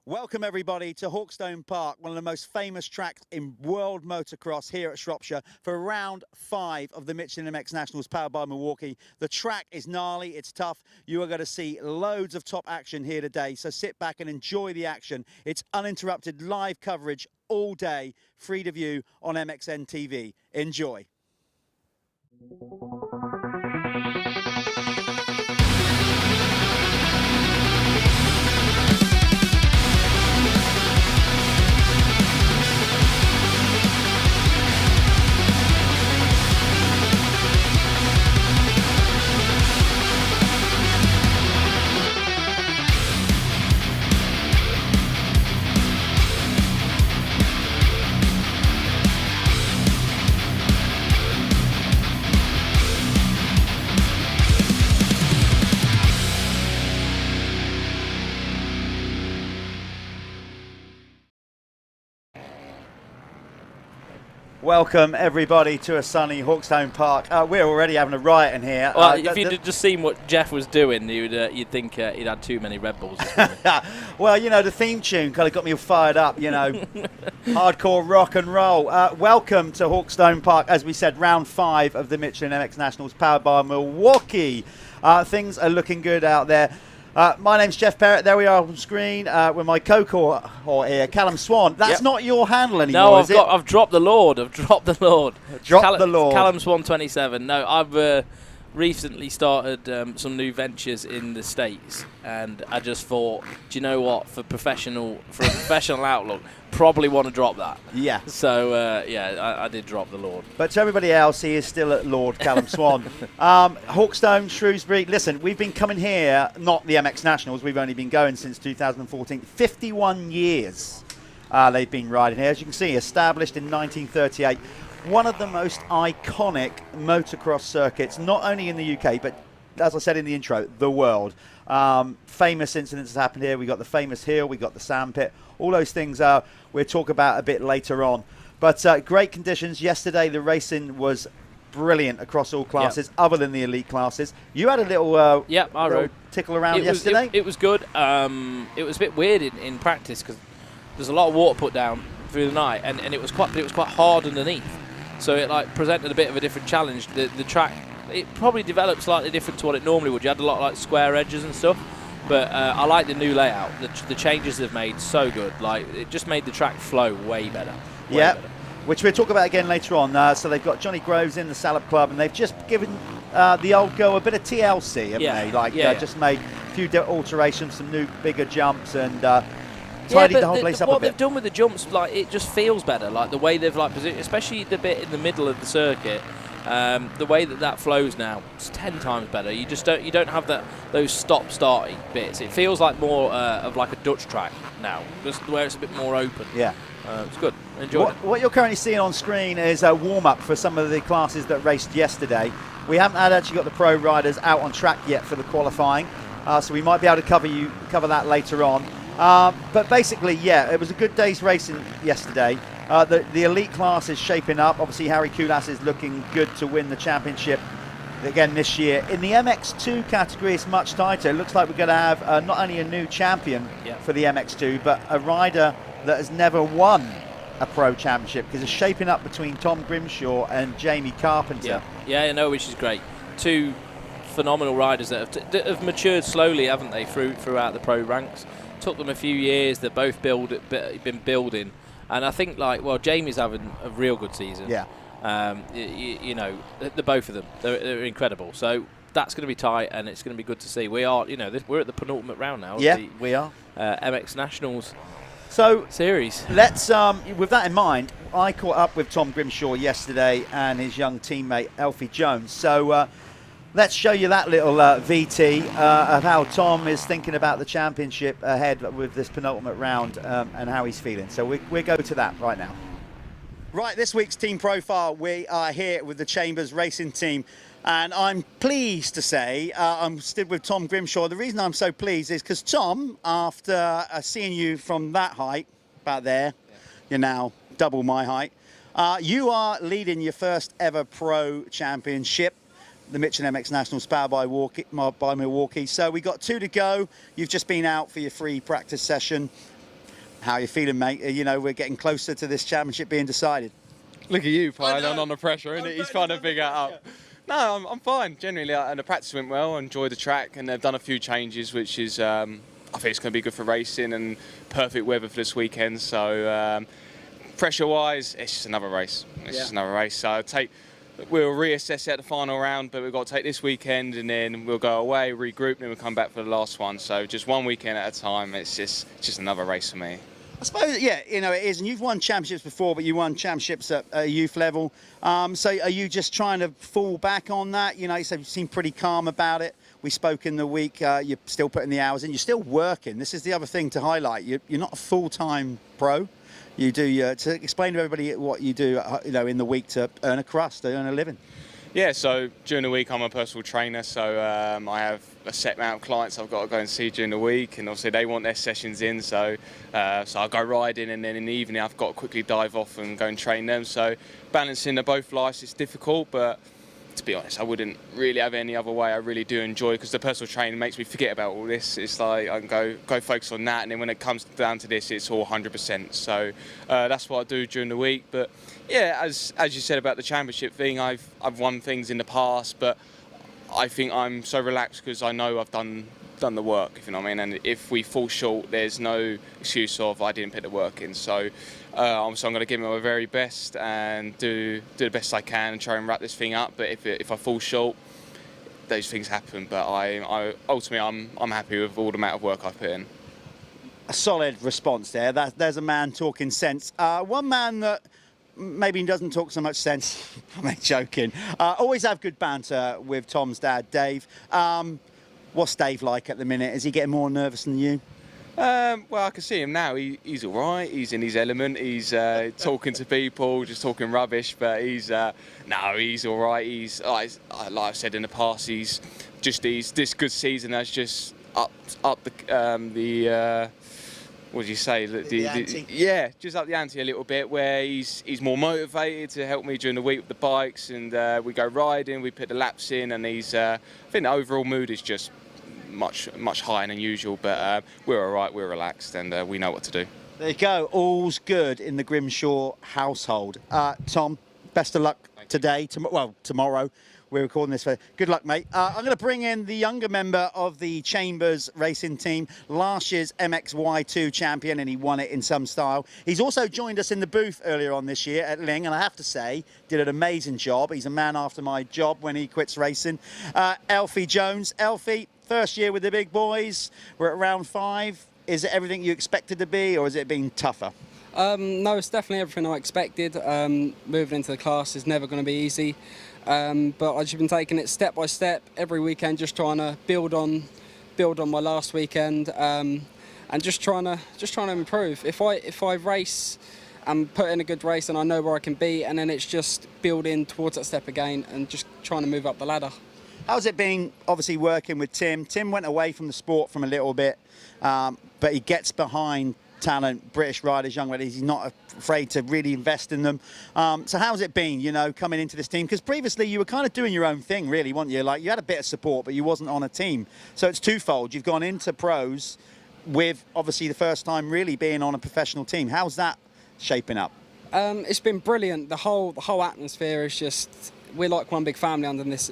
Welcome everybody to Hawkstone Park, one of the most famous tracks in world motocross here at Shropshire for round 5 of the Michelin MX Nationals powered by Milwaukee. The track is gnarly, it's tough. You are going to see loads of top action here today, so sit back and enjoy the action. It's uninterrupted live coverage all day, free to view on MXN-TV. Enjoy. Welcome everybody to a sunny Hawkstone Park. We're already having a riot in here. Well, if you'd just seen what Jeff was doing, you'd think he'd had too many Red Bulls. Well, you know, the theme tune kind of got me all fired up, you know, hardcore rock and roll. Welcome to Hawkstone Park, as we said, round 5 of the Michelin MX Nationals powered by Milwaukee. Things are looking good out there. My name's Jeff Perrett. There we are on screen with my co-cohort here, Callum Swan. That's not your handle anymore, is it? No, I've dropped the Lord. Dropped the Lord. Callum Swan 27. No, I've recently started some new ventures in the States, and I just thought, do you know what? For a professional outlook, probably want to drop that. Yeah. So I did drop the Lord. But to everybody else, he is still at Lord Callum Swan. Hawkstone, Shrewsbury. Listen, we've been coming here, not the MX Nationals. We've only been going since 2014. 51 years they've been riding here. As you can see, established in 1938. One of the most iconic motocross circuits, not only in the UK, but as I said in the intro, the world. Famous incidents have happened here. We got the famous hill, we got the sandpit. All those things we'll talk about a bit later on. But great conditions. Yesterday, the racing was brilliant across all classes, other than the elite classes. You had a little, I rode tickle around yesterday. It was good. It was a bit weird in practice because there's a lot of water put down through the night, and it was quite hard underneath. So it presented a bit of a different challenge. The track, it probably developed slightly different to what it normally would. You had a lot of square edges and stuff, but I like the new layout. The changes they've made, so good. It just made the track flow way better. Which we'll talk about again later on. So they've got Johnny Groves in the Salop Club, and they've just given the old girl a bit of TLC, haven't they? Just made a few alterations, some new bigger jumps, and tidied the whole place up a bit. What they've done with the jumps, it just feels better. The way they've positioned, especially the bit in the middle of the circuit, the way that flows now, it's 10 times better. You just don't have those stop-starting bits. It feels like more of a Dutch track now, just where it's a bit more open. Yeah. It's good. Enjoy it. What you're currently seeing on screen is a warm-up for some of the classes that raced yesterday. We haven't actually got the pro riders out on track yet for the qualifying, so we might be able to cover that later on. But basically, it was a good day's racing yesterday. The elite class is shaping up. Obviously, Harry Kulas is looking good to win the championship again this year. In the MX2 category, it's much tighter. It looks like we're going to have not only a new champion for the MX2, but a rider that has never won a pro championship, because it's shaping up between Tom Grimshaw and Jamie Carpenter. Yeah, I know, which is great. Two phenomenal riders that have matured slowly, haven't they, throughout the pro ranks. Took them a few years. They've both been building, and I think Jamie's having a real good season. Yeah. You know, the both of them, they're incredible. So that's going to be tight, and it's going to be good to see. We are, we're at the penultimate round now. Yeah, we are. MX Nationals. So series. Let's, with that in mind, I caught up with Tom Grimshaw yesterday and his young teammate Alfie Jones. So let's show you that little VT of how Tom is thinking about the championship ahead with this penultimate round and how he's feeling. So we go to that right now. Right, this week's team profile, we are here with the Chambers Racing team. And I'm pleased to say I'm stood with Tom Grimshaw. The reason I'm so pleased is because, Tom, after seeing you from that height, about there, you're now double my height, you are leading your first ever pro championship, the Michelin MX Nationals powered by Milwaukee. So we got 2 to go. You've just been out for your free practice session. How are you feeling, mate? You know, we're getting closer to this championship being decided. Look at you piling on the pressure, isn't it? He's trying to figure it out. No, I'm fine. Generally, and the practice went well. I enjoyed the track, and they've done a few changes, which is I think it's going to be good for racing and perfect weather for this weekend. So pressure-wise, it's just another race. It's just another race. So we'll reassess it at the final round, but we've got to take this weekend, and then we'll go away, regroup, and then we'll come back for the last one. So just one weekend at a time. It's just another race for me. I suppose, yeah, you know, it is. And you've won championships before, but you won championships at a youth level. So are you just trying to fall back on that? You know, you seem pretty calm about it. We spoke in the week, you're still putting the hours in. You're still working. This is the other thing to highlight. You're not a full-time pro. You do, to explain to everybody what you do, you know, in the week to earn a crust, to earn a living. Yeah, so during the week I'm a personal trainer, so I have a set amount of clients I've got to go and see during the week, and obviously they want their sessions in, so I go riding, and then in the evening I've got to quickly dive off and go and train them. So balancing the both lives is difficult, but to be honest, I wouldn't really have any other way. I really do enjoy it because the personal training makes me forget about all this. It's like I can go focus on that, and then when it comes down to this, it's all 100%. So that's what I do during the week. But yeah, as you said about the championship thing, I've won things in the past, but I think I'm so relaxed because I know I've done the work, if you know what I mean. And if we fall short, there's no excuse of I didn't put the work in. So I'm going to give it my very best and do the best I can and try and wrap this thing up. But if I fall short, those things happen. But I ultimately I'm happy with all the amount of work I've put in. A solid response there. There's a man talking sense. One man that maybe doesn't talk so much sense. I'm joking. Always have good banter with Tom's dad, Dave. What's Dave like at the minute? Is he getting more nervous than you? Well, I can see him now. He's all right. He's in his element. He's talking to people, just talking rubbish. But he's all right. He's like I've said in the past. This good season has just up the what do you say? The ante. Yeah, just up the ante a little bit. Where he's more motivated to help me during the week with the bikes, and we go riding. We put the laps in, and I think the overall mood is just much higher than usual. But we're all right. We're relaxed, and we know what to do. There you go. All's good in the Grimshaw household. Tom, best of luck today. Tomorrow. We're recording this. Good luck, mate. I'm going to bring in the younger member of the Chambers racing team, last year's MXY2 champion, and he won it in some style. He's also joined us in the booth earlier on this year at Lyng, and I have to say, did an amazing job. He's a man after my job when he quits racing. Alfie Jones. Alfie, first year with the big boys. We're at round 5. Is it everything you expected to be, or has it been tougher? No, it's definitely everything I expected. Moving into the class is never going to be easy. But I've just been taking it step by step every weekend, just trying to build on my last weekend, and just trying to improve. If I race and put in a good race, and I know where I can be, and then it's just building towards that step again and just trying to move up the ladder. How's it been, obviously, working with Tim? Tim went away from the sport from a little bit, but he gets behind talent, British riders, young riders. He's not afraid to really invest in them. So how's it been, you know, coming into this team? Because previously you were kind of doing your own thing, really, weren't you? Like, you had a bit of support, but you wasn't on a team. So it's twofold. You've gone into pros with, obviously, the first time really being on a professional team. How's that shaping up? It's been brilliant. The whole atmosphere is just, we're like one big family under this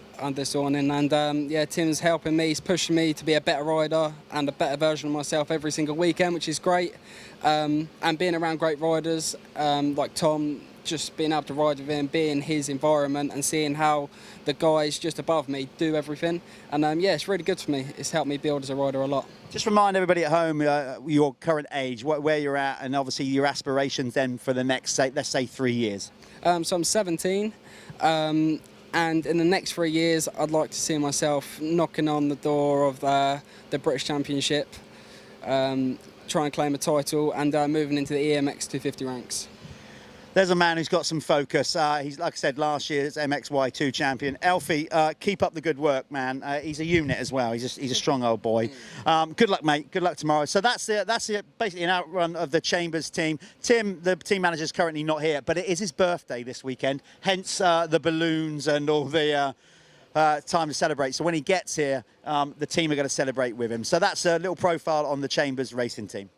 awning, and yeah, Tim's helping me. He's pushing me to be a better rider and a better version of myself every single weekend, which is great. And being around great riders like Tom, just being able to ride with him, being in his environment, and seeing how the guys just above me do everything. And yeah, it's really good for me. It's helped me build as a rider a lot. Just remind everybody at home your current age, where you're at, and obviously your aspirations then for the next, let's say 3 years. So I'm 17. And in the next 3 years, I'd like to see myself knocking on the door of the British Championship, try and claim a title, and moving into the MXN-TV ranks. There's a man who's got some focus. He's, like I said, last year's MXY2 champion. Alfie, keep up the good work, man. He's a unit as well. He's a strong old boy. Good luck, mate. Good luck tomorrow. So that's basically an outrun of the Chambers team. Tim, the team manager, is currently not here, but it is his birthday this weekend, hence the balloons and all the time to celebrate. So when he gets here, the team are going to celebrate with him. So that's a little profile on the Chambers racing team.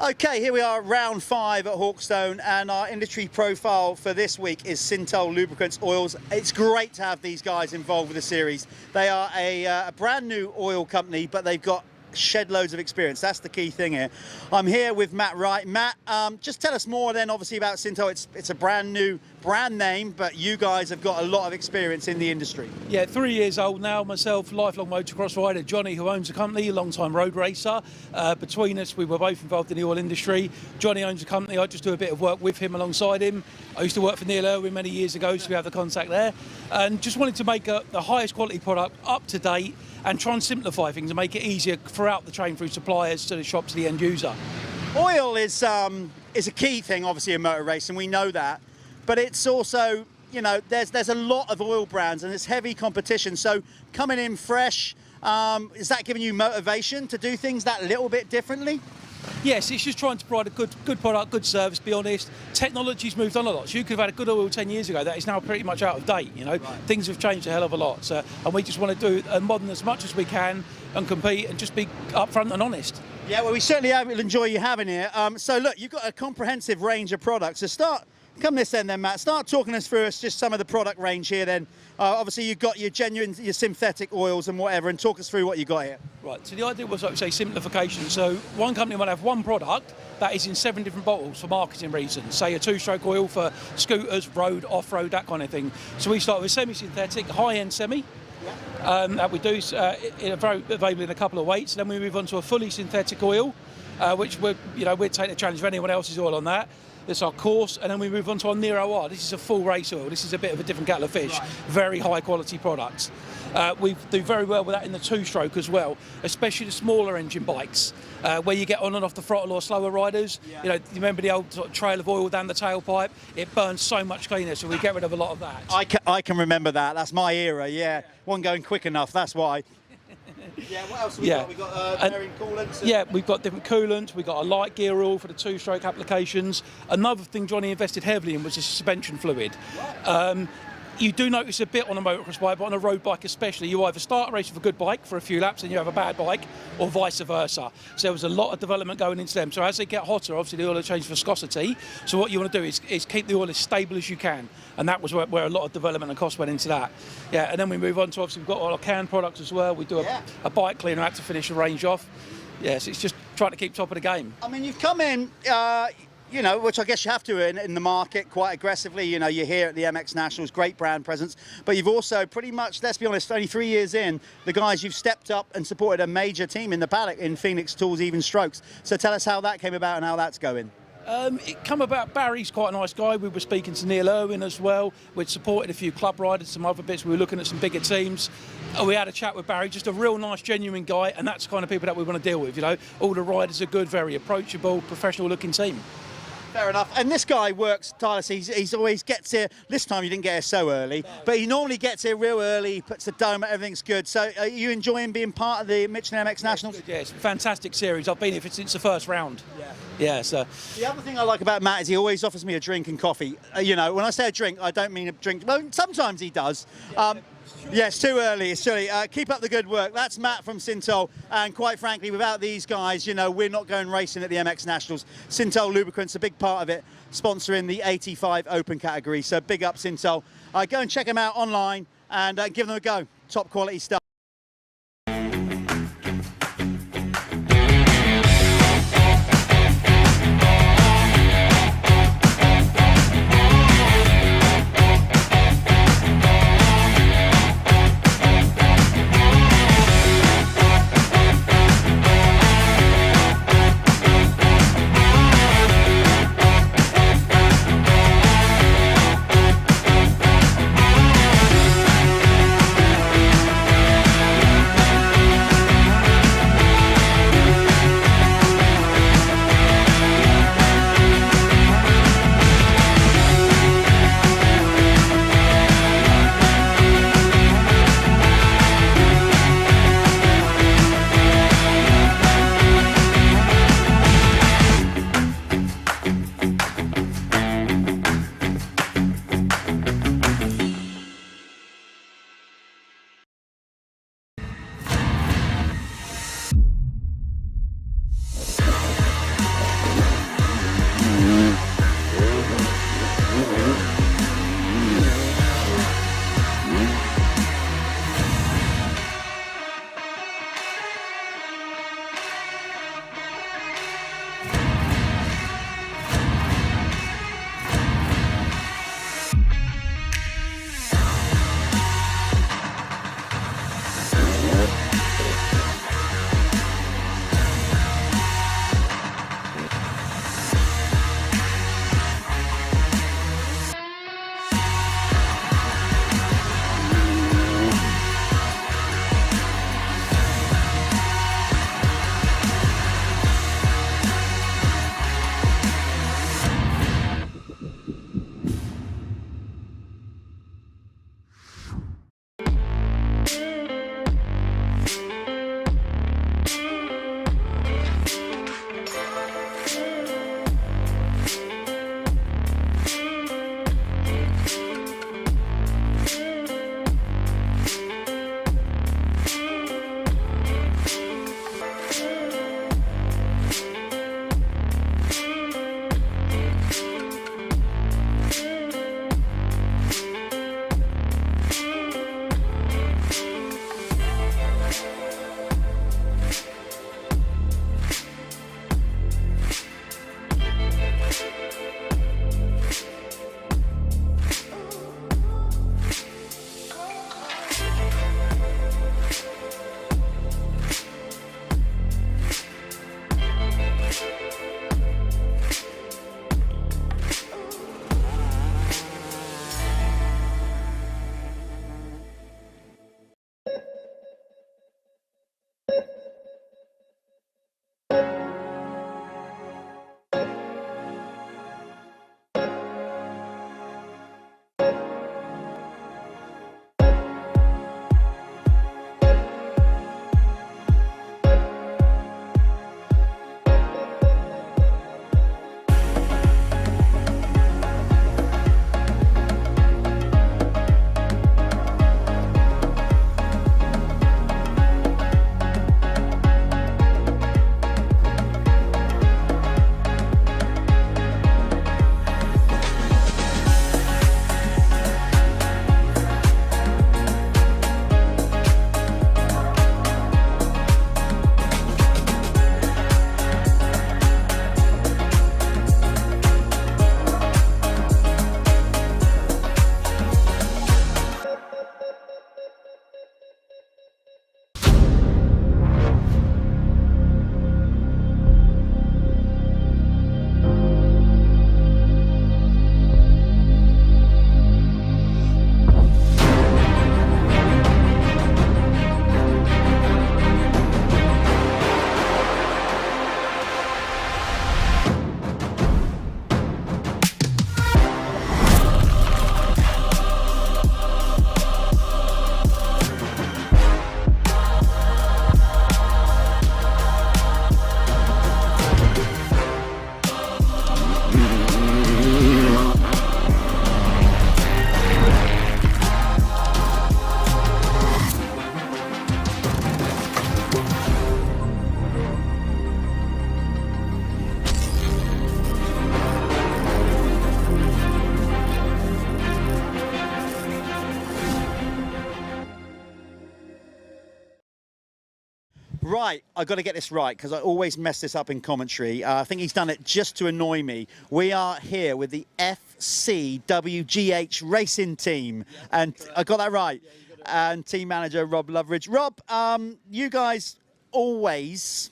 Okay, here we are at round 5 at Hawkstone, and our industry profile for this week is Syntel Lubricants Oils. It's great to have these guys involved with the series. They are a brand new oil company, but they've got shed loads of experience. That's the key thing here. I'm here with Matt Wright. Matt, just tell us more then obviously about Syntel. It's a brand new brand name, but you guys have got a lot of experience in the industry. Yeah, 3 years old now myself, lifelong motocross rider. Johnny, who owns the company, a long-time road racer. Between us, we were both involved in the oil industry. Johnny owns the company. I just do a bit of work with him alongside him. I used to work for Neil Irwin many years ago, so we have the contact there. And just wanted to make the highest quality product up to date and try and simplify things and make it easier throughout the chain through suppliers to the shop to the end user. Oil is a key thing, obviously, in motor racing. We know that, but it's also, you know, there's a lot of oil brands and it's heavy competition. So coming in fresh, is that giving you motivation to do things that little bit differently? Yes, it's just trying to provide a good product, good service, be honest. Technology's moved on a lot. So you could have had a good oil 10 years ago that is now pretty much out of date, you know. Right. Things have changed a hell of a lot. So, and we just want to do modern as much as we can and compete and just be upfront and honest. Yeah, well, we certainly will enjoy you having here. So look, you've got a comprehensive range of products. So come this end then, Matt. Start talking us through just some of the product range here then. Obviously, you've got your genuine, your synthetic oils and whatever, and talk us through what you got here. Right, so the idea was, like I say, simplification. So one company might have one product that is in 7 different bottles for marketing reasons. Say a 2-stroke oil for scooters, road, off-road, that kind of thing. So we start with semi-synthetic, high-end semi. That we do available in a couple of weights. Then we move on to a fully synthetic oil, which we'd take the challenge of anyone else's oil on that. This is our course, and then we move on to our Nero R. This is a full race oil. This is a bit of a different kettle of fish. Right. Very high quality products. We do very well with that in the 2-stroke as well, especially the smaller engine bikes, where you get on and off the throttle or slower riders. Yeah. You know, you remember the old sort of trail of oil down the tailpipe? It burns so much cleaner, so we get rid of a lot of that. I can remember that. That's my era, yeah. Wasn't going quick enough, that's why. Yeah, what else have we got? We've got varying coolants. Yeah, we've got different coolants. We've got a light gear oil for the 2-stroke applications. Another thing Johnny invested heavily in was the suspension fluid. Right. You do notice a bit on a motocross bike, but on a road bike especially, you either start a race with a good bike for a few laps and you have a bad bike, or vice versa. So there was a lot of development going into them. So as they get hotter, obviously the oil will change viscosity. So what you want to do is keep the oil as stable as you can. And that was where a lot of development and cost went into that. Yeah, and then we move on to, obviously, we've got all our can products as well. We do a bike cleaner out to finish the range off. Yes, it's just trying to keep top of the game. I mean, you've come in, you know, which I guess you have to in the market quite aggressively. You know, you're here at the MX Nationals, great brand presence, but you've also pretty much, let's be honest, only 3 years in, the guys, you've stepped up and supported a major team in the paddock in Phoenix Tools Even Strokes. So tell us how that came about and how that's going. It come about, Barry's quite a nice guy. We were speaking to Neil Irwin as well. We'd supported a few club riders, some other bits. We were looking at some bigger teams. We had a chat with Barry, just a real nice, genuine guy, and that's the kind of people that we want to deal with, you know. All the riders are good, very approachable, professional-looking team. Fair enough. And this guy works tirelessly. He's always gets here. This time he didn't get here so early, but he normally gets here real early. He puts the dome. Everything's good. So are you enjoying being part of the Michelin MX Nationals? Yeah, it's a fantastic series. I've been here since the first round. Yeah. So the other thing I like about Matt is he always offers me a drink and coffee. You know, when I say a drink, I don't mean a drink. Well, sometimes he does. Yeah, it's too early. It's silly. Keep up the good work. That's Matt from Sintol. And quite frankly, without these guys, you know, we're not going racing at the MX Nationals. Sintol Lubricants, a big part of it, sponsoring the 85 Open category. So big up Sintol. Go and check them out online and give them a go. Top quality stuff. Right, I've got to get this right because I always mess this up in commentary. I think he's done it just to annoy me. We are here with the FCWGH Racing Team. Yeah, and correct. I got that right. Yeah, you got it right. And team manager Rob Loveridge. Rob, you guys always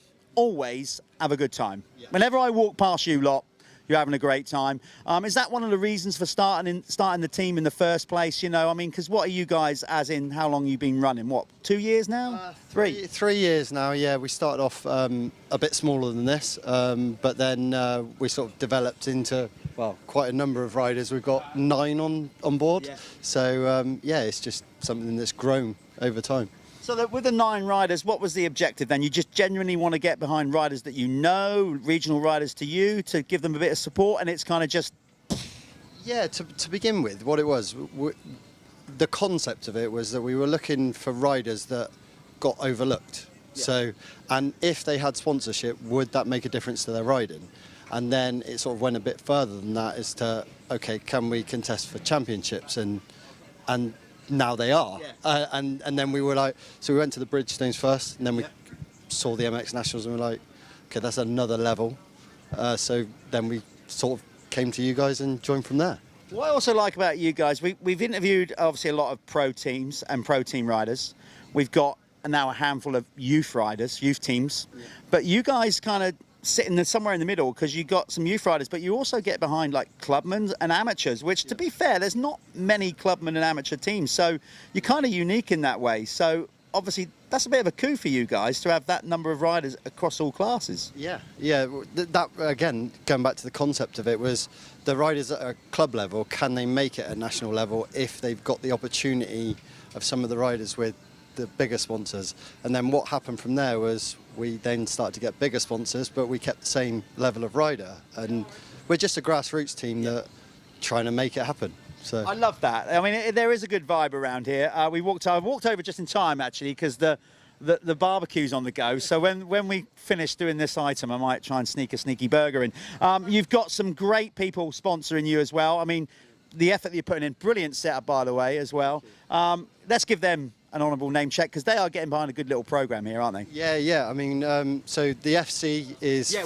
have a good time. Yeah. Whenever I walk past you lot, you're having a great time. Is that one of the reasons for starting the team in the first place? You know, I mean, because what are you guys, as in how long you've been running? What, 2 years now? 3? 3 years now, yeah. We started off a bit smaller than this, but then we sort of developed into, well, quite a number of riders. We've got 9 on board. Yeah. So, yeah, it's just something that's grown over time. So with the 9 riders, what was the objective then? You just genuinely want to get behind riders that you know, regional riders to you, to give them a bit of support, and it's kind of just... Yeah, to begin with, what it was, the concept of it was that we were looking for riders that got overlooked. Yeah. So, and if they had sponsorship, would that make a difference to their riding? And then it sort of went a bit further than that as to, okay, can we contest for championships? And now they are. Yeah. And then we were like, so we went to the Bridgestones first, and then we saw the MX Nationals, and we were like, okay, that's another level. So then we sort of came to you guys and joined from there. What I also like about you guys, we've interviewed obviously a lot of pro teams and pro team riders. We've got now a handful of youth riders, youth teams, but you guys kind of sitting somewhere in the middle because you got some youth riders, but you also get behind like clubmen and amateurs, which to be fair, there's not many clubmen and amateur teams, so you're kind of unique in that way. So obviously that's a bit of a coup for you guys to have that number of riders across all classes. Yeah, that again, going back to the concept of it, was the riders at a club level, can they make it at national level if they've got the opportunity of some of the riders with the bigger sponsors? And then what happened from there was we then started to get bigger sponsors, but we kept the same level of rider, and we're just a grassroots team that trying to make it happen. So I love that. I mean, there is a good vibe around here. I walked over just in time actually because the barbecue's on the go. So when we finish doing this item, I might try and sneak a sneaky burger in. You've got some great people sponsoring you as well. I mean, the effort that you're putting in, brilliant setup by the way as well. Let's give them an honourable name check because they are getting behind a good little programme here, aren't they? Yeah. I mean, so the FC is... Yeah,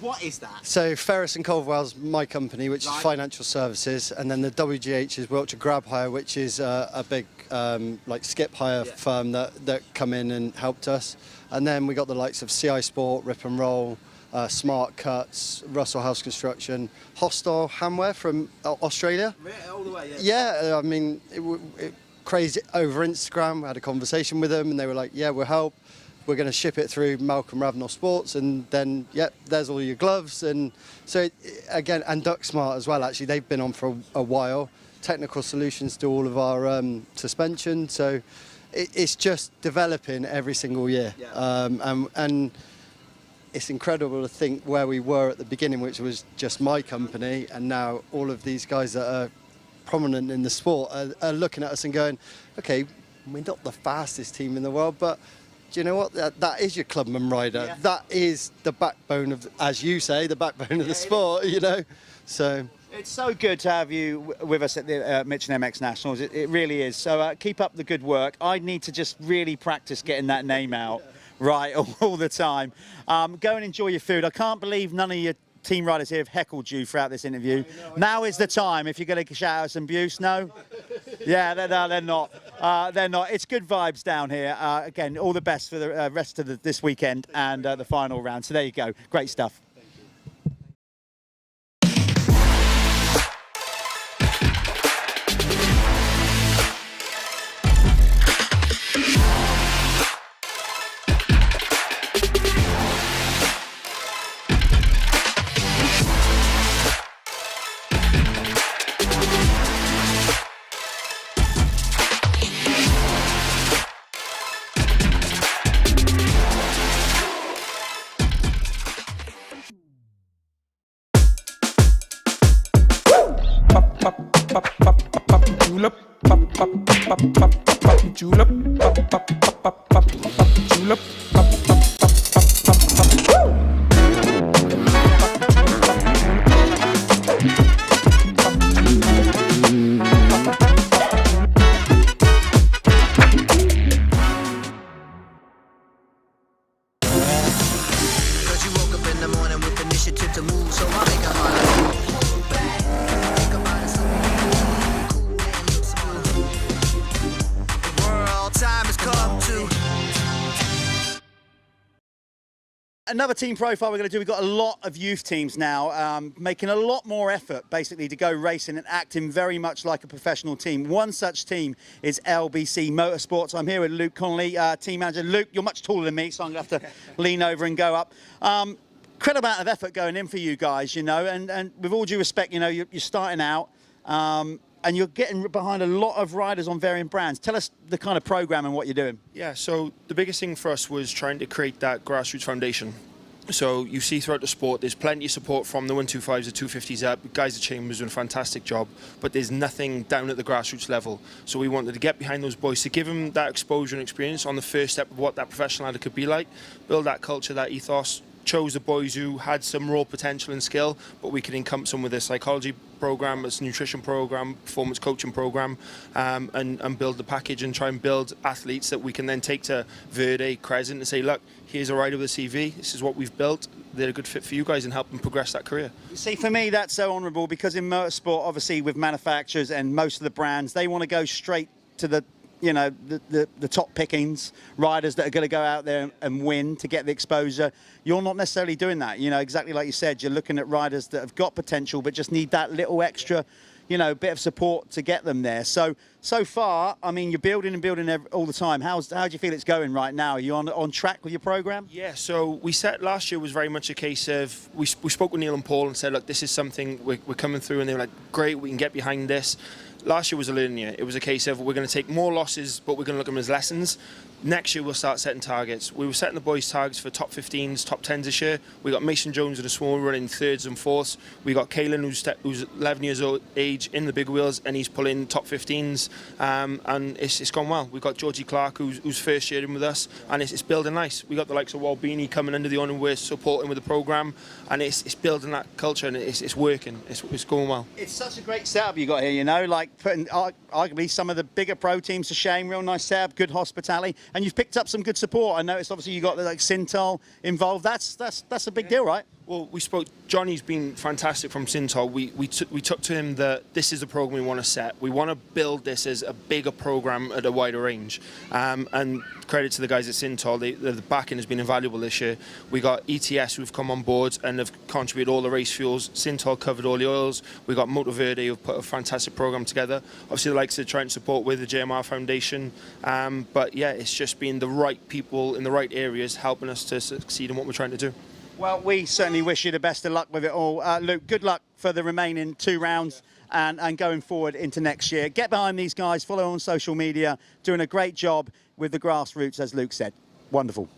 what is that? So Ferris and Coldwell's my company, which is financial services, and then the WGH is Wiltshire Grab Hire, which is a big like skip hire firm that come in and helped us. And then we got the likes of CI Sport, Rip and Roll, Smart Cuts, Russell House Construction, Hostel Hamware from Australia. All the way, yeah. I mean, it crazy over Instagram. I had a conversation with them and they were like, yeah, we'll help. We're going to ship it through Malcolm Ravenel Sports, and then, there's all your gloves. And so, again, and Duck Smart as well, actually, they've been on for a while. Technical Solutions do all of our suspension. So it's just developing every single year. Yeah. And it's incredible to think where we were at the beginning, which was just my company, and now all of these guys that are prominent in the sport are looking at us and going, okay, we're not the fastest team in the world, but do you know what? That is your clubman rider. Yeah. That is the backbone of, as you say, the backbone of the sport, you know. So it's so good to have you with us at the Michelin MX Nationals. It really is. So keep up the good work. I need to just really practice getting that name out right all the time. Go and enjoy your food. I can't believe none of your team riders here have heckled you throughout this interview. Now is the time if you're going to shout out some abuse. No? Yeah, they're not. They're not. It's good vibes down here. Again, all the best for the rest of this weekend and the final round. So there you go. Great stuff. another team profile we're going to do. We've got a lot of youth teams now making a lot more effort basically to go racing and acting very much like a professional team. One such team is LBC Motorsports. I'm here with Luke Connolly, team manager. Luke, you're much taller than me, so I'm going to have to lean over and go up. Incredible amount of effort going in for you guys, you know, and with all due respect, you know, you're starting out and you're getting behind a lot of riders on varying brands. Tell us the kind of program and what you're doing. Yeah, so the biggest thing for us was trying to create that grassroots foundation. So you see throughout the sport, there's plenty of support from the 125s, the 250s up. Guys at Chambers doing a fantastic job, but there's nothing down at the grassroots level. So we wanted to get behind those boys to give them that exposure and experience on the first step of what that professional rider could be like, build that culture, that ethos. Chose the boys who had some raw potential and skill, but we could encompass them with a psychology program, a nutrition program, performance coaching program, and build the package and try and build athletes that we can then take to Verde, Crescent and say, look, here's a rider with a CV, this is what we've built, they're a good fit for you guys and help them progress that career. See, for me, that's so honourable because in motorsport, obviously with manufacturers and most of the brands, they want to go straight to the you know, the top pickings, riders that are going to go out there and win to get the exposure. You're not necessarily doing that. You know, exactly like you said, you're looking at riders that have got potential but just need that little extra, you know, bit of support to get them there. So far, I mean, you're building and building all the time. How do you feel it's going right now? Are you on track with your program? Yeah, so we set last year was very much a case of, we spoke with Neil and Paul and said, look, this is something we're coming through, and they were like, great, we can get behind this. Last year was a learning year. It was a case of we're going to take more losses, but we're going to look at them as lessons. Next year, we'll start setting targets. We were setting the boys' targets for top 15s, top 10s this year. We got Mason Jones in a small running thirds and fourths. We got Kalen, who's 11 years old age, in the big wheels, and he's pulling top 15s. And it's gone well. We've got Georgie Clark, who's first year in with us, and it's building nice. We got the likes of Walbini coming under the awning, and we're supporting with the program, and it's building that culture, and it's working. It's going well. It's such a great setup you got here, you know, like putting arguably some of the bigger pro teams to shame. Real nice setup, good hospitality, and you've picked up some good support. I noticed obviously you got like Sintal involved. That's a big deal, right? Well, we spoke. Johnny's been fantastic from Sintal. We took to him that this is the program we want to set. We want to build this as a bigger program at a wider range. And credit to the guys at Sintal, the backing has been invaluable this year. We got ETS who've come on board and have contributed all the race fuels. Sintal covered all the oils. We got Moto Verde who've put a fantastic program together. Obviously, the likes of trying to support with the JMR Foundation. But yeah, it's just been the right people in the right areas helping us to succeed in what we're trying to do. Well, we certainly wish you the best of luck with it all. Luke, good luck for the remaining 2 rounds and going forward into next year. Get behind these guys, follow on social media, doing a great job with the grassroots, as Luke said. Wonderful.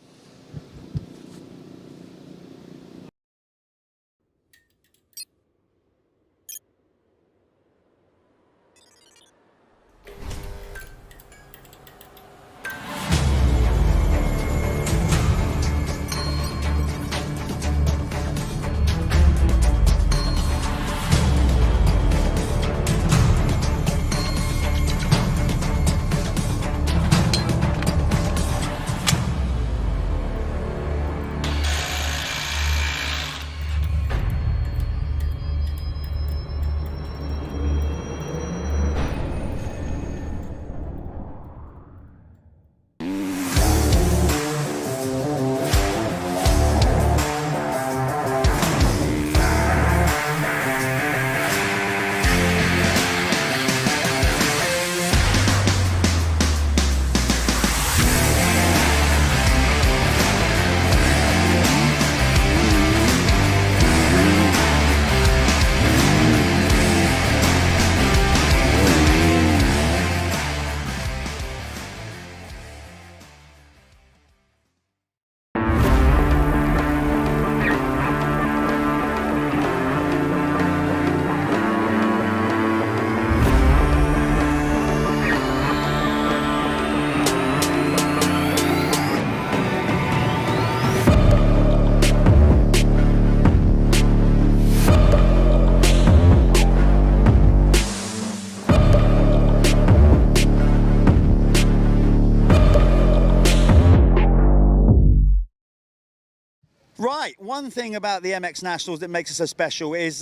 Right, one thing about the MX Nationals that makes it so special is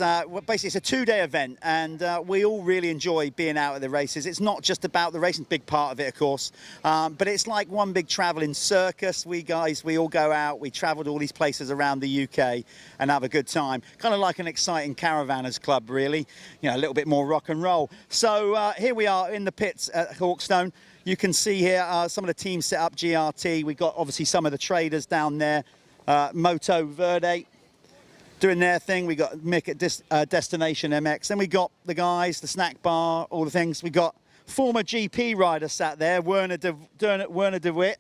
basically it's a 2-day event, and we all really enjoy being out at the races. It's not just about the racing, big part of it, of course, but it's like one big travelling circus. We all go out, we travel to all these places around the UK and have a good time. Kind of like an exciting caravanners club, really. You know, a little bit more rock and roll. So here we are in the pits at Hawkstone. You can see here some of the teams set up, GRT. We've got obviously some of the traders down there. Moto, Verde, doing their thing. We got Mick at Destination MX. Then we got the guys, the snack bar, all the things. We got former GP rider sat there, Werner de Witt,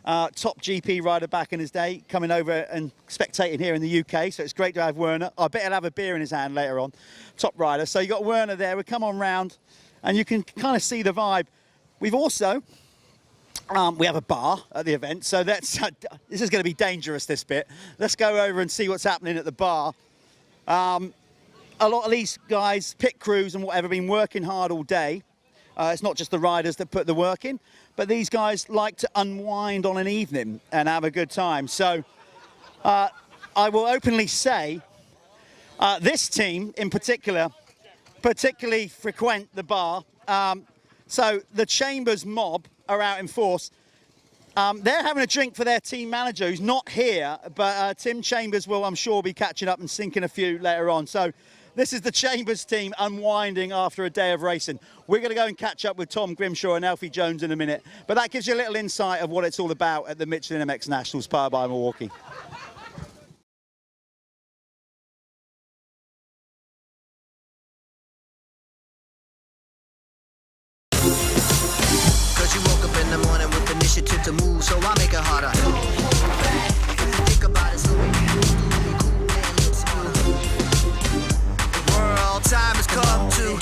top GP rider back in his day, coming over and spectating here in the UK. So it's great to have Werner. I bet he'll have a beer in his hand later on. Top rider. So you got Werner there. We come on round, and you can kind of see the vibe. We've also. We have a bar at the event, so this is going to be dangerous, this bit. Let's go over and see what's happening at the bar. A lot of these guys, pit crews and whatever, have been working hard all day. It's not just the riders that put the work in, but these guys like to unwind on an evening and have a good time. So I will openly say this team in particular particularly frequent the bar. So the Chambers mob are out in force. They're having a drink for their team manager, who's not here, but Tim Chambers will, I'm sure, be catching up and sinking a few later on. So this is the Chambers team unwinding after a day of racing. We're going to go and catch up with Tom Grimshaw and Alfie Jones in a minute, but that gives you a little insight of what it's all about at the Michelin MX Nationals, powered by Milwaukee. You woke up in the morning with initiative to move, so I make it harder. Think about it, so we can cool and look smooth. The world time has come to.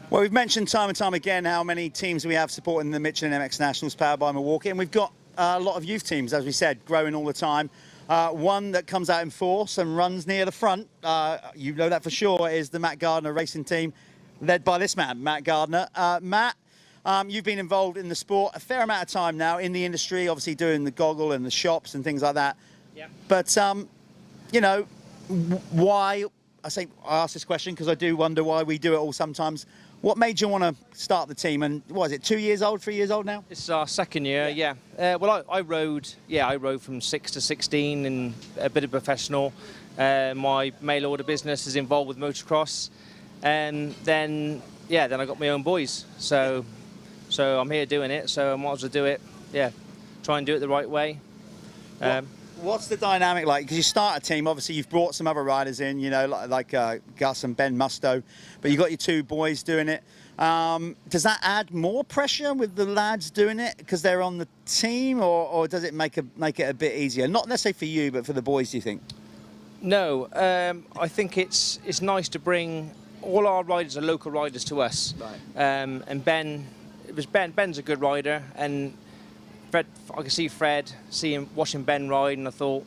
Well, we've mentioned time and time again how many teams we have supporting the Michelin MX Nationals, powered by Milwaukee, and we've got a lot of youth teams, as we said, growing all the time. One that comes out in force and runs near the front, you know that for sure, is the Matt Gardner racing team, led by this man, Matt Gardner. Matt, you've been involved in the sport a fair amount of time now, in the industry, obviously doing the goggle and the shops and things like that. Yeah. But, you know, why, I ask this question because I do wonder why we do it all sometimes. What made you want to start the team? And what is it, 2 years old, 3 years old now? It's our second year, yeah. Well, I rode from 6 to 16 and a bit of professional. My mail order business is involved with motocross. And then I got my own boys. So I'm here doing it, so I might as well do it, try and do it the right way. What's the dynamic like? Because you start a team, obviously you've brought some other riders in, you know, like Gus and Ben Musto, but you've got your 2 boys doing it. Does that add more pressure with the lads doing it because they're on the team, or does it make it a bit easier? Not necessarily for you, but for the boys, do you think? No, I think it's nice to bring all our riders are local riders to us. Right. And Ben's a good rider, and Fred, I can see Fred, watching Ben ride, and I thought,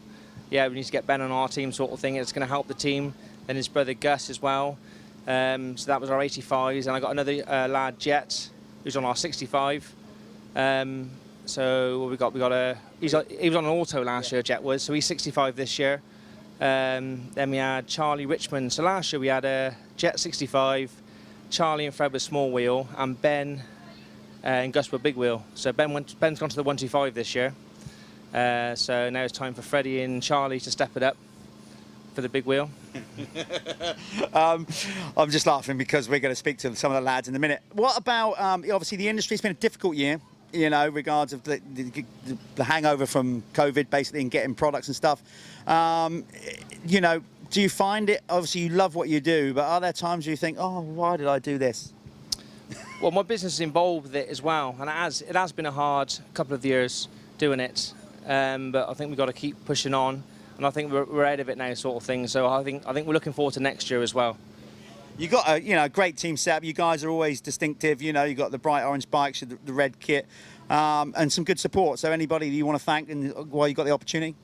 yeah, we need to get Ben on our team, sort of thing. It's going to help the team. Then his brother Gus as well. So that was our 85s, and I got another lad, Jet, who's on our 65. So we got he was on an auto last year, Jet was, so he's 65 this year. Then we had Charlie Richmond. So last year we had a Jet 65, Charlie and Fred with small wheel, and Ben and Gus were big wheel. So Ben's gone to the 125 this year. So now it's time for Freddie and Charlie to step it up for the big wheel. I'm just laughing because we're going to speak to some of the lads in a minute. What about, obviously the industry's been a difficult year, you know, regards of the hangover from COVID, basically, and getting products and stuff. You know, do you find it, obviously you love what you do, but are there times where you think, oh, why did I do this? Well, my business is involved with it as well, and it has been a hard couple of years doing it, but I think we've got to keep pushing on, and I think we're ahead of it now, sort of thing. So I think we're looking forward to next year as well. You got a great team setup. You guys are always distinctive. You know, you got the bright orange bikes, the red kit, and some good support. So anybody you want to thank while you got the opportunity?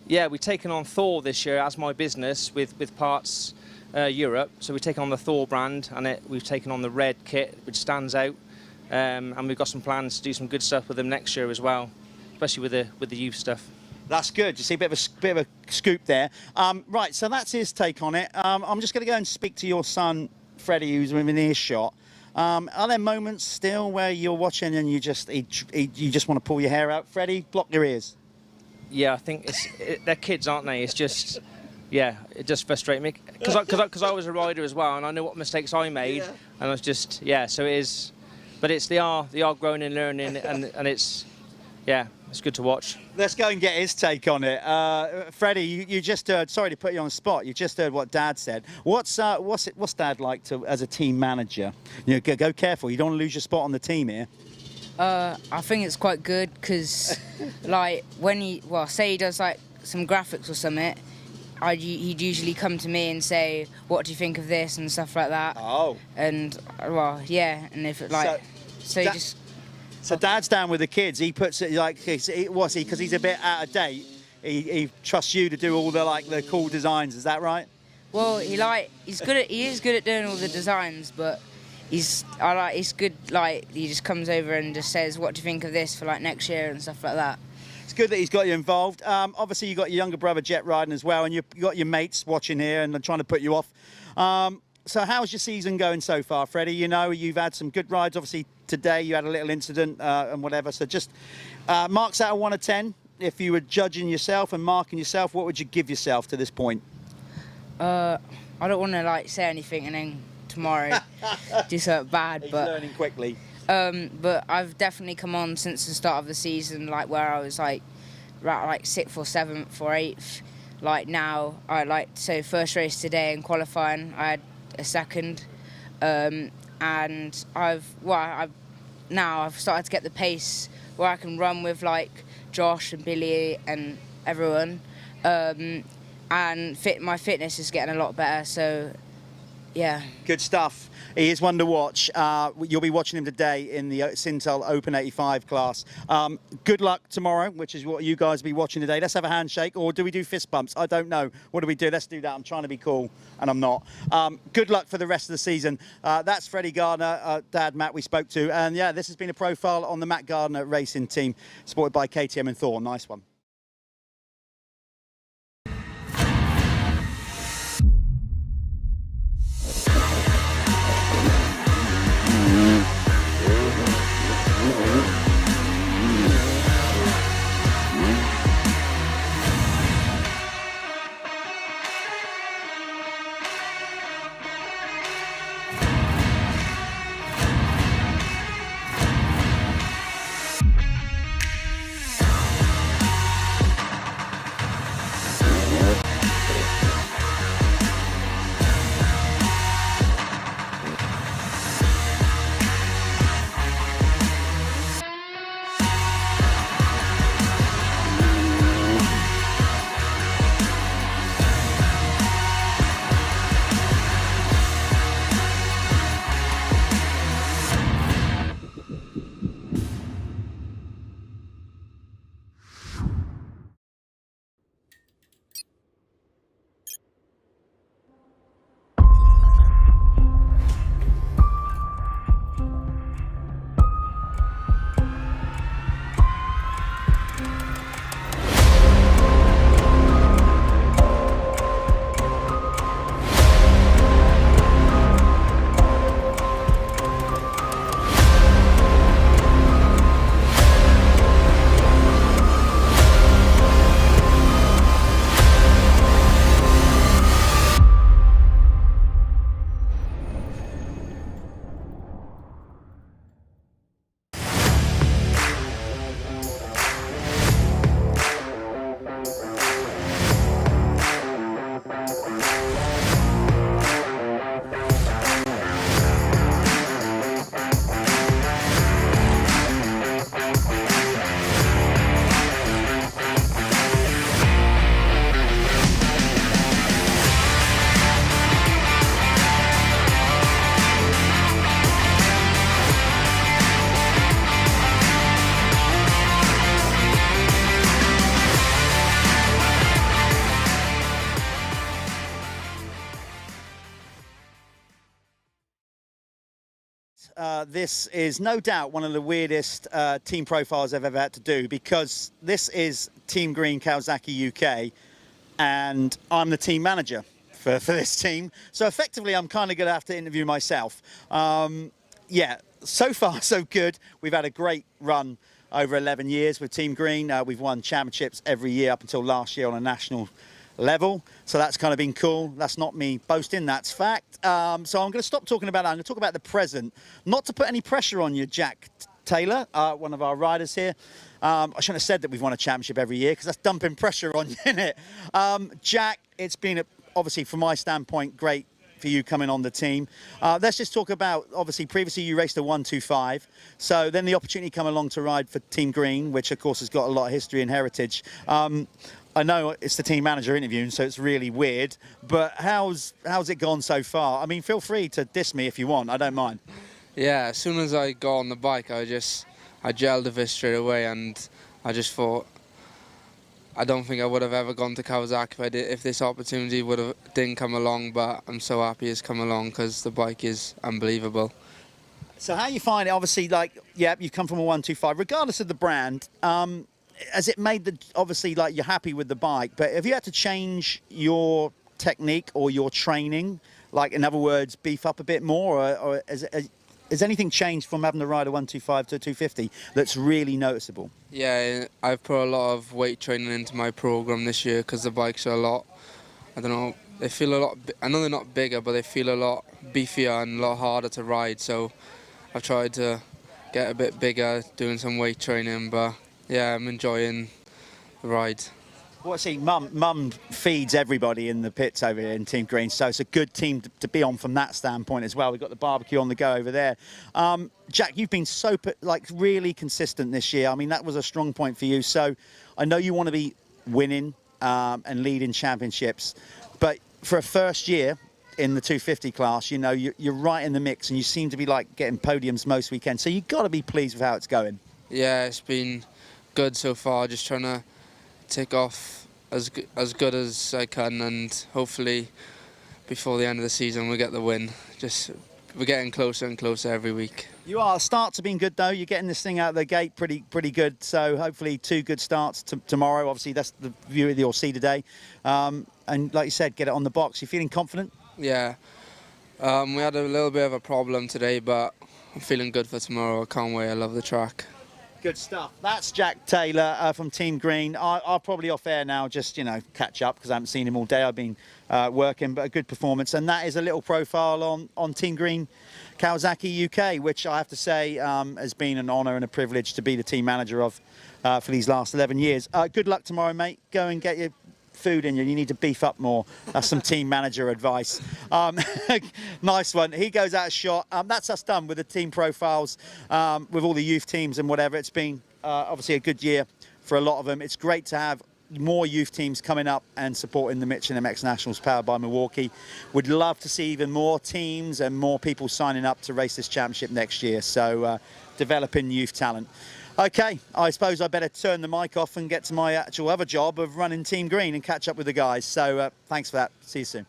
Yeah, we've taken on Thor this year as my business with Parts Europe. So we've taken on the Thor brand, and we've taken on the red kit, which stands out. And we've got some plans to do some good stuff with them next year as well, especially with the youth stuff. That's good. You see a bit of a scoop there. Right, so that's his take on it. I'm just going to go and speak to your son, Freddie, who's within earshot. Are there moments still where you're watching and you just want to pull your hair out? Freddie, block your ears. Yeah, I think they're kids, aren't they? It's just, yeah, it just frustrates me because I was a rider as well, and I know what mistakes I made, and I was just, yeah. So it is, but they are growing and learning, and it's, yeah, it's good to watch. Let's go and get his take on it. Freddie, you just heard, sorry to put you on the spot, you just heard what Dad said. What's Dad like as a team manager? You know, go careful, you don't want to lose your spot on the team here. I think it's quite good because, like, when say he does like some graphics or something, he'd usually come to me and say, "What do you think of this?" and stuff like that. Oh. And yeah, and if So Dad's down with the kids. He puts it like, because he's a bit out of date. He trusts you to do all the cool designs. Is that right? Well, he is good at doing all the designs, but he's good. Like, he just comes over and just says, "What do you think of this for like next year?" and stuff like that. It's good that he's got you involved. Obviously, you got your younger brother Jet riding as well, and you got your mates watching here and trying to put you off. So how's your season going so far, Freddie? You know, you've had some good rides. Obviously, today you had a little incident and whatever. So just marks out of 1 to 10. If you were judging yourself and marking yourself, what would you give yourself to this point? I don't want to say anything and then tomorrow do something bad. He's but learning quickly. But I've definitely come on since the start of the season, where I was right 6th or 7th or 8th. Now, so first race today in qualifying, I had a second, and I've started to get the pace where I can run with Josh and Billy and everyone, and my fitness is getting a lot better. So, yeah. Good stuff. He is one to watch. You'll be watching him today in the Sintel Open 85 class. Good luck tomorrow, which is what you guys will be watching today. Let's have a handshake, or do we do fist bumps? I don't know. What do we do? Let's do that. I'm trying to be cool, and I'm not. Good luck for the rest of the season. That's Freddie Gardner, Dad Matt we spoke to. And yeah, this has been a profile on the Matt Gardner racing team, supported by KTM and Thor. Nice one. this is no doubt one of the weirdest team profiles I've ever had to do, because this is Team Green Kawasaki UK and I'm the team manager for this team. So effectively, I'm kind of going to have to interview myself. Yeah, so far so good. We've had a great run over 11 years with Team Green. We've won championships every year up until last year on a national level. So that's kind of been cool. That's not me boasting, that's fact. So I'm going to stop talking about that. I'm going to talk about the present. Not to put any pressure on you, Jack Taylor, one of our riders here. I shouldn't have said that we've won a championship every year, because that's dumping pressure on you, isn't it? Jack, it's been, obviously, from my standpoint, great for you coming on the team. Let's just talk about, obviously, previously you raced a 125. So then the opportunity come along to ride for Team Green, which, of course, has got a lot of history and heritage. I know it's the team manager interviewing, so it's really weird, but how's it gone so far? I mean, feel free to diss me if you want. I don't mind. Yeah, as soon as I got on the bike, I gelled with it straight away, and I just thought, I don't think I would have ever gone to Kawasaki if this opportunity didn't come along, but I'm so happy it's come along because the bike is unbelievable. So how you find it? Obviously, like, yeah, you've come from a 125, regardless of the brand. Has it made obviously, like, you're happy with the bike, but have you had to change your technique or your training? Like, in other words, beef up a bit more, or has anything changed from having to ride a 125 to a 250 that's really noticeable? Yeah, I've put a lot of weight training into my program this year because the bikes are a lot, I don't know, they feel a lot, I know they're not bigger, but they feel a lot beefier and a lot harder to ride. So I've tried to get a bit bigger, doing some weight training, but yeah, I'm enjoying the ride. Well, see, Mum feeds everybody in the pits over here in Team Green, so it's a good team to be on from that standpoint as well. We've got the barbecue on the go over there. Jack, you've been so, really consistent this year. I mean, that was a strong point for you. So I know you want to be winning and leading championships, but for a first year in the 250 class, you know, you're right in the mix, and you seem to be, like, getting podiums most weekends. So you've got to be pleased with how it's going. Yeah, it's been good so far, just trying to tick off as good as I can, and hopefully before the end of the season we'll get the win. We're getting closer and closer every week. You are. Starts have been good though. You're getting this thing out of the gate pretty good. So hopefully 2 good starts tomorrow. Obviously that's the view that you'll see today. And like you said, get it on the box. You feeling confident? Yeah. We had a little bit of a problem today, but I'm feeling good for tomorrow. I can't wait. I love the track. Good stuff. That's Jack Taylor from Team Green. I'll probably off air now, just, you know, catch up because I haven't seen him all day. I've been working, but a good performance. And that is a little profile on Team Green Kawasaki UK, which I have to say has been an honour and a privilege to be the team manager of for these last 11 years. Good luck tomorrow, mate. Go and get your food in you. You need to beef up more. That's some team manager advice. Nice one. He goes out of shot. That's us done with the team profiles, with all the youth teams and whatever. It's been obviously a good year for a lot of them. It's great to have more youth teams coming up and supporting the Michelin MX Nationals powered by Milwaukee. Would love to see even more teams and more people signing up to race this championship next year. So developing youth talent. Okay, I suppose I better turn the mic off and get to my actual other job of running Team Green and catch up with the guys. So thanks for that. See you soon.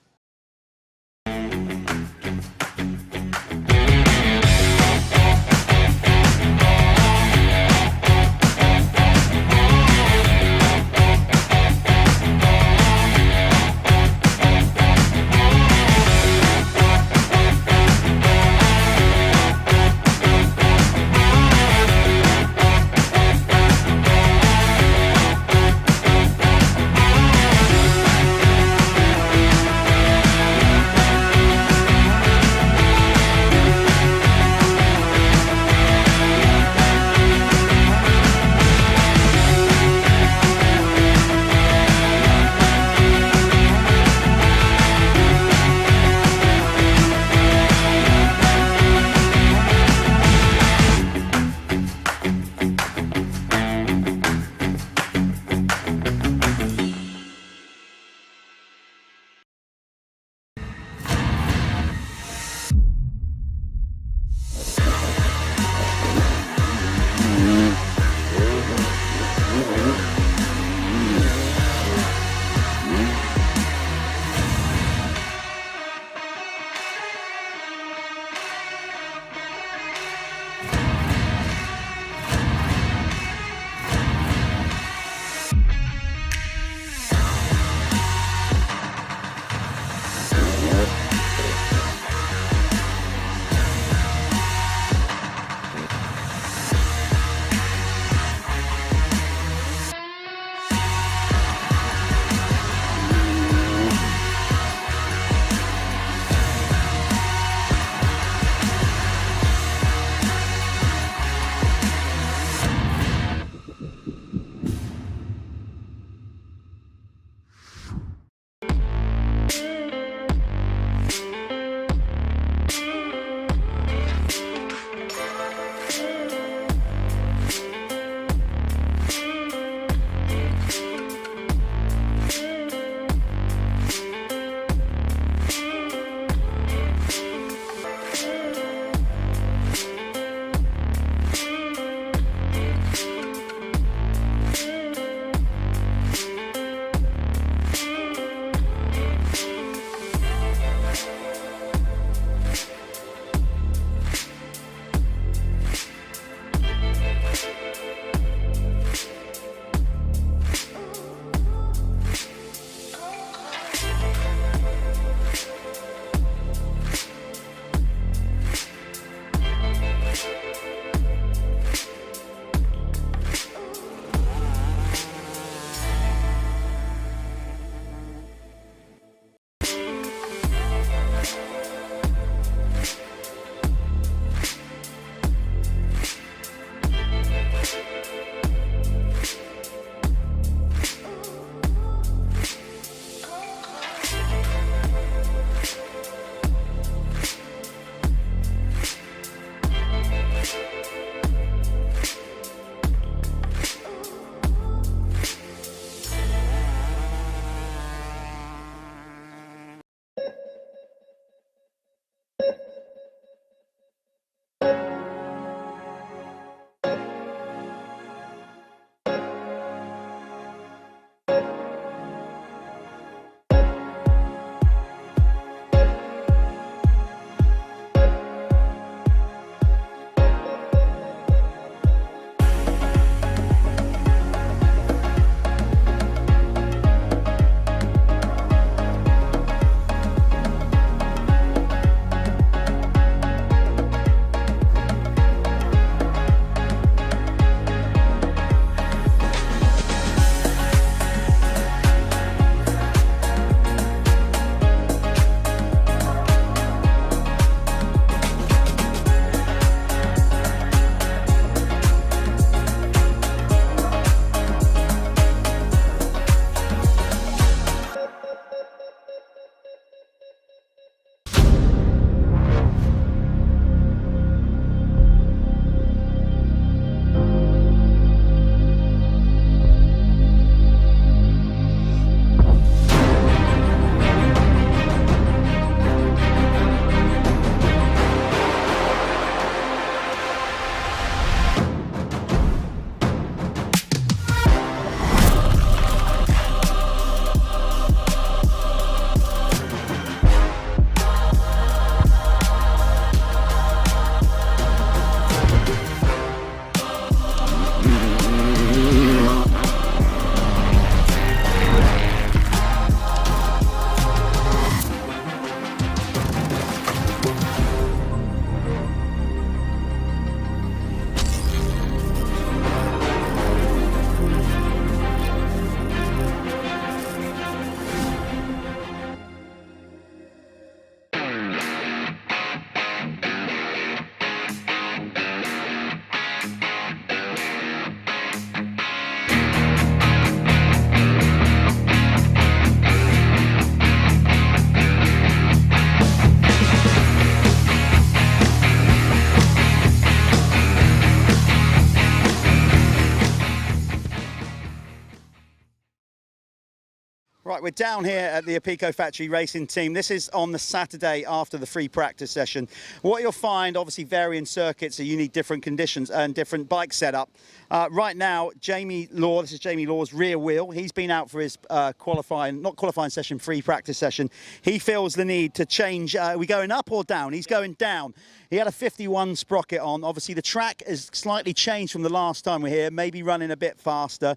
Right, we're down here at the Apico Factory Racing Team. This is on the Saturday after the free practice session. What you'll find, obviously, varying circuits, so you need different conditions and different bike setup. Right now, Jamie Law, this is Jamie Law's rear wheel. He's been out for his not qualifying session, free practice session. He feels the need to change. Are we going up or down? He's going down. He had a 51 sprocket on. Obviously, the track has slightly changed from the last time we're here, maybe running a bit faster.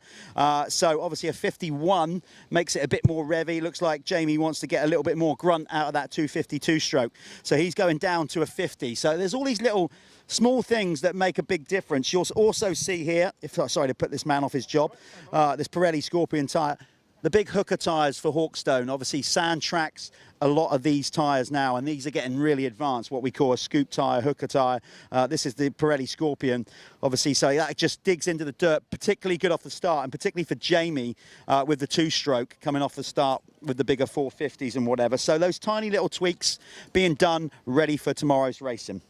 So obviously a 51 makes it a bit more revvy. Looks like Jamie wants to get a little bit more grunt out of that 252 stroke. So he's going down to a 50. So there's all these little small things that make a big difference. You'll also see here, sorry to put this man off his job, this Perrett Scorpion tyre. The big hooker tyres for Hawkstone, obviously sand tracks a lot of these tyres now, and these are getting really advanced, what we call a scoop tyre, hooker tyre. This is the Perrett Scorpion, obviously, so that just digs into the dirt, particularly good off the start, and particularly for Jamie with the two-stroke coming off the start with the bigger 450s and whatever. So those tiny little tweaks being done, ready for tomorrow's racing.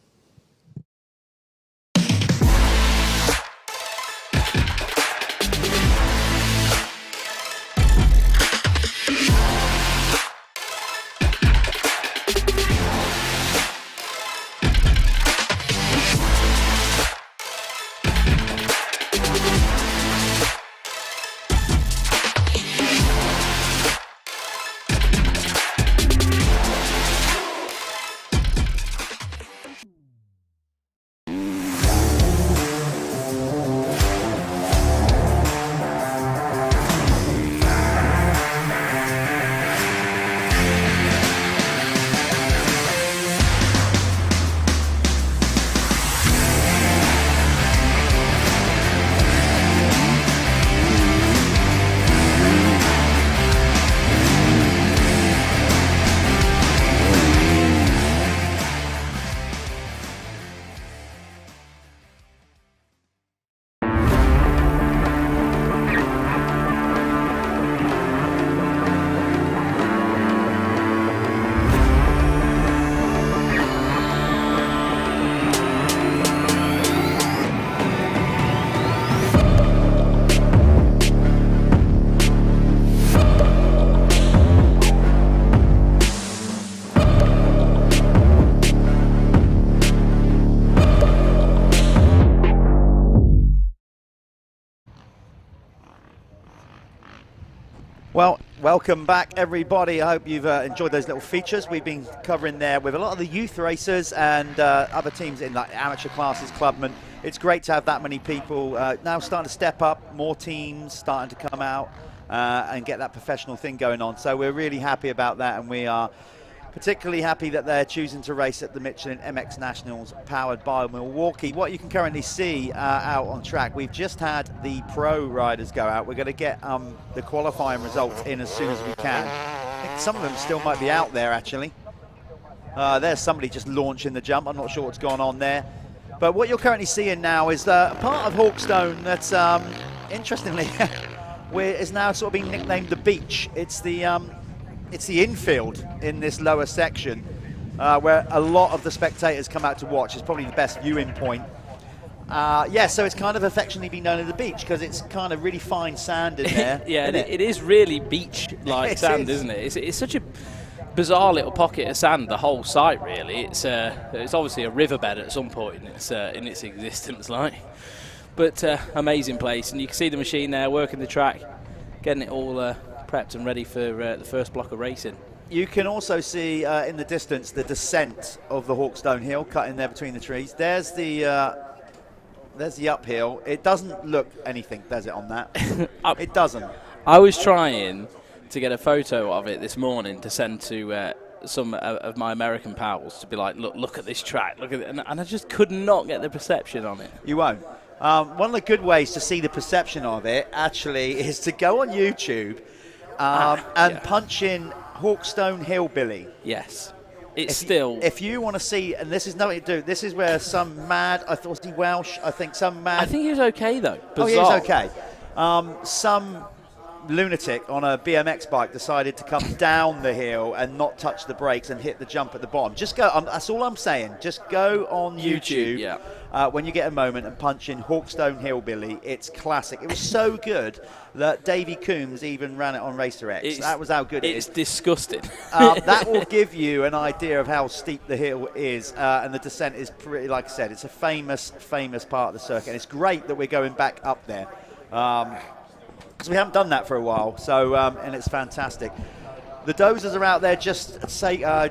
Well, welcome back, everybody. I hope you've enjoyed those little features we've been covering there with a lot of the youth racers and other teams in like amateur classes, clubmen. It's great to have that many people now starting to step up, more teams starting to come out and get that professional thing going on. So we're really happy about that, and we are particularly happy that they're choosing to race at the Michelin MX Nationals powered by Milwaukee. What you can currently see out on track, we've just had the pro riders go out. We're going to get the qualifying results in as soon as we can. I think some of them still might be out there, actually. There's somebody just launching the jump. I'm not sure what's going on there. But what you're currently seeing now is a part of Hawkstone that's, interestingly, is now sort of being nicknamed the beach. It's the infield in this lower section where a lot of the spectators come out to watch. It's probably the best viewing point. Yeah, so it's kind of affectionately been known as the beach because it's kind of really fine sand in there. Yeah, it is really beach-like sand, isn't it? It's such a bizarre little pocket of sand, the whole site, really. It's obviously a riverbed at some point in its existence, like. But amazing place, and you can see the machine there working the track, getting it all prepped and ready for the first block of racing. You can also see in the distance the descent of the Hawkstone hill cut in there between the trees. There's the uphill. It doesn't look anything, does it, on that? It doesn't. I was trying to get a photo of it this morning to send to some of my American pals to be like, look at this track, look at it, and I just could not get the perception on it. You won't. One of the good ways to see the perception of it actually is to go on YouTube and punch in Hawkstone Hillbilly. Yes. If you want to see, and this is nothing to do, this is where some mad, I thought, was he Welsh? I think some mad. I think he was okay, though. Bizarre. Oh, he was okay. Some lunatic on a BMX bike decided to come down the hill and not touch the brakes and hit the jump at the bottom. Just go, that's all I'm saying. Just go on YouTube when you get a moment and punch in Hawkstone Hillbilly. It's classic. It was so good that Davey Coombs even ran it on Racer X. That was how good it is. It's disgusting. That will give you an idea of how steep the hill is, and the descent is pretty, like I said, it's a famous part of the circuit. And it's great that we're going back up there. Because we haven't done that for a while, so and it's fantastic. The dozers are out there just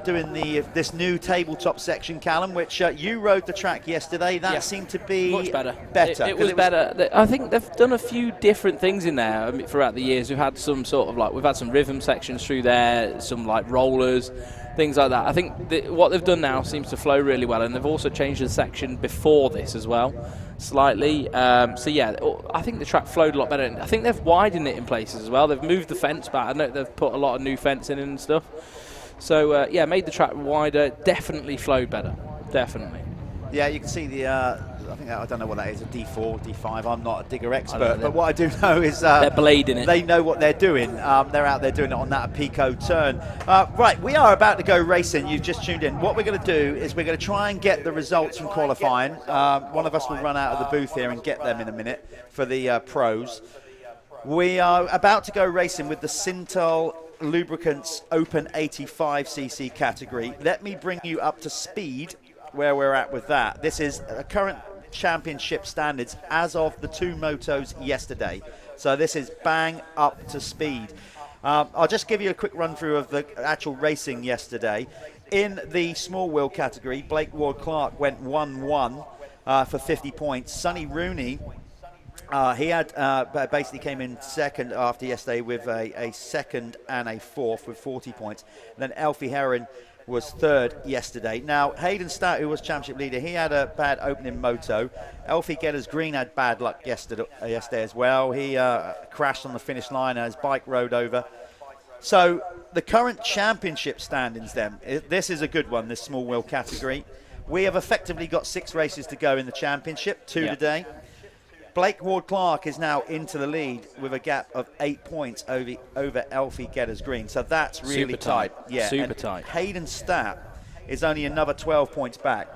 doing this new tabletop section, Callum, which you rode the track yesterday. That seemed to be much better. It was better. I think they've done a few different things in there throughout the years. We've had some sort of we've had some rhythm sections through there, some rollers, things like that. I think what they've done now seems to flow really well, and they've also changed the section before this as well, slightly. So yeah, I think the track flowed a lot better. I think they've widened it in places as well. They've moved the fence back. I know they've put a lot of new fencing in and stuff. So yeah, made the track wider. Definitely flowed better. Definitely. Yeah, you can see the. I don't know what that is, a D4, D5. I'm not a digger expert, but what I do know is they're blading it. They know what they're doing. They're out there doing it on that Pico turn. Right, we are about to go racing. You've just tuned in. What we're going to do is we're going to try and get the results from qualifying. One of us will run out of the booth here and get them in a minute for the pros. We are about to go racing with the Sintel Lubricants Open 85cc category. Let me bring you up to speed where we're at with that. This is a current championship standards as of the two motos yesterday. So this is bang up to speed. I'll just give you a quick run through of the actual racing yesterday. In the small wheel category, Blake Ward-Clark went 1-1 for 50 points. Sonny Rooney, he had basically came in second after yesterday with a second and a fourth with 40 points. And then Elfie Heron was third yesterday. Now, Hayden Stout, who was championship leader, he had a bad opening moto. Elfie Getters Green had bad luck yesterday as well. He crashed on the finish line and his bike rode over. So the current championship standings then, this is a good one, this small wheel category. We have effectively got 6 races to go in the championship, 2 today. Blake Ward-Clark is now into the lead with a gap of 8 points over Elfie Getters Green. So that's really tight. Yeah, super tight. Hayden Stapp is only another 12 points back.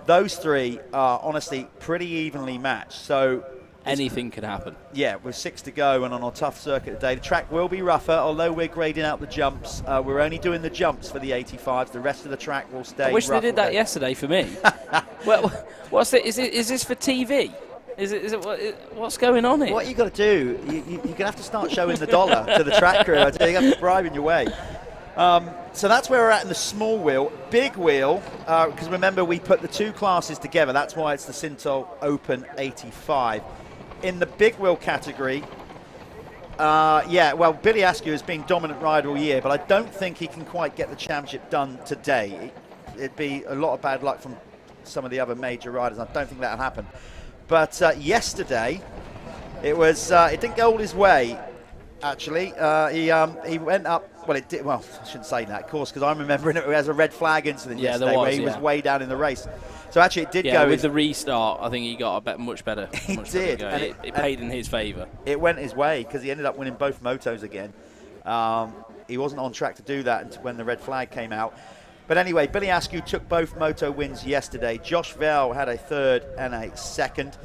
Those 3 are honestly pretty evenly matched. So anything can happen. Yeah, with 6 to go and on a tough circuit today. The track will be rougher, although we're grading out the jumps. We're only doing the jumps for the 85s. The rest of the track will stay. I wish they did that yesterday for me. Well, what's it? Is this for TV? Is it what's going on here? What you got to do, you're going to have to start showing the dollar to the track crew. I tell you, you have to bribe in your way. So that's where we're at in the small wheel. Big wheel, because remember we put the 2 classes together. That's why it's the Sintel Open 85. In the big wheel category, Billy Askew has been dominant rider all year, but I don't think he can quite get the championship done today. It'd be a lot of bad luck from some of the other major riders. I don't think that'll happen. But yesterday, it didn't go all his way, actually. He went up, I shouldn't say that, of course, because I'm remembering it as a red flag incident yesterday where he was way down in the race. So actually it did go. Yeah, with the restart, I think he got much better. He did. And it paid in his favour. It went his way because he ended up winning both motos again. He wasn't on track to do that until when the red flag came out. But anyway, Billy Askew took both moto wins yesterday. Josh Vell had a third and a second.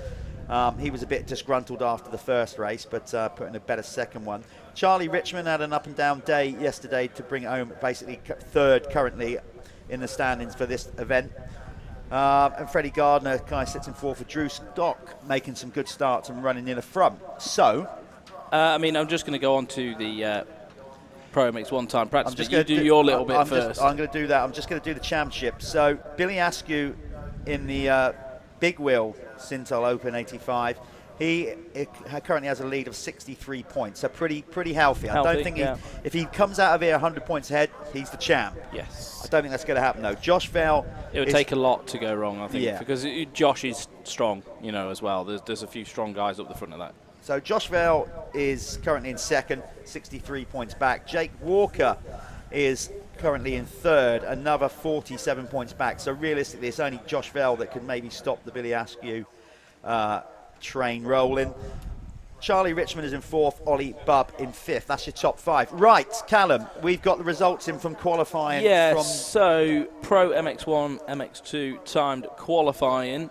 He was a bit disgruntled after the first race, but put in a better second one. Charlie Richmond had an up-and-down day yesterday to bring it home, basically third currently in the standings for this event. And Freddie Gardner kind of sits in fourth for Drew Stock, making some good starts and running in the front. So, I'm just going to go on to the Pro MX one-time practice. I'm just going to do your little bit first. I'm going to do that. I'm just going to do the championship. So Billy Askew in the big wheel Sintel Open 85. He currently has a lead of 63 points, so pretty healthy. I don't think if he comes out of here 100 points ahead, he's the champ. Yes. I don't think that's going to happen though. Josh Vell. It would take a lot to go wrong, I think, because Josh is strong, as well. There's a few strong guys up the front of that. So Josh Vell is currently in second, 63 points back. Jake Walker is currently in third, another 47 points back. So realistically, it's only Josh Vell that could maybe stop the Billy Askew train rolling. Charlie Richmond is in 4th, Ollie Bubb in 5th. That's your top 5. Right, Callum, we've got the results in from qualifying. Yes, so Pro MX1, MX2 timed qualifying.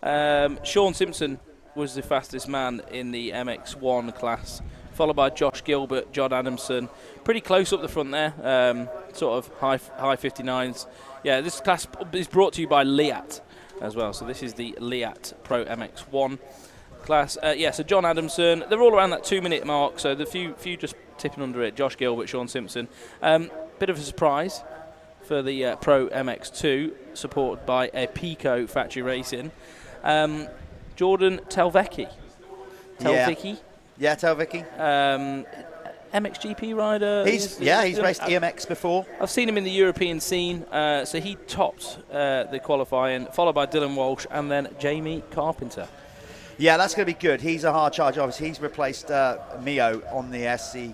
Sean Simpson was the fastest man in the MX1 class, followed by Josh Gilbert, John Adamson. Pretty close up the front there, sort of high 59s. Yeah, this class is brought to you by Liat as well. So this is the Liat Pro MX1 class. So John Adamson, they're all around that 2-minute mark, so the few just tipping under it. Josh Gilbert, Sean Simpson. Bit of a surprise for the Pro MX2, supported by a Pico Factory Racing. Jordan Telvecchi. Yeah, Telvecchi. MXGP rider. He's raced EMX before. I've seen him in the European scene, so he topped the qualifying, followed by Dylan Walsh and then Jamie Carpenter. Yeah, that's going to be good. He's a hard charge. Obviously, he's replaced Mio on the SC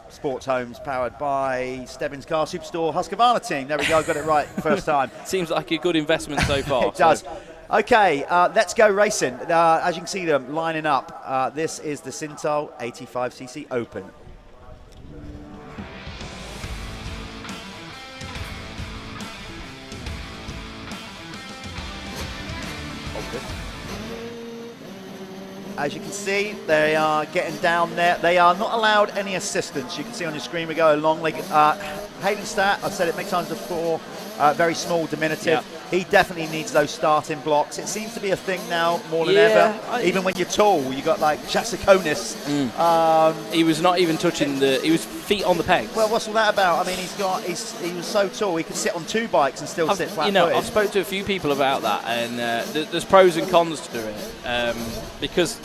Sports Homes, powered by Stebbins Car Superstore Husqvarna team. There we go, got it right first time. Seems like a good investment so far. It does. Okay, let's go racing. As you can see them lining up, this is the Sintal 85cc Open. As you can see, they are getting down there. They are not allowed any assistance. You can see on your screen we go along. Haydenstadt, I've said it many times before, very small, diminutive. Yeah. He definitely needs those starting blocks. It seems to be a thing now more than ever. Even when you're tall, you got like Jasakonis. He was not even touching he was feet on the pegs. Well, what's all that about? I mean, he was so tall, he could sit on 2 bikes and still sit flat-footed. I've spoke to a few people about that, and there's pros and cons to it, because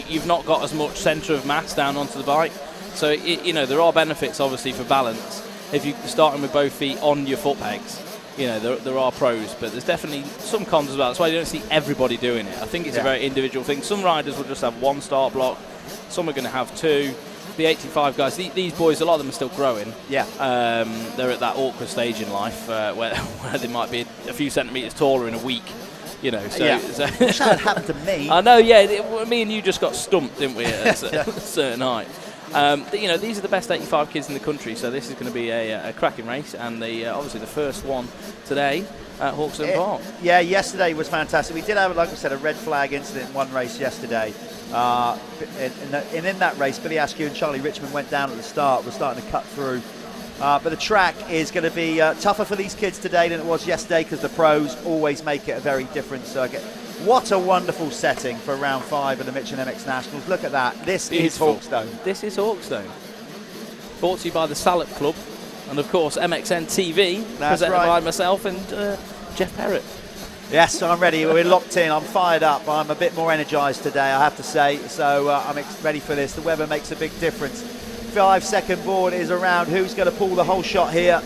you've not got as much centre of mass down onto the bike. So, there are benefits, obviously, for balance. If you're starting with both feet on your foot pegs, there are pros, but there's definitely some cons as well. That's why you don't see everybody doing it. I think it's a very individual thing. Some riders will just have 1 start block. Some are going to have 2. The 85 guys, these boys, a lot of them are still growing. Yeah. They're at that awkward stage in life where they might be a few centimetres taller in a week. So wish that had happened to me. I know, me and you just got stumped, didn't we, at a certain height. These are the best 85 kids in the country, so this is going to be a cracking race, and obviously the first one today at Hawkstone Park. Yeah, yesterday was fantastic. We did have, like I said, a red flag incident in one race yesterday. In that race, Billy Askew and Charlie Richmond went down at the start. We're starting to cut through. But the track is going to be tougher for these kids today than it was yesterday, because the pros always make it a very different circuit. What a wonderful setting for round 5 of the Michelin MX Nationals. Look at that. This is Hawkstone. This is Hawkstone. Brought to you by the Salop Club and, of course, MXN-TV, presented by myself and Jeff Perrett. Yes, I'm ready. We're locked in. I'm fired up. I'm a bit more energised today, I have to say. So I'm ready for this. The weather makes a big difference. 5-second board is around. Who's going to pull the whole shot here?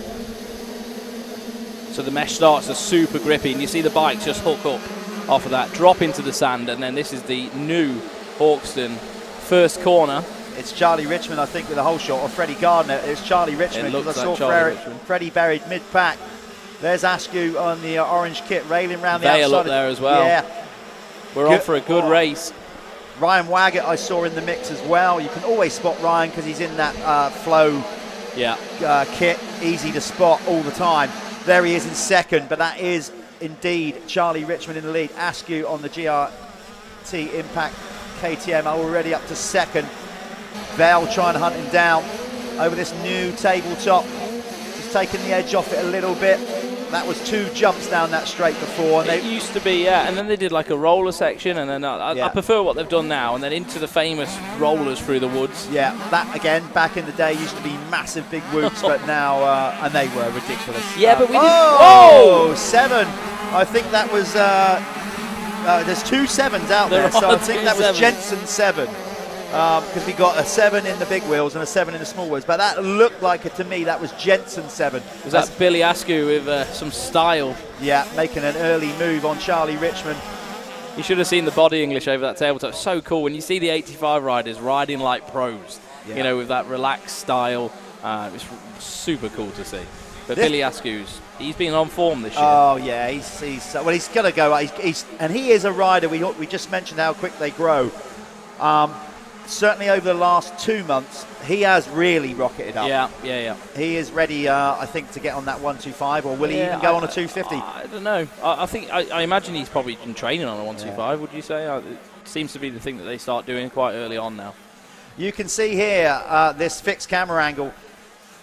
So the mesh starts are super grippy, and you see the bikes just hook up off of that, drop into the sand, and then this is the new Hawkstone first corner. It's Charlie Richmond, I think, with the whole shot, or Freddie Gardner. It's Charlie Richmond. It looks I like saw Freddie buried mid-pack. There's Askew on the orange kit, railing around the Vale outside. Up there as well. Yeah. We're on for a good race. Ryan Waggett I saw in the mix as well. You can always spot Ryan because he's in that flow kit. Easy to spot all the time. There he is in second, but that is indeed Charlie Richmond in the lead. Askew on the GRT Impact KTM already up to second. Vale trying to hunt him down over this new tabletop. Just taking the edge off it a little bit. That was 2 jumps down that straight before. And it used to be, and then they did like a roller section, and then I prefer what they've done now, and then into the famous rollers through the woods. Yeah, that again, back in the day used to be massive big whoops, but now, and they were ridiculous. Yeah, but we didn't. Oh, 7. I think that was, there's 2 7s out there, so I think that was Jensen 7. Because we got a 7 in the big wheels and a 7 in the small wheels, but that looked like it to me. That was Jensen 7. Was that Billy Askew with some style? Yeah, making an early move on Charlie Richmond. You should have seen the body English over that tabletop. So cool when you see the 85 riders riding like pros. Yeah. With that relaxed style. It's super cool to see. But Billy Askew's, he's been on form this year. Oh yeah, he's going to go. And he is a rider. We just mentioned how quick they grow. Certainly over the last 2 months, he has really rocketed up. Yeah. He is ready, I think, to get on that 125, or will he even go on a 250? I don't know. I imagine he's probably been training on a 125, would you say? It seems to be the thing that they start doing quite early on now. You can see here this fixed camera angle.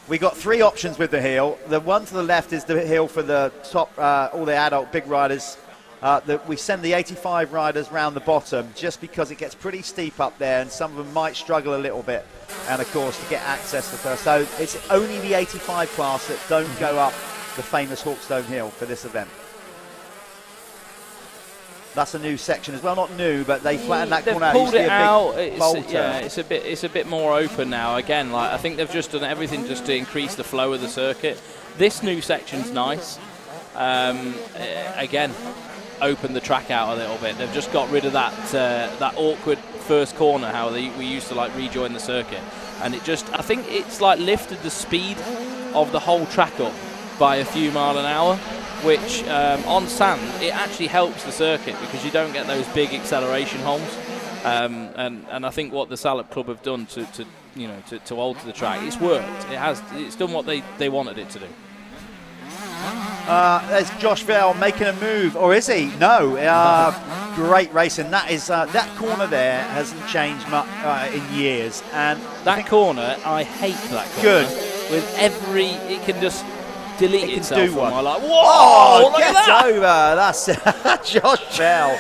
We got 3 options with the heel. The one to the left is the heel for the top, all the adult big riders. We send the 85 riders round the bottom just because it gets pretty steep up there and some of them might struggle a little bit. And of course, to get access to first. So it's only the 85 class that don't go up the famous Hawkstone hill for this event. That's a new section as well. Not new, but they flattened that corner out. Pulled it out. It's a bit more open now. Again, like I think they've just done everything just to increase the flow of the circuit. This new section's nice. Again, open the track out a little bit. They've just got rid of that awkward first corner how we used to like rejoin the circuit, and I think it's like lifted the speed of the whole track up by a few mile an hour, which on sand it actually helps the circuit because you don't get those big acceleration holes. And I think what the Salop Club have done to alter the track, it's worked. It's done what they wanted it to do. There's Josh Vale making a move, or is he? No. Great racing. That corner there hasn't changed much in years. And that corner, I hate that corner. Good. With it can just delete itself. Do one. I'm like, whoa! Look get at that! Over. That's Josh Vale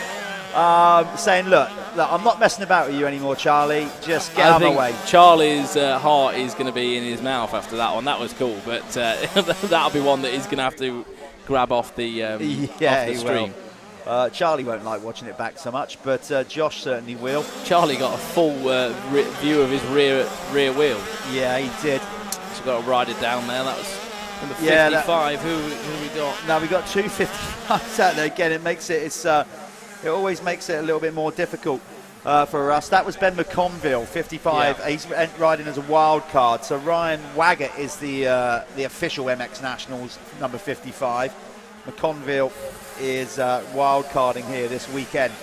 saying, look, I'm not messing about with you anymore, Charlie. Just get out of my way. Charlie's heart is going to be in his mouth after that one. That was cool, but that'll be one that he's going to have to grab off the off the stream. Charlie won't like watching it back so much, but Josh certainly will. Charlie got a full view of his rear wheel. Yeah, he did. So got to ride it down there. That was number 55. Who we got? Now we got 255s out there again. It always makes it a little bit more difficult for us. That was Ben McConville, 55. Yeah. He's riding as a wild card. So Ryan Waggett is the official MX Nationals number 55. McConville is wild carding here this weekend.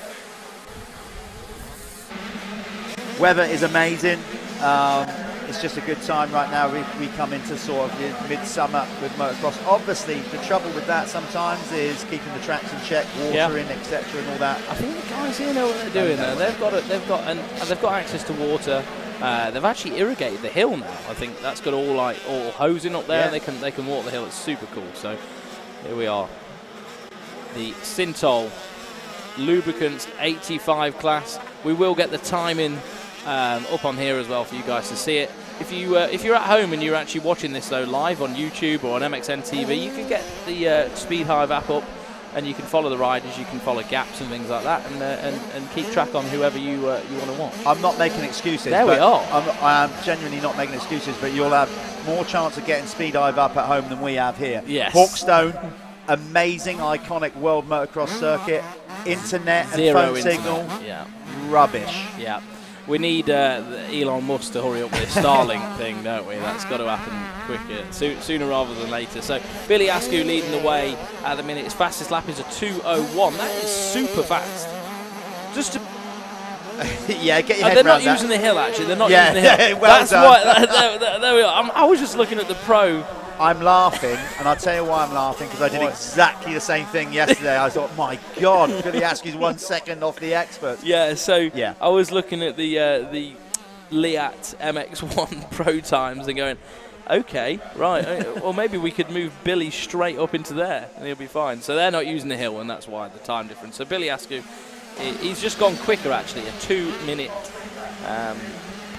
Weather is amazing. It's just a good time right now. We come into sort of midsummer with motocross. Obviously, the trouble with that sometimes is keeping the tracks in check, watering, etc., and all that. I think the guys here know what they're doing. Though they've got access to water. They've actually irrigated the hill now. I think that's got all hosing up there. Yeah. They can walk the hill. It's super cool. So here we are. The Sintol Lubricants 85 class. We will get the timing up on here as well for you guys to see it. If you're at home and you're actually watching this though live on YouTube or on MXN-TV, you can get the Speed Hive app up and you can follow the riders, you can follow gaps and things like that, and keep track on whoever you want to watch. I'm not making excuses. There we are. I'm genuinely not making excuses, but you'll have more chance of getting Speed Hive up at home than we have here. Yes. Hawkstone, amazing, iconic world motocross circuit. Internet and Zero phone internet. signal, rubbish. Yeah. We need Elon Musk to hurry up with this Starlink thing, don't we? That's got to happen quicker, sooner rather than later. So Billy Askew leading the way at the minute. His fastest lap is a 2:01. That is super fast. Just to yeah, get your head around that. They're not using the hill, actually. They're not using the hill. Well That's done. why. There we are. I was just looking at the pro. I'm laughing, and I'll tell you why I'm laughing, because I did exactly the same thing yesterday. I thought, my God, Billy Askew's 1 second off the experts. Yeah, so I was looking at the Liat MX1 Pro times and going, okay, right, well, maybe we could move Billy straight up into there, and he'll be fine. So they're not using the hill, and that's why the time difference. So Billy Askew, he's just gone quicker, actually, a 2-minute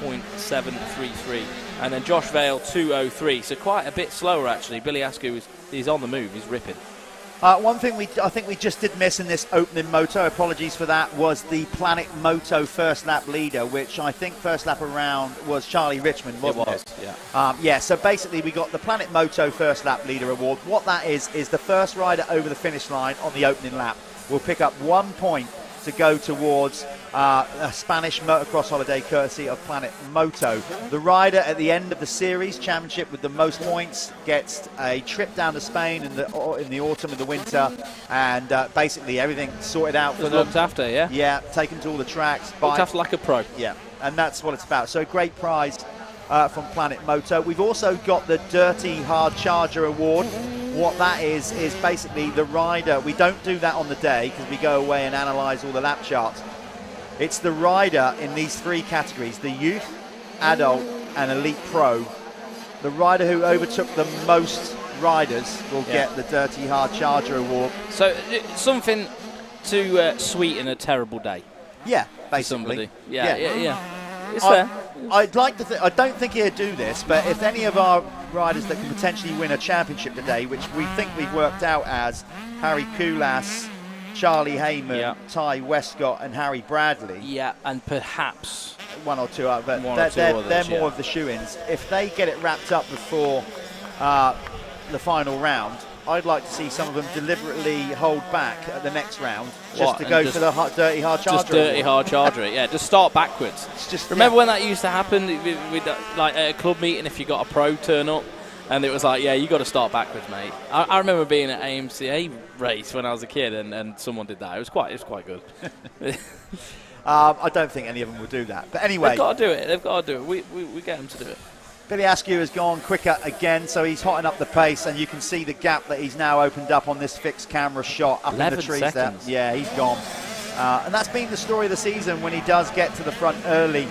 0.733. And then Josh Vale, 2:03, so quite a bit slower actually. Billy Askew is on the move, he's ripping. One thing I think we just did miss in this opening moto, apologies for that, was the Planet Moto first lap leader, which I think first lap around was Charlie Richmond, wasn't it? Yeah. So basically we got the Planet Moto first lap leader award. What that is the first rider over the finish line on the opening lap will pick up 1 point to go towards a Spanish motocross holiday courtesy of Planet Moto. The rider at the end of the series championship with the most points gets a trip down to Spain in the autumn and the winter, and basically everything sorted out for them. Looked after, yeah? Yeah, taken to all the tracks. Looked after like a pro. Yeah, and that's what it's about. So great prize from Planet Moto. We've also got the Dirty Hard Charger Award. What that is basically the rider. We don't do that on the day because we go away and analyse all the lap charts. It's the rider in these three categories: the youth, adult, and elite pro. The rider who overtook the most riders will get the Dirty Hard Charger Award. So something to sweeten a terrible day. Yeah, basically. Somebody. Yeah. It's there. I'd like to I don't think he'd do this, but if any of our riders that can potentially win a championship today, which we think we've worked out as Harry Koulas, Charlie Heyman, Ty Westcott, and Harry Bradley. Yeah, and perhaps one or two others, but they're more of the shoe-ins. If they get it wrapped up before the final round, I'd like to see some of them deliberately hold back at the next round just to go for the Dirty Hard Charger. Just Dirty Hard Charger it, yeah. Just start backwards. Remember when that used to happen with like at a club meeting, if you got a pro turn up, and it was like, yeah, you got to start backwards, mate. I remember being at AMCA race when I was a kid, and someone did that. It was quite good. I don't think any of them will do that, but anyway, they've got to do it. They've got to do it. We get them to do it. Billy Askew has gone quicker again, so he's hotting up the pace, and you can see the gap that he's now opened up on this fixed camera shot up in the trees seconds. there. Yeah, he's gone. And that's been the story of the season when he does get to the front early,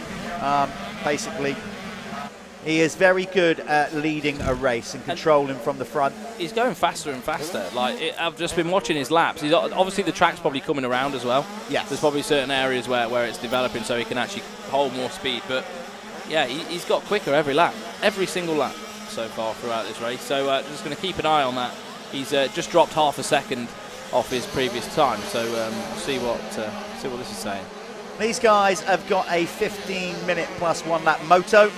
basically. He is very good at leading a race and controlling from the front. He's going faster and faster. I've just been watching his laps. He's obviously the track's probably coming around as well. Yes. There's probably certain areas where it's developing so he can actually hold more speed. But yeah, he's got quicker every lap, every single lap so far throughout this race. So just going to keep an eye on that. He's just dropped half a second off his previous time. So see what this is saying. These guys have got a 15-minute plus 1 lap moto.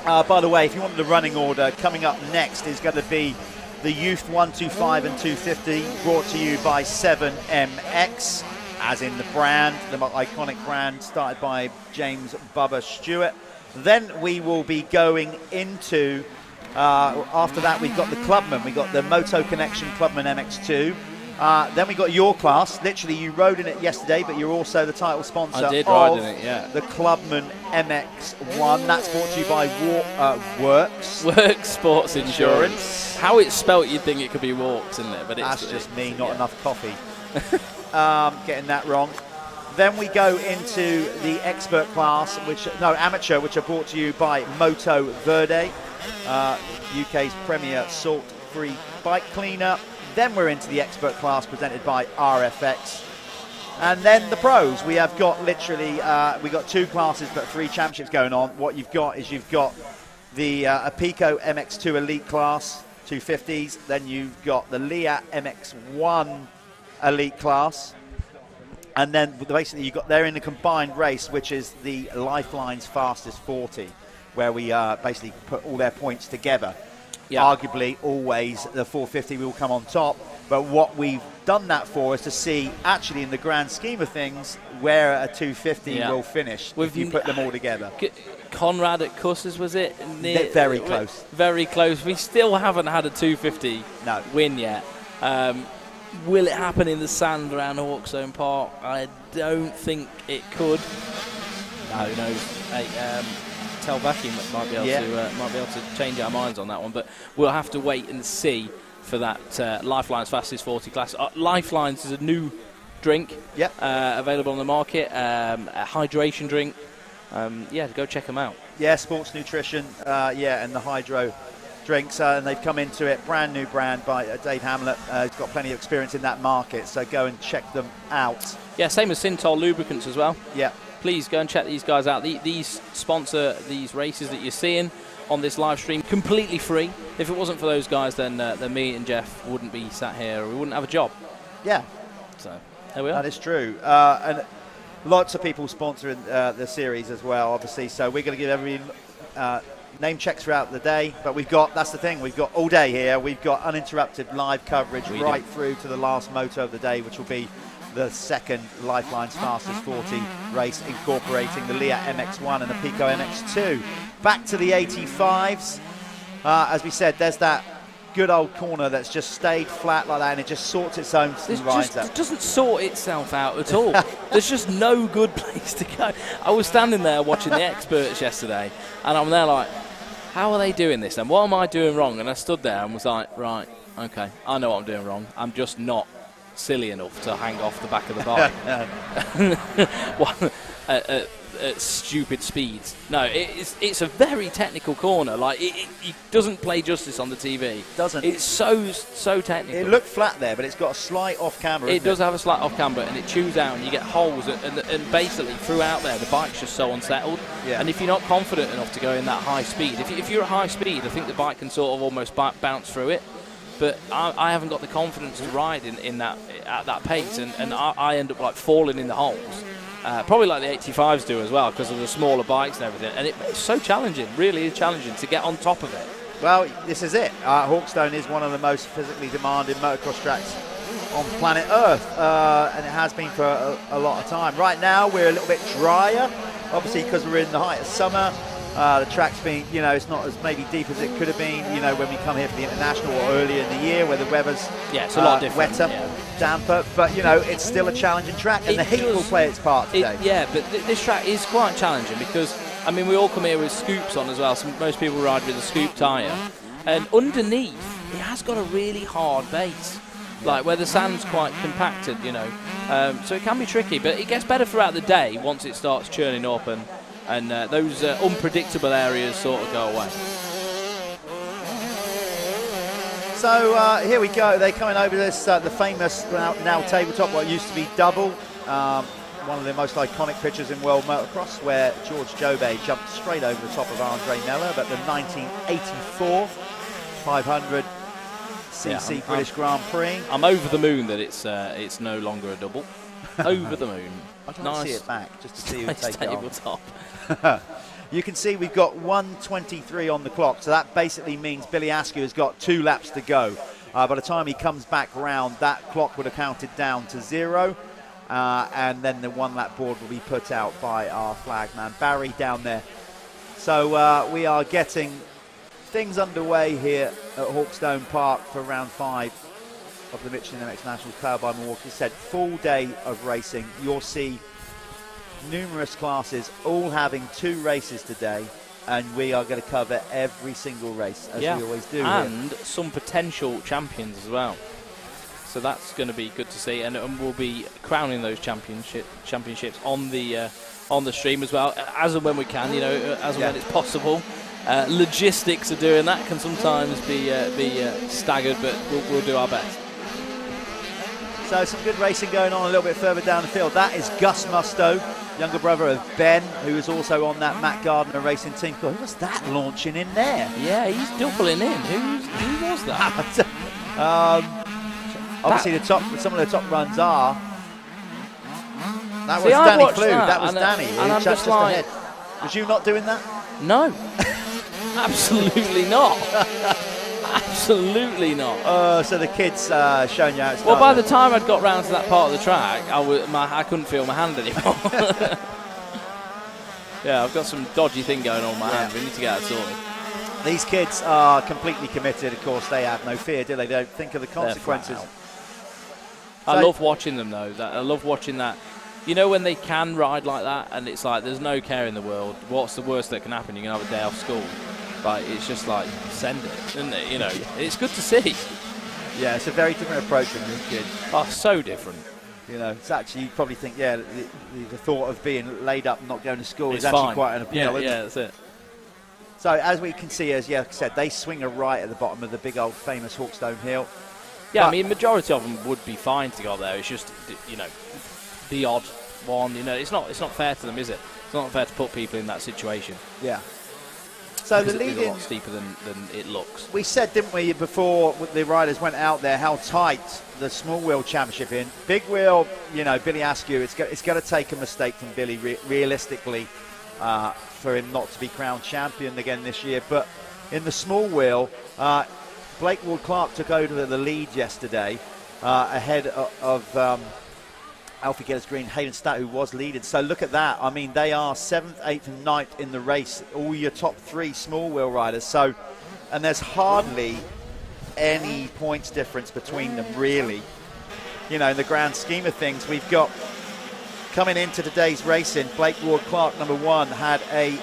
By the way, if you want the running order, coming up next is going to be the Youth 125 and 250, brought to you by 7MX, as in the brand, the iconic brand started by James Bubba Stewart. Then we will be going into, after that we've got the Clubman, we've got the Moto Connection Clubman MX2. Then we got your class. Literally, you rode in it yesterday, but you're also the title sponsor I did ride in it, yeah. The Clubman MX1. That's brought to you by Works. Works Sports Insurance. How it's spelt, you'd think it could be Walks, isn't it? But that's just me, not enough coffee. Getting that wrong. Then we go into the expert class, amateur, which are brought to you by Moto Verde, UK's premier salt-free bike cleaner. Then we're into the expert class presented by RFX. And then the pros. We have got literally, we got 2 classes but 3 championships going on. What you've got is you've got the Apico MX2 Elite class, 250s. Then you've got the Leah MX1 Elite class. And then basically they're in a combined race, which is the Lifeline's Fastest 40, where we basically put all their points together. Yeah. Arguably, always the 450 will come on top. But what we've done that for is to see, actually, in the grand scheme of things, where a 250 will finish if you put them all together. Conrad at Cusses, was it? Very close. Very close. We still haven't had a 250 win yet. Will it happen in the sand around Hawkstone Park? I don't think it could. No, who knows? Telbaki might be able to change our minds on that one, but we'll have to wait and see for that Lifeline's Fastest 40 class. Lifelines is a new drink available on the market, a hydration drink. Go check them out. Yeah, sports nutrition, and the hydro drinks, and they've come into it, brand new brand by Dave Hamlet. He's got plenty of experience in that market, so go and check them out. Yeah, same as Synthol lubricants as well. Yeah. Please go and check these guys out. These sponsor these races that you're seeing on this live stream completely free. If it wasn't for those guys, then me and Jeff wouldn't be sat here, or we wouldn't have a job. Yeah. So there we are. That is true. And lots of people sponsoring the series as well, obviously. So we're going to give everybody name checks throughout the day. But that's the thing, we've got all day here. We've got uninterrupted live coverage through to the last moto of the day, which will be the second Lifeline's Fastest 40 race, incorporating the Leah MX-1 and the Pico MX-2. Back to the 85s. As we said, there's that good old corner that's just stayed flat like that, and it just sorts its own rides out. It doesn't sort itself out at all. There's just no good place to go. I was standing there watching the experts yesterday, and I'm there like, how are they doing this then? What am I doing wrong? And I stood there and was like, right, okay, I know what I'm doing wrong. I'm just not silly enough to hang off the back of the bike at stupid speeds. No, it's a very technical corner. Like it doesn't play justice on the TV. Doesn't. It's so technical. It looked flat there, but it's got a slight off camber. It does have a slight off camber, and it chews out, and you get holes, and basically throughout there, the bike's just so unsettled. Yeah. And if you're not confident enough to go in that high speed, if you're at high speed, I think the bike can sort of almost bounce through it. But I haven't got the confidence to ride in that at that pace, and I end up like falling in the holes. Probably like the 85s do as well, because of the smaller bikes and everything. And it's so challenging, really is challenging to get on top of it. Well, this is it. Hawkstone is one of the most physically demanding motocross tracks on planet Earth, and it has been for a lot of time. Right now, we're a little bit drier, obviously, because we're in the height of summer. The track's been, it's not as maybe deep as it could have been, when we come here for the International or earlier in the year where the weather's it's a lot different, wetter, damper, but, it's still a challenging track, and the heat will play its part today. But this track is quite challenging because, we all come here with scoops on as well, so most people ride with a scoop tyre, and underneath, it has got a really hard base, like where the sand's quite compacted, so it can be tricky, but it gets better throughout the day once it starts churning up, and those unpredictable areas sort of go away. So here we go. They're coming over this, the famous now tabletop, what used to be double. One of the most iconic pictures in world motocross, where George Jobey jumped straight over the top of Andre Miller, but the 1984 500 cc British Grand Prix. I'm over the moon that it's no longer a double. Over the moon. I'd like to see it back, just to see who take it on. Tabletop. You can see we've got 1:23 on the clock, so that basically means Billy Askew has got 2 laps to go. By the time he comes back round, that clock would have counted down to 0, and then the 1 lap board will be put out by our flagman Barry down there. So we are getting things underway here at Hawkstone Park for round 5 of the Michelin MX Nationals powered by Milwaukee. Said full day of racing. You'll see numerous classes all having 2 races today, and we are going to cover every single race as we always do. And some potential champions as well. So that's going to be good to see, and we'll be crowning those championships on the stream as well, as and when we can, as and when it's possible. Logistics of doing that can sometimes be staggered, but we'll do our best. So some good racing going on a little bit further down the field. That is Gus Mustoe, younger brother of Ben, who is also on that Matt Gardner racing team. God, who was that launching in there? Yeah, he's doubling in. Who was that? Obviously, some of the top runs are. That was Danny Flew. That was Danny. And I'm just like, ahead. Was you not doing that? No, absolutely not. Absolutely not. So the kids showing you how it's Well, done. by the time I'd got round to that part of the track, I couldn't feel my hand anymore. Yeah, I've got some dodgy thing going on in my hand. We need to get that sorted. These kids are completely committed. Of course, they have no fear, do they? They don't think of the consequences. I love watching them, though. I love watching that. When they can ride like that, and it's like there's no care in the world. What's the worst that can happen? You can have a day off school. Like, it's just like, send it, isn't it? It's good to see. Yeah, it's a very different approach from these kids. Oh, so different. It's actually, you probably think, the thought of being laid up and not going to school it's is actually fine. quite an appeal. Yeah, that's it. So, as we can see, like I said, they swing a right at the bottom of the big old famous Hawkstone Hill. Yeah, majority of them would be fine to go there. It's just, the odd one. It's not fair to them, is it? It's not fair to put people in that situation. Yeah. So the lead is a lot steeper than it looks. We said, didn't we, before the riders went out there, how tight the small wheel championship in. Big wheel, Billy Askew, it's going to take a mistake from Billy realistically for him not to be crowned champion again this year. But in the small wheel, Blake Ward-Clark took over the lead yesterday ahead of Alfie Geddes Green, Hayden Statt, who was leading. So look at that. I mean, they are 7th, 8th and 9th in the race. All your top 3 small wheel riders. So, and there's hardly any points difference between them, really. You know, in the grand scheme of things, we've got coming into today's racing, Blake Ward-Clark, number 1, had a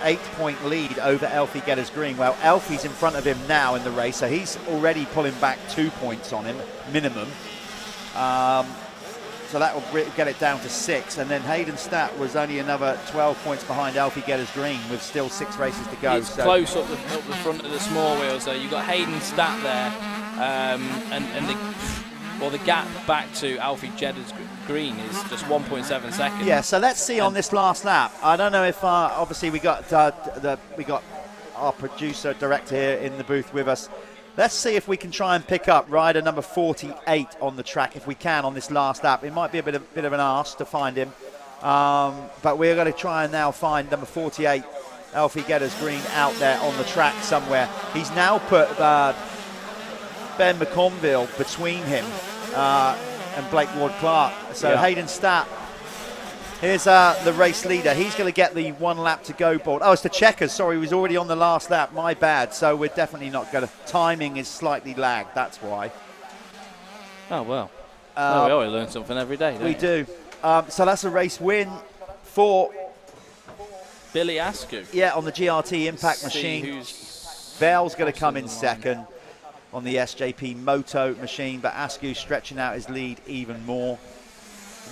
8-point lead over Alfie Geddes Green. Well, Alfie's in front of him now in the race, so he's already pulling back 2 points on him, minimum. So that will get it down to 6. And then Hayden Statt was only another 12 points behind Alfie Geddes Green with still 6 races to go. It's close up the front of the small wheels there. You've got Hayden Statt there, and the gap back to Alfie Geddes Green is just 1.7 seconds. Yeah, so let's see on this last lap. I don't know if obviously we got our producer director here in the booth with us. Let's see if we can try and pick up rider number 48 on the track if we can on this last lap. It might be a bit of an arse to find him, but we're going to try and now find number 48, Alfie Geddes Green, out there on the track somewhere. He's now put Ben McConville between him and Blake Ward-Clark. So yeah. Hayden Statt, here's the race leader. He's going to get the 1 lap to go board. Oh, it's the checkers. Sorry, he was already on the last lap. My bad. So we're definitely not going to. Timing is slightly lagged. That's why. Oh, well. We always learn something every day, don't we? Do. So that's a race win for Billy Askew. Yeah, on the GRT Impact machine. Vale's going to come in second on the SJP Moto machine, but Askew stretching out his lead even more.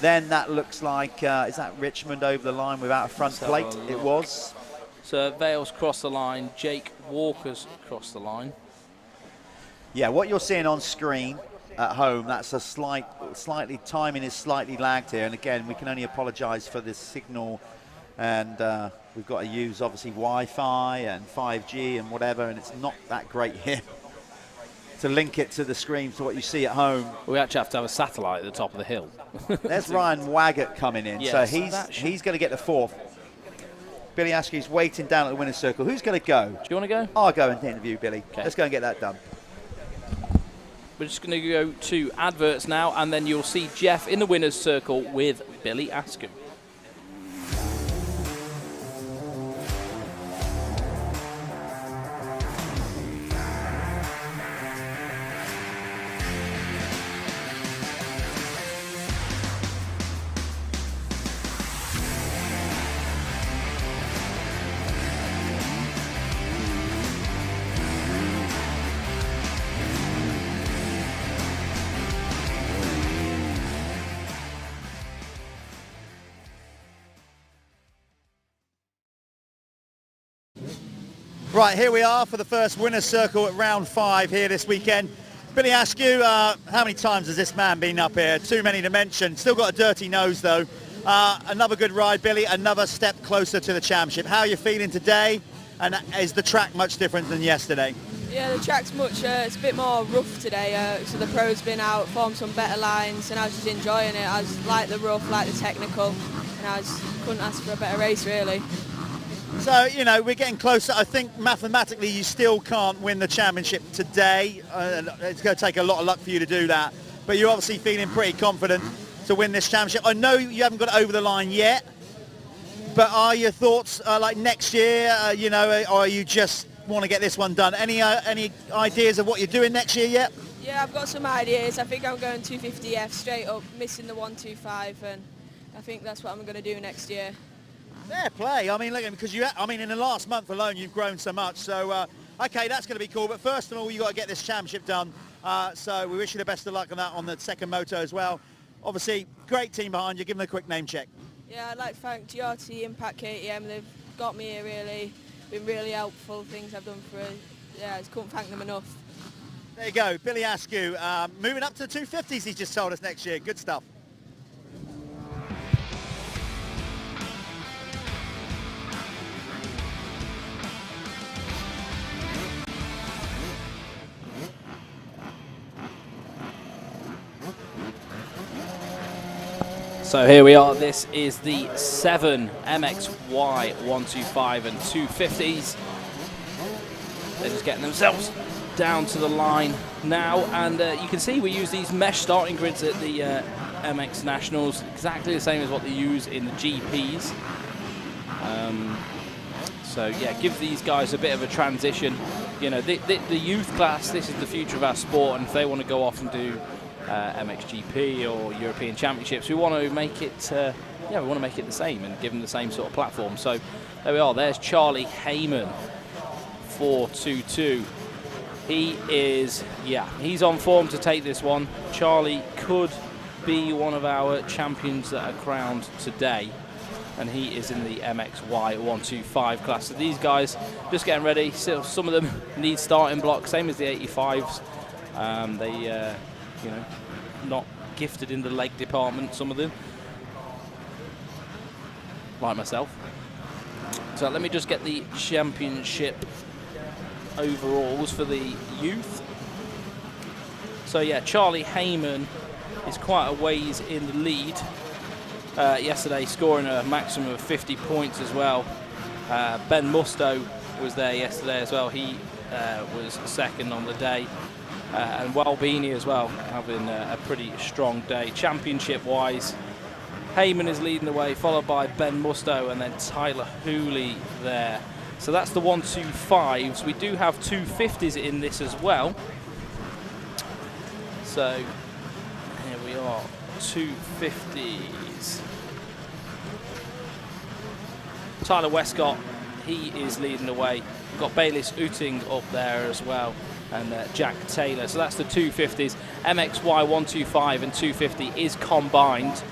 Then that looks like, is that Richmond over the line without a front plate? It was. So Vale's crossed the line, Jake Walker's crossed the line. Yeah, what you're seeing on screen at home, that's a slightly, timing is slightly lagged here. And again, we can only apologise for this signal. And we've got to use, obviously, Wi-Fi and 5G and whatever, and it's not that great here to link it to the screen to what you see at home. We actually have to have a satellite at the top of the hill. There's Ryan Waggett coming in, yes, so he's going to get the 4th. Billy Askew's waiting down at the winner's circle. Who's going to go? Do you want to go? I'll go and interview Billy. Okay. Let's go and get that done. We're just going to go to adverts now, and then you'll see Jeff in the winner's circle with Billy Askew. Right, here we are for the first winner's circle at round 5 here this weekend. Billy Askew, how many times has this man been up here? Too many to mention. Still got a dirty nose though. Another good ride, Billy. Another step closer to the championship. How are you feeling today? And is the track much different than yesterday? Yeah, the track's it's a bit more rough today. So the pro's been out, formed some better lines, and I was just enjoying it. I was like the rough, like the technical, and I couldn't ask for a better race really. So, you know, we're getting closer. I think mathematically you still can't win the championship today. It's going to take a lot of luck for you to do that. But you're obviously feeling pretty confident to win this championship. I know you haven't got it over the line yet, but are your thoughts like next year, you know, or you just want to get this one done? Any ideas of what you're doing next year yet? Yeah, I've got some ideas. I think I'm going 250F straight up, missing the 125, and I think that's what I'm going to do next year. Fair play. I mean, look, because in the last month alone, you've grown so much. So, okay, that's going to be cool. But first of all, you got to get this championship done. So we wish you the best of luck on that on the second moto as well. Obviously, great team behind you. Give them a quick name check. Yeah, I'd like to thank GRT, Impact, KTM. They've got me here really. Been really helpful. Things I've done for. Yeah, I just couldn't thank them enough. There you go, Billy Askew. Moving up to the 250s. He's just told us next year. Good stuff. So here we are, this is the 7 MXY 125 and 250s. They're just getting themselves down to the line now, and you can see we use these mesh starting grids at the MX Nationals, exactly the same as what they use in the GPs. So yeah, give these guys a bit of a transition. You know, the youth class, this is the future of our sport, and if they want to go off and do MXGP or European Championships, we want to make it, we want to make it the same and give them the same sort of platform. So there we are. There's Charlie Heyman, 4.22. He is, he's on form to take this one. Charlie could be one of our champions that are crowned today, and he is in the MXY 125 class. So these guys just getting ready. Still, some of them need starting blocks, same as the 85s. They, not gifted in the leg department, some of them, like myself. So let me just get the championship overalls for the youth. So yeah, Charlie Heyman is quite a ways in the lead. Yesterday scoring a maximum of 50 points as well. Ben Musto was there yesterday as well. He was second on the day. And Walbini as well, having a pretty strong day. Championship-wise, Heyman is leading the way, followed by Ben Musto and then Tyler Hooley there. So that's the 125s. We do have 250s in this as well. So here we are, 250s. Tyler Westcott, he is leading the way. We've got Baylis Uting up there as well, and Jack Taylor. So that's the 250s. MXY 125 and 250 is combined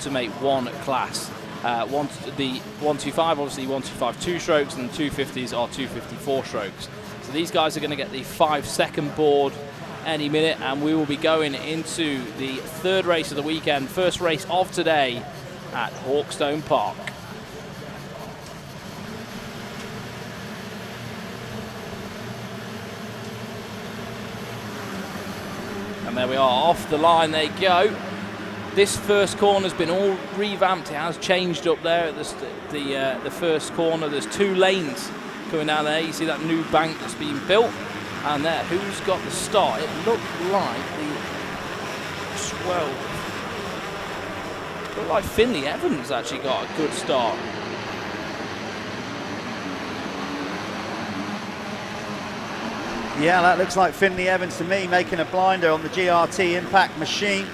to make one class. The 125, obviously 125 2 strokes, and the 250s are 250 4 strokes. So these guys are going to get the 5-second board any minute, and we will be going into the third race of the weekend, first race of today at Hawkstone Park. And there we are, off the line they go. This first corner's been all revamped. It has changed up there at the first corner. There's 2 lanes coming down there. You see that new bank that's being built. And there, who's got the start? It looked like the 12. Looked like Finley Evans actually got a good start. Yeah, that looks like Finley Evans to me, making a blinder on the GRT impact machine.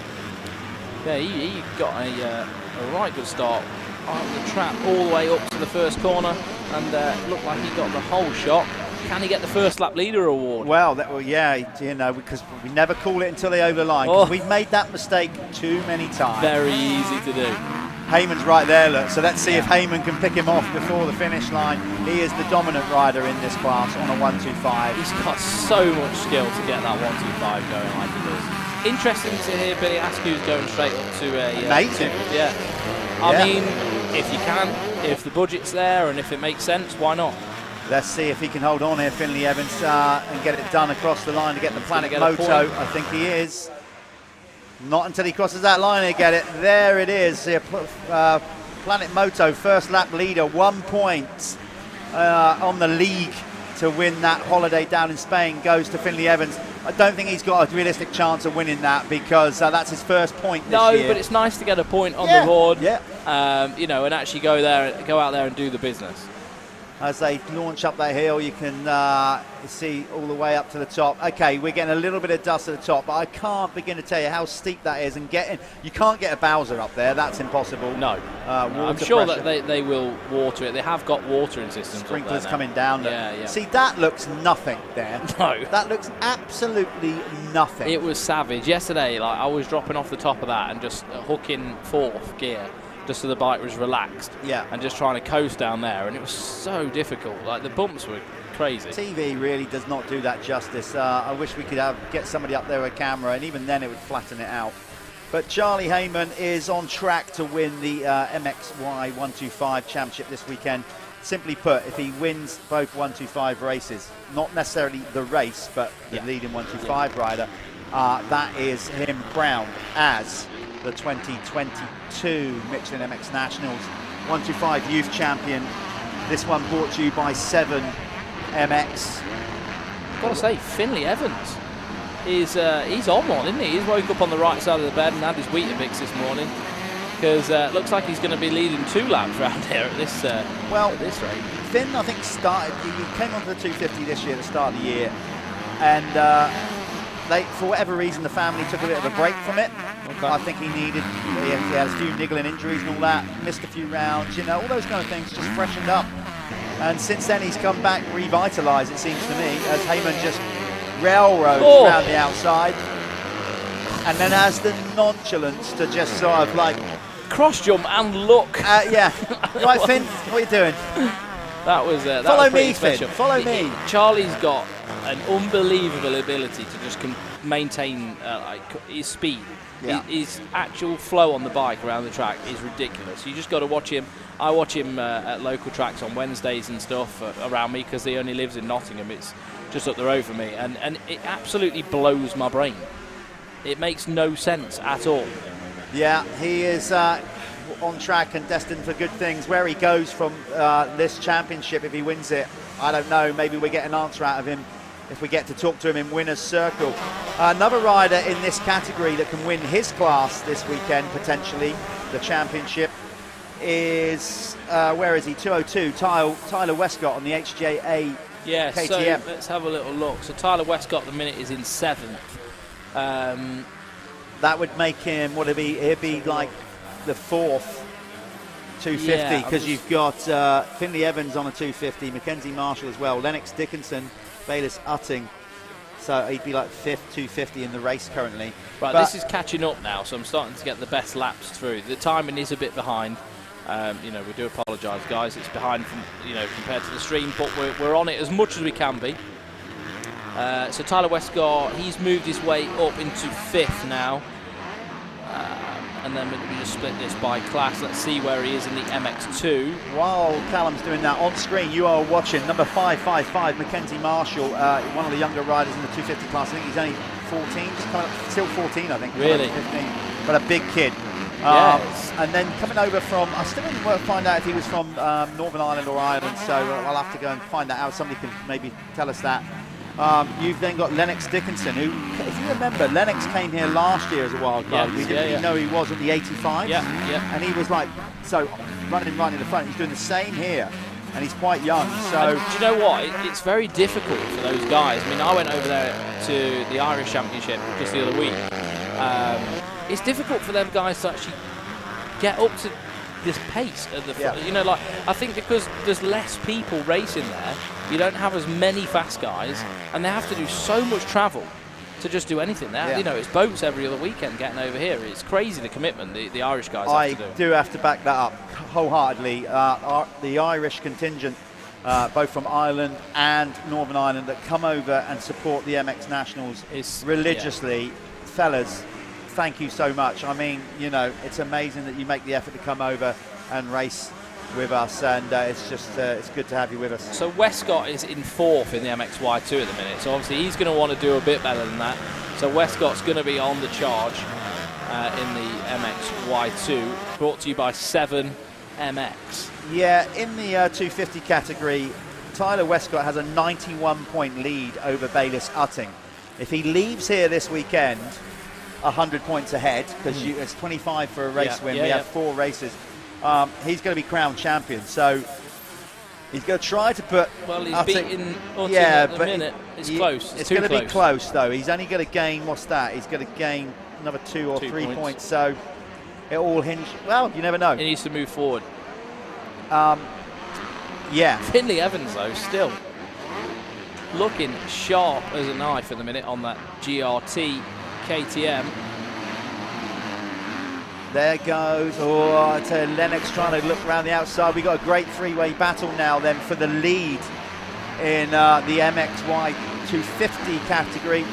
Yeah, he got a right good start out of the trap all the way up to the first corner, and looked like he got the whole shot. Can he get the first lap leader award? Well, because we never call it until they over the line. Oh. We've made that mistake too many times. Very easy to do. Heyman's right there, look. So let's see if Heyman can pick him off before the finish line. He is the dominant rider in this class on a 125. He's got so much skill to get that 125 going like he does. Interesting to hear Billy Askew's going straight up to a... Amazing. I mean, if you can, if the budget's there and if it makes sense, why not? Let's see if he can hold on here, Finley Evans, and get it done across the line to get the Planet Moto. I think he is. Not until he crosses that line he'll get it. There it is. Planet Moto, first lap leader, 1 point on the league to win that holiday down in Spain goes to Finley Evans. I don't think he's got a realistic chance of winning that because that's his first point this year. No, but it's nice to get a point on the board. Yeah. And actually go out there and do the business. As they launch up that hill, you can see all the way up to the top. Okay, we're getting a little bit of dust at the top, but I can't begin to tell you how steep that is. And you can't get a Bowser up there. That's impossible. No. I'm sure that they will water it. They have got watering systems. Sprinklers coming down there. Yeah. See, that looks nothing there. No. That looks absolutely nothing. It was savage. Yesterday, I was dropping off the top of that and just hooking 4th gear, just so the bike was relaxed, and just trying to coast down there, and it was so difficult. Like, the bumps were crazy. TV really does not do that justice. I wish we could get somebody up there with a camera, and even then it would flatten it out. But Charlie Heyman is on track to win the MXY 125 championship this weekend. Simply put, if he wins both 125 races, not necessarily the race, but the leading 125 rider, that is him crowned as the 2022 Michelin MX Nationals 125 Youth Champion. This one brought to you by 7MX. I've got to say, Finley Evans, he's on one, isn't he? He's woke up on the right side of the bed and had his Weetabix this morning, because looks like he's going to be leading 2 laps around here at this at this rate. Finn, I think, he came onto the 250 this year at the start of the year, and for whatever reason, the family took a bit of a break from it. Okay. I think he had a few niggling injuries and all that, missed a few rounds, all those kind of things, just freshened up. And since then, he's come back revitalised, it seems to me, as Heyman just railroads around the outside, and then has the nonchalance to just sort of like cross jump and look. Yeah, right, Finn, what are you doing? That was follow me, Finn. Follow me. Charlie's got an unbelievable ability to just maintain like his speed. Yeah. His actual flow on the bike around the track is ridiculous. You just got to watch him. I watch him at local tracks on Wednesdays and stuff around me, because he only lives in Nottingham. It's just up the road from me, and it absolutely blows my brain. It makes no sense at all. Yeah, he is on track and destined for good things. Where he goes from this championship, if he wins it, I don't know. Maybe we get an answer out of him if we get to talk to him in winner's circle. Another rider in this category that can win his class this weekend, potentially, the championship, is, where is he, 202, Tyler Westcott on the HJA yeah, KTM. So let's have a little look. So Tyler Westcott at the minute is in 7th. That would make him, he'd be like the 4th 250, because you've got Finley Evans on a 250, Mackenzie Marshall as well, Lennox Dickinson, Bayless Utting, so he'd be like 5th 250 in the race currently. Right, but this is catching up now, so I'm starting to get the best laps through. The timing is a bit behind. We do apologise, guys. It's behind from, compared to the stream, but we're on it as much as we can be. So Tyler Westcott, he's moved his way up into 5th now. And then we just split this by class. Let's see where he is in the MX2. While Callum's doing that, on screen you are watching number 555, Mackenzie Marshall, one of the younger riders in the 250 class. I think he's only 14, just coming up, still 14, I think. Really? 15, but a big kid. Yes. And then coming over from, I still didn't find out if he was from Northern Ireland or Ireland, so I'll have to go and find that out. Somebody can maybe tell us that. You've then got Lennox Dickinson, who, if you remember, Lennox came here last year as a wild card. We didn't really know he was at the 85. Yeah. And he was like, running right in the front. He's doing the same here, and he's quite young. So do you know what? It's very difficult for those guys. I mean, I went over there to the Irish Championship just the other week. It's difficult for them guys to actually get up to this pace at the front. I think because there's less people racing there, you don't have as many fast guys, and they have to do so much travel to just do anything. It's boats every other weekend getting over here. It's crazy the commitment the Irish guys have to do. I do have to back that up wholeheartedly. The Irish contingent, both from Ireland and Northern Ireland, that come over and support the MX Nationals religiously, fellas, thank you so much. I mean, it's amazing that you make the effort to come over and race with us, and it's good to have you with us. So Westcott is in 4th in the MXY2 at the minute, so obviously he's going to want to do a bit better than that. So Westcott's going to be on the charge in the MXY2, brought to you by 7MX. Yeah, in the 250 category, Tyler Westcott has a 91-point lead over Bayless Utting. If he leaves here this weekend 100 points ahead, because it's 25 for a race win, we have 4 races, he's going to be crowned champion, so he's going to try to put... Well, he's beaten Utting at the minute. It's close. It's going to be close, though. He's only going to gain, what's that? He's going to gain another 2 or 3 points, so it all hinges... Well, you never know. He needs to move forward. Yeah. Finley Evans, though, still looking sharp as a knife at the minute on that GRT KTM. There goes, to Lennox trying to look around the outside. We've got a great 3-way battle now then for the lead in the MXY 250 category.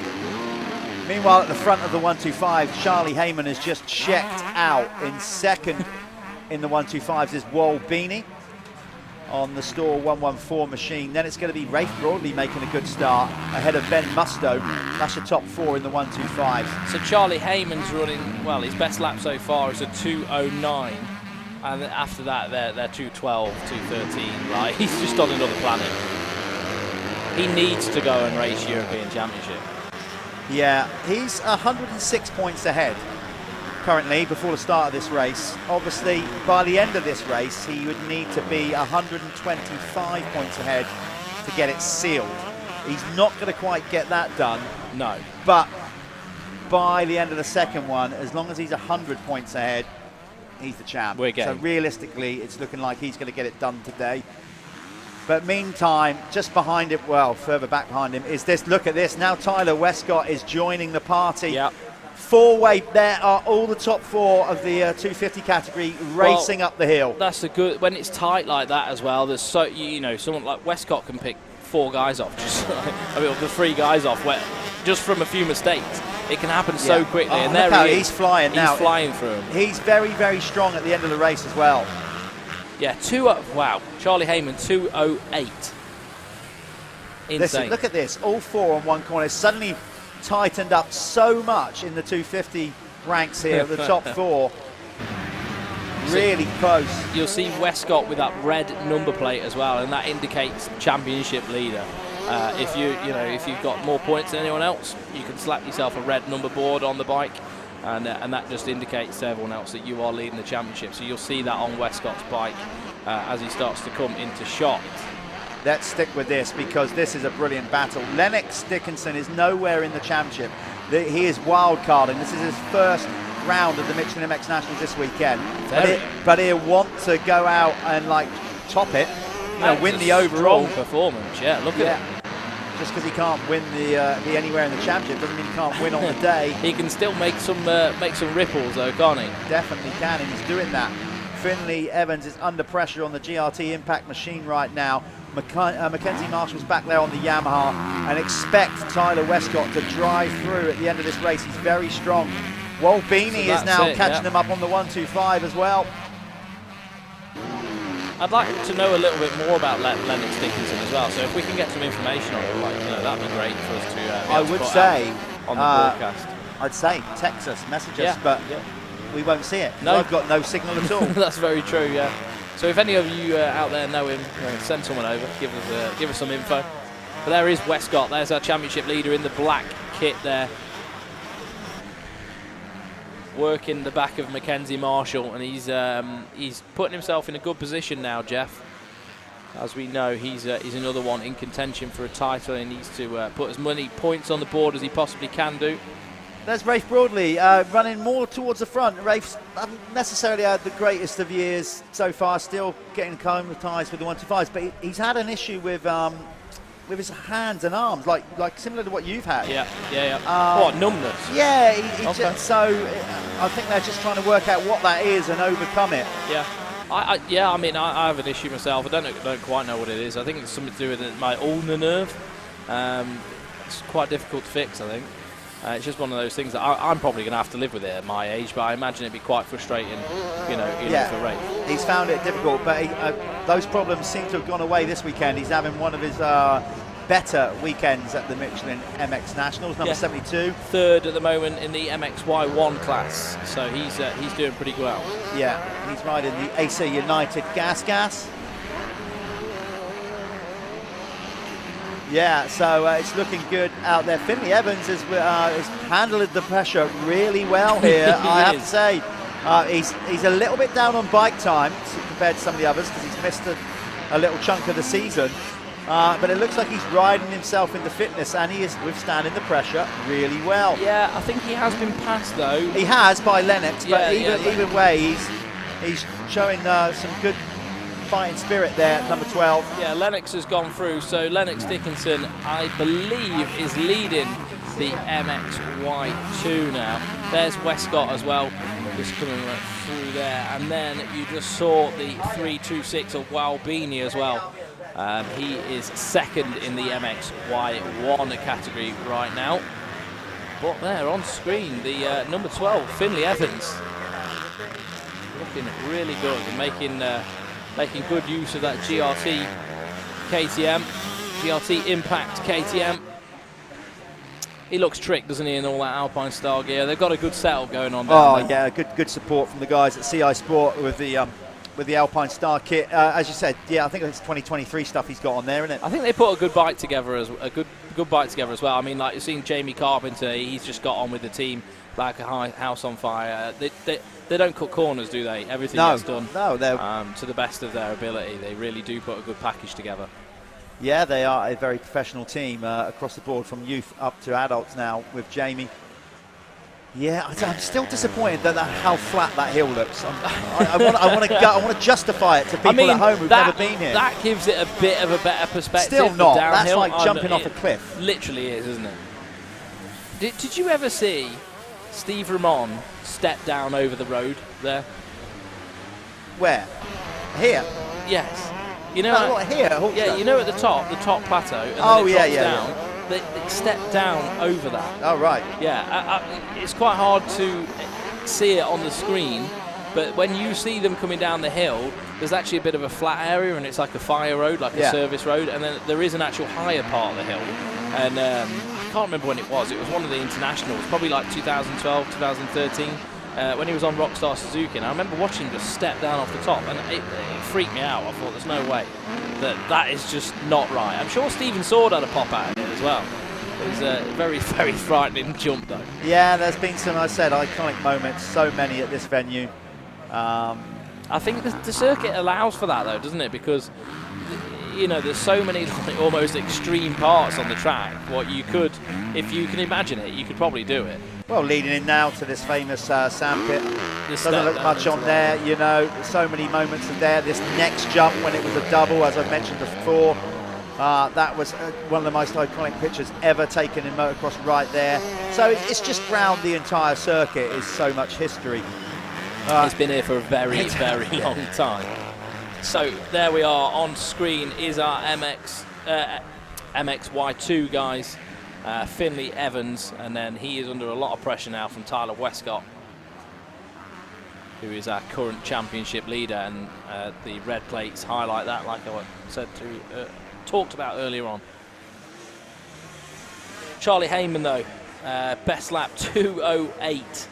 Meanwhile, at the front of the 125, Charlie Heyman has just checked out. In 2nd in the 125s is Wal Beanie on the Store 114 machine. Then it's going to be Rafe Broadley making a good start ahead of Ben Musto. That's a top 4 in the 125s. So Charlie Heyman's running, well, his best lap so far is a 2:09, and after that they're 2:12, 2:13. Right, he's just on another planet. He needs to go and race European Championship. Yeah, he's 106 points ahead currently before the start of this race. Obviously, by the end of this race, he would need to be 125 points ahead to get it sealed. He's not going to quite get that done. No. But by the end of the second one, as long as he's 100 points ahead, he's the champ. So realistically, it's looking like he's going to get it done today. But meantime, just behind it, well, further back behind him, is this. Look at this. Now Tyler Westcott is joining the party. Yep. Four-way, there are all the top four of the 250 category racing up the hill. That's a good, when it's tight like that as well, there's so, you know, someone like Westcott can pick 4 guys off, just, I mean, the 3 guys off, just from a few mistakes. It can happen so quickly. And there he's flying now. He's flying through him. He's very, very strong at the end of the race as well. Yeah, wow. Charlie Heyman, 2:08. Insane. Listen, look at this. All 4 on one corner. Suddenly tightened up so much in the 250 ranks here, the top 4. Really close. You'll see Westcott with that red number plate as well, and that indicates championship leader. If you've got more points than anyone else, you can slap yourself a red number board on the bike, and that just indicates to everyone else that you are leading the championship. So you'll see that on Westcott's bike as he starts to come into shot. Let's stick with this because this is a brilliant battle. Lennox Dickinson is nowhere in the championship. He is wild carding. This is his first round of the Michelin MX Nationals this weekend. But he'll want to go out and like top it, win the overall performance. Yeah, look at it. Just because he can't win the anywhere in the championship doesn't mean he can't win on the day. He can still make some ripples though, can't he? Definitely can, and he's doing that. Finley Evans is under pressure on the GRT impact machine right now. Mackenzie Marshall's back there on the Yamaha, and expect Tyler Westcott to drive through at the end of this race. He's very strong. Walbini is now catching him up on the 125 as well. I'd like to know a little bit more about Lennox Dickinson as well. So if we can get some information on him, that'd be great for us to. I would say on the broadcast. I'd say text us, message us, but we won't see it. No, I've got no signal at all. That's very true. Yeah. So if any of you out there know him, send someone over. Give us some info. But there is Westcott. There's our championship leader in the black kit there, working the back of Mackenzie Marshall, and he's putting himself in a good position now, Jeff. As we know, he's another one in contention for a title, and he needs to put as many points on the board as he possibly can do. There's Rafe Broadley running more towards the front. Rafe hasn't necessarily had the greatest of years so far, still getting acclimatised with the 125s, but he's had an issue with his hands and arms, like similar to what you've had. Yeah. What, numbness? Yeah, so I think they're just trying to work out what that is and overcome it. Yeah. I mean, I have an issue myself. I don't quite know what it is. I think it's something to do with my ulnar nerve. It's quite difficult to fix, I think. It's just one of those things that I'm probably going to have to live with it at my age, but I imagine it'd be quite frustrating, for Ray. He's found it difficult, but those problems seem to have gone away this weekend. He's having one of his better weekends at the Michelin MX Nationals, number 72. Third at the moment in the MXY1 class, so he's doing pretty well. Yeah, he's riding the AC United Gas. Yeah, so it's looking good out there. Finley Evans has handled the pressure really well here, I have to say. He's a little bit down on bike time compared to some of the others because he's missed a little chunk of the season. But it looks like he's riding himself into fitness, and he is withstanding the pressure really well. Yeah, I think he has been passed, though. He has by Lennox, but either way, he's showing some good fighting spirit there at number 12. Yeah, Lennox has gone through, so Lennox Dickinson, I believe, is leading the MXY2 now. There's Westcott as well, just coming right through there, and then you just saw the 326 of Walbini as well. He is second in the MXY1 category right now. But there on screen, the number 12, Finley Evans, looking really good and making good use of that GRT KTM, GRT Impact KTM. He looks tricked, doesn't he, in all that Alpine style gear. They've got a good setup going on down there. Yeah, good support from the guys at CI Sport with the with the Alpine Star kit. As you said, yeah, I think it's 2023 stuff he's got on there, isn't it? I think they put a good bike together as well. I mean, like you've seen Jamie Carpenter, he's just got on with the team like a house on fire. They don't cut corners, do they? Everything gets done to the best of their ability. They really do put a good package together. Yeah, they are a very professional team across the board, from youth up to adults now with Jamie. Yeah, I'm still disappointed that how flat that hill looks. I want to justify it to people at home who've never been here. That gives it a bit of a better perspective. Still not. That's Downhill, like jumping off a cliff. Literally is, isn't it? Did you ever see Steve Ramon step down over the road there? Where? Here? Yes. You know, what, here? Hawkstone? Yeah, you know at the top plateau. And then it drops down. They step down over that. Oh, right. Yeah, it's quite hard to see it on the screen, but when you see them coming down the hill, there's actually a bit of a flat area, and it's like a fire road, like a service road, and then there is an actual higher part of the hill. And I can't remember when it was. It was one of the internationals, probably like 2012, 2013. When he was on Rockstar Suzuki, and I remember watching him just step down off the top, and it freaked me out. I thought, there's no way that is just not right. I'm sure Stephen Sword had a pop out of it as well. It was a very, very frightening jump, though. Yeah, there's been some, I said, iconic moments, so many at this venue. I think the circuit allows for that, though, doesn't it? Because, you know, there's so many like, almost extreme parts on the track. What you could, if you can imagine it, you could probably do it. Well, leading in now to this famous sandpit. Doesn't look much on there, you know. So many moments of there. This next jump when it was a double, as I mentioned before, that was one of the most iconic pictures ever taken in motocross right there. So it's just round the entire circuit is so much history. It's been here for a very, very long time. So there we are. On screen is our MXY2 guys. Finley Evans, and then he is under a lot of pressure now from Tyler Westcott, who is our current championship leader, and the red plates highlight that, like I said talked about earlier on. Charlie Heyman, though, best lap 2:08.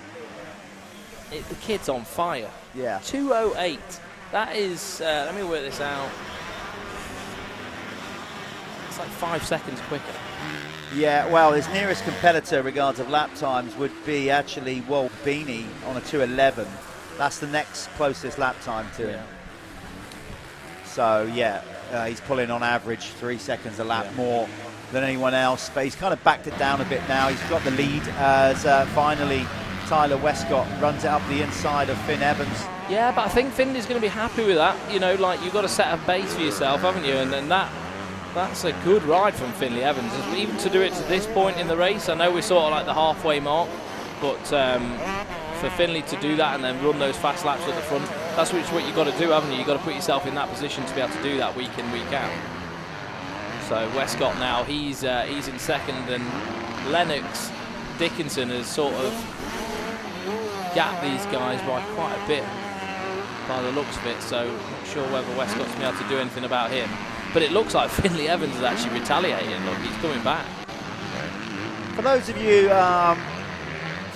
The kid's on fire. Yeah. 2:08. That is. Let me work this out. It's like 5 seconds quicker. Yeah, well, his nearest competitor regards of lap times would be actually Walt Beanie on a 2:11. That's the next closest lap time to him. So, yeah, he's pulling on average 3 seconds a lap more than anyone else. But he's kind of backed it down a bit now. He's got the lead as finally Tyler Westcott runs it up the inside of Finn Evans. Yeah, but I think Finley's going to be happy with that. You know, like, you've got to set a base for yourself, haven't you? And then that's a good ride from Finley Evans, even to do it to this point in the race. I know we're sort of like the halfway mark, but for Finley to do that and then run those fast laps at the front, that's what you've got to do, haven't you? You've got to put yourself in that position to be able to do that week in, week out. So Westcott now, he's in second, and Lennox Dickinson has sort of gapped these guys by quite a bit by the looks of it, so not sure whether Westcott's going to be able to do anything about him. But it looks like Finley Evans is actually retaliating. Look, he's coming back. For those of you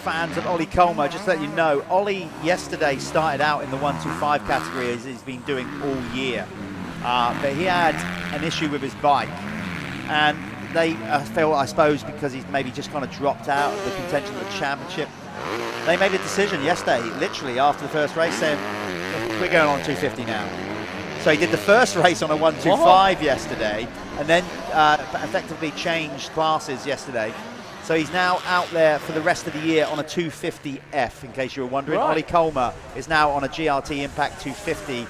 fans of Ollie Colmer, just to let you know, Ollie yesterday started out in the 125 category, as he's been doing all year. But he had an issue with his bike. And they felt, I suppose, because he's maybe just kind of dropped out of the contention of the championship, they made a decision yesterday, literally after the first race, saying, we're going on 250 now. So he did the first race on a 125 yesterday, and then effectively changed classes yesterday. So he's now out there for the rest of the year on a 250F, in case you were wondering. Right. Ollie Colmer is now on a GRT Impact 250,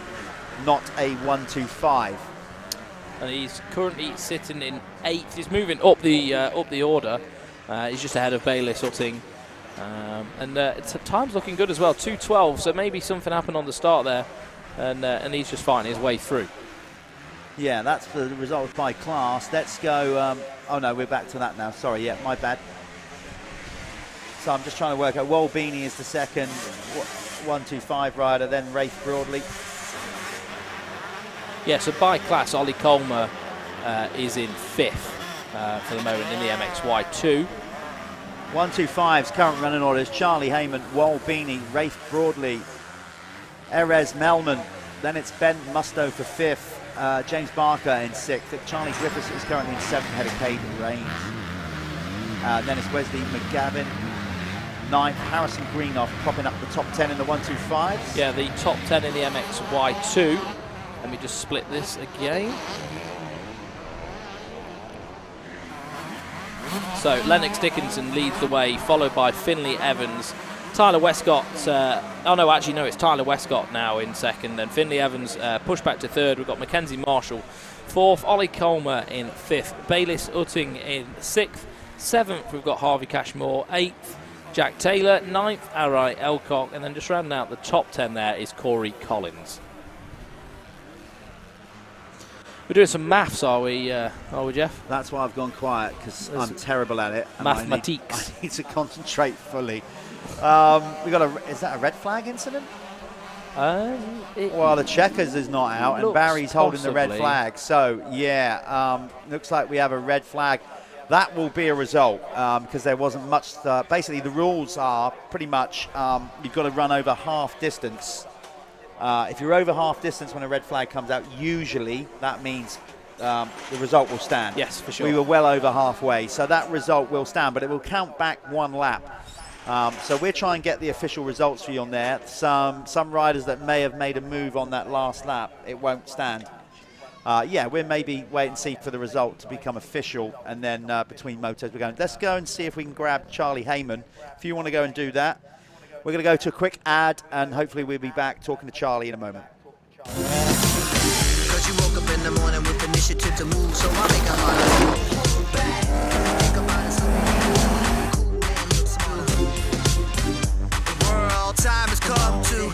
not a 125. And he's currently sitting in 8th. He's moving up the order. He's just ahead of Bailey Sutting. Time's looking good as well, 2:12, so maybe something happened on the start there. And he's just fighting his way through. Yeah, that's the result by class. Let's go. Oh no, we're back to that now. Sorry, yeah, my bad. So I'm just trying to work out. Wal Beanie is the second 125 rider, then Rafe Broadley. Yeah, so by class, Ollie Colmer is in 5th for the moment in the MXY2. 125's current running orders: Charlie Heyman, Wal Beanie, Rafe Broadley, Erez Melman, Then it's Ben Mustoe for 5th, James Barker in 6th. Charlie Griffiths is currently in 7th, ahead of Caden Rains. Then it's Wesley McGavin, 9th. Harrison Greenoff popping up the top 10 in the 125s. Yeah, the top 10 in the MXY2. Let me just split this again. So Lennox Dickinson leads the way, followed by Finley Evans. Tyler Westcott, it's Tyler Westcott now in 2nd, and Finley Evans pushed back to 3rd. We've got Mackenzie Marshall 4th, Ollie Colmer in 5th, Bayliss Utting in 6th, 7th we've got Harvey Cashmore, 8th Jack Taylor, 9th Arai Elcock, and then just rounding out the top 10 there is Corey Collins. We're doing some maths, are we, Jeff? That's why I've gone quiet, because I'm terrible at it. Mathematics. I need to concentrate fully. Is that a red flag incident? Well, the checkers is not out, and Barry's holding the red flag. So, yeah, looks like we have a red flag. That will be a result, because there wasn't much. Basically, the rules are pretty much you've got to run over half distance. If you're over half distance when a red flag comes out, usually that means the result will stand. Yes, for sure. We were well over halfway, so that result will stand, but it will count back 1 lap. So we'll try and get the official results for you on there. Some riders that may have made a move on that last lap, it won't stand. We'll maybe wait and see for the result to become official, and then between motos we're going. Let's go and see if we can grab Charlie Heyman. If you want to go and do that. We're going to go to a quick ad, and hopefully we'll be back talking to Charlie in a moment. Cause you woke up in the morning with initiative to move, so I make it harder. Think about it, cool and look smarter. The world time has come to.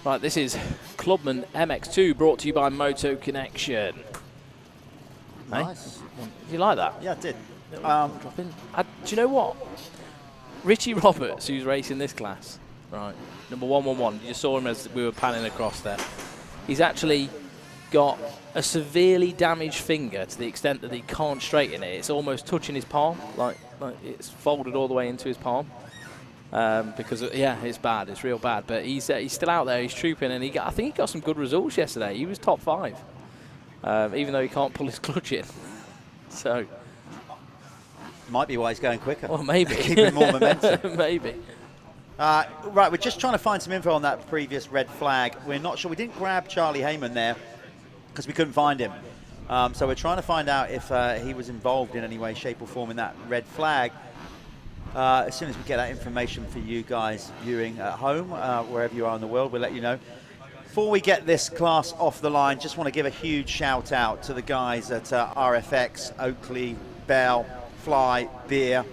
Right, this is Clubman MX2 brought to you by Moto Connection. Nice. Hey? Did you like that? Yeah, I did. Do you know what? Richie Roberts, who's racing this class, right, number 111, you just saw him as we were panning across there. He's actually got a severely damaged finger to the extent that he can't straighten it. It's almost touching his palm, like it's folded all the way into his palm. Because yeah, it's bad, it's real bad. But he's still out there, he's trooping, and I think he got some good results yesterday. He was top 5, even though he can't pull his clutch in. So might be why he's going quicker. Well, maybe keeping more momentum. Maybe. Right, we're just trying to find some info on that previous red flag. We're not sure. We didn't grab Charlie Heyman there because we couldn't find him. So we're trying to find out if he was involved in any way, shape, or form in that red flag. As soon as we get that information for you guys viewing at home, wherever you are in the world, we'll let you know. Before we get this class off the line, just want to give a huge shout out to the guys at RFX, Oakley, Bell, Fly, Beer.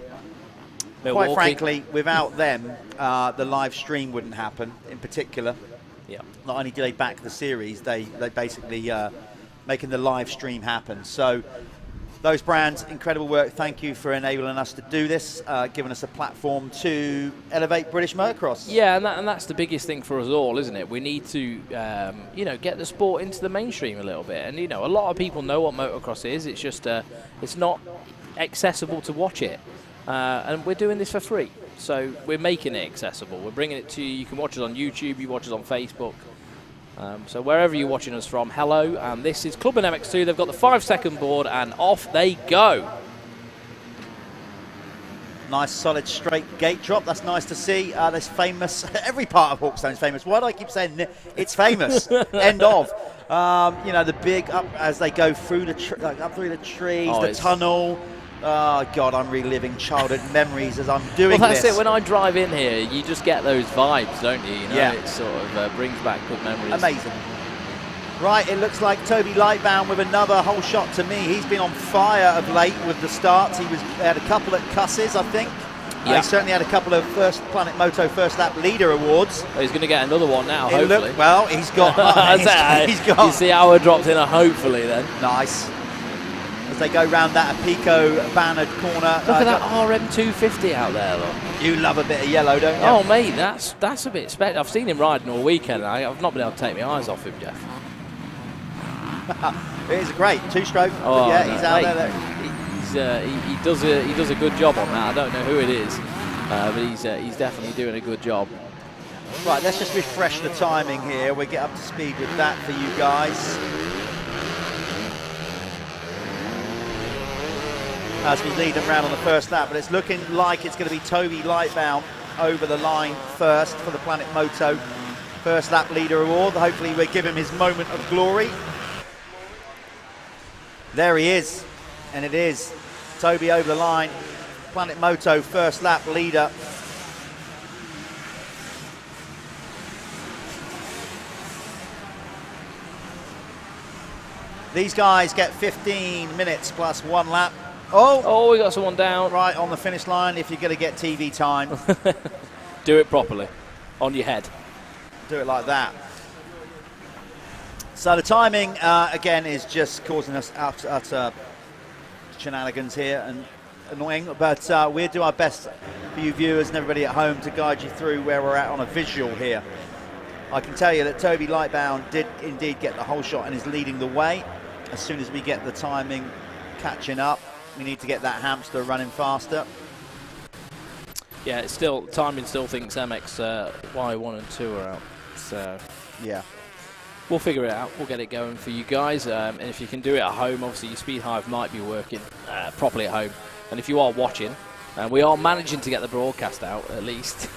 Milwaukee. Quite frankly, without them, the live stream wouldn't happen in particular. Yeah. Not only do they back the series, they basically making the live stream happen. So those brands, incredible work. Thank you for enabling us to do this, giving us a platform to elevate British motocross. Yeah, and that's the biggest thing for us all, isn't it? We need to, you know, get the sport into the mainstream a little bit. And, you know, a lot of people know what motocross is. It's just, it's not accessible to watch it. And we're doing this for free. So we're making it accessible. We're bringing it to you. You can watch us on YouTube. You watch us on Facebook. So wherever you're watching us from, hello. And this is Clubman MX2. They've got the 5-second board, and off they go. Nice, solid, straight gate drop. That's nice to see. This famous, every part of Hawkstone is famous. Why do I keep saying it's famous? End of. You know, the big up as they go through the up through the trees, the tunnel. Oh God, I'm reliving childhood memories as I'm doing this. Well, that's it. When I drive in here, you just get those vibes, don't you? You know, yeah. It sort of brings back good memories. Amazing. Right, it looks like Toby Lightbound with another whole shot to me. He's been on fire of late with the starts. He had a couple at Cusses, I think. Yeah. He certainly had a couple of Planet Moto First Lap Leader Awards. Well, he's going to get another one now, hopefully. Well, he's got. he's got. You see how I dropped in a hopefully then. Nice. As they go round that Apico bannered corner. Look at that RM250 out there, look. You love a bit of yellow, don't you? Oh, mate, that's a bit special. I've seen him riding all weekend. I've not been able to take my eyes off him, Jeff. It is a great two-stroke. Oh, yeah, no, he's out there. He does a good job on that. I don't know who it is, but he's definitely doing a good job. Right, let's just refresh the timing here. We'll get up to speed with that for you guys. As we lead them round on the first lap, but it's looking like it's going to be Toby Lightbound over the line first for the Planet Moto First Lap Leader Award. Hopefully we give him his moment of glory. There he is, and it is Toby over the line, Planet Moto First Lap Leader. These guys get 15 minutes plus 1 lap. Oh, we got someone down. Right on the finish line if you're going to get TV time. Do it properly, on your head. Do it like that. So the timing, again, is just causing us utter shenanigans here and annoying, but we'll do our best for you viewers and everybody at home to guide you through where we're at on a visual here. I can tell you that Toby Lightbound did indeed get the whole shot and is leading the way. As soon as we get the timing catching up, we need to get that hamster running faster. Yeah, it's still timing. Still thinks MX Y1 and 2 are out. So yeah, we'll figure it out. We'll get it going for you guys. And if you can do it at home, obviously your speed hive might be working properly at home. And if you are watching, and we are managing to get the broadcast out at least.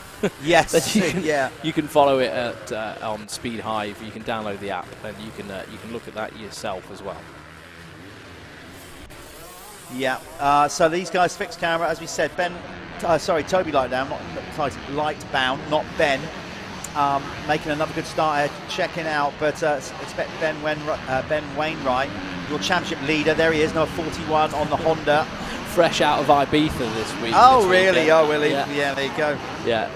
Yes, you can follow it at on Speed Hive. You can download the app and you can look at that yourself as well. Yeah. So these guys fixed camera, as we said. Toby Lightbound, Lightbound, not Ben. Making another good start here, checking out, but expect Ben Wainwright, your championship leader. There he is, number 41 on the Honda. Fresh out of Ibiza this week. Oh, really? Oh, Willie. Yeah, there you go. Yeah.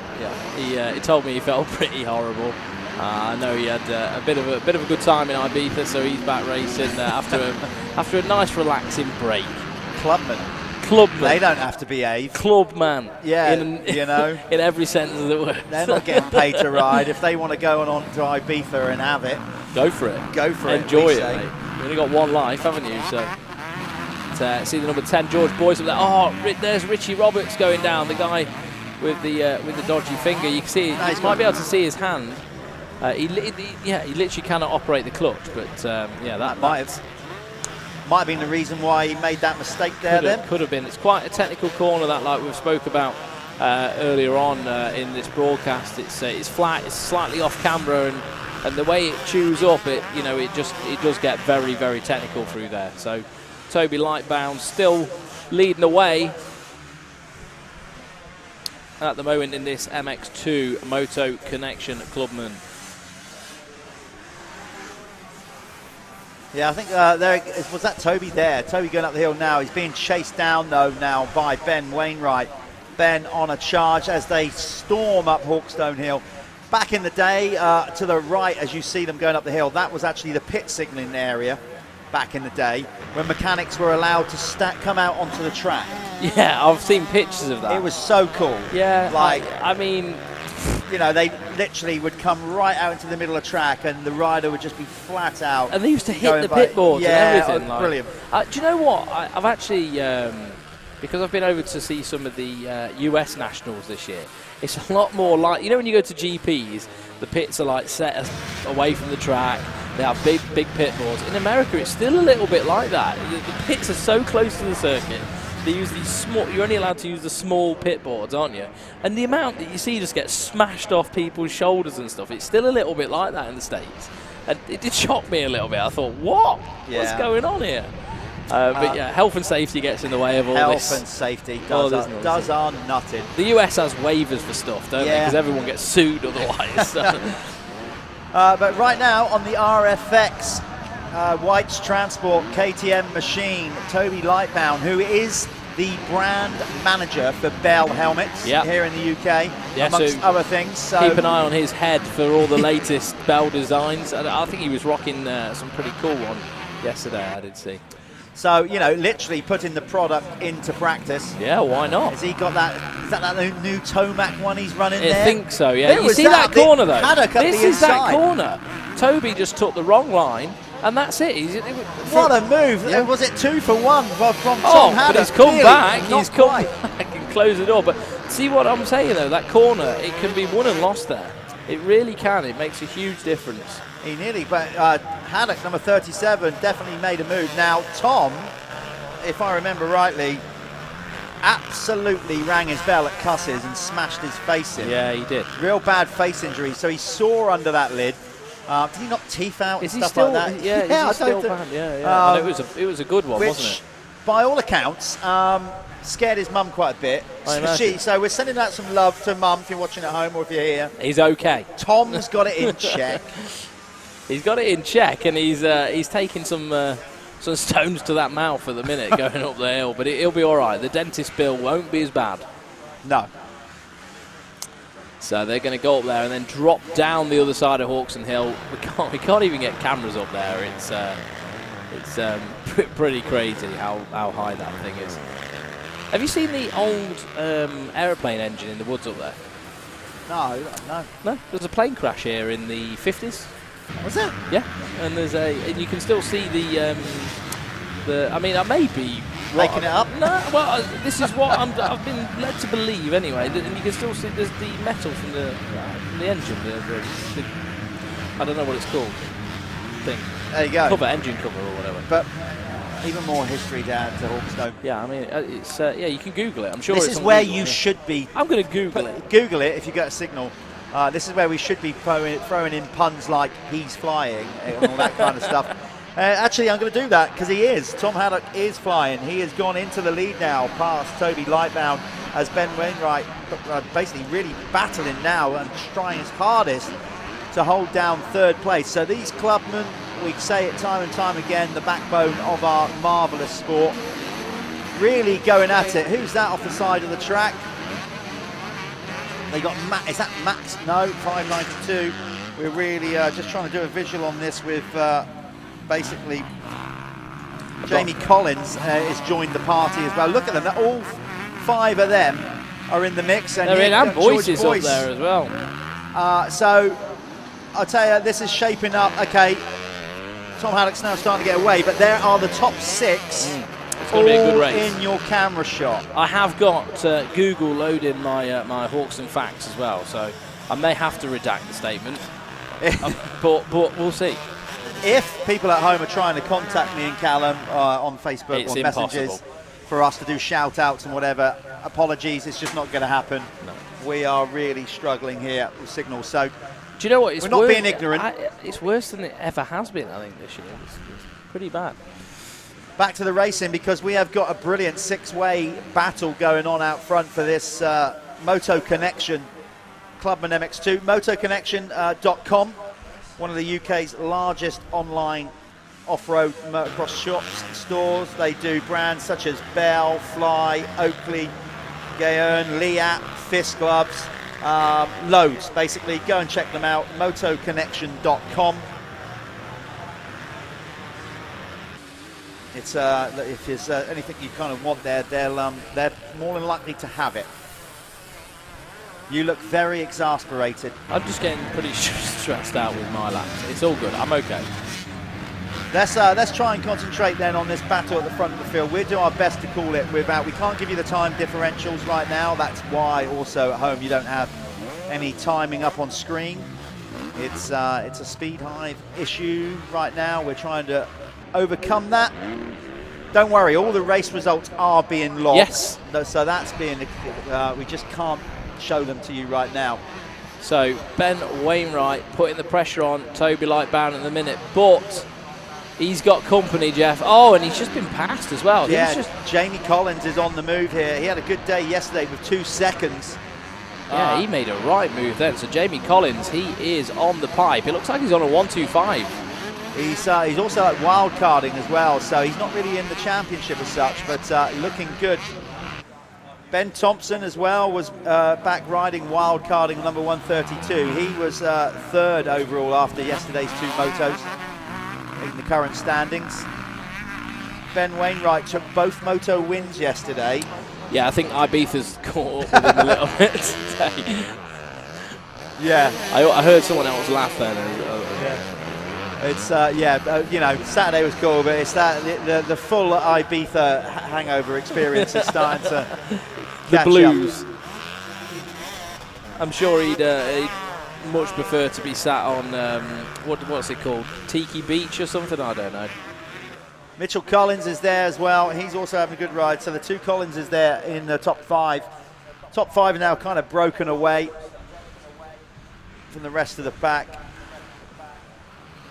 He told me he felt pretty horrible. I know he had a bit of a good time in Ibiza, so he's back racing after a nice relaxing break. Clubman. They don't have to behave. Clubman. Yeah, you know. In every sense of the word. They're not getting paid to ride. If they want to go on to Ibiza and have it, go for it. Go for it. Enjoy it, mate. You've only got one life, haven't you? So, see the number 10 George Boyce up there. Oh, there's Richie Roberts going down. The guy with the dodgy finger. You can see. You might be able to see his hand. He literally cannot operate the clutch. But that might have been the reason why he made that mistake there. Could have been. It's quite a technical corner, that, like we've spoke about earlier on in this broadcast. It's flat. It's slightly off camera, and the way it chews up, it does get very, very technical through there. So Toby Lightbound still leading the way at the moment in this MX2 Moto Connection Clubman. Yeah, I think was that Toby there. Toby going up the hill now. He's being chased down, though, now by Ben Wainwright. Ben on a charge as they storm up Hawkstone Hill. Back in the day, to the right, as you see them going up the hill, that was actually the pit signalling area back in the day when mechanics were allowed to come out onto the track. Yeah, I've seen pictures of that. It was so cool. Yeah, like I mean, you know, they literally would come right out into the middle of the track and the rider would just be flat out. And they used to hit the pit boards and everything. Brilliant. Do you know what? I've actually, because I've been over to see some of the US Nationals this year, it's a lot more like, you know, when you go to GPs, the pits are like set away from the track. They have big pit boards. In America, it's still a little bit like that. The pits are so close to the circuit. They use these small. You're only allowed to use the small pit boards, aren't you? And the amount that you see just get smashed off people's shoulders and stuff, it's still a little bit like that in the States. And it did shock me a little bit. I thought, what? Yeah. What's going on here? But yeah, health and safety gets in the way of all this. Health and safety does our nutting. The US has waivers for stuff, don't they? Because everyone gets sued otherwise. But right now on the RFX White's Transport KTM machine, Toby Lightbound, who is the brand manager for Bell helmets here in the UK, amongst other things. So keep an eye on his head for all the latest Bell designs. I think he was rocking some pretty cool one yesterday, I did see. So, you know, literally putting the product into practice. Yeah, why not? Has he got that? Is that new Tomac one he's running there? I think so, yeah. You see that corner, though? This is that corner. Toby just took the wrong line, and that's it. What a move. Yeah. Was it 2 for 1 from Tom Haddock? But he's come back. He's come back and closed the door. But see what I'm saying, though? That corner, it can be won and lost there. It really can. It makes a huge difference. He nearly, but Haddock, number 37, definitely made a move. Now, Tom, if I remember rightly, absolutely rang his bell at Cusses and smashed his face in. Yeah, he did. Real bad face injury, so he sore under that lid. Did he knock teeth out and stuff like that? Yeah, is he still bad? Yeah. It was a good one, wasn't it? By all accounts, scared his mum quite a bit. So we're sending out some love to Mum if you're watching at home or if you're here. He's okay. Tom's got it in check. He's got it in check, and he's taking some stones to that mouth at the minute going up the hill, but he'll be all right. The dentist bill won't be as bad. No. So they're going to go up there and then drop down the other side of Hawkstone Hill. We can't even get cameras up there. It's pretty crazy how high that thing is. Have you seen the old aeroplane engine in the woods up there? No. There's a plane crash here in the 50s. Was it? Yeah, and and you can still see the. I mean, I may be making it up. No, well, this is what I've been led to believe anyway. And you can still see there's the metal from the engine. The I don't know what it's called. Thing. There you go. Cover, engine cover or whatever. But even more history down to Hawkstone. Yeah, I mean, it's you can Google it. I'm sure this it's is where Google, you should be. I'm going to Google it. Google it if you get a signal. This is where we should be throwing in puns like he's flying and all that kind of stuff. Actually, I'm going to do that because he is. Tom Haddock is flying. He has gone into the lead now past Toby Lightbound as Ben Wainwright basically really battling now and trying his hardest to hold down third place. So these clubmen, we say it time and time again, the backbone of our marvellous sport, really going at it. Who's that off the side of the track? They got Matt. Is that Max? No, 592. We're really just trying to do a visual on this with basically Jamie Collins has joined the party as well. Look at them, all 5 of them are in the mix. And they're in, and Boyce is up there as well. So I'll tell you, this is shaping up. Okay, Tom Haddock's now starting to get away, but there are the top 6 It's going to be a good race. in your camera shot. I have got Google loading my my Hawkstone facts as well, so I may have to redact the statement, but we'll see. If people at home are trying to contact me and Callum on Facebook It's or messages for us to do shout outs and whatever, apologies, it's just not going to happen. No. We are really struggling here with signals. So, do you know what? It's we're not being ignorant. It's worse than it ever has been, I think, this year. It's pretty bad. Back to the racing, because we have got a brilliant 6-way battle going on out front for this Moto Connection Clubman MX2. Motoconnection.com, one of the UK's largest online off-road motocross shops and stores. They do brands such as Bell, Fly, Oakley, Gaern, Liat, Fist Gloves, loads basically. Go and check them out, motoconnection.com. It's if there's anything you kind of want there, they're more than likely to have it. You look very exasperated. I'm just getting pretty stressed out with my laps. It's all good. I'm okay. Let's try and concentrate then on this battle at the front of the field. We'll do our best to call it without. We can't give you the time differentials right now. That's why also at home you don't have any timing up on screen. It's a speed hive issue right now. We're trying to overcome that. Don't worry, all the race results are being logged. Yes. So that's being, we just can't show them to you right now. So Ben Wainwright putting the pressure on Toby Lightbound at the minute, but he's got company, Jeff. Oh, and he's just been passed as well. Yeah, Jamie Collins is on the move here. He had a good day yesterday with 2 seconds. Yeah, he made a right move then. So Jamie Collins, he is on the pipe. It looks like he's on a 125. He's also like wild carding as well, so he's not really in the championship as such, but looking good. Ben Thompson as well was back riding wild carding number 132. He was 3rd overall after yesterday's 2 motos in the current standings. Ben Wainwright took both moto wins yesterday. Yeah, I think Ibiza's caught up with him a little bit today. Yeah. I heard someone else laugh then. It's you know, Saturday was cool, but it's that the full Ibiza hangover experience is starting to the catch blues. up. I'm sure he'd much prefer to be sat on what's it called, Tiki Beach or something. I don't know. Mitchell Collins is there as well. He's also having a good ride. So the 2 Collins is there in the top 5. Top 5 are now kind of broken away from the rest of the pack.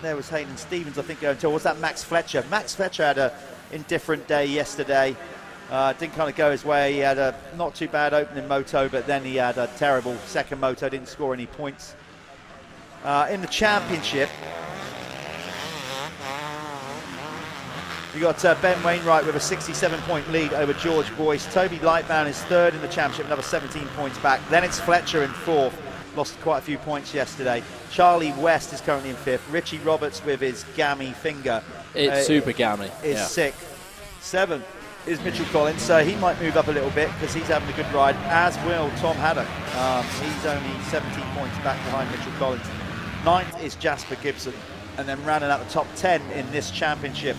There was Hayden Stevens, I think, going to. Was that Max Fletcher? Max Fletcher had a indifferent day yesterday. Didn't kind of go his way. He had a not too bad opening moto, but then he had a terrible second moto. Didn't score any points. In the championship, we got Ben Wainwright with a 67-point lead over George Boyce. Toby Lightbound is 3rd in the championship, another 17 points back. Then it's Fletcher in 4th. Lost quite a few points yesterday. Charlie West is currently in 5th. Richie Roberts with his gammy finger. It's super gammy. Is 6th. 7th is Mitchell Collins, so he might move up a little bit because he's having a good ride, as will Tom Haddock. He's only 17 points back behind Mitchell Collins. 9th is Jasper Gibson. And then rounding out the top 10 in this championship,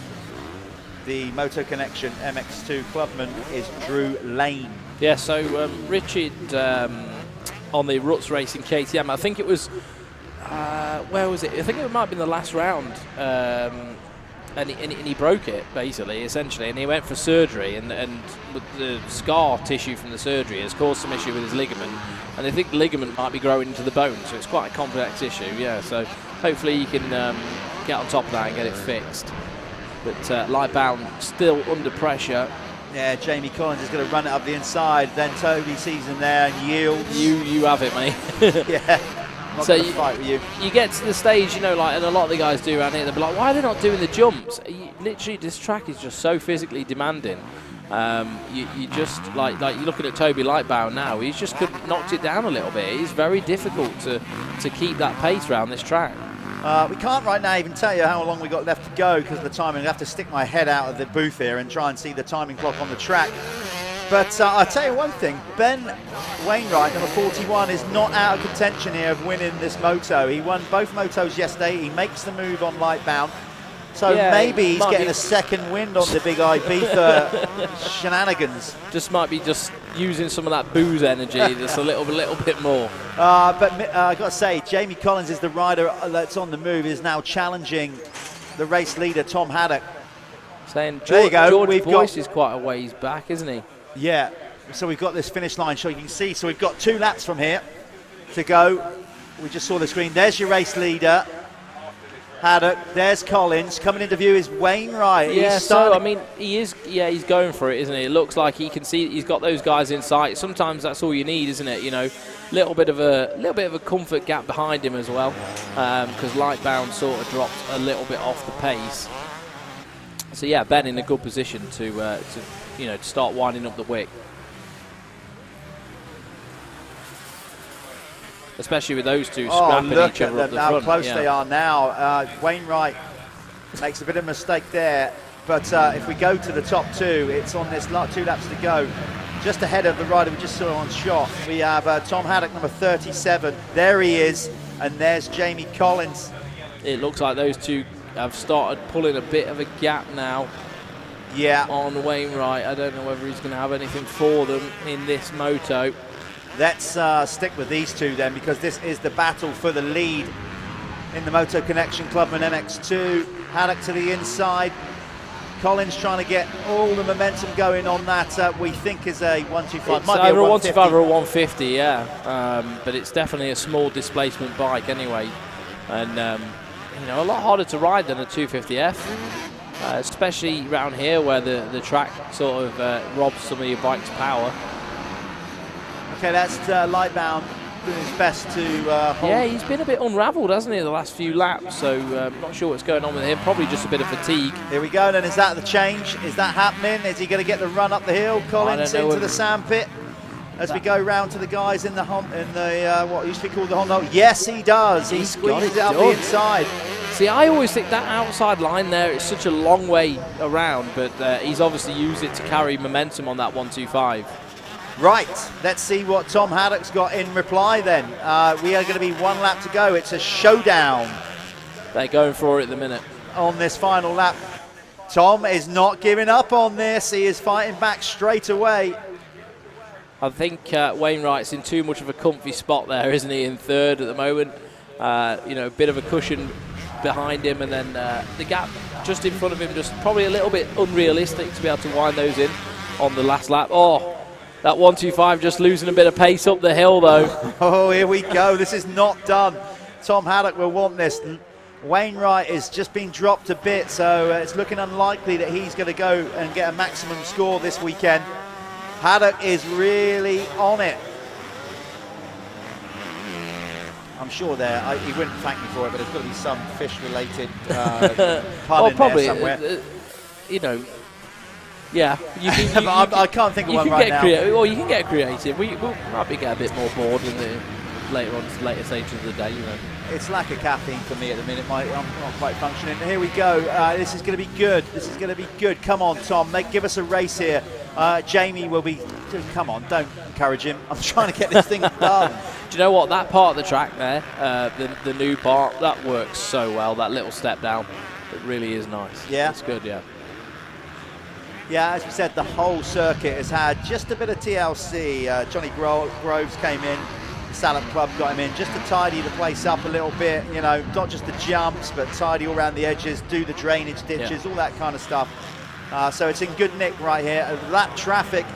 the Moto Connection MX2 Clubman is Drew Lane. Yeah, so Richard on the Ruts Racing KTM, I think it was, where was it? I think it might have been the last round, and he broke it, basically, essentially, and he went for surgery, and with the scar tissue from the surgery has caused some issue with his ligament, and they think the ligament might be growing into the bone, so it's quite a complex issue, yeah, so hopefully he can get on top of that and get it fixed. But Lightbound still under pressure. Yeah, Jamie Collins is going to run it up the inside. Then Toby sees him there and yields. You have it, mate. Yeah. Not So going to fight with you. You get to the stage, you know, like, and a lot of the guys do around here. They'll be like, "Why are they not doing the jumps?" Literally, this track is just so physically demanding. You just like you're looking at Toby Lightbound now. He's just knocked it down a little bit. It's very difficult to keep that pace around this track. We can't right now even tell you how long we got left to go because of the timing. I have to stick my head out of the booth here and try and see the timing clock on the track. But I'll tell you one thing, Ben Wainwright, number 41, is not out of contention here of winning this moto. He won both motos yesterday. He makes the move on Lightbound. So yeah, maybe he's getting a second wind on the big Ibiza shenanigans. Just might be just using some of that booze energy just a little bit more. But I've got to say, Jamie Collins is the rider that's on the move, is now challenging the race leader, Tom Haddock. Saying there you go. George Boyce is quite a ways back, isn't he? Yeah, so we've got this finish line, so you can see. So we've got 2 laps from here to go. We just saw the screen. There's your race leader, Haddock. There's Collins. Coming into view is Wainwright. Yeah, so I mean, he is. Yeah, he's going for it, isn't he? It looks like he can see. He's got those guys in sight. Sometimes that's all you need, isn't it? You know, little bit of a comfort gap behind him as well, because Lightbound sort of dropped a little bit off the pace. So yeah, Ben in a good position to start winding up the wick. Especially with those two scrapping each other up the front. How close they are now. Wainwright makes a bit of a mistake there, but if we go to the top 2, it's on this 2 laps to go. Just ahead of the rider we just saw on shot, we have Tom Haddock, number 37. There he is, and there's Jamie Collins. It looks like those two have started pulling a bit of a gap now. Yeah. On Wainwright. I don't know whether he's going to have anything for them in this moto. Let's stick with these two then, because this is the battle for the lead in the Moto Connection Clubman MX2. Haddock to the inside. Collins trying to get all the momentum going on that we think is a 125. It's either a 125 or a 150, yeah. But it's definitely a small displacement bike anyway. And, a lot harder to ride than a 250F. Especially around here where the track sort of robs some of your bike's power. Okay, that's Lightbound doing his best to hold. Yeah, he's been a bit unravelled, hasn't he, the last few laps, so not sure what's going on with him. Probably just a bit of fatigue. Here we go, then. Is that the change? Is that happening? Is he going to get the run up the hill? Collins into the sandpit as we go round to the guys in the what used to be called the Honda. Yes, he does. He squeezes it up the inside. See, I always think that outside line there is such a long way around, but he's obviously used it to carry momentum on that 125. Right, let's see what Tom Haddock's got in reply then. We are going to be 1 lap to go. It's a showdown. They're going for it at the minute. On this final lap, Tom is not giving up on this. He is fighting back straight away. I think Wainwright's in too much of a comfy spot there, isn't he, in third at the moment. A bit of a cushion behind him, and then the gap just in front of him, just probably a little bit unrealistic to be able to wind those in on the last lap. Oh, that 125 just losing a bit of pace up the hill, though. Oh, here we go. This is not done. Tom Haddock will want this. Wainwright is just being dropped a bit, so it's looking unlikely that he's going to go and get a maximum score this weekend. Haddock is really on it. I'm sure he wouldn't thank me for it, but there's got to be some fish-related pun in there somewhere. Yeah, I can't think of one right now. Well, you can get creative. We might be getting a bit more bored in the later stages of the day. It's lack of caffeine for me at the minute. I'm not quite functioning. Here we go. This is going to be good. This is going to be good. Come on, Tom. Give us a race here. Jamie will be. Come on, don't encourage him. I'm trying to get this thing done. Do you know what? That part of the track there, the new part, that works so well. That little step down, it really is nice. Yeah, it's good. Yeah. Yeah, as we said, the whole circuit has had just a bit of TLC. Johnny Groves came in, the Salop Club got him in just to tidy the place up a little bit, not just the jumps, but tidy all around the edges, do the drainage ditches, all that kind of stuff. So it's in good nick right here. That traffic,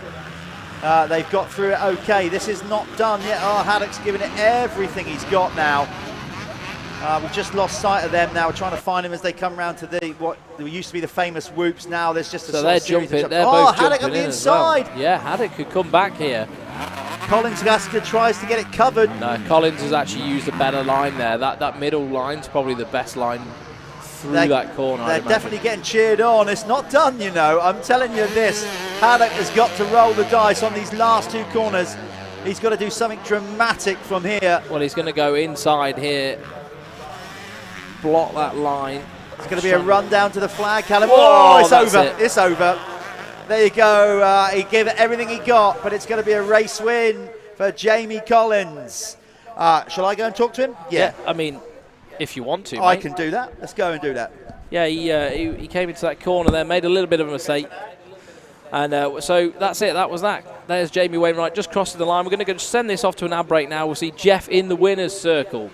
they've got through it okay. This is not done yet. Oh, Haddock's giving it everything he's got now. We've just lost sight of them now. We're trying to find them as they come round to what used to be the famous whoops. Now there's just a so they're jumping. They're both Haddock on the inside. Well. Yeah, Haddock could come back here. Collins tries to get it covered. No, Collins has actually used a better line there. That middle line's probably the best line through that corner. They're definitely getting cheered on. It's not done, you know. I'm telling you this. Haddock has got to roll the dice on these last 2 corners. He's got to do something dramatic from here. Well, he's going to go inside here, block that line. It's going to be a run down to the flag, Callum. Oh, it's over. It's over. There you go. He gave it everything he got, but it's going to be a race win for Jamie Collins. Shall I go and talk to him? Yeah. I mean, if you want to, I mate. can do that. Let's go and do that. Yeah, he came into that corner there, made a little bit of a mistake. And so that's it. That was that. There's Jamie Wainwright just crossing the line. We're going to send this off to an ad break now. We'll see Jeff in the winner's circle.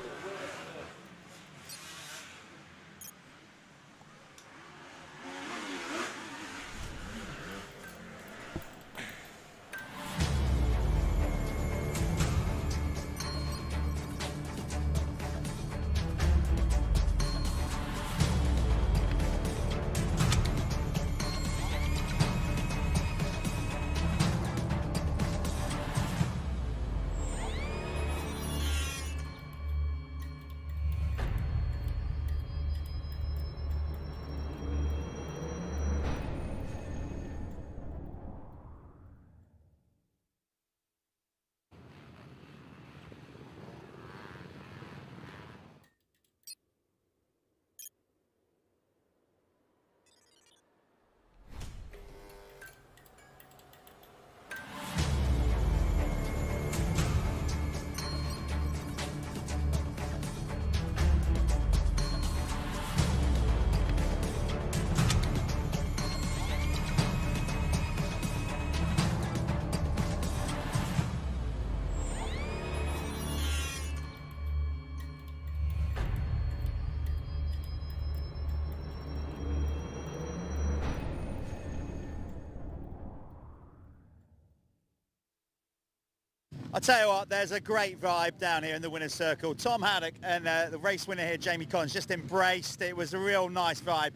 I'll tell you what, there's a great vibe down here in the winner's circle. Tom Haddock and the race winner here, Jamie Collins, just embraced. It was a real nice vibe.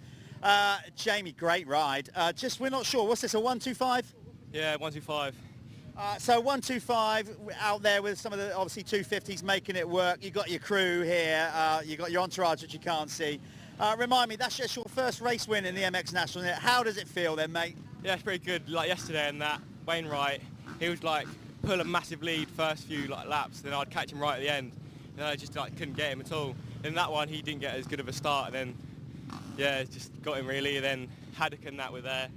Jamie, great ride. We're not sure. What's this, a 125? Yeah, 125. So 125 out there with some of the, obviously, 250s making it work. You got your crew here. You got your entourage, which you can't see. Remind me, that's just your first race win in the MX National. How does it feel then, mate? Yeah, it's pretty good. Like yesterday and that, Wainwright, he was like, pull a massive lead first few laps, then I'd catch him right at the end, and I just couldn't get him at all. In that one, he didn't get as good of a start, and then yeah, just got him really. And then Haddock and that were there,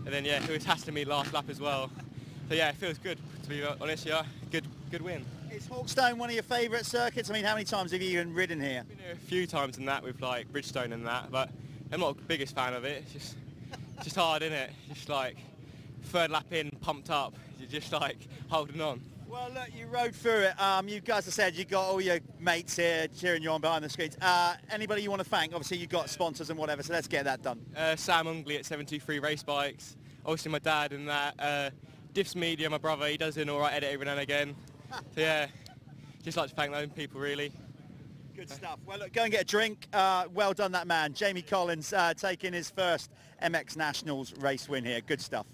and then yeah, he was hassling me last lap as well. So yeah, it feels good to be honest. Yeah, good win. Is Hawkstone one of your favourite circuits? I mean, how many times have you even ridden here? Been here a few times in that with like Bridgestone and that, but I'm not the biggest fan of it. It's just hard, isn't it? Just like third lap in, pumped up. You're just like holding on. Well, look, you rode through it. You guys have said you got all your mates here cheering you on behind the screens. Anybody you want to thank? Obviously, you've got sponsors and whatever, so let's get that done. Sam Ungley at 723 Race Bikes. Obviously, my dad and that. Diffs Media, my brother, he does an all right edit every now and again. So yeah, just like to thank those people, really. Good stuff. Well, look, go and get a drink. Well done, that man. Jamie Collins taking his first MX Nationals race win here. Good stuff.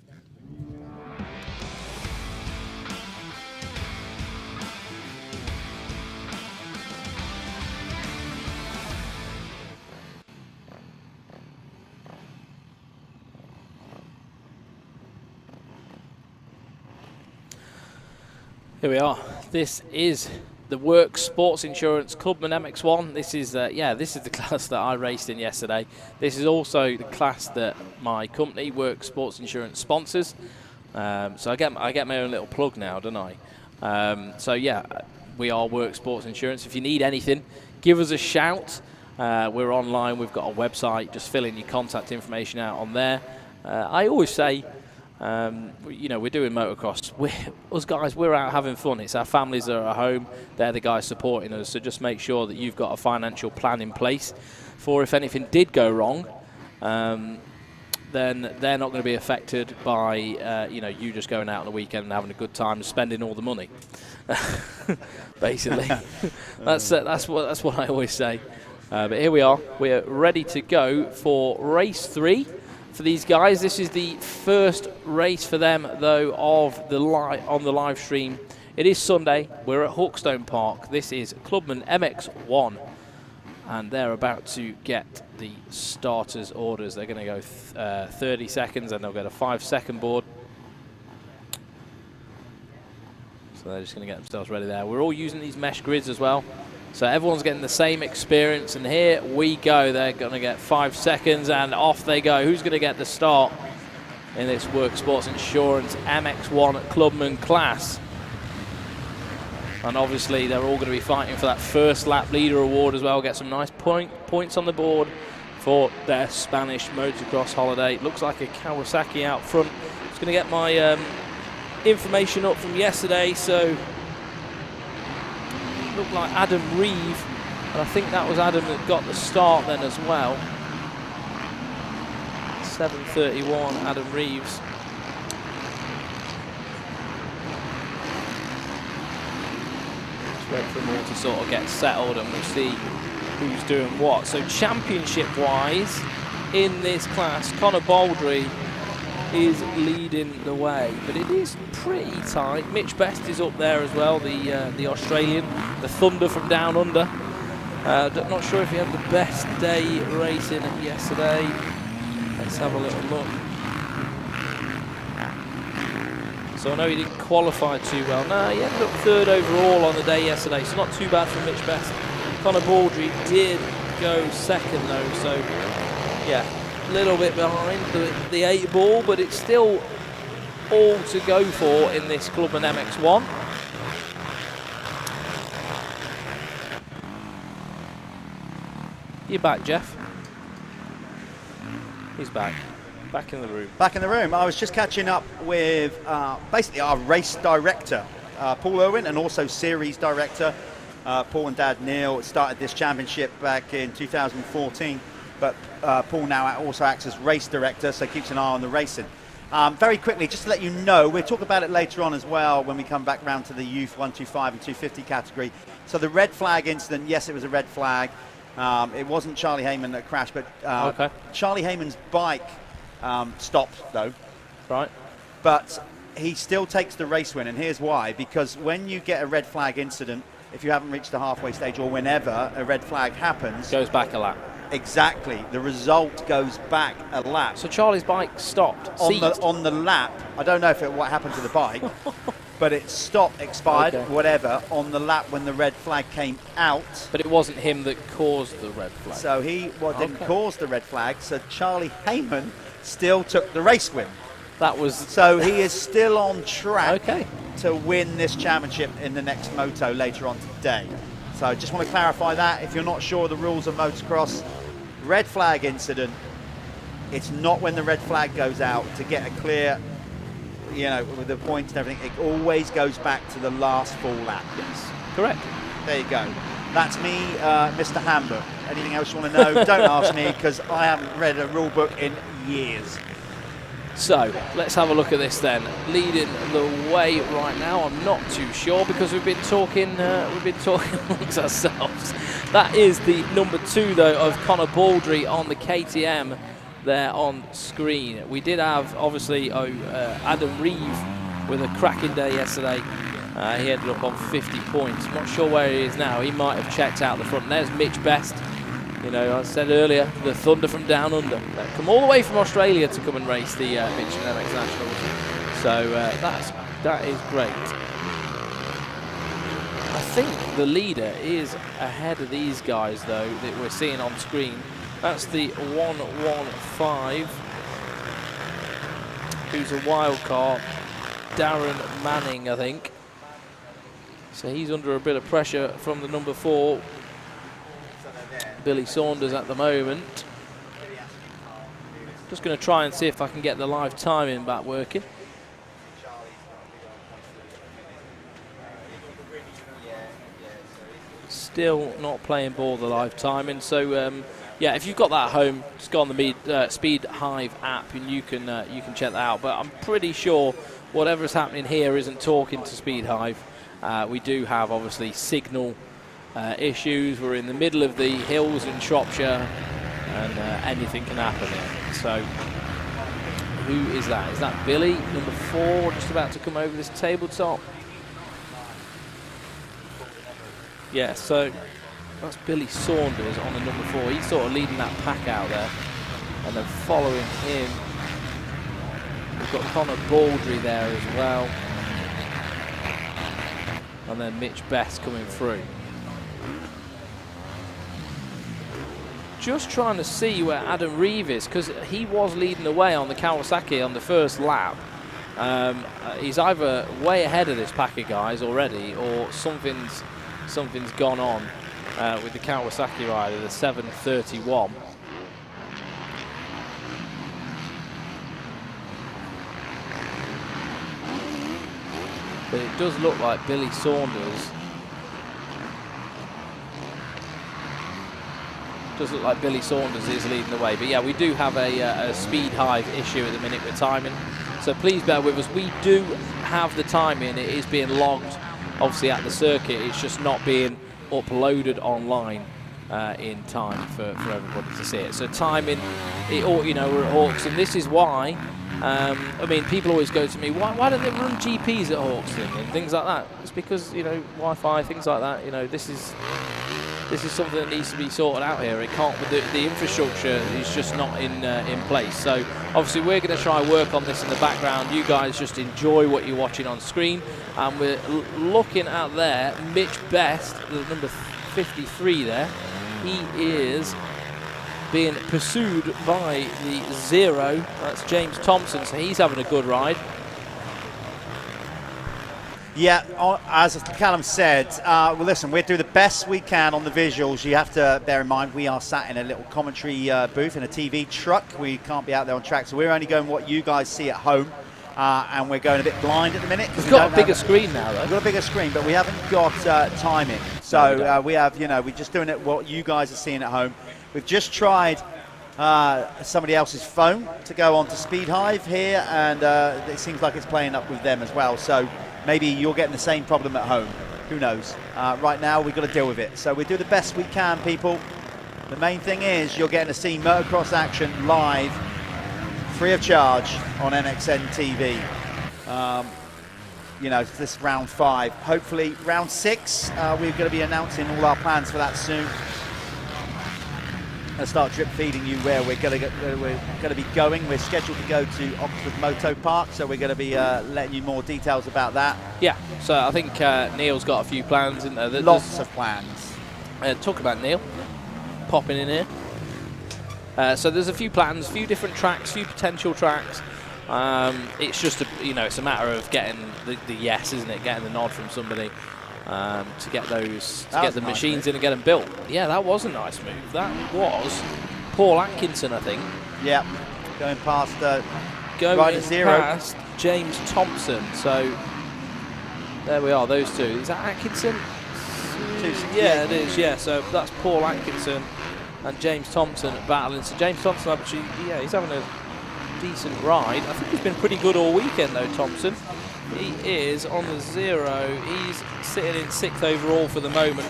Here we are. This is the Work Sports Insurance Clubman MX1. This is the class that I raced in yesterday. This is also the class that my company, Work Sports Insurance, sponsors. So I get my own little plug now, don't I? So yeah, we are Work Sports Insurance. If you need anything, give us a shout. We're online. We've got a website. Just fill in your contact information out on there. I always say, you know, we're doing motocross. Us guys, we're out having fun. It's our families that are at home. They're the guys supporting us. So just make sure that you've got a financial plan in place for if anything did go wrong, then they're not going to be affected by you know, you just going out on the weekend and having a good time and spending all the money. Basically, that's what I always say. But here we are. We're ready to go for race 3. For these guys, this is the first race for them, though, of on the live stream. It is Sunday. We're at Hawkstone Park. This is Clubman MX1, and they're about to get the starters' orders. They're going to go 30 seconds, and they'll get a 5-second board. So they're just going to get themselves ready there. We're all using these mesh grids as well, so everyone's getting the same experience, and here we go. They're going to get 5 seconds, and off they go. Who's going to get the start in this Work Sports Insurance MX1 Clubman class? And obviously they're all going to be fighting for that first lap leader award as well. Get some nice points on the board for their Spanish motocross holiday. Looks like a Kawasaki out front. Just going to get my information up from yesterday. So looked like Adam Reeve, and I think that was Adam that got the start then as well. 7:31, Adam Reeves. Wait for them all to sort of get settled, and we'll see who's doing what. So championship-wise, in this class, Connor Baldry is leading the way, but it is pretty tight. Mitch Best is up there as well, the Australian, the Thunder from Down Under. Not sure if he had the best day racing yesterday. Let's have a little look. So I know he didn't qualify too well. No, he ended up 3rd overall on the day yesterday, so not too bad for Mitch Best. Connor Baldry did go 2nd though, so yeah, a little bit behind the 8 ball, but it's still all to go for in this Clubman MX1. You back, Jeff? He's back. Back in the room. Back in the room. I was just catching up with basically our race director, Paul Irwin, and also series director, Paul and Dad Neil. Started this championship back in 2014, but Paul now also acts as race director, so keeps an eye on the racing. Very quickly, just to let you know, we'll talk about it later on as well when we come back round to the youth 125 and 250 category. So the red flag incident, yes, it was a red flag. It wasn't Charlie Heyman that crashed, but okay. Charlie Heyman's bike stopped though. Right. But he still takes the race win, and here's why. Because when you get a red flag incident, if you haven't reached the halfway stage or whenever a red flag happens, goes back a lap. Exactly. The result goes back a lap. So Charlie's bike stopped. On the lap. I don't know if what happened to the bike, but it stopped, expired, okay, whatever, on the lap when the red flag came out. But it wasn't him that caused the red flag. So he didn't cause the red flag, so Charlie Heyman still took the race win. That was... So he is still on track to win this championship in the next Moto later on today. So I just want to clarify that. If you're not sure of the rules of motocross, red flag incident, it's not when the red flag goes out to get a clear, you know, with the points and everything. It always goes back to the last full lap. Yes, correct. There you go. That's me, Mr. Handbook. Anything else you want to know, don't ask me, because I haven't read a rule book in years. So let's have a look at this then. Leading the way right now, I'm not too sure because we've been talking amongst ourselves. That is the number 2 though of Connor Baldry on the KTM there on screen. We did have obviously Adam Reeve with a cracking day yesterday. He ended up on 50 points. I'm not sure where he is now. He might have checked out the front. There's Mitch Best. You know, I said earlier, the Thunder from Down Under. They come all the way from Australia to come and race the Michelin MX Nationals. So that is great. I think the leader is ahead of these guys, though, that we're seeing on screen. That's the 115, who's a wild card, Darren Manning, I think. So he's under a bit of pressure from the number 4. Billy Saunders at the moment. Just going to try and see if I can get the live timing back working. Still not playing ball the live timing. So yeah, if you've got that at home, just go on the Speed Hive app and you can check that out. But I'm pretty sure whatever's happening here isn't talking to Speed Hive. We do have obviously signal issues. We're in the middle of the hills in Shropshire, and anything can happen here. So who is that? Is that Billy, number 4, just about to come over this tabletop? Yeah, so That's Billy Saunders on the number 4. He's sort of leading that pack out there. And then following him, we've got Connor Baldry there as well. And then Mitch Best coming through. Just trying to see where Adam Reeve is, because he was leading the way on the Kawasaki on the first lap. He's either way ahead of this pack of guys already, or something's gone on with the Kawasaki rider, the 731. But it does look like Billy Saunders. Does look like Billy Saunders is leading the way. But yeah, we do have a speed hive issue at the minute with timing. So please bear with us. We do have the timing. It is being logged, obviously, at the circuit. It's just not being uploaded online in time for everybody to see it. So timing, you know, we're at Hawkstone. This is why. I mean, people always go to me, why don't they run GPs at Hawkstone and things like that? It's because, you know, Wi-Fi, things like that. You know, this is something that needs to be sorted out here. It can't. The infrastructure is just not in place. So obviously we're going to try and work on this in the background. You guys just enjoy what you're watching on screen. And we're looking at there, Mitch Best, the number 53 there. He is being pursued by the 0. That's James Thompson, so he's having a good ride. Yeah, as Callum said, well, listen, we'll do the best we can on the visuals. You have to bear in mind we are sat in a little commentary booth in a TV truck. We can't be out there on track, so we're only going what you guys see at home. And we're going a bit blind at the minute. We've got a bigger screen now, though. We've got a bigger screen, but we haven't got timing. So we have, you know, we're just doing it what you guys are seeing at home. We've just tried somebody else's phone to go onto Speed Hive here, and it seems like it's playing up with them as well. So maybe you're getting the same problem at home. Who knows? Right now, we've got to deal with it. So we do the best we can, people. The main thing is you're getting to see motocross action live, free of charge on MXN-TV. You know, this is round 5. Hopefully, round 6, we're going to be announcing all our plans for that soon. I'll start drip feeding you where we're going to be going. We're scheduled to go to Oxford Moto Park, so we're going to be letting you more details about that. Yeah, so I think Neil's got a few plans, isn't there? Lots of plans. Talk about Neil popping in here. So there's a few plans, a few different tracks, a few potential tracks. It's just it's a matter of getting the yes, isn't it? Getting the nod from somebody to get those, to get the machines in and get them built. Yeah, that was a nice move. That was Paul Atkinson, I think. Yeah, going past going Zero. Past James Thompson. So there we are, those two. Is that Atkinson? Yeah, it is. Yeah, so that's Paul Atkinson and James Thompson battling. So James Thompson, actually, yeah, he's having a decent ride. I think he's been pretty good all weekend, though, Thompson. He is on the 0. He's sitting in 6th overall for the moment.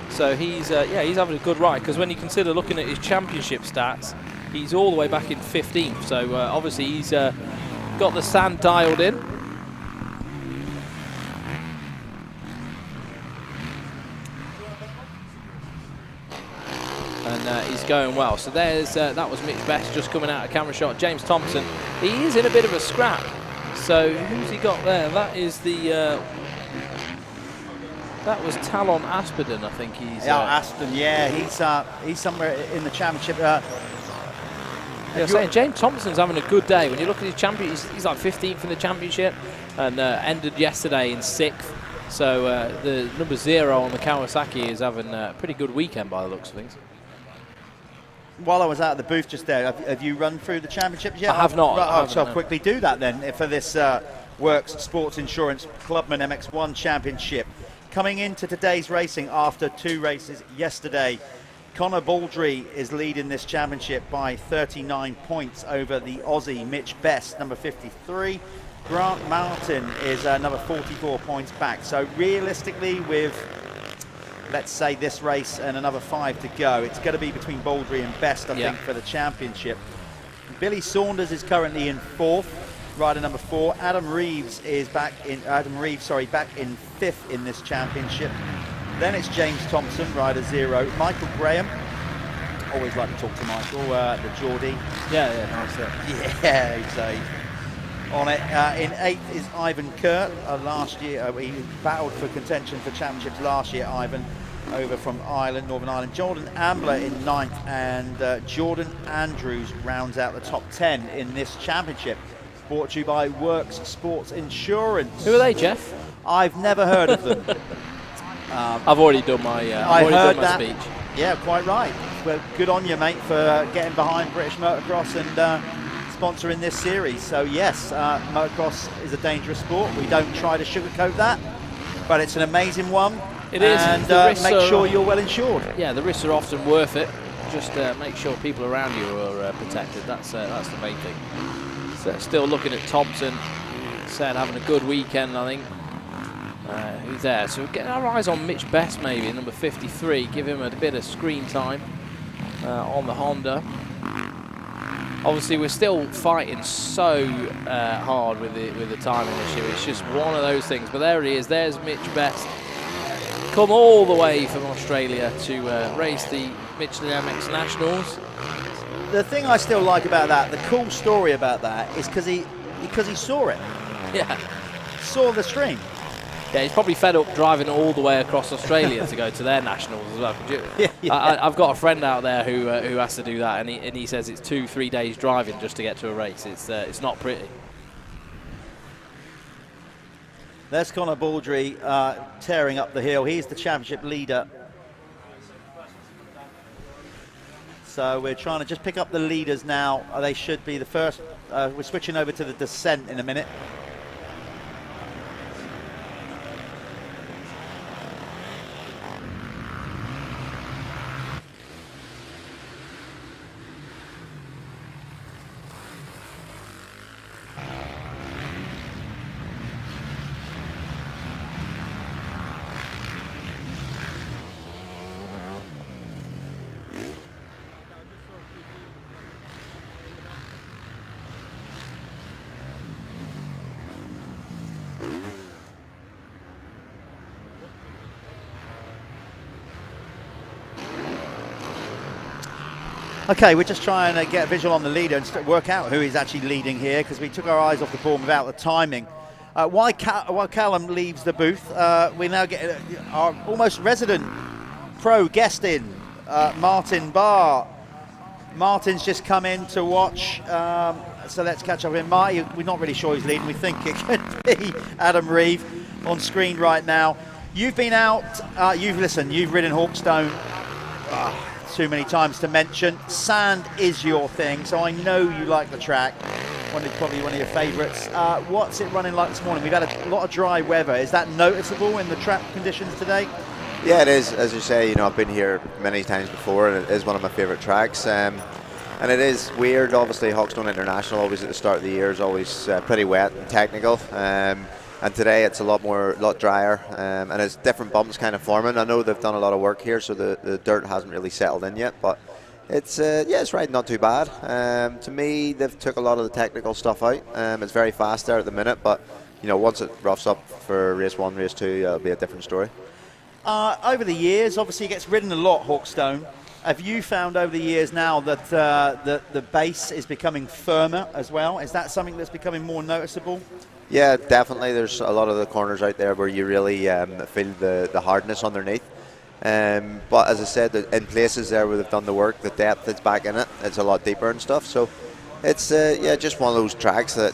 So he's he's having a good ride, because when you consider looking at his championship stats, he's all the way back in 15th. So obviously he's got the sand dialed in. And he's going well. So there's that was Mitch Best just coming out of camera shot. James Thompson, he is in a bit of a scrap. So who's he got there? That is the that was Talon Aspiden, I think he's. Aspiden, yeah, he's somewhere in the championship. Yeah, saying James Thompson's having a good day. When you look at his champion, he's like 15th in the championship, and ended yesterday in 6th. So the number 0 on the Kawasaki is having a pretty good weekend by the looks of things. While I was out of the booth just there, have you run through the championships yet? I have not. Right, so I'll quickly do that then for this Works Sports Insurance Clubman MX1 Championship. Coming into today's racing after 2 races yesterday, Connor Baldry is leading this championship by 39 points over the Aussie Mitch Best, number 53. Grant Martin is number 44 points back. So realistically, with let's say this race and another 5 to go, it's going to be between Baldry and Best, I think, for the championship. Billy Saunders is currently in 4th, rider number 4. Adam Reeves is back in 5th in this championship. Then it's James Thompson, rider 0. Michael Graham. Always like to talk to Michael, the Geordie. Yeah, nice. Yeah, he's on it. In 8th is Ivan Kerr. Last year, he battled for contention for championships last year, Ivan, over from Ireland, Northern Ireland. Jordan Ambler in 9th, and Jordan Andrews rounds out the top 10 in this championship. Brought to you by Works Sports Insurance. Who are they, Jeff? I've never heard of them. I've already done my, speech. Yeah, quite right. Well, good on you, mate, for getting behind British Motocross and sponsoring this series. So yes, motocross is a dangerous sport. We don't try to sugarcoat that, but it's an amazing one. It is. And make sure you're well insured. Yeah, the risks are often worth it. Just make sure people around you are protected. That's the main thing. So still looking at Thompson. Said having a good weekend, I think. Who's there? So we're getting our eyes on Mitch Best, maybe, number 53. Give him a bit of screen time on the Honda. Obviously, we're still fighting so hard with the timing issue. It's just one of those things. But there he is. There's Mitch Best. Come all the way from Australia to race the Michelin MX Nationals. The thing I still like about that, the cool story about that, is because he saw it. Yeah. Saw the stream. Yeah, he's probably fed up driving all the way across Australia to go to their nationals as well. I've got a friend out there who has to do that, and he says it's 2-3 days driving just to get to a race. It's not pretty. There's Conor Baldry tearing up the hill. He's the championship leader. So we're trying to just pick up the leaders now. They should be the first. We're switching over to the descent in a minute. Okay, we're just trying to get a visual on the leader and work out who is actually leading here, because we took our eyes off the ball without the timing. While Callum leaves the booth, we now get our almost resident pro guest in, Martin Barr. Martin's just come in to watch, so let's catch up with him. Marty, we're not really sure who's leading. We think it could be Adam Reeve on screen right now. You've been out, you've ridden Hawkstone. Too many times to mention. Sand is your thing, so I know you like the track. Probably one of your favourites. What's it running like this morning? We've had a lot of dry weather. Is that noticeable in the track conditions today? Yeah, it is. As you say, I've been here many times before, and it is one of my favourite tracks. And it is weird. Obviously, Hawkstone International, always at the start of the year, is always pretty wet and technical. And today it's a lot drier, and it's different bumps kind of forming. I know they've done a lot of work here, so the dirt hasn't really settled in yet, but it's it's riding not too bad. To me, they've took a lot of the technical stuff out. It's very fast there at the minute, but once it roughs up for race 1, race 2, it'll be a different story. Over the years, obviously it gets ridden a lot, Hawkstone. Have you found over the years now that the base is becoming firmer as well? Is that something that's becoming more noticeable? Yeah, definitely. There's a lot of the corners out there where you really feel the hardness underneath. But as I said, in places there where they've done the work, the depth that's back in it, it's a lot deeper and stuff. So it's just one of those tracks that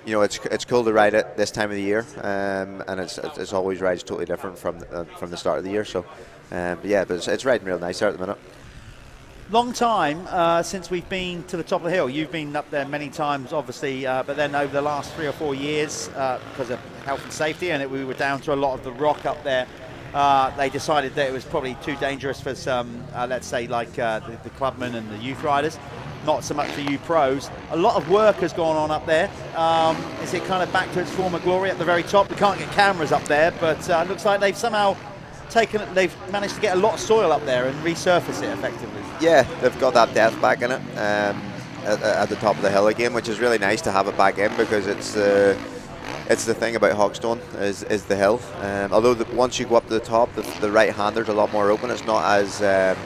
it's cool to ride it this time of the year, and it's always rides totally different from the start of the year. So but it's riding real nice there at the minute. Long time since we've been to the top of the hill. You've been up there many times, obviously, but then over the last 3 or 4 years, because of health and safety, and we were down to a lot of the rock up there, they decided that it was probably too dangerous for some, let's say, like the clubmen and the youth riders. Not so much for you pros. A lot of work has gone on up there. Is it kind of back to its former glory at the very top? We can't get cameras up there, but it looks like they've somehow they've managed to get a lot of soil up there and resurface it effectively. Yeah, they've got that depth back in it at the top of the hill again, which is really nice to have it back in, because it's it's the thing about Hawkstone is the hill. Although once you go up to the top, the right-hander's a lot more open. It's not as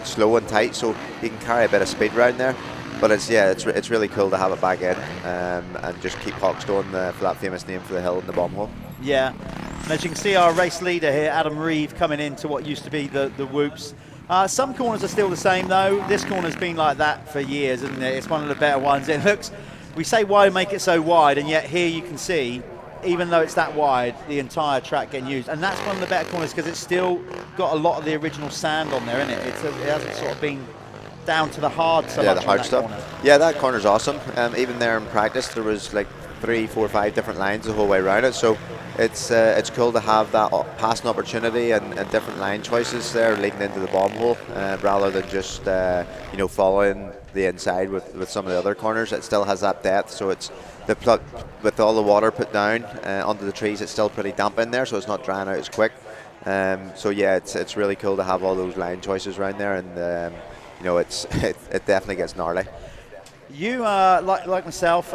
slow and tight, so you can carry a bit of speed around there. But it's really cool to have it back in and just keep Hawkstone for that famous name for the hill and the bomb hole. Yeah, and as you can see, our race leader here, Adam Reeve, coming into what used to be the whoops. Some corners are still the same though. This corner's been like that for years, isn't it? It's one of the better ones. It looks, we say why make it so wide, and yet here you can see, even though it's that wide, the entire track getting used. And that's one of the better corners because it's still got a lot of the original sand on there, isn't it? It hasn't sort of been down to the hard so much. The hard stuff. Corner. Yeah, that corner's awesome. Even there in practice, there was like 3, 4, 5 different lines the whole way around it. So it's cool to have that passing opportunity and different line choices there leading into the bomb hole, rather than just following the inside with some of the other corners. It still has that depth, so it's with all the water put down onto the trees. It's still pretty damp in there, so it's not drying out as quick. So yeah, it's really cool to have all those line choices around there, and it definitely gets gnarly. You like myself.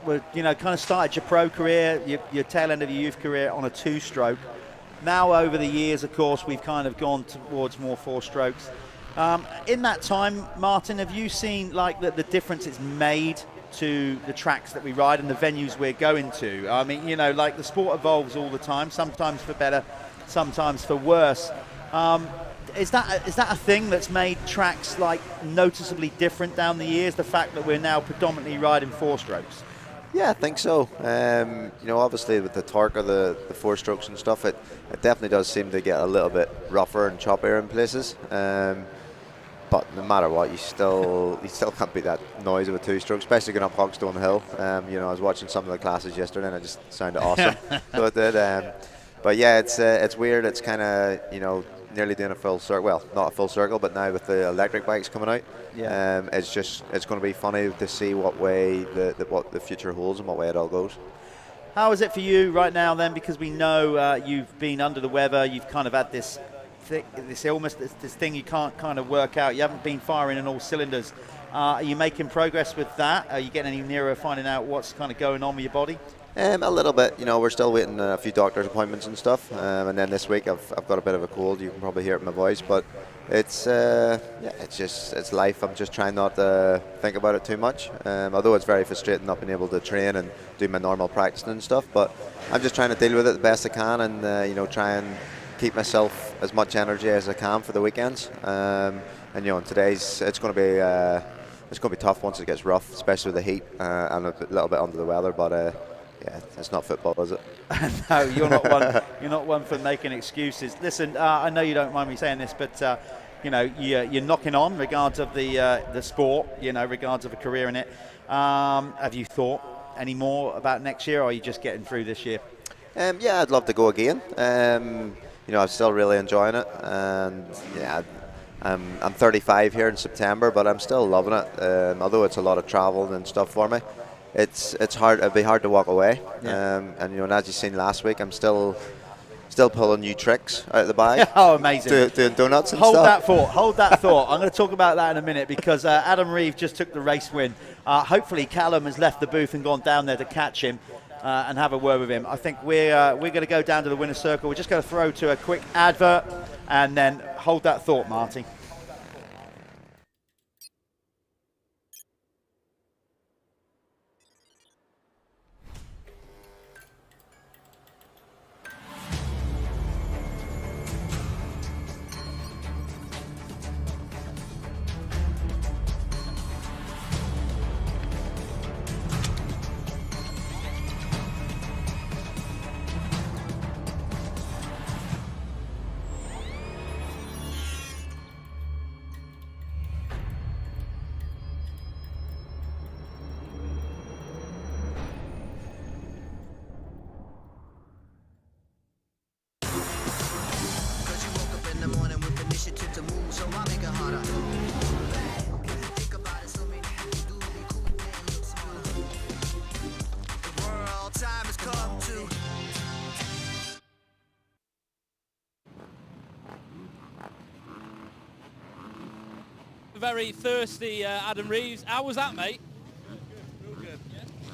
Kind of started your pro career, your tail end of your youth career on a 2-stroke. Now over the years, of course, we've kind of gone towards more 4 strokes. In that time, Martin, have you seen like the difference it's made to the tracks that we ride and the venues we're going to? I mean, like the sport evolves all the time, sometimes for better, sometimes for worse. Is that a thing that's made tracks like noticeably different down the years, the fact that we're now predominantly riding 4 strokes? Yeah, I think so. Obviously with the torque of the 4 strokes and stuff, it definitely does seem to get a little bit rougher and choppier in places. But no matter what, you still can't beat that noise of a 2-stroke, especially going up Hawkstone Hill. I was watching some of the classes yesterday and it just sounded awesome. So it did. But yeah, it's weird. It's kind of nearly doing a full circle. Well, not a full circle, but now with the electric bikes coming out, it's going to be funny to see what way what the future holds and what way it all goes. How is it for you right now then? Because we know you've been under the weather. You've kind of had this illness, this thing you can't kind of work out. You haven't been firing on all cylinders. Are you making progress with that? Are you getting any nearer finding out what's kind of going on with your body? A little bit. We're still waiting a few doctor's appointments and stuff. And then this week I've got a bit of a cold. You can probably hear it in my voice, but it's life. I'm just trying not to think about it too much. Although it's very frustrating not being able to train and do my normal practicing and stuff, but I'm just trying to deal with it the best I can, and try and keep myself as much energy as I can for the weekends. And today's it's going to be tough once it gets rough, especially with the heat and a little bit under the weather. But yeah, it's not football, is it? No, you're not one. You're not one for making excuses. Listen, I know you don't mind me saying this, but you're knocking on regards of the sport. Regards of a career in it. Have you thought any more about next year, or are you just getting through this year? Yeah, I'd love to go again. I'm still really enjoying it, and yeah, I'm 35 here in September, but I'm still loving it. Although it's a lot of travel and stuff for me. It's hard. It'd be hard to walk away. Yeah. And as you've seen last week, I'm still pulling new tricks out of the bag. Oh, amazing! Doing donuts and stuff. Hold that thought. I'm going to talk about that in a minute because Adam Reeve just took the race win. Hopefully, Callum has left the booth and gone down there to catch him and have a word with him. I think we're going to go down to the winner's circle. We're just going to throw to a quick advert and then hold that thought, Marty. Very thirsty Adam Reeves. How was that, mate? Real good.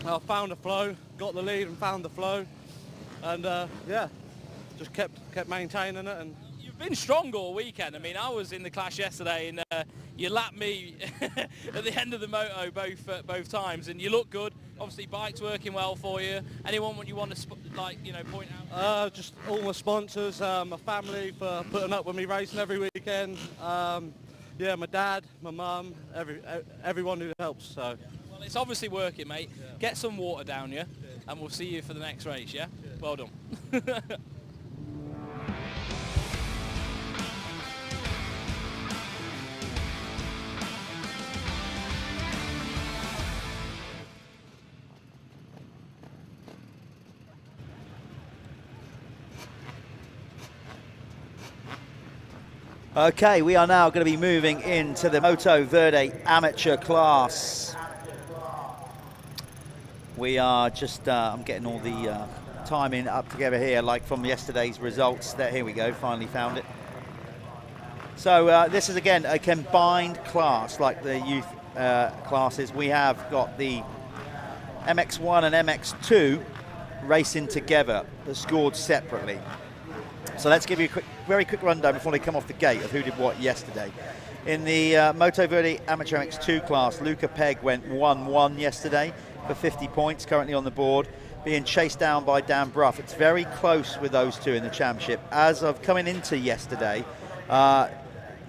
I found the flow, got the lead and found the flow, and yeah, just kept maintaining it. And you've been strong all weekend. I mean, I was in the clash yesterday, and you lapped me at the end of the moto both times, and you look good. Obviously, bike's working well for you. Anyone you want to point out? Just all my sponsors, my family for putting up with me racing every weekend. Yeah, my dad, my mum, everyone who helps. So. Well, it's obviously working, mate. Yeah. Get some water down you, and we'll see you for the next race, yeah? Well done. Okay, we are now going to be moving into the Moto Verde amateur class. We are just, I'm getting all the timing up together here, like from yesterday's results. Here we go, finally found it. So this is again a combined class, like the youth classes. We have got the MX1 and MX2 racing together, but scored separately. So let's give you a very quick rundown before they come off the gate of who did what yesterday. In the Moto Verde Amateur MX2 class, Luca Pegg went 1-1 yesterday for 50 points, currently on the board, being chased down by Dan Bruff. It's very close with those two in the championship. As of coming into yesterday,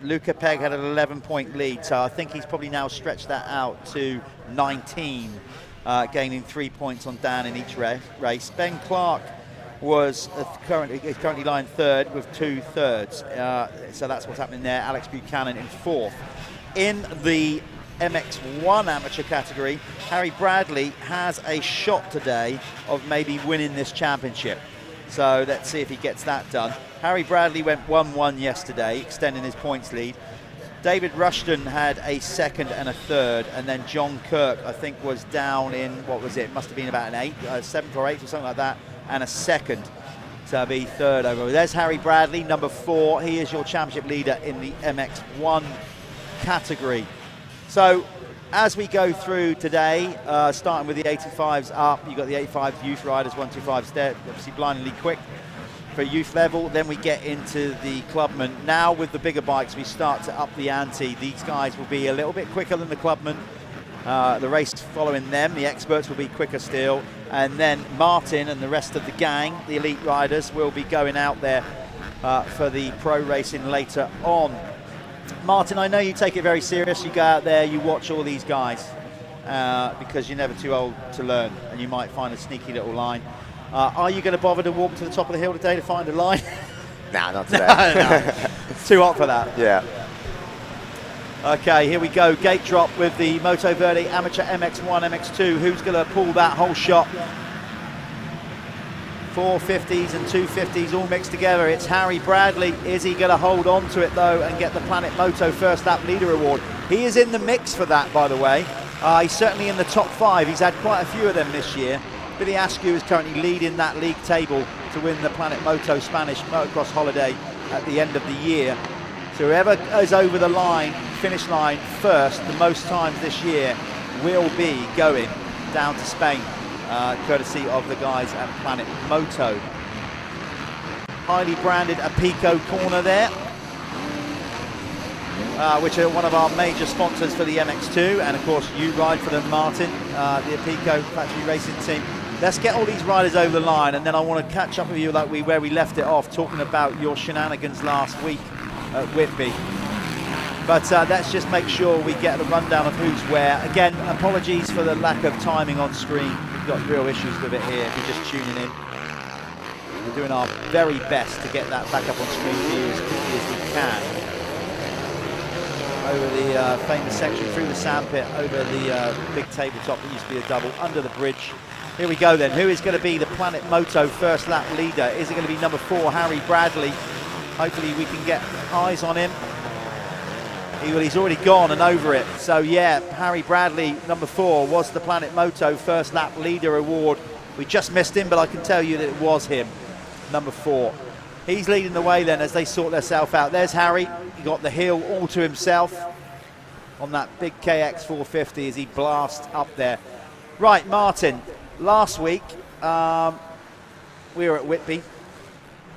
Luca Pegg had an 11-point lead, so I think he's probably now stretched that out to 19, gaining 3 points on Dan in each race. Ben Clark was currently lying third with 2/3. So that's what's happening there. Alex Buchanan in fourth. In the MX1 amateur category, Harry Bradley has a shot today of maybe winning this championship. So let's see if he gets that done. Harry Bradley went 1-1 yesterday, extending his points lead. David Rushton had a second and a third, and then John Kirk, I think, was down in, what was it? Must have been about an 7th or 8th or something like that, and a second to be third over. There's Harry Bradley, number 4. He is your championship leader in the MX1 category. So as we go through today, starting with the 85s up, you've got the 85s youth riders, 125s there, obviously blindingly quick for youth level. Then we get into the clubmen. Now with the bigger bikes, we start to up the ante. These guys will be a little bit quicker than the clubmen. The race following them, the experts will be quicker still. And then Martin and the rest of the gang, the elite riders, will be going out there for the pro racing later on. Martin, I know you take it very serious. You go out there, you watch all these guys because you're never too old to learn, and you might find a sneaky little line. Are you going to bother to walk to the top of the hill today to find a line? Nah, not today. No. Too hot for that. Yeah. Okay, here we go. Gate drop with the Moto Verde Amateur MX1, MX2. Who's going to pull that whole shot? 450s and 250s all mixed together. It's Harry Bradley. Is he going to hold on to it, though, and get the Planet Moto First Lap Leader Award? He is in the mix for that, by the way. He's certainly in the top 5. He's had quite a few of them this year. Billy Askew is currently leading that league table to win the Planet Moto Spanish Motocross Holiday at the end of the year. So whoever is over the line, finish line first, the most times this year, will be going down to Spain, courtesy of the guys at Planet Moto. Highly branded Apico corner there, which are one of our major sponsors for the MX2, and of course you ride for them, Martin, the Apico factory racing team. Let's get all these riders over the line, and then I want to catch up with you like where we left it off, talking about your shenanigans last week at Whitby. But let's just make sure we get the rundown of who's where. Again, apologies for the lack of timing on screen. We've got real issues with it here if you're just tuning in. We're doing our very best to get that back up on screen for you as quickly as we can. Over the famous section, through the sandpit, over the big tabletop that used to be a double, under the bridge. Here we go then. Who is going to be the Planet Moto First Lap leader? Is it going to be number 4, Harry Bradley? Hopefully we can get eyes on him. He's already gone and over it. So yeah, Harry Bradley, number 4, was the Planet Moto First Lap Leader Award. We just missed him, but I can tell you that it was him, number 4. He's leading the way then as they sort themselves out. There's Harry. He got the hill all to himself on that big KX 450 as he blasts up there. Right, Martin, last week we were at Whitby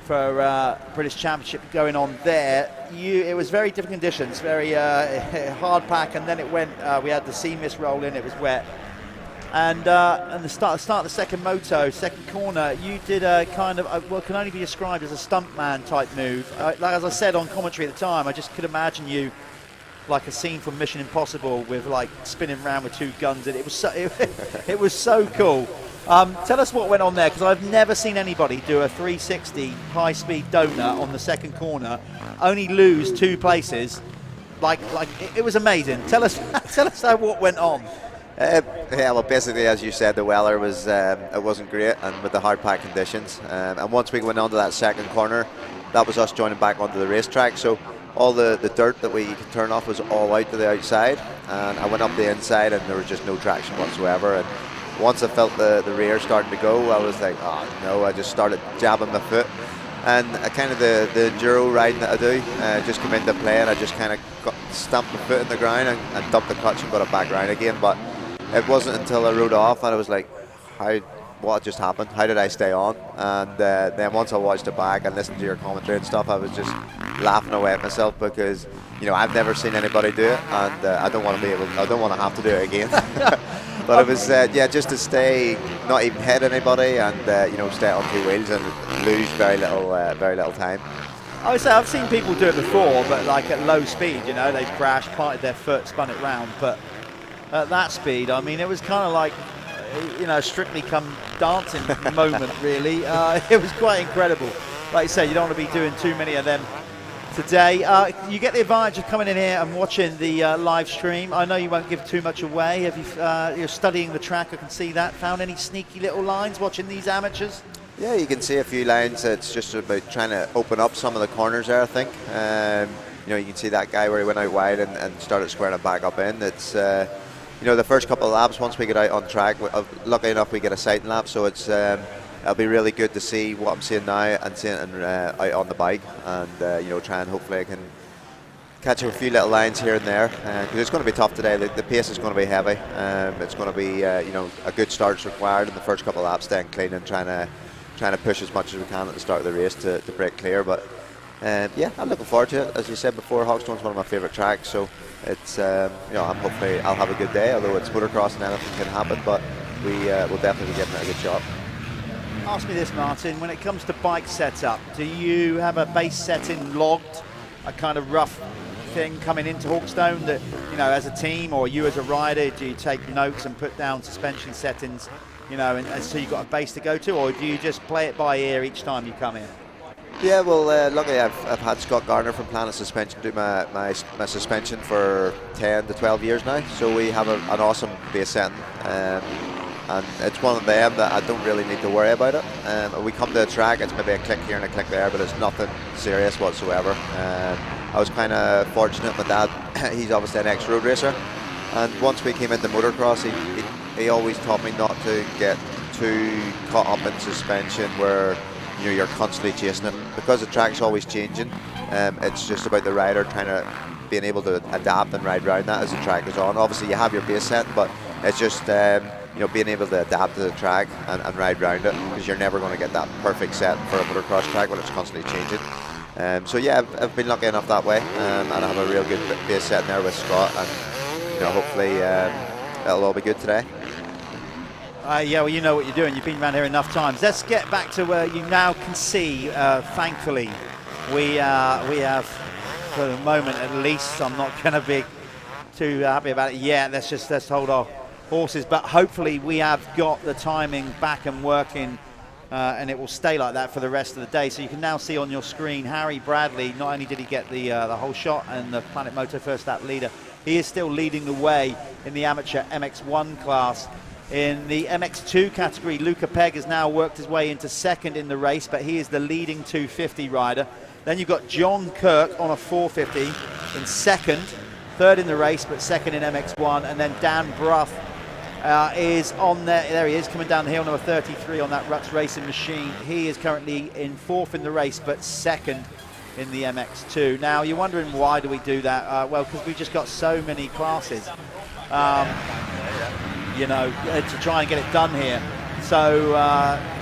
for British Championship going on there. It was very different conditions, very hard pack, and then it went, we had the sea mist roll in, it was wet. And the start of the second moto, second corner, you did a kind of, well, can only be described as a stuntman type move. Like as I said on commentary at the time, I just could imagine you like a scene from Mission Impossible with like spinning around with two guns, and it was so, it was so cool. Tell us what went on there, because I've never seen anybody do a 360 high-speed donut on the second corner, only lose 2 places. Like it was amazing. Tell us what went on. Yeah, well, basically, as you said, the weather was it wasn't great, and with the hard pack conditions. And once we went onto that second corner, that was us joining back onto the racetrack. So all the dirt that we could turn off was all out to the outside, and I went up the inside, and there was just no traction whatsoever. And once I felt the rear starting to go, I was like, oh no! I just started jabbing my foot, and kind of the enduro riding that I do just came into play, and I just kind of stamped my foot in the ground and dumped the clutch and got it back round again. But it wasn't until I rode off and I was like, what just happened? How did I stay on? And then once I watched it back and listened to your commentary and stuff, I was just laughing away at myself, because I've never seen anybody do it, and I don't want to have to do it again. But it was just to stay, not even hit anybody, and stay on 2 wheels and lose very little time. I would say I've seen people do it before, but like at low speed, they've crashed, parted their foot, spun it round, but at that speed, I mean, it was kind of like, Strictly Come Dancing moment, really. It was quite incredible. Like you say, you don't want to be doing too many of them today. You get the advantage of coming in here and watching the live stream. I know you won't give too much away. Have you, you're studying the track, I can see that. Found any sneaky little lines watching these amateurs? Yeah, you can see a few lines. It's just about trying to open up some of the corners there, I think. You can see that guy where he went out wide and started squaring it back up in. It's the first couple of laps, once we get out on track, lucky enough we get a sighting lap, so it'll be really good to see what I'm seeing now and seeing it out on the bike, and try and hopefully I can catch a few little lines here and there, because it's going to be tough today. The pace is going to be heavy. It's going to be a good start's required in the first couple of laps, staying clean and trying to push as much as we can at the start of the race to break clear. But yeah, I'm looking forward to it. As you said before, Hawkstone's one of my favourite tracks, so it's hopefully I'll have a good day. Although it's motocross and anything can happen, but we will definitely be getting a good shot. Ask me this, Martin. When it comes to bike setup, do you have a base setting logged, a kind of rough thing coming into Hawkstone that as a team or you as a rider, do you take notes and put down suspension settings, and so you've got a base to go to, or do you just play it by ear each time you come in? Yeah, well, luckily I've had Scott Garner from Planet Suspension do my suspension for 10 to 12 years now, so we have an awesome base setting, and it's one of them that I don't really need to worry about it. We come to a track, it's maybe a click here and a click there, but it's nothing serious whatsoever. I was kind of fortunate, my dad, he's obviously an ex-road racer, and once we came into motocross, he always taught me not to get too caught up in suspension where you're constantly chasing it, because the track's always changing. It's just about the rider being able to adapt and ride around that as the track goes on. Obviously you have your base set, but it's just being able to adapt to the track and ride around it, because you're never going to get that perfect set for a motocross track when it's constantly changing. So yeah, I've been lucky enough that way, and I have a real good base set in there with Scott, and hopefully it'll all be good today. Yeah, well, you know what you're doing. You've been around here enough times. Let's get back to where you now can see, thankfully, we have, for the moment at least, I'm not going to be too happy about it yet. Let's hold our horses. But hopefully we have got the timing back and working, and it will stay like that for the rest of the day. So you can now see on your screen Harry Bradley. Not only did he get the whole shot and the Planet Moto first lap leader, he is still leading the way in the amateur MX1 class. In the MX2 category, Luca Pegg has now worked his way into second in the race, but he is the leading 250 rider. Then you've got John Kirk on a 450 in second, third in the race, but second in MX1. And then Dan Bruff is on there he is, coming down the hill, number 33 on that Rux Racing machine. He is currently in fourth in the race, but second in the MX2. Now, you're wondering why do we do that? Well, because we've just got so many classes. you know, to try and get it done here. So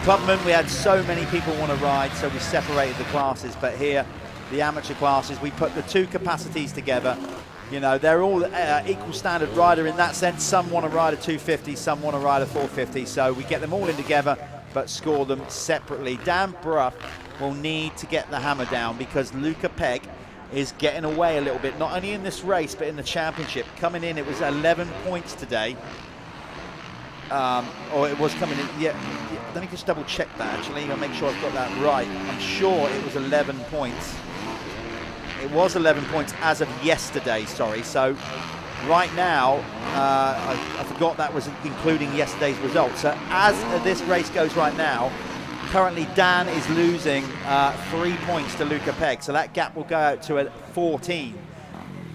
Clubman, we had so many people want to ride, so we separated the classes. But here, the amateur classes, we put the two capacities together. You know, they're all equal standard rider in that sense. Some want to ride a 250, some want to ride a 450. So we get them all in together, but score them separately. Dan Bruff will need to get the hammer down because Luca Pegg is getting away a little bit, not only in this race, but in the championship. Coming in, it was 11 points today. Or it was coming in, yeah, let me just double check that actually. I'll make sure I've got that right. I'm sure it was 11 points. It was 11 points as of yesterday, sorry. So right now, I forgot that was including yesterday's results. So as this race goes right now, currently Dan is losing 3 points to Luca Pegg. So that gap will go out to 14.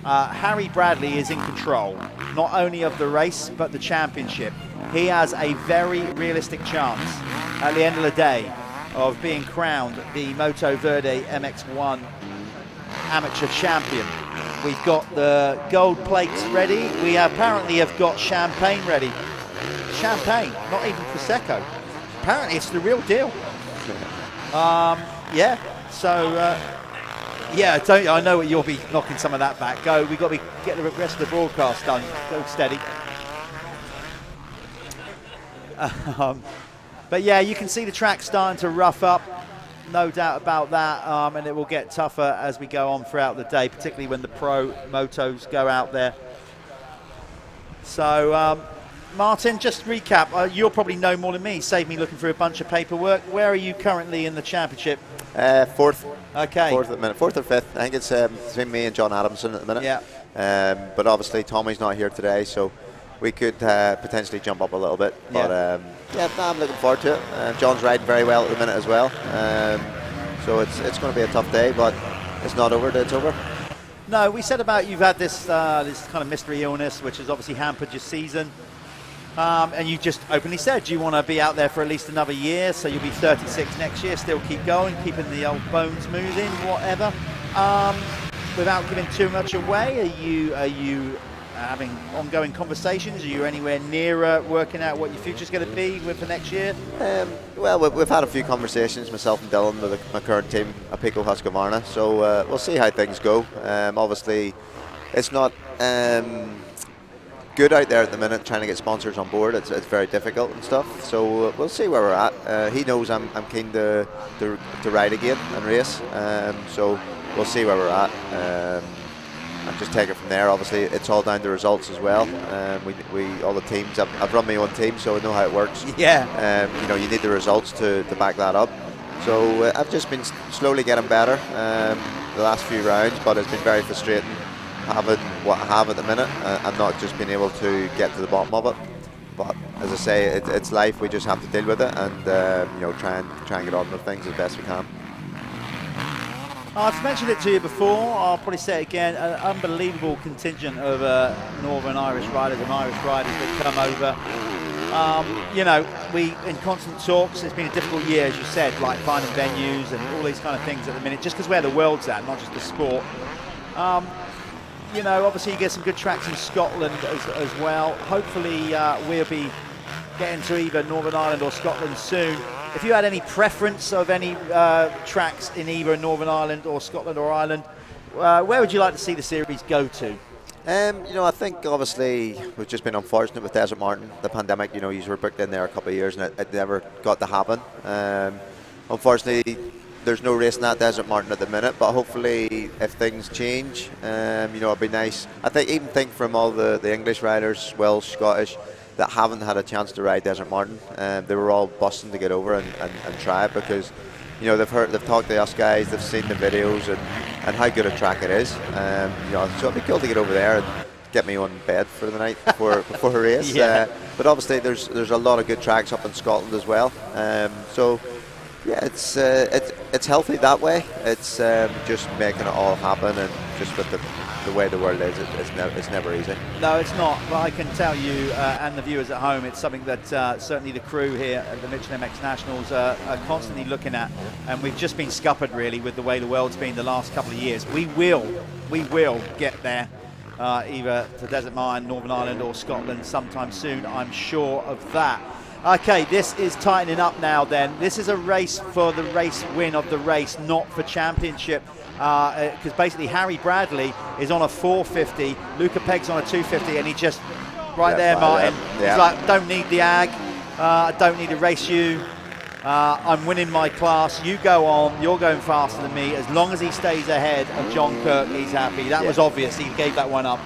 Harry Bradley is in control, not only of the race, but the championship. He has a very realistic chance at the end of the day of being crowned the Moto Verde MX1 amateur champion. We've got the gold plates ready. We apparently have got champagne ready. Champagne, not even Prosecco. Apparently it's the real deal. Yeah, so yeah, I know you'll be knocking some of that back. Go, we've got to get the rest of the broadcast done. Go steady. But yeah, you can see the track starting to rough up. No doubt about that, and it will get tougher as we go on throughout the day, particularly when the pro motos go out there. So, Martin, just recap. You'll probably know more than me. Save me looking through a bunch of paperwork. Where are you currently in the championship? Fourth. Okay. Fourth at the minute. Fourth or fifth. I think it's between me and John Adamson at the minute. Yeah. But obviously Tommy's not here today, so we could potentially jump up a little bit. But yeah, I'm looking forward to it. John's riding very well at the minute as well. So it's going to be a tough day, but it's not over till it's over. No, we said about you've had this this kind of mystery illness, which has obviously hampered your season. And you just openly said you want to be out there for at least another year, so you'll be 36 next year, still keep going, keeping the old bones moving, whatever. Without giving too much away, are you having ongoing conversations? Are you anywhere nearer working out what your future's going to be for next year? Well, we've had a few conversations, myself and Dylan, with my current team, Apico Husqvarna, so we'll see how things go. Obviously, it's not good out there at the minute trying to get sponsors on board. It's very difficult and stuff, so we'll see where we're at. He knows I'm keen to ride again and race, so we'll see where we're at. And just take it from there. Obviously, it's all down to results as well. We all the teams. I've run my own team, so I know how it works. Yeah. You know, you need the results to back that up. So I've just been slowly getting better the last few rounds, but it's been very frustrating having what I have at the minute and not just being able to get to the bottom of it. But as I say, it's life. We just have to deal with it and you know, try and get on with things as best we can. I've mentioned it to you before, I'll probably say it again, an unbelievable contingent of Northern Irish riders and Irish riders that come over. You know, we in constant talks. It's been a difficult year, as you said, like finding venues and all these kind of things at the minute, just because where the world's at, not just the sport. You know, obviously you get some good tracks in Scotland as well. Hopefully we'll be getting to either Northern Ireland or Scotland soon. If you had any preference of any tracks in either Northern Ireland or Scotland or Ireland, where would you like to see the series go to? You know, I think obviously we've just been unfortunate with Desert Martin, the pandemic. You know, you were booked in there a couple of years and it never got to happen. Unfortunately, there's no racing at Desert Martin at the minute, but hopefully if things change, you know, it'd be nice. I think from all the English riders, Welsh, Scottish, that haven't had a chance to ride Desert Martin, they were all busting to get over and try it because, you know, they've talked to us guys, they've seen the videos and how good a track it is. You know, so it'd be cool to get over there and get me on bed for the night before a race. Yeah. But obviously there's a lot of good tracks up in Scotland as well. So yeah, it's healthy that way. It's just making it all happen, and just with the way the world is, it's never easy. No, it's not, but I can tell you and the viewers at home, it's something that certainly the crew here at the Michelin MX Nationals are constantly looking at, and we've just been scuppered really with the way the world's been the last couple of years. We will get there. either to Desert Mine, Northern Ireland or Scotland sometime soon, I'm sure of that. Okay, this is tightening up now then. This is a race for the race win of the race, not for championship. Because basically Harry Bradley is on a 450, Luca Pegg's on a 250, and he just, there, Martin, he's like, don't need the ag, I don't need to race you. I'm winning my class. You go on. You're going faster than me. As long as he stays ahead of John Kirk, he's happy. That was obvious. He gave that one up.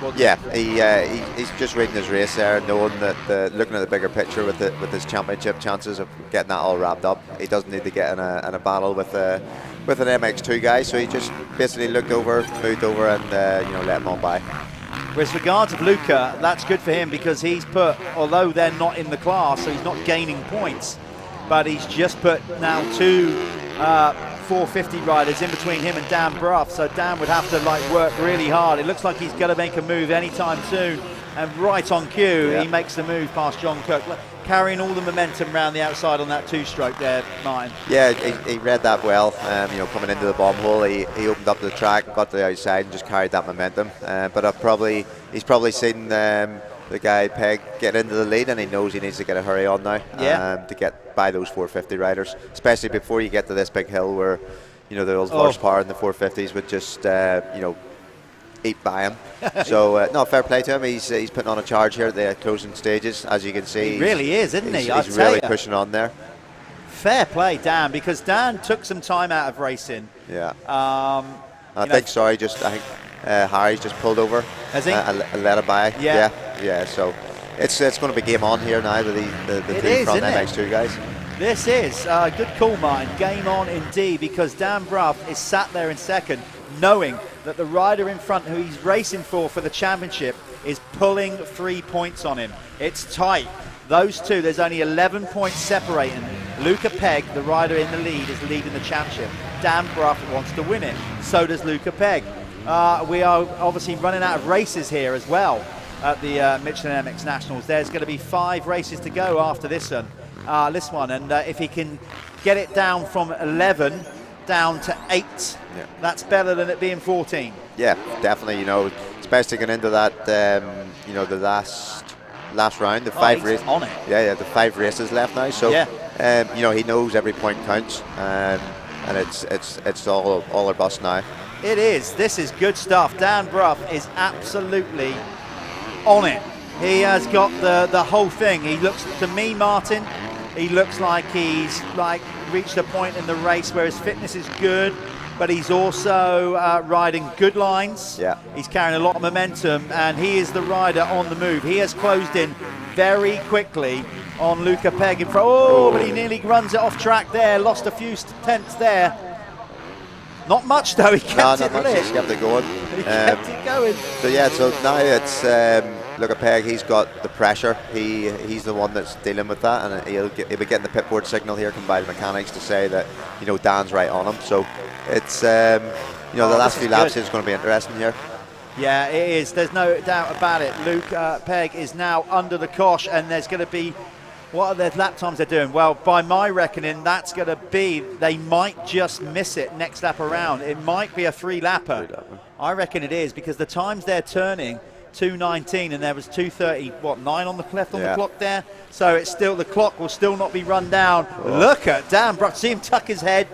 He's just reading his race there, knowing that looking at the bigger picture with his championship chances of getting that all wrapped up. He doesn't need to get in a battle with an MX2 guy. So he just basically moved over, and let him on by. With regards of Luca, that's good for him because he's put, although they're not in the class, so he's not gaining points. But he's just put now 2 450 riders in between him and Dan Bruff, so Dan would have to work really hard. It looks like he's going to make a move anytime soon, and right on cue he makes the move past John Kirk, carrying all the momentum around the outside on that 2-stroke there, Martin. Yeah, he read that well. Coming into the bomb hole, he opened up the track, got to the outside and just carried that momentum. But he's probably seen the guy Peg get into the lead, and he knows he needs to get a hurry on now to get by those 450 riders, especially before you get to this big hill where the old horsepower in the 450s would just eat by him. So no, fair play to him. He's putting on a charge here at the closing stages, as you can see. He really is, isn't he? He's really pushing on there. Fair play, Dan, because Dan took some time out of racing. Yeah. I think Harry's just pulled over. Has he? And let it by. Yeah. So it's going to be game on here now with the two front MX2 guys. This is good call, Martin. Game on indeed, because Dan Bruff is sat there in second, knowing that the rider in front who he's racing for the championship is pulling 3 points on him. It's tight. Those two, there's only 11 points separating. Luca Pegg, the rider in the lead, is leading the championship. Dan Bruff wants to win it. So does Luca Pegg. We are obviously running out of races here as well at the Michelin MX Nationals. There's going to be 5 races to go after this one. And if he can get it down from 11 down to 8, that's better than it being 14. Yeah, definitely. Especially getting into that, the last round, the 5 races on it. Yeah, the 5 races left now. So he knows every point counts, and it's all or bust now. It is. This is good stuff. Dan Bruff is absolutely on it. He has got the whole thing. He looks, to me, Martin, he looks like he's reached a point in the race where his fitness is good, but he's also riding good lines. Yeah. He's carrying a lot of momentum, and he is the rider on the move. He has closed in very quickly on Luca Pegg in front. But he nearly runs it off track there. Lost a few tenths there. Not much though. He kept it lit. He kept it going. He kept it going. So now it's Luca Pegg. He's got the pressure. He's the one that's dealing with that, and he'll be getting the pitboard signal here come by the mechanics to say that Dan's right on him. So it's the last few laps is going to be interesting here. Yeah, it is. There's no doubt about it. Luca Pegg is now under the cosh, and there's going to be. What are the lap times they're doing? Well, by my reckoning, that's going to be, they might just miss it next lap around. It might be a 3-lapper. I reckon it is, because the times they're turning, 2:19, and there was 2:30, 9 on the left on the clock there? So it's still, the clock will still not be run down. Look at Dan Bruck, see him tuck his head.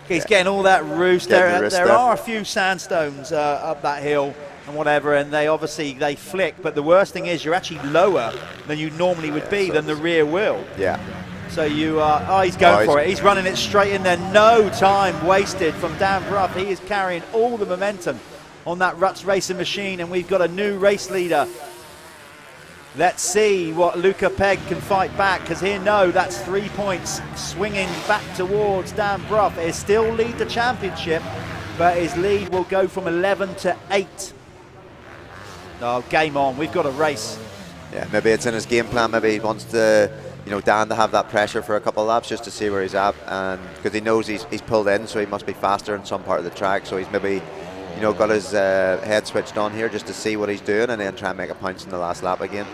He's getting all that roost. There are a few sandstones up that hill and whatever, and they flick, but the worst thing is you're actually lower than you normally would be than the rear wheel. Yeah. So he's going for it. He's running it straight in there. No time wasted from Dan Bruff. He is carrying all the momentum on that Ruts racing machine, and we've got a new race leader. Let's see what Luca Pegg can fight back, because that's 3 points swinging back towards Dan Bruff. He'll still lead the championship, but his lead will go from 11 to 8. Oh, game on. We've got a race. Yeah, maybe it's in his game plan. Maybe he wants to, Dan to have that pressure for a couple of laps just to see where he's at, and because he knows he's pulled in, so he must be faster in some part of the track. So he's maybe, got his head switched on here just to see what he's doing, and then try and make a punch in the last lap again.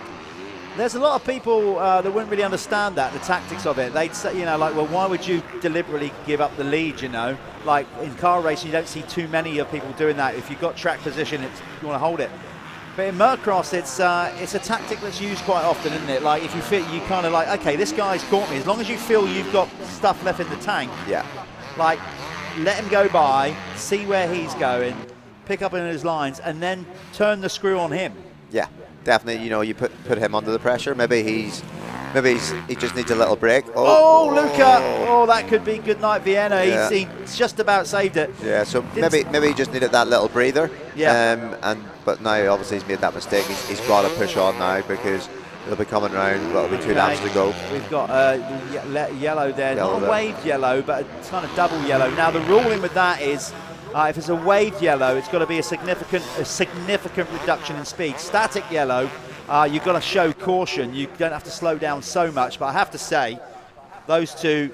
There's a lot of people that wouldn't really understand the tactics of it. They'd say, well, why would you deliberately give up the lead, Like in car racing, you don't see too many of people doing that. If you've got track position, you want to hold it. But in motocross, it's a tactic that's used quite often, isn't it? Like if you feel, you kind of like, okay, this guy's caught me. As long as you feel you've got stuff left in the tank, yeah, like let him go by, see where he's going, pick up in his lines, and then turn the screw on him. Yeah, definitely. You know, you put him under the pressure. Maybe he just needs a little break. Oh, Luca! Oh, that could be good night Vienna. Yeah. He's just about saved it. Yeah, so maybe he just needed that little breather. Yeah. But now obviously he's made that mistake. He's got to push on now because they'll be coming round. It'll be 2 laps to go. We've got yellow there, Yellow not a there. waved yellow, but a kind of double yellow. Now the ruling with that is, if it's a waved yellow, it's got to be a significant reduction in speed. Static yellow, you've got to show caution. You don't have to slow down so much. But I have to say, those two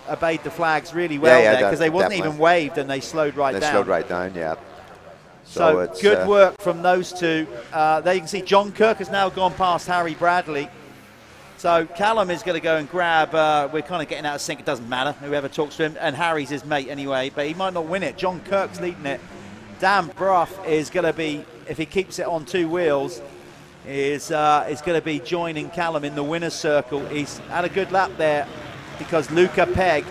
obeyed the flags really well there because they wasn't even waved and they slowed right down. They slowed right down, yeah. So it's good work from those two. There you can see John Kirk has now gone past Harry Bradley. So Callum is going to go and grab, we're kind of getting out of sync, it doesn't matter, whoever talks to him, and Harry's his mate anyway, but he might not win it. John Kirk's leading it. Dan Bruff is going to be, if he keeps it on 2 wheels, is going to be joining Callum in the winner's circle. He's had a good lap there because Luca Pegg,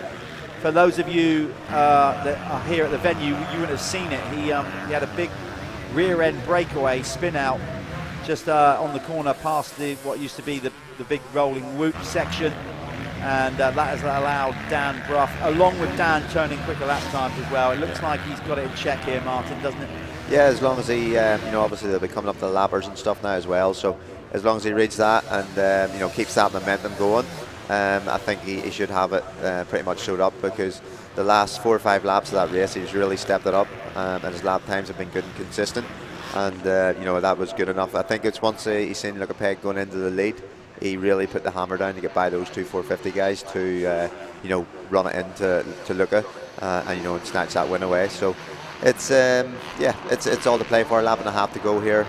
for those of you that are here at the venue, you wouldn't have seen it. He had a big rear end breakaway spin out just on the corner past what used to be the big rolling whoop section, and that has allowed Dan Bruff, along with Dan, turning quicker lap times as well. It looks like he's got it in check here, Martin, doesn't it? Yeah, as long as he, obviously they'll be coming up to the lappers and stuff now as well. So as long as he reads that and keeps that momentum going, I think he should have it pretty much showed up, because the last 4 or 5 laps of that race he's really stepped it up, and his lap times have been good and consistent, and that was good enough. I think it's once he's seen Luca Pegg going into the lead, he really put the hammer down to get by those 2 450 guys to run it into Luca and snatch that win away. So it's all to play for. A lap and a half to go here.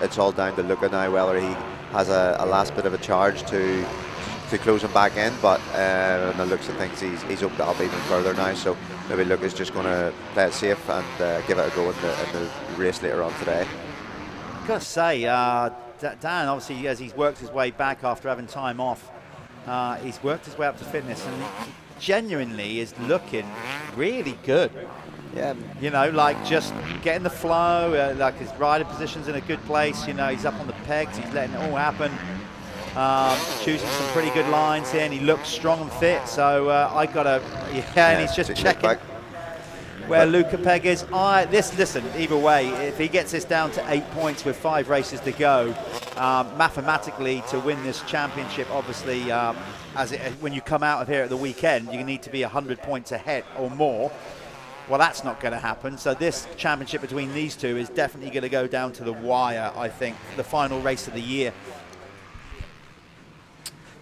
It's all down to Luca now whether he has a last bit of a charge to close him back in, but on the looks of things he's opened it up even further now, so maybe Luca's just going to play it safe and give it a go in the race later on today. I've got to say, Dan, obviously, as he's worked his way back after having time off, he's worked his way up to fitness, and he genuinely is looking really good. Yeah, like just getting the flow, like his riding position's in a good place. He's up on the pegs, he's letting it all happen. Choosing some pretty good lines here, and he looks strong and fit. So I got to, and he's just checking where Luca Pegg is. Listen, either way, if he gets this down to 8 points with 5 races to go, mathematically to win this championship, obviously, when you come out of here at the weekend, you need to be 100 points ahead or more. Well, that's not going to happen. So this championship between these two is definitely going to go down to the wire, I think, the final race of the year.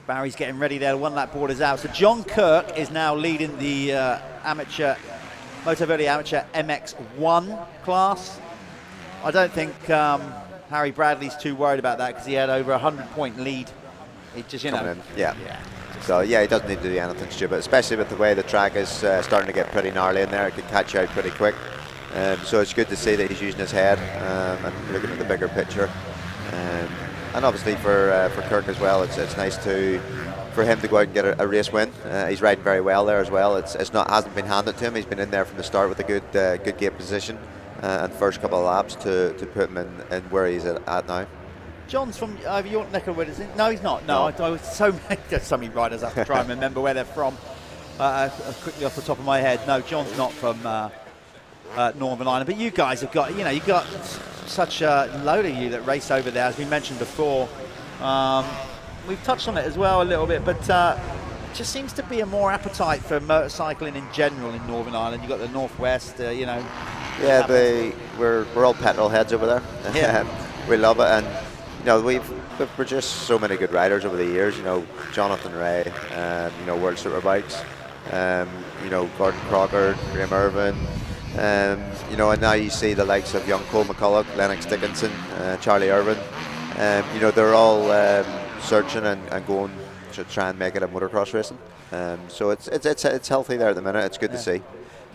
Barry's getting ready there. 1 lap board is out. So John Kirk is now leading the Moto Verde Amateur MX1 class. I don't think Harry Bradley's too worried about that because he had over a 100-point lead. He just, Yeah. So he doesn't need to do anything stupid, especially with the way the track is starting to get pretty gnarly in there. It can catch you out pretty quick. So it's good to see that he's using his head and looking at the bigger picture. And obviously for Kirk as well, it's nice for him to go out and get a race win. He's riding very well there as well. Hasn't been handed to him. He's been in there from the start with a good gate position and first couple of laps to put him in where he's at now. John's from your neck of the woods, isn't he? No, he's not. No. I was there's so many riders I have to try and remember where they're from. Quickly off the top of my head, no, John's not from Northern Ireland. But you guys have got, you've got such a load of you that race over there, as we mentioned before. We've touched on it as well a little bit, but it just seems to be a more appetite for motorcycling in general in Northern Ireland. You've got the Northwest, Yeah, we're all petrol heads over there. Yeah. We love it, and we've produced so many good riders over the years. Jonathan Ray, World Superbikes, Gordon Crocker, Graham Irvin, and now you see the likes of young Cole McCulloch, Lennox Dickinson, Charlie Irvin. They're all searching and going to try and make it a motocross racing. So it's healthy there at the minute. It's good to see.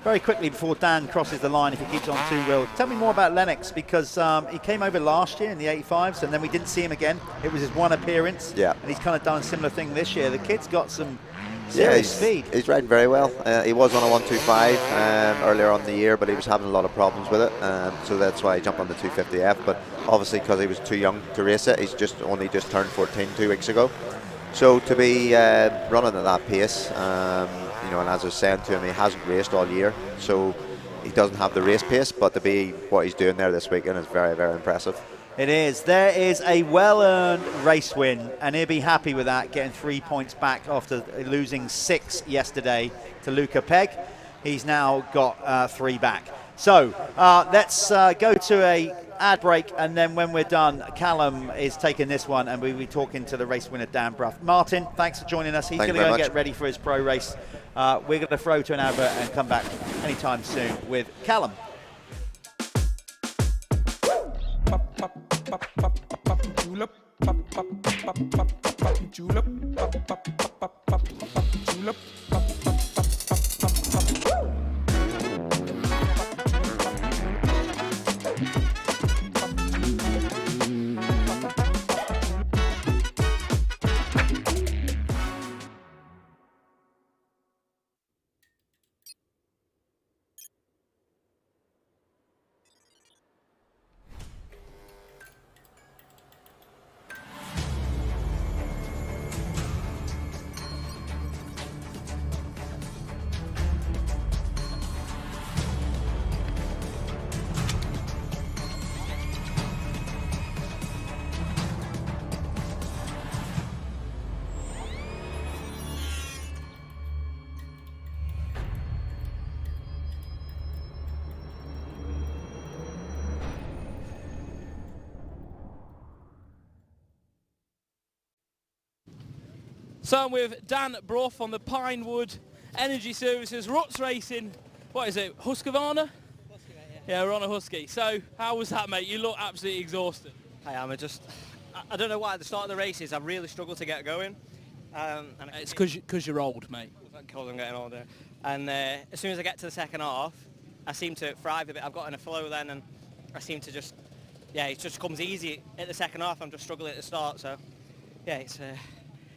Very quickly before Dan crosses the line, if he keeps on two wheels, tell me more about Lennox, because he came over last year in the 85s and then we didn't see him again. It was his one appearance, yeah, and he's kind of done a similar thing this year. The kid's got some serious speed. He's riding very well. He was on a 125 earlier on in the year, but he was having a lot of problems with it, so that's why he jumped on the 250F. But obviously, because he was too young to race it, he's only just turned 14 2 weeks ago. So to be running at that pace, you know, and as I was saying to him, he hasn't raced all year, so he doesn't have the race pace, but to be what he's doing there this weekend is very, very impressive. It is. There is a well-earned race win, and he'll be happy with that, getting 3 points back after losing 6 yesterday to Luca Pegg. He's now got 3 back. So let's go to a ad break, and then when we're done, Callum is taking this one, and we'll be talking to the race winner, Dan Bruff. Martin, thanks for joining us. He's going to go and get ready for his pro race. We're going to throw to an advert and come back anytime soon with Callum. So I'm with Dan Bruff on the Pinewood Energy Services Ruts Racing. What is it, Husqvarna? Husky, mate, yeah. We're on a Husky. So how was that, mate? You look absolutely exhausted. I am. I don't know why at the start of the races I really struggled to get going. And it's because you're old, mate. Because I'm getting older. And as soon as I get to the second half, I seem to thrive a bit. I've got in a flow then, and I seem to just, yeah, it just comes easy at the second half. I'm just struggling at the start. So, yeah, it's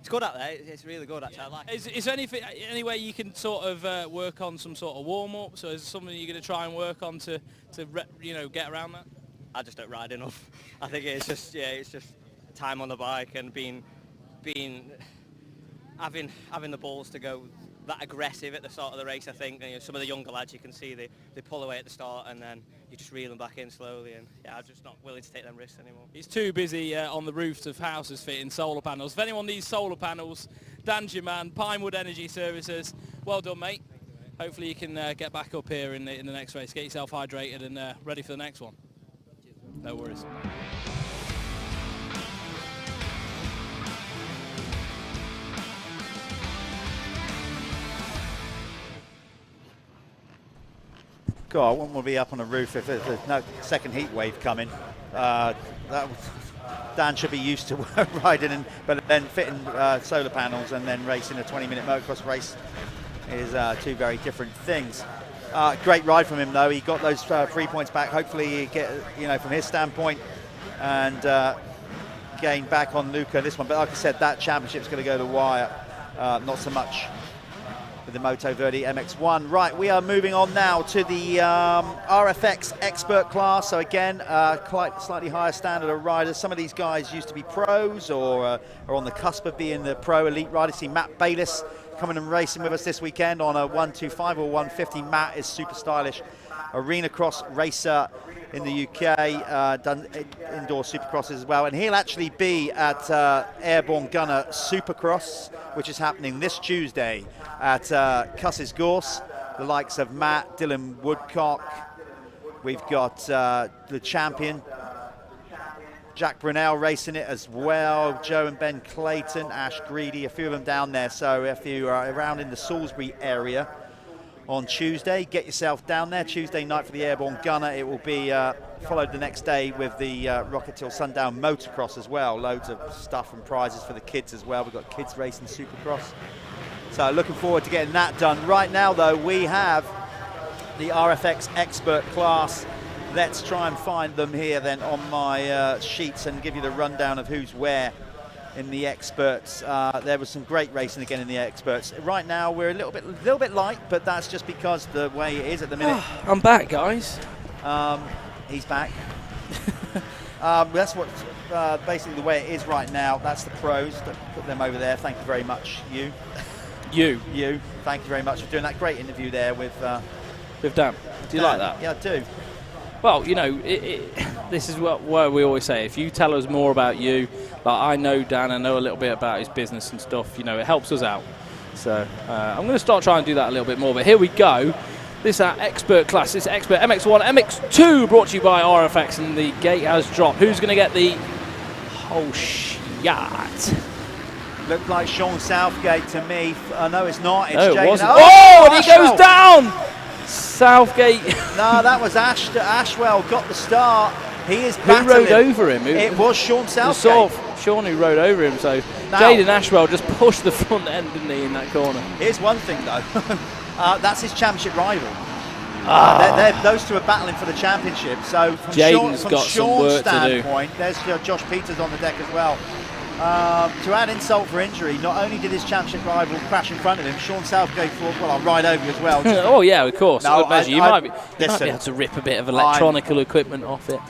good out there. It's really good, actually. Yeah. I like it. Is there any way you can sort of work on some sort of warm-up? So is there something you're going to try and work on to get around that? I just don't ride enough. I think it's just time on the bike and having the balls to go that aggressive at the start of the race. I think some of the younger lads, you can see they pull away at the start and then you just reel them back in slowly, and yeah, I'm just not willing to take them risks anymore. He's too busy on the roofs of houses fitting solar panels. If anyone needs solar panels, Dan's your man. Pinewood Energy Services. Well done, mate. Hopefully you can get back up here in the next race. Get yourself hydrated and ready for the next one. No worries. God, I wouldn't want to be up on the roof if there's no second heat wave coming. Dan should be used to riding, but then fitting solar panels and then racing a 20-minute motocross race is two very different things. Great ride from him, though. He got those 3 points back. Hopefully, he get from his standpoint and gain back on Luca this one. But like I said, that championship's going to go to the wire. Not so much with the Moto Verde MX-1. Right, we are moving on now to the RFX expert class. So again, quite slightly higher standard of riders. Some of these guys used to be pros or are on the cusp of being the pro elite riders. See Matt Bayliss coming and racing with us this weekend on a 125 or 150. Matt is super stylish arena cross racer in the UK, done indoor supercrosses as well, and he'll actually be at Airborne Gunner Supercross, which is happening this Tuesday at Cusses Gorse. The likes of Matt, Dylan Woodcock, we've got the champion Jack Brunel racing it as well, Joe and Ben Clayton, Ash Greedy, a few of them down there. So if you are around in the Salisbury area on Tuesday, get yourself down there. Tuesday night for the Airborne Gunner. It will be followed the next day with the Rocket Till Sundown Motocross as well. Loads of stuff and prizes for the kids as well. We've got kids racing Supercross. So looking forward to getting that done. Right now, though, we have the RFX expert class. Let's try and find them here then on my sheets and give you the rundown of who's where in the experts. There was some great racing again in the experts. Right now we're a little bit light, but that's just because the way it is at the minute. I'm back, guys. He's back. That's what basically the way it is right now. That's the pros. Put them over there. Thank you very much. You. Thank you very much for doing that great interview there with Dan. Do you like that? Yeah, I do. Well, you know, this is what we always say. If you tell us more about you, like I know Dan, I know a little bit about his business and stuff, you know, it helps us out. So I'm going to start trying to do that a little bit more. But here we go. This is our expert class. This is expert MX1, MX2, brought to you by RFX, and the gate has dropped. Who's going to get the whole shot? Looked like Sean Southgate to me. No, it's not. It's no, it Jaden. wasn't. Oh, and he goes down! Southgate. No, that was Ashwell got the start. He is battling. Who rode over him? It was Sean Southgate. Sort of Sean who rode over him. So Jaden Ashwell just pushed the front end, didn't he, in that corner? Here's one thing, though. That's his championship rival. Those two are battling for the championship. So from Jaden's got some work to do. Standpoint, there's Josh Peters on the deck as well. To add insult for injury, not only did his championship rival crash in front of him, Sean Southgate thought, well, I'll ride over you as well. Oh, yeah, of course. No, you might be able to rip a bit of electronical equipment off it.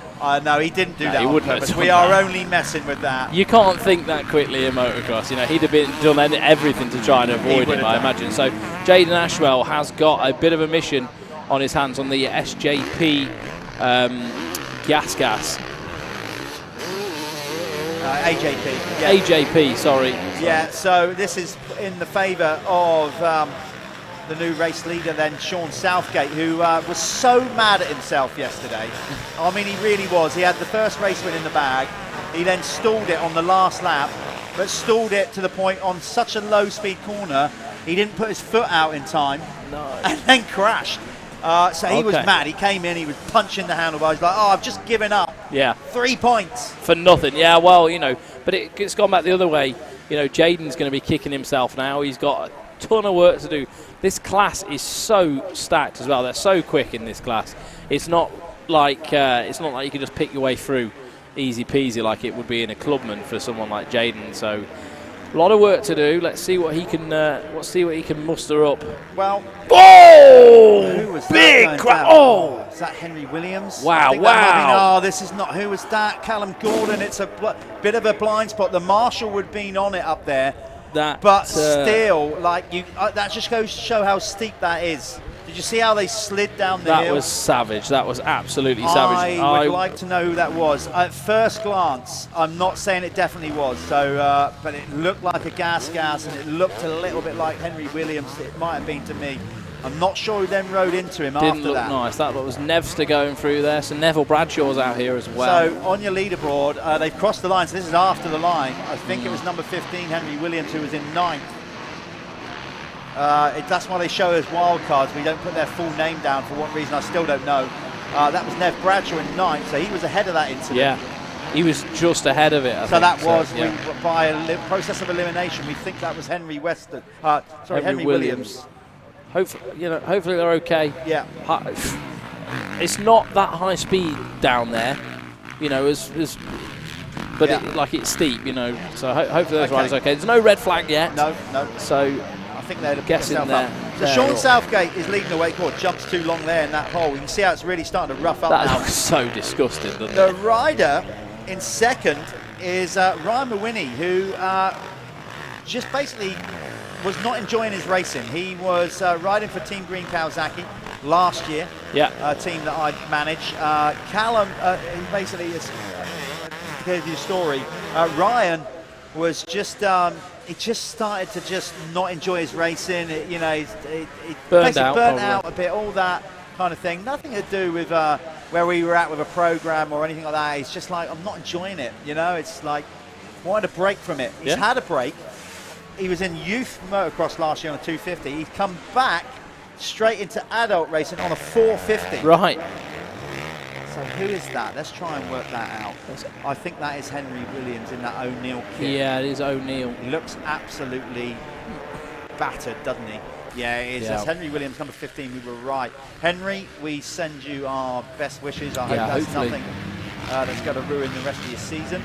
No, he didn't do that. He wouldn't have done we are only messing with that. You can't think that quickly in motocross. You know, he'd have done everything to try and avoid him, I imagine. So Jaden Ashwell has got a bit of a mission on his hands on the SJP gas. AJP. Yeah. AJP, sorry. Yeah, so this is in the favour of the new race leader then, Sean Southgate, who was so mad at himself yesterday. I mean, he really was. He had the first race win in the bag. He then stalled it on the last lap, but stalled it to the point on such a low-speed corner, he didn't put his foot out in time, and then crashed. So he was mad. He came in, he was punching the handlebars, like, oh, I've just given up. Yeah. 3 points. For nothing. Yeah, well, you know, but it's gone back the other way. You know, Jaden's going to be kicking himself now. He's got a ton of work to do. This class is so stacked as well. They're so quick in this class. It's not like you can just pick your way through easy peasy like it would be in a clubman for someone like Jaden. So a lot of work to do. Let's see what he can. Let's see what he can muster up. Well, who was big crap! Oh, is that Henry Williams? Wow! This is not. Who was that? Callum Gordon. It's a bit of a blind spot. The marshal would have been on it up there. But still, like that just goes to show how steep that is. Did you see how they slid down the hill? That was savage. That was absolutely savage. I would like to know who that was. At first glance, I'm not saying it definitely was. So, but it looked like a gas, and it looked a little bit like Henry Williams. It might have been to me. I'm not sure who then rode into him after that. Didn't look nice. That was Nevster going through there. So Neville Bradshaw's out here as well. So on your leaderboard, they've crossed the line. So this is after the line. I think it was number 15, Henry Williams, who was in 9th. That's why they show us wild cards. We don't put their full name down for what reason, I still don't know. That was Nev Bradshaw in 9th, so he was ahead of that incident. Yeah, he was just ahead of it, I think. That was, by a process of elimination, we think that was Henry Weston. Henry Williams. Hopefully they're okay. Yeah. It's not that high speed down there, you know, but it's steep, you know. So hopefully those riders are okay. There's no red flag yet. No. So I think they're guessing there. So Sean Southgate is leading the way. Jumps too long there in that hole. You can see how it's really starting to rough up now. That looks so disgusting, doesn't it? The rider in second is Ryan Mawhinney, who just basically was not enjoying his racing. He was riding for Team Green Kawasaki last year, a team that I manage. Callum, he basically is, to give you a story, Ryan was just, he just started to just not enjoy his racing. He burnt out a bit, all that kind of thing. Nothing to do with where we were at with a program or anything like that. It's just like, I'm not enjoying it, you know? It's like, wanted a break from it. He's had a break. He was in youth motocross last year on a 250. He's come back straight into adult racing on a 450. Right. So who is that? Let's try and work that out. I think that is Henry Williams in that O'Neill kit. Yeah, it is O'Neill. He looks absolutely battered, doesn't he? Yeah, it is. Yeah. It's Henry Williams, number 15. We were right. Henry, we send you our best wishes. I hope that's hopefully nothing that's going to ruin the rest of your season.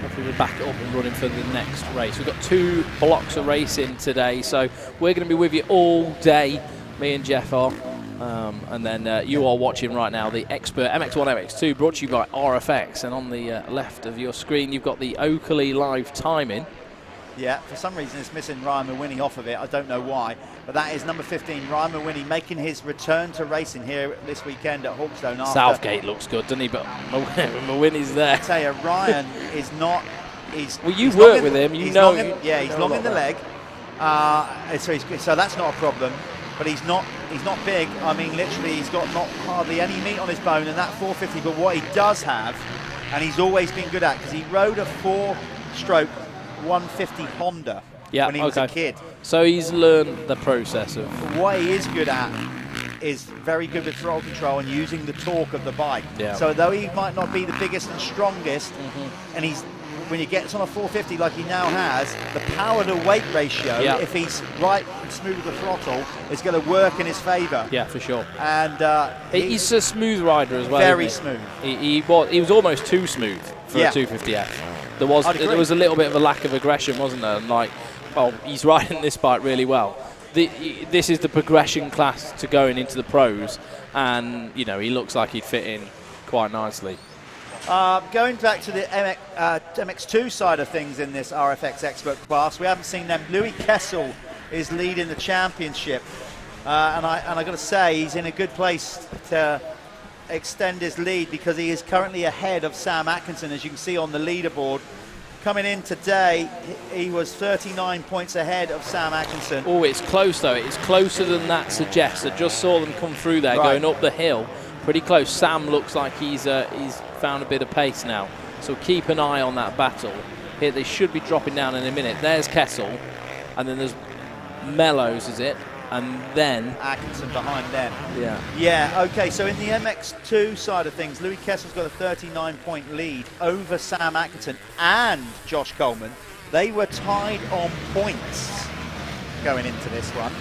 Hopefully we're back up and running for the next race. We've got 2 blocks of racing today, so we're going to be with you all day. Me and Jeff are. And then you are watching right now the Expert MX1, MX2, brought to you by RFX. And on the left of your screen, you've got the Oakley live timing. Yeah, for some reason it's missing Ryan Mawhinney off of it. I don't know why. But that is number 15, Ryan Mawhinney, making his return to racing here this weekend at Hawkstone. After Southgate looks good, doesn't he? But Mawhinney's there. I tell you, Ryan is not... Well, you work with him, you know. He's long in the leg. So that's not a problem. But he's not big. I mean, literally, he's got not hardly any meat on his bone in that 450. But what he does have, and he's always been good at, because he rode a 4-stroke 150 Honda when he was a kid. So he's learned the process of... What he is good at is very good with throttle control and using the torque of the bike. Yeah. So though he might not be the biggest and strongest, and when he gets on a 450 like he now has, the power to weight ratio, if he's right and smooth with the throttle, is going to work in his favour. Yeah, for sure. And he's a smooth rider as well. Very smooth. He was almost too smooth for a 250F. There was a little bit of a lack of aggression, wasn't there? And like, well, he's riding this bike really well. This is the progression class to going into the pros, and you know he looks like he'd fit in quite nicely. Going back to the MX2 side of things in this RFX Expert class, we haven't seen them. Louis Kessel is leading the championship, and I got to say he's in a good place to extend his lead, because he is currently ahead of Sam Atkinson, as you can see on the leaderboard. Coming in today, he was 39 points ahead of Sam Atkinson. Oh, it's close though. It's closer than that suggests. I just saw them come through there, going up the hill. Pretty close. Sam looks like he's found a bit of pace now. So keep an eye on that battle. Here they should be dropping down in a minute. There's Kessel, and then there's Mellows, is it? And then Atkinson behind them. Yeah. Yeah, okay, so in the MX2 side of things, Louis Kessel's got a 39-point lead over Sam Atkinson and Josh Coleman. They were tied on points going into this one.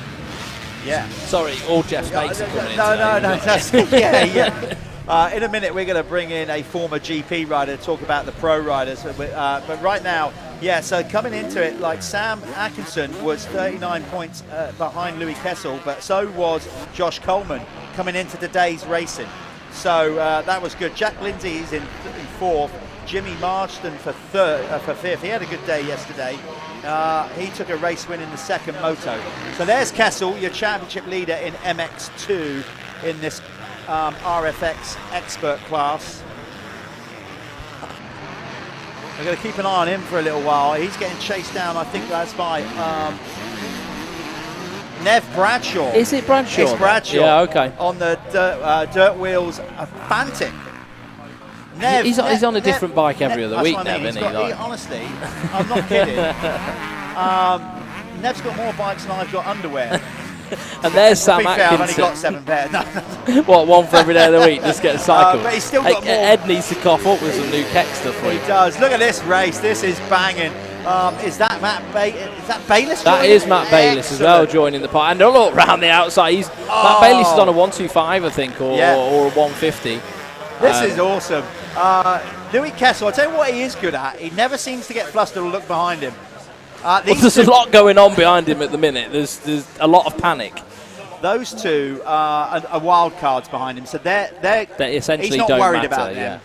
Yeah. Sorry, all Jeff's mates are coming in No, today. yeah. In a minute, we're going to bring in a former GP rider to talk about the pro riders. But right now, so coming into it, like Sam Atkinson was 39 points behind Louis Kessel, but so was Josh Coleman coming into today's racing. So that was good. Jack Lindsay is in fourth. Jimmy Marston for fifth. He had a good day yesterday. He took a race win in the second Moto. So there's Kessel, your championship leader in MX2 in this RFX Expert class. We're going to keep an eye on him for a little while. He's getting chased down, I think that's by Nev Bradshaw. Is it Bradshaw? It's Bradshaw. Yeah, okay. On the dirt wheels, Fantic. Nev, he's on a different bike every other week, Nev, isn't he? Honestly, I'm not kidding. Nev's got more bikes than I've got underwear. And there's Sam Atkinson. I've only got 7 pairs. What, one for every day of the week? Just get a cycle. But he's still got more. Ed needs to cough up with some new Keck stuff for you. He does. Look at this race. This is banging. Is that Bayliss? That is Matt Bayliss as well joining the party. And look around the outside. Matt Bayliss is on a 125, I think, or a 150. This is awesome. Louis Kessel, I'll tell you what he is good at. He never seems to get flustered or look behind him. There's a lot going on behind him at the minute. There's a lot of panic. Those two are wild cards behind him, so they essentially he's not don't worried matter, about them.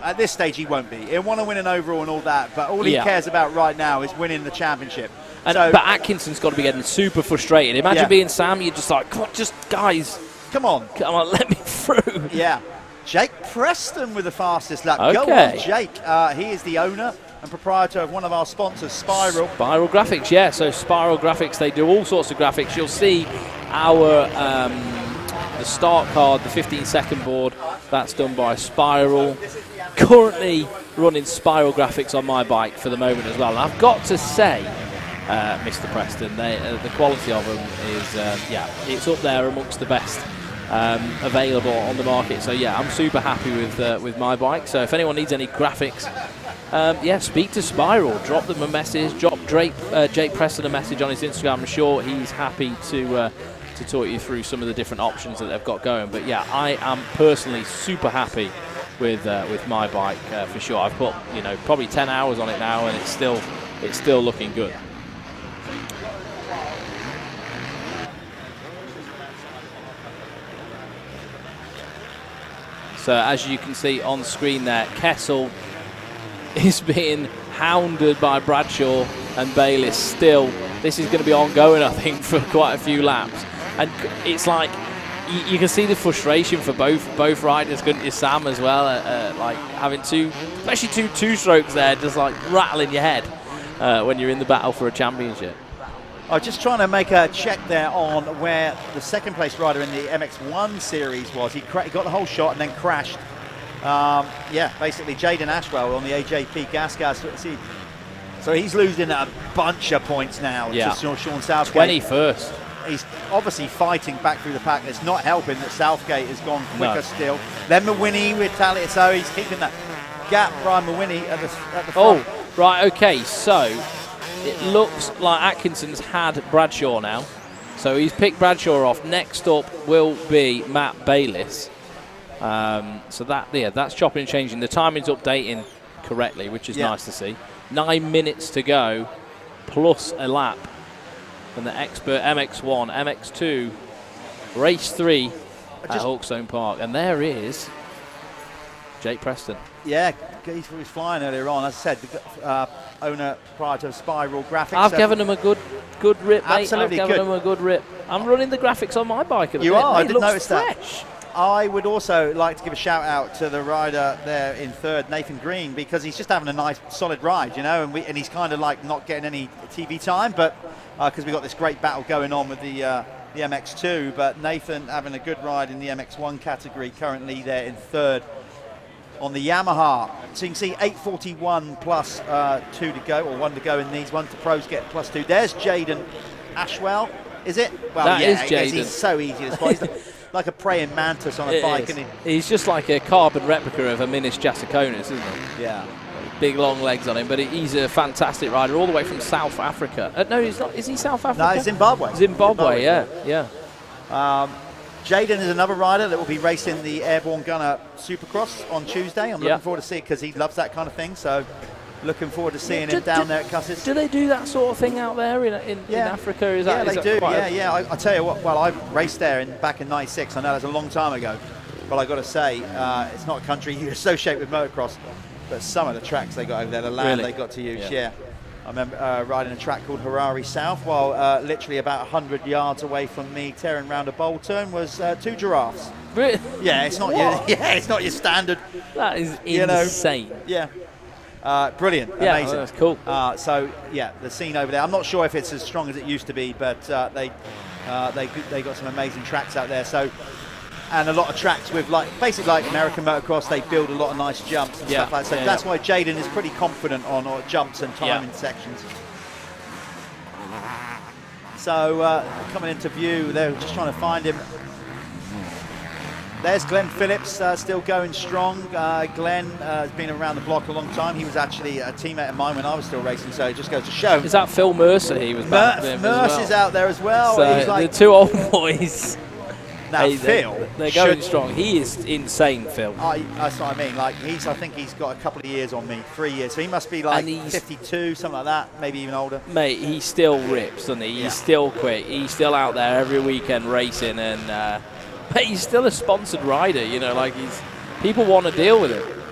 At this stage, he won't be. He'll want to win an overall and all that, but all he cares about right now is winning the championship. But Atkinson's got to be getting super frustrated. Imagine being Sam, you're just like, come on, guys. Come on, let me through. Yeah. Jake Preston with the fastest lap. Okay. Go on, Jake. He is the owner and proprietor of one of our sponsors, Spiral. Spiral Graphics, yeah. So Spiral Graphics, they do all sorts of graphics. You'll see our the start card, the 15-second board. That's done by Spiral. Currently running Spiral Graphics on my bike for the moment as well. And I've got to say, Mr. Preston, the quality of them is, it's up there amongst the best available on the market. So yeah, I'm super happy with my bike. So if anyone needs any graphics, speak to Spiral, drop them a message, drop Jake Preston a message on his Instagram. I'm sure he's happy to talk you through some of the different options that they've got going. But yeah, I am personally super happy with my bike for sure. I've put probably 10 hours on it now, and it's still looking good. So as you can see on screen there, Kessel is being hounded by Bradshaw and Bayliss still. This is going to be ongoing, I think, for quite a few laps. And it's like, you can see the frustration for both riders, couldn't you, Sam, as well? Like having especially two strokes there, just like rattling your head when you're in the battle for a championship. I was just trying to make a check there on where the second place rider in the MX1 series was. He got the whole shot and then crashed. Yeah, basically Jaden Ashwell on the AJP gas. So he's losing a bunch of points now to Sean Southgate. 21st. He's obviously fighting back through the pack. It's not helping that Southgate has gone quicker still. Then Mawhinney retaliates, so he's keeping that gap. Ryan Mawhinney at the front. Oh, right, okay, so it looks like Atkinson's had Bradshaw now. So he's picked Bradshaw off. Next up will be Matt Bayliss. So that's chopping and changing. The timing's updating correctly, which is nice to see. 9 minutes to go, plus a lap. And the expert MX1, MX2, race 3 at Hawkstone Park. And there is Jake Preston. Yeah, he was flying earlier on. As I said, the owner prior to Spiral Graphics. I've given him a good rip, mate. Absolutely I've given him a good rip. I'm running the graphics on my bike at the minute. You are, I did notice fresh. That. I would also like to give a shout out to the rider there in third, Nathan Green, because he's just having a nice, solid ride, and he's kind of like not getting any TV time, but because we've got this great battle going on with the MX2, but Nathan having a good ride in the MX1 category, currently there in third on the Yamaha. So you can see 8:41 plus 2 to go, or 1 to go in these. 1 to pros get +2. There's Jaden Ashwell, is it? Well, that is Jaden. He's so easy to spot. He's like a praying mantis on a bike, isn't he? He's just like a carbon replica of a Minis Jasikonis, isn't he? Yeah. Big long legs on him, but he's a fantastic rider all the way from South Africa. No, he's not. Is he South Africa? No, Zimbabwe. Zimbabwe, yeah. Jaden is another rider that will be racing the Airborne Gunner Supercross on Tuesday. I'm looking forward to see it because he loves that kind of thing. So looking forward to seeing him down there at Cusses. Do they do that sort of thing out there in Africa? They do. I tell you what, well, I raced there back in '96. I know that's a long time ago, but I got to say, it's not a country you associate with motocross, but some of the tracks they got over there, the land they got to use, I remember riding a track called Harare South, while literally about 100 yards away from me, tearing around a bowl turn, was 2 giraffes. Really? Yeah, it's not it's not your standard. That is insane. Yeah. Brilliant, amazing. That's cool. So yeah, the scene over there. I'm not sure if it's as strong as it used to be, but they got some amazing tracks out there. So, and a lot of tracks with basically like American motocross, they build a lot of nice jumps and stuff like that. So that's why Jaden is pretty confident on jumps and timing sections. So coming into view, they're just trying to find him. There's Glenn Phillips still going strong. Glenn has been around the block a long time. He was actually a teammate of mine when I was still racing, so it just goes to show. Is that Phil Mercer he was back with him as well? Mercer's out there as well. So he's like, the two old boys. Now Phil, they're going strong. He is insane, Phil. That's what I mean. Like I think he's got a couple of years on me, 3 years. So he must be like 52, something like that, maybe even older. Mate, he still rips, doesn't he? He's still quick. He's still out there every weekend racing, and but he's still a sponsored rider. People want to deal with him.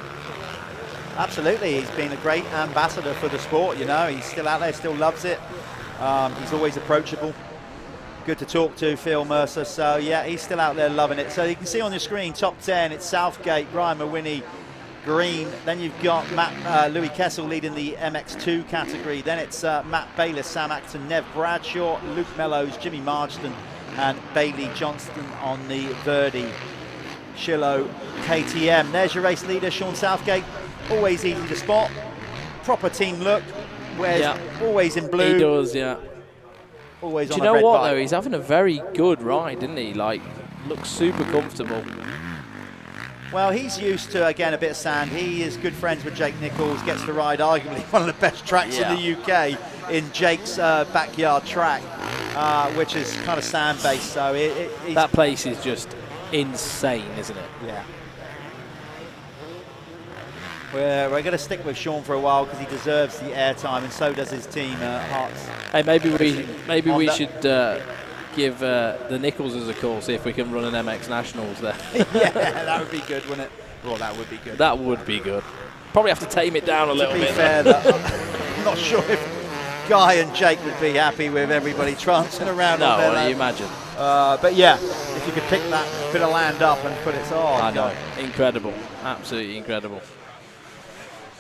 Absolutely, he's been a great ambassador for the sport. He's still out there, still loves it. He's always approachable. Good to talk to, Phil Mercer. So yeah, he's still out there loving it. So you can see on your screen, top 10, it's Southgate, Brian Mawhinney, Green. Then you've got Louis Kessel leading the MX2 category. Then it's Matt Bayliss, Sam Acton, Nev Bradshaw, Luke Mellows, Jimmy Marsden, and Bailey Johnston on the Verdi Shillow KTM. There's your race leader, Sean Southgate. Always easy to spot. Proper team look. Wears always in blue. He does, yeah. Always Do on you know a red what, bike. though? He's having a very good ride, isn't he? Looks super comfortable. Well, he's used to, again, a bit of sand. He is good friends with Jake Nichols, gets to ride arguably one of the best tracks in the UK. in Jake's backyard track, which is kind of sand-based. So that place is just insane, isn't it? Yeah. We're going to stick with Sean for a while because he deserves the airtime, and so does his team, Hearts. Hey, maybe we should give the Nicholses a call, see if we can run an MX Nationals there. Yeah, that would be good, wouldn't it? Well, that would be good. That would be good. Probably have to tame it down a little bit. To be fair, I'm not sure if Guy and Jake would be happy with everybody trancing around. No, on their well, you imagine. But yeah, if you could pick that bit of land up and put it on. I know, incredible, absolutely incredible.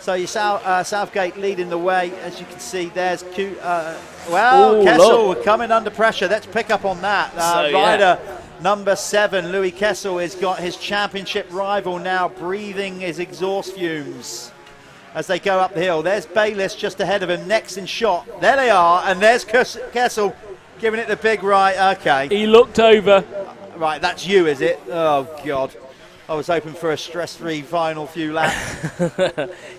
So you Southgate leading the way, as you can see. There's Kessel coming under pressure. Let's pick up on that. Rider number 7, Louis Kessel, has got his championship rival now breathing his exhaust fumes as they go up the hill. There's Bayliss just ahead of him, next in shot. There they are, and there's Kessel giving it the big right. Okay. He looked over. Right, that's you, is it? Oh, God. I was hoping for a stress-free final few laps.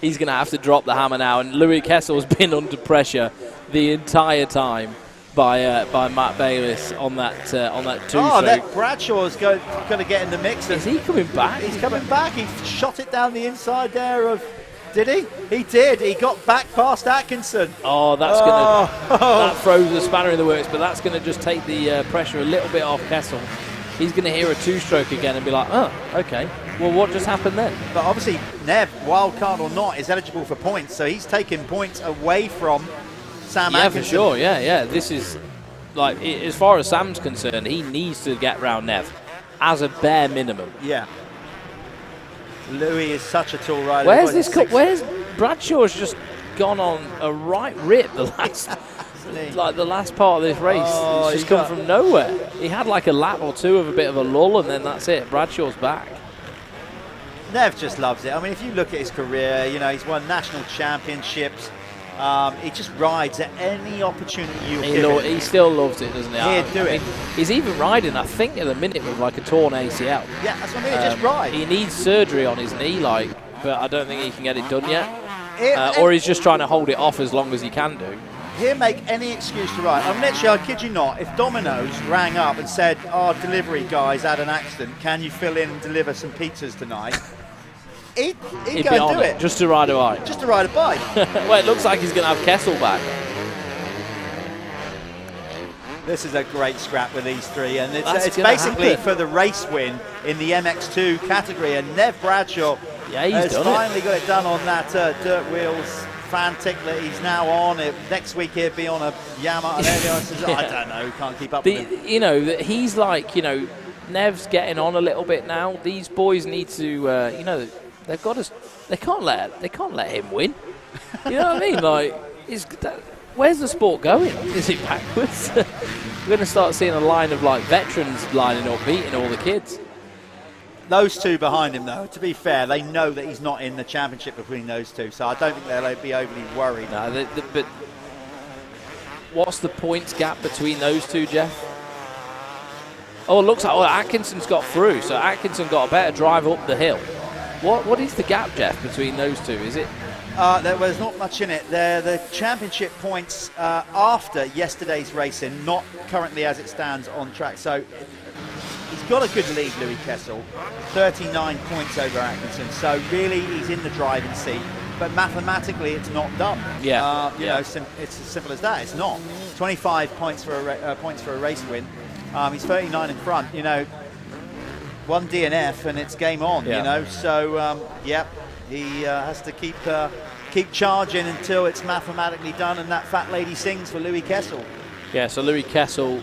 He's going to have to drop the hammer now, and Louis Kessel has been under pressure the entire time by Matt Bayliss on that two-stroke. Oh, that Bradshaw's going to get in the mix. Is he coming back? He's coming back. He shot it down the inside there of... Did he? He did. He got back past Atkinson. Oh, that's going to... That throws the spanner in the works, but that's going to just take the pressure a little bit off Kessel. He's going to hear a two-stroke again and be like, oh, okay. Well, what just happened then? But obviously, Nev, wild card or not, is eligible for points, so he's taking points away from Sam Atkinson. Yeah, for sure. Yeah. This is, like, as far as Sam's concerned, he needs to get round Nev as a bare minimum. Yeah. Louis is such a tall rider. Where's Bradshaw's just gone on a right rip the last... like the last part of this race. It's just come from nowhere. He had like a lap or two of a bit of a lull, and then that's it. Bradshaw's back. Nev just loves it. I mean, if you look at his career, you know, he's won national championships. He just rides at any opportunity you give him. He still loves it, doesn't he? He'd do it. He's even riding, I think, at the minute with like a torn ACL. Yeah, that's what I mean. Just ride. He needs surgery on his knee, but I don't think he can get it done yet. Or he's just trying to hold it off as long as he can do. He'll make any excuse to ride. I'm literally, I kid you not, if Domino's rang up and said, our delivery guys had an accident, can you fill in and deliver some pizzas tonight? he'd go and do it. Just to ride a bike. Just to ride a bike. Well, it looks like he's going to have Kessel back. This is a great scrap with these three, and it's basically for the race win in the MX2 category, and Nev Bradshaw has finally got it done on that dirt wheels Fantic that he's now on. Next week he'll be on a Yamaha. I don't know, can't keep up with him. You know, he's like, you know, Nev's getting on a little bit now. These boys need to, you know, they've got to. They can't let him win. You know what I mean? Like, where's the sport going? Is it backwards? We're going to start seeing a line of like veterans lining up, beating all the kids. Those two behind him, though, to be fair, they know that he's not in the championship between those two, so I don't think they'll be overly worried. No, but what's the points gap between those two, Jeff? Oh, it looks like Atkinson's got through, so Atkinson got a better drive up the hill. What is the gap, Jeff, between those two? Is it? There's not much in it. They're the championship points after yesterday's racing, not currently as it stands on track. So he's got a good lead, Louis Kessel, 39 points over Atkinson. So really, he's in the driving seat. But mathematically, it's not done. Yeah. You know, it's as simple as that. It's not. 25 points for a race win. He's 39 in front. You know, one DNF and it's game on. Yeah. You know, so he has to keep charging until it's mathematically done, and that fat lady sings for Louis Kessel. Yeah, so Louis Kessel,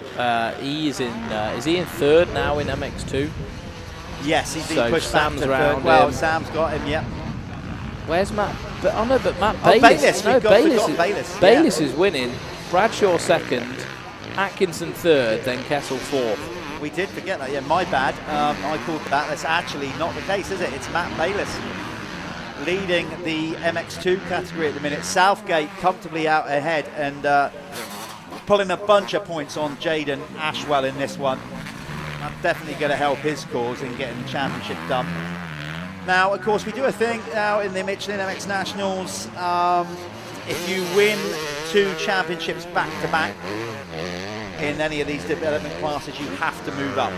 is he in third now in MX2? Yes, he's been pushed back to third. Well, Sam's got him, yeah. Where's Matt? But Matt Bayliss. Bayliss is winning. Bradshaw second, Atkinson third, then Kessel fourth. We did forget that, yeah, my bad. I called that. That's actually not the case, is it? It's Matt Bayliss leading the MX2 category at the minute. Southgate comfortably out ahead and pulling a bunch of points on Jaden Ashwell in this one. I'm definitely going to help his cause in getting the championship done. Now, of course, we do a thing now in the Michelin MX Nationals. If you win 2 championships back-to-back in any of these development classes, you have to move up.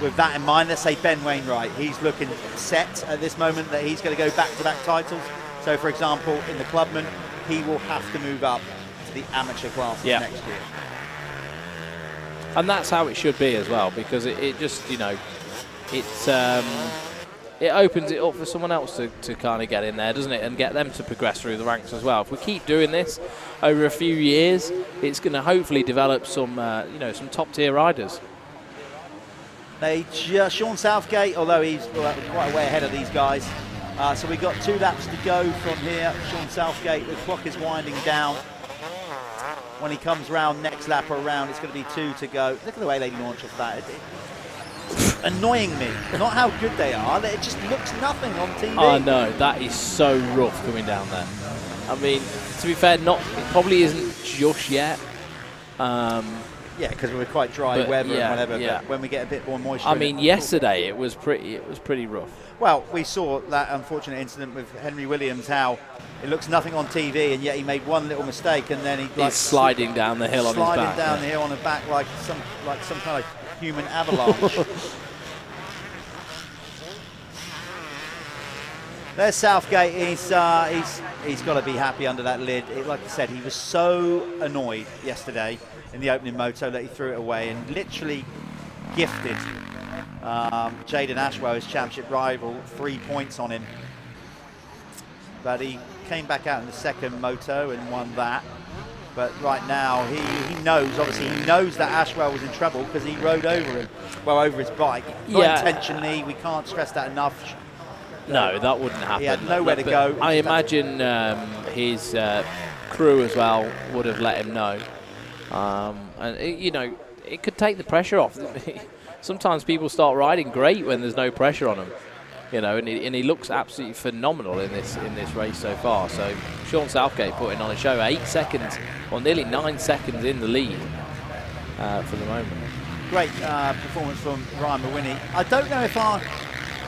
With that in mind, let's say Ben Wainwright, he's looking set at this moment that he's going to go back-to-back titles. So, for example, in the clubman, he will have to move up to the amateur classes next year. And that's how it should be as well, because it just, you know, it opens it up for someone else to kind of get in there, doesn't it, and get them to progress through the ranks as well. If we keep doing this over a few years, it's going to hopefully develop some, you know, some top-tier riders. Sean Southgate, although he's quite way ahead of these guys. So we've got 2 laps to go from here. Sean Southgate, the clock is winding down. When he comes round next lap around, it's going to be 2 to go. Look at the way they launch off that. It's annoying me. Not how good they are. It just looks nothing on TV. I know, that is so rough coming down there. I mean, to be fair, it probably isn't just yet. Yeah, because we're quite dry weather and whatever. But when we get a bit more moisture, I mean, yesterday it was pretty rough. Well, we saw that unfortunate incident with Henry Williams. How it looks nothing on TV, and yet he made one little mistake, and then he's sliding down the hill on his back. Sliding down the hill on his back like some kind of human avalanche. There's Southgate. He's got to be happy under that lid. Like I said, he was so annoyed yesterday in the opening moto that he threw it away and literally gifted Jaden Ashwell, his championship rival, 3 points on him. But he came back out in the second moto and won that. But right now, he knows, obviously, he knows that Ashwell was in trouble because he rode over him, over his bike. Not intentionally, we can't stress that enough. No, that wouldn't happen. He had nowhere to go. I imagine his crew as well would have let him know. And you know, it could take the pressure off. Sometimes people start riding great when there's no pressure on them, you know. And he looks absolutely phenomenal in this race so far. So Sean Southgate putting on a show, 8 seconds or nearly 9 seconds in the lead for the moment. Great performance from Ryan Mawhinney. I don't know if our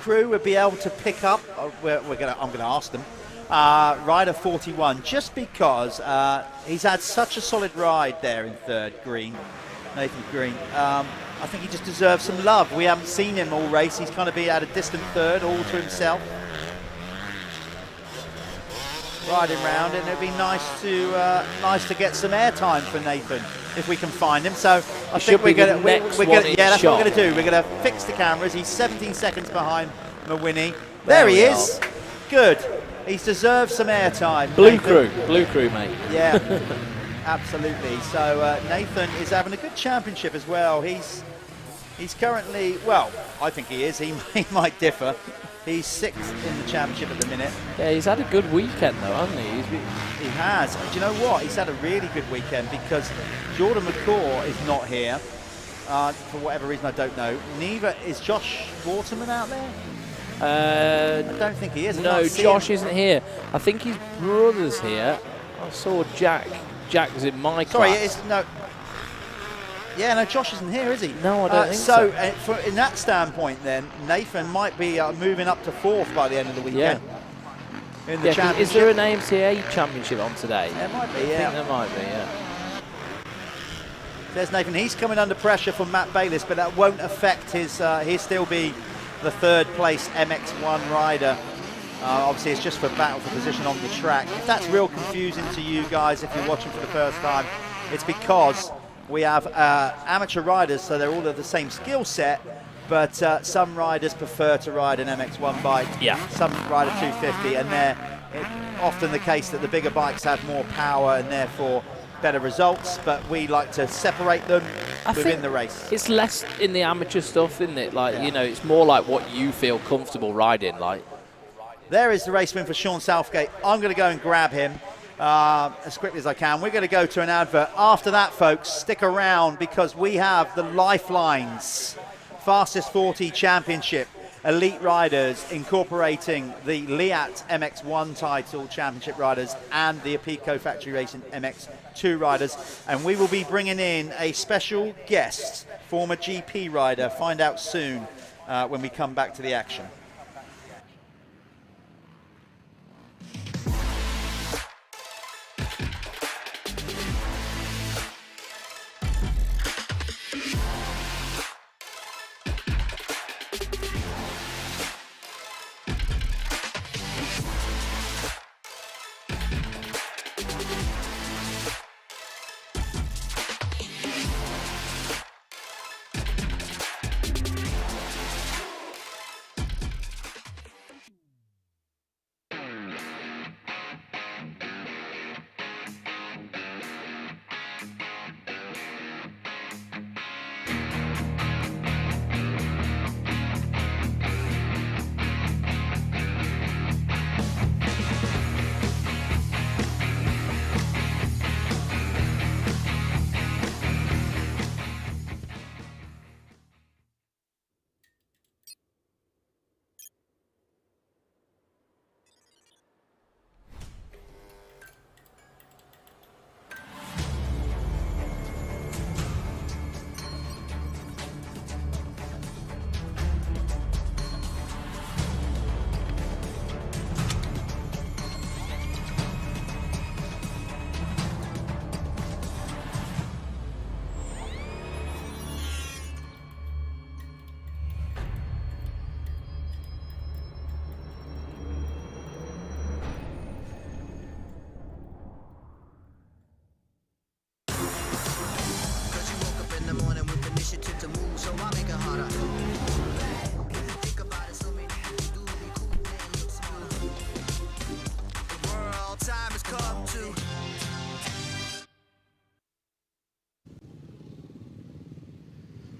crew would be able to pick up. I'm going to ask them. Rider 41, just because he's had such a solid ride there in third, Nathan Green. I think he just deserves some love. We haven't seen him all race. He's kind of been at a distant third, all to himself. Riding round, and it'd be nice to get some airtime for Nathan if we can find him. So I think we're gonna that's what we're gonna do. We're gonna fix the cameras. He's 17 seconds behind Mawhinney. There he is. Good. He's deserved some airtime. Blue crew, mate. Yeah, absolutely. So Nathan is having a good championship as well. He's currently, well, I think he is. He might differ. He's 6th in the championship at the minute. Yeah, he's had a good weekend though, hasn't he? He has. Do you know what? He's had a really good weekend because Jordan McCaw is not here for whatever reason, I don't know. Neither is Josh Waterman out there. I don't think he is. No, Josh isn't here. I think his brother's here. I saw Jack. Jack was in my class. Sorry, it's no. Yeah, no, Josh isn't here, is he? No, I don't think so. So, in that standpoint, then Nathan might be moving up to 4th by the end of the weekend. Yeah. In the championship. Is there an AMTA championship on today? There might be. I think there might be. Yeah. There's Nathan. He's coming under pressure from Matt Bayliss, but that won't affect his. He'll still be the 3rd place MX1 rider. Obviously, it's just for battle for position on the track. If that's real confusing to you guys, if you're watching for the first time, it's because we have amateur riders, so they're all of the same skill set, but some riders prefer to ride an MX1 bike. Yeah. Some ride a 250, and they're often the case that the bigger bikes have more power and therefore better results, but we like to separate them within the race. It's less in the amateur stuff, isn't it? Like, you know, it's more like what you feel comfortable riding. Like, there is the race win for Sean Southgate. I'm going to go and grab him as quickly as I can. We're going to go to an advert. After that, folks, stick around because we have the Lifelines Fastest 40 Championship. Elite riders incorporating the Liat MX1 title championship riders and the Apico Factory Racing MX2 riders. And we will be bringing in a special guest, former GP rider. Find out soon when we come back to the action.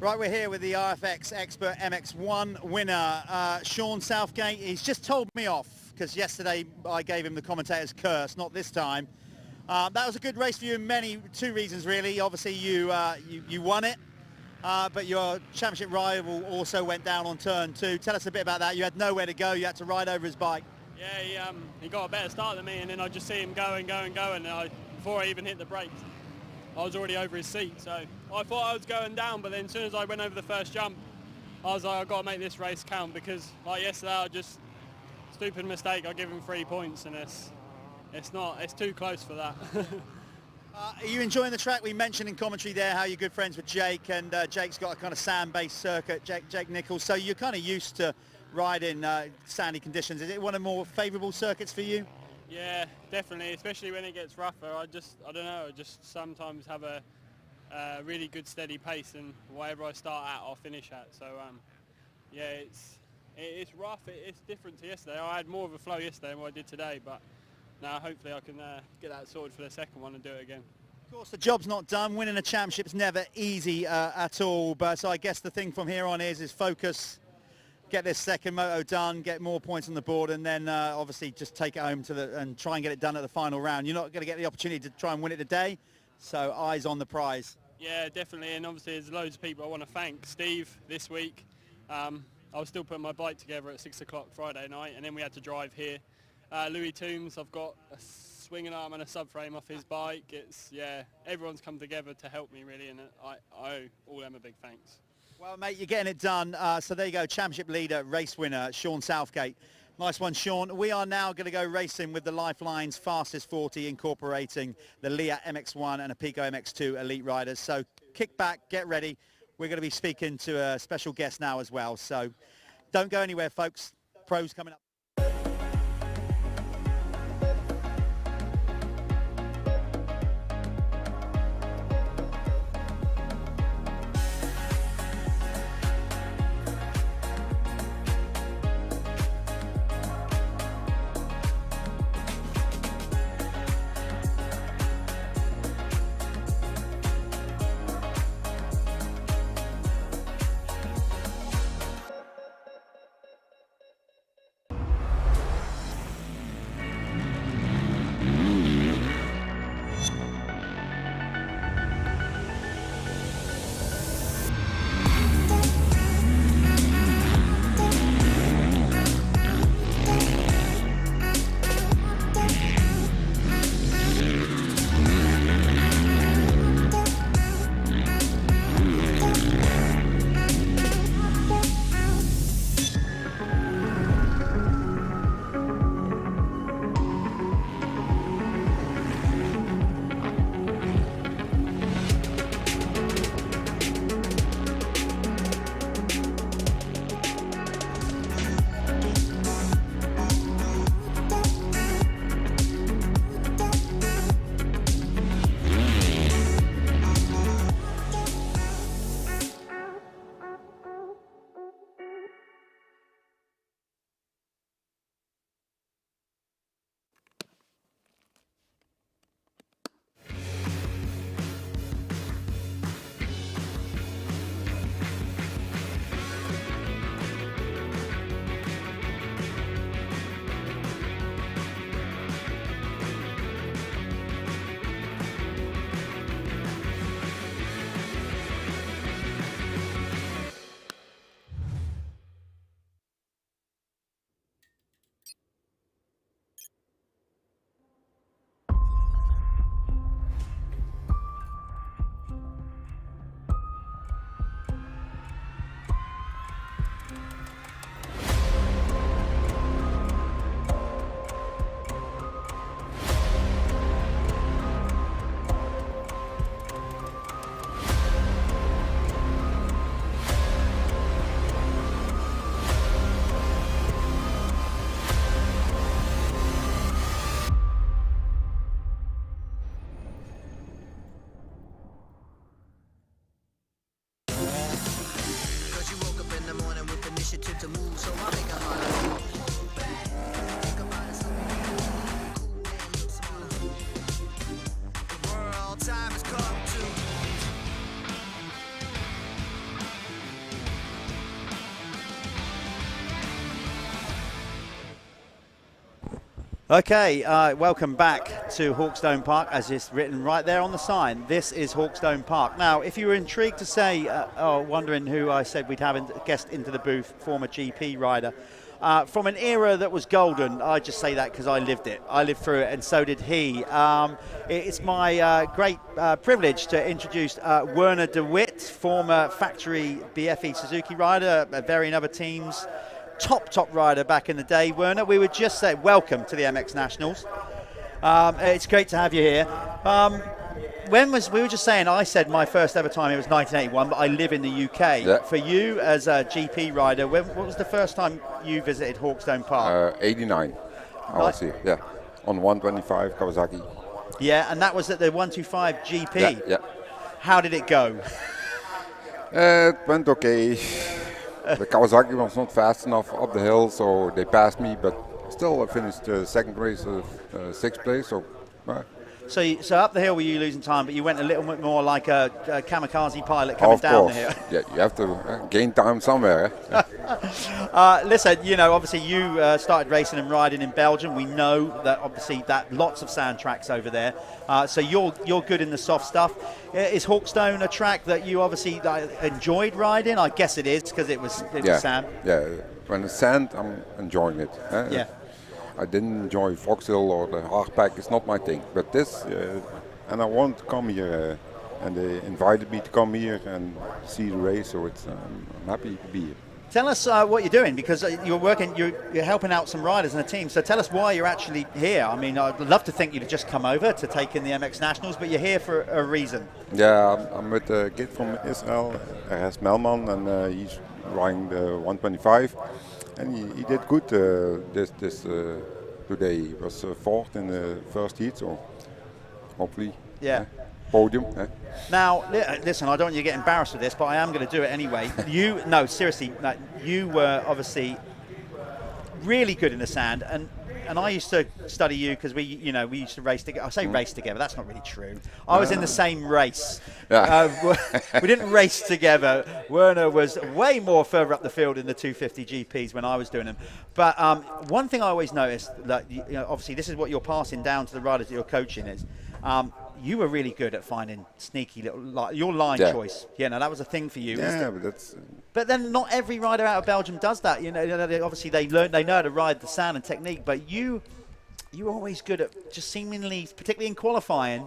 Right, we're here with the RFX Expert MX1 winner, Sean Southgate. He's just told me off because yesterday I gave him the commentator's curse, not this time. That was a good race for you in two reasons really. Obviously you won it, but your championship rival also went down on turn 2. Tell us a bit about that. You had nowhere to go, you had to ride over his bike. Yeah, he got a better start than me, and then I just see him go and before I even hit the brakes, I was already over his seat. So I thought I was going down, but then as soon as I went over the first jump, I was like, I've got to make this race count, because like yesterday, I just, stupid mistake, I give him 3 points, and it's too close for that. Are you enjoying the track? We mentioned in commentary there how you're good friends with Jake, and Jake's got a kind of sand-based circuit, Jake Nichols, so you're kind of used to riding sandy conditions. Is it one of the more favourable circuits for you? Yeah, definitely, especially when it gets rougher. I don't know, I just sometimes have a really good steady pace, and whatever I start at, I'll finish at. So yeah, it's rough. It's different to yesterday. I had more of a flow yesterday than what I did today, but now hopefully I can get that sorted for the second one and do it again. Of course, the job's not done. Winning a championship's never easy at all, but so I guess the thing from here on is focus, get this second moto done, get more points on the board, and then obviously just take it home and try and get it done at the final round. You're not going to get the opportunity to try and win it today, so eyes on the prize. Yeah, definitely, and obviously there's loads of people I want to thank. Steve this week, I was still putting my bike together at 6 o'clock Friday night, and then we had to drive here. Louis Toombs, I've got a swinging arm and a subframe off his bike. Everyone's come together to help me really, and I owe all them a big thanks. Well, mate, you're getting it done. So there you go, championship leader, race winner, Sean Southgate. Nice one, Sean. We are now going to go racing with the Lifeline's Fastest 40, incorporating the Leah MX1 and a Pico MX2 elite riders. So kick back, get ready. We're going to be speaking to a special guest now as well. So don't go anywhere, folks. Pros coming up. Okay, welcome back to Hawkstone Park, as it's written right there on the sign. This is Hawkstone Park. Now, if you were intrigued to say, wondering who I said we'd have a guest into the booth, former GP rider, from an era that was golden, I just say that because I lived it. I lived through it, and so did he. It's my great privilege to introduce Werner de Wit, former factory BFE Suzuki rider at varying other teams. Top rider back in the day, Werner. We would just say welcome to the MX Nationals. It's great to have you here. We were just saying, I said my first ever time, it was 1981, but I live in the UK. Yeah. For you as a GP rider, what was the first time you visited Hawkstone Park? 89, I was here, yeah. On 125 Kawasaki. Yeah, and that was at the 125 GP. Yeah. How did it go? It went okay. The Kawasaki was not fast enough up the hill, so they passed me, but still I finished second race of sixth place. So up the hill were you losing time, but you went a little bit more like a kamikaze pilot coming down the hill. Yeah, you have to gain time somewhere. Listen, obviously you started racing and riding in Belgium. We know that obviously that lots of sand tracks over there. So you're good in the soft stuff. Is Hawkstone a track that you obviously enjoyed riding? I guess it is because it was sand. Yeah, when it's sand, I'm enjoying it. Yeah. I didn't enjoy Foxhill or the hardpack. It's not my thing. But this, and I want to come here, and they invited me to come here and see the race. So I'm happy to be here. Tell us what you're doing, because you're helping out some riders in the team. So tell us why you're actually here. I mean, I'd love to think you'd just come over to take in the MX Nationals, but you're here for a reason. Yeah, I'm with a kid from Israel, Ernest Melman, and he's riding the 125. And he did good this today. He was fourth in the first heat, so hopefully podium. Now, listen, I don't want you to get embarrassed with this, but I am going to do it anyway. Seriously, you were obviously really good in the sand, and I used to study you because we used to race together. I say race together, that's not really true. I was in the same race. Yeah. We didn't race together. Werner was way more further up the field in the 250 GPs when I was doing them. But one thing I always noticed, that obviously this is what you're passing down to the riders that you're coaching is, you were really good at finding sneaky little your line choice. Yeah, no, that was a thing for you. Yeah, but that's. But then not every rider out of Belgium does that. Obviously they know how to ride the sand and technique. But you were always good at just seemingly, particularly in qualifying,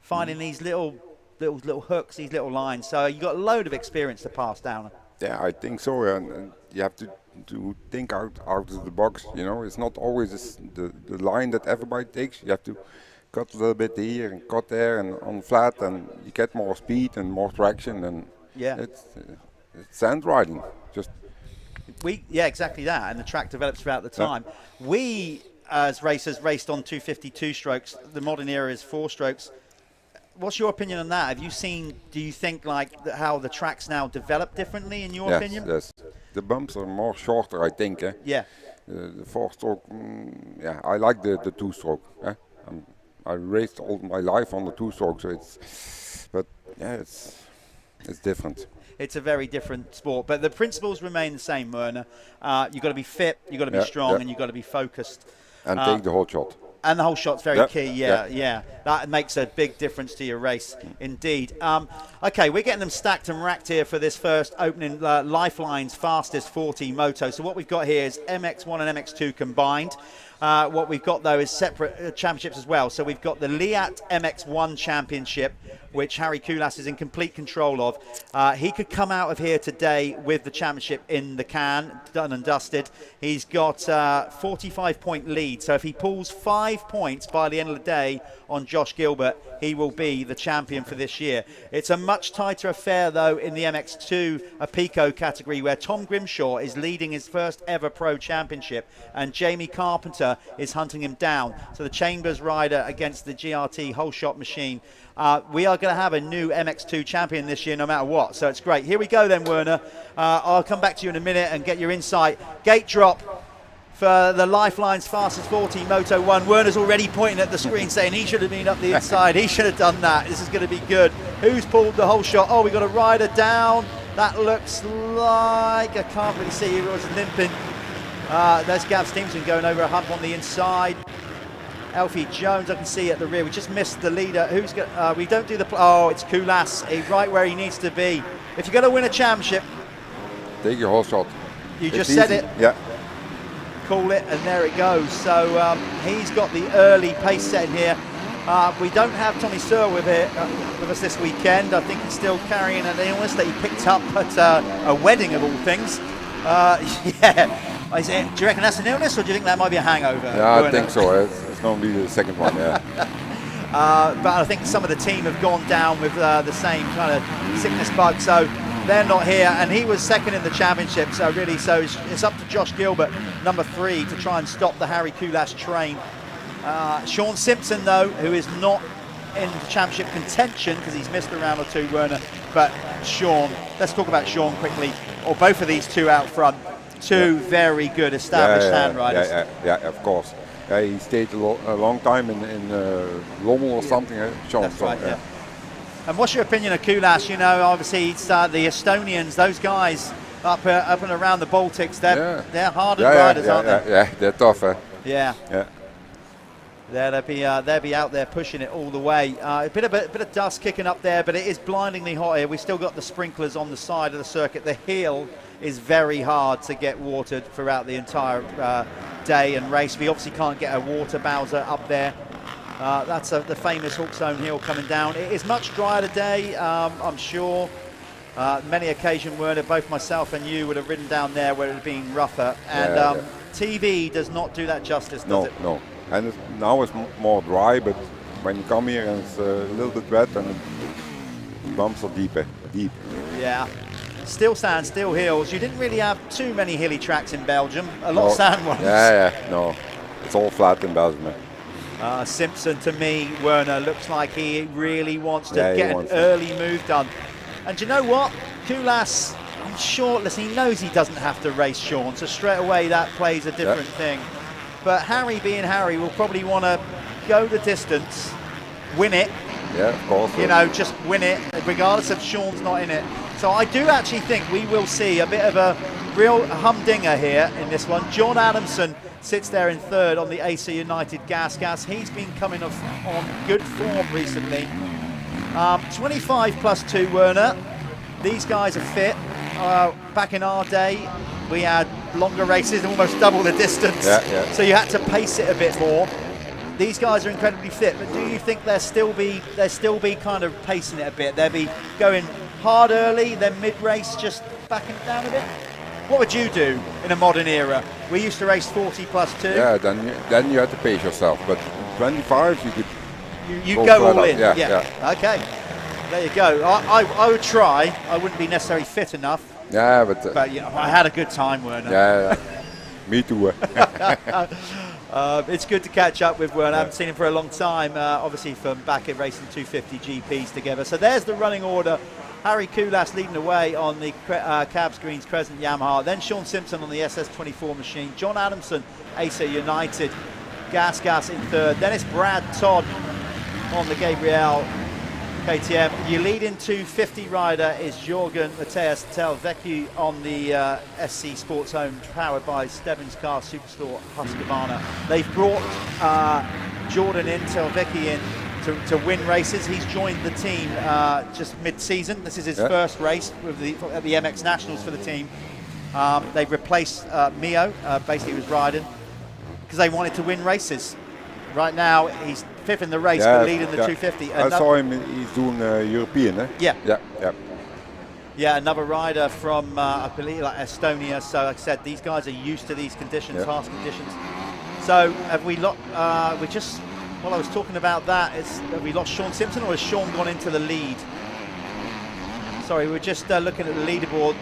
finding these little hooks, these little lines. So you got a load of experience to pass down. Yeah, I think so. And you have to think out of the box. It's not always the line that everybody takes. You have to cut a little bit here and cut there and on flat, and you get more speed and more traction, and it's sand riding. Exactly that, and the track develops throughout the time. We as racers raced on 252 strokes. The modern era is 4 strokes. What's your opinion on that? Do you think how the tracks now develop differently in your opinion? Yes, the bumps are more shorter, I think. Yeah. The 4-stroke, I like the 2-stroke. I raced all my life on the 2-stroke, so it's different. It's a very different sport, but the principles remain the same, Werner. You've got to be fit, you've got to be strong, and you've got to be focused. And take the whole shot. And the whole shot's very key, yeah. That makes a big difference to your race, indeed. Okay, we're getting them stacked and racked here for this first opening Lifeline's fastest 40 Moto. So what we've got here is MX1 and MX2 combined. What we've got, though, is separate championships as well. So we've got the Liat MX1 Championship, which Harry Koulas is in complete control of. He could come out of here today with the championship in the can, done and dusted. He's got 45-point lead. So if he pulls 5 points by the end of the day on Josh Gilbert, he will be the champion for this year. It's a much tighter affair, though, in the MX2 Pico category, where Tom Grimshaw is leading his first ever pro championship, and Jamie Carpenter is hunting him down. So the Chambers rider against the GRT whole shot machine. We are going to have a new MX2 champion this year no matter what, so it's great. Here we go then, Werner. I'll come back to you in a minute and get your insight. Gate drop for the Lifeline's fastest 40 Moto 1. Werner's already pointing at the screen saying he should have been up the inside. He should have done that. This is going to be good. Who's pulled the whole shot? Oh, we got a rider down. That looks like, I can't really see who was limping. There's Gav Stevenson going over a hump on the inside. Alfie Jones, I can see at the rear. We just missed the leader. Who's got? We don't do the. Oh, it's Cusses, right where he needs to be. If you're going to win a championship, take your whole shot. You it's just said easy. it. Yeah. Call it, and there it goes. So he's got the early pace set here. We don't have Tommy Searle with us this weekend. I think he's still carrying an illness that he picked up at a wedding of all things. Yeah. Do you reckon that's an illness, or do you think that might be a hangover? Yeah, I think so. It's going to be the second one, yeah. But I think some of the team have gone down with the same kind of sickness bug, so they're not here. And he was second in the championship, so really, it's up to Josh Gilbert, number 3, to try and stop the Harry Cusses train. Sean Simpson, though, who is not in championship contention because he's missed a round or 2, Werner. But Sean, let's talk about Sean quickly, or both of these two out front. Two very good established hand riders. Yeah, of course. He stayed a long time in Lommel or something. Sean, that's right, yeah. And what's your opinion of Cusses? You know, obviously it's the Estonians, those guys up and around the Baltics. They're hardened riders, aren't they? Yeah, they're tough. Yeah. They'll be out there pushing it all the way. A bit of dust kicking up there, but it is blindingly hot here. We've still got the sprinklers on the side of the circuit. The hill is very hard to get watered throughout the entire day and race. We obviously can't get a water bowser up there. That's the famous Hawkstone hill coming down. It is much drier today, I'm sure. Many occasions, Werner, both myself and you would have ridden down there where it had been rougher. And TV does not do that justice, does it? No. And now it's more dry, but when you come here and it's a little bit wet and the bumps are deep. Yeah. Still sand, still hills. You didn't really have too many hilly tracks in Belgium. A lot of sand ones. No. It's all flat in Belgium. Simpson, to me, Werner, looks like he really wants to get an early move done. And do you know what? Cusses, I'm sure, listen, he knows he doesn't have to race Sean, so straight away that plays a different thing. But Harry, being Harry, will probably want to go the distance, win it. Yeah, of course. You know, just win it, regardless if Sean's not in it. So I do actually think we will see a bit of a real humdinger here in this one. John Adamson sits there in 3rd on the AC United Gas. He's been coming off on good form recently. 25+2, Werner. These guys are fit. Back in our day, we had longer races, almost double the distance. So you had to pace it a bit more. These guys are incredibly fit, but do you think they'll still be kind of pacing it a bit? They'll be going hard early, then mid-race just backing it down a bit? What would you do in a modern era? We used to race 40+2. Yeah, then you had to pace yourself, but 25 you could. You go all in. Yeah. Okay, there you go. I would try. I wouldn't be necessarily fit enough. Yeah, but I had a good time, Werner. Yeah. Me too. It's good to catch up with Werner. I haven't seen him for a long time, obviously from back at racing 250 GPs together. So there's the running order. Harry Cusses leading the way on the Cabs Greens Crescent Yamaha. Then Sean Simpson on the SS24 machine. John Adamson, AC United. Gas in 3rd. Then it's Brad Todd on the Gabriel KTM. Your leading 250 rider is Jorgen Matthias Telvecchi on the SC Sports Home, powered by Stebbins Car Superstore Husqvarna. They've brought Jordan in, Telvecchi in, to win races. He's joined the team just mid-season. This is his first race at the MX Nationals for the team. They've replaced Mio, basically was riding, because they wanted to win races. Right now, he's 5th in the race, but leading the 250. I saw him, he's doing European, eh? Yeah, another rider from, I believe, like Estonia. So, like I said, these guys are used to these conditions, harsh conditions. So, have we lost, while I was talking about that, have we lost Sean Simpson, or has Sean gone into the lead? Sorry, we're just looking at the leaderboard.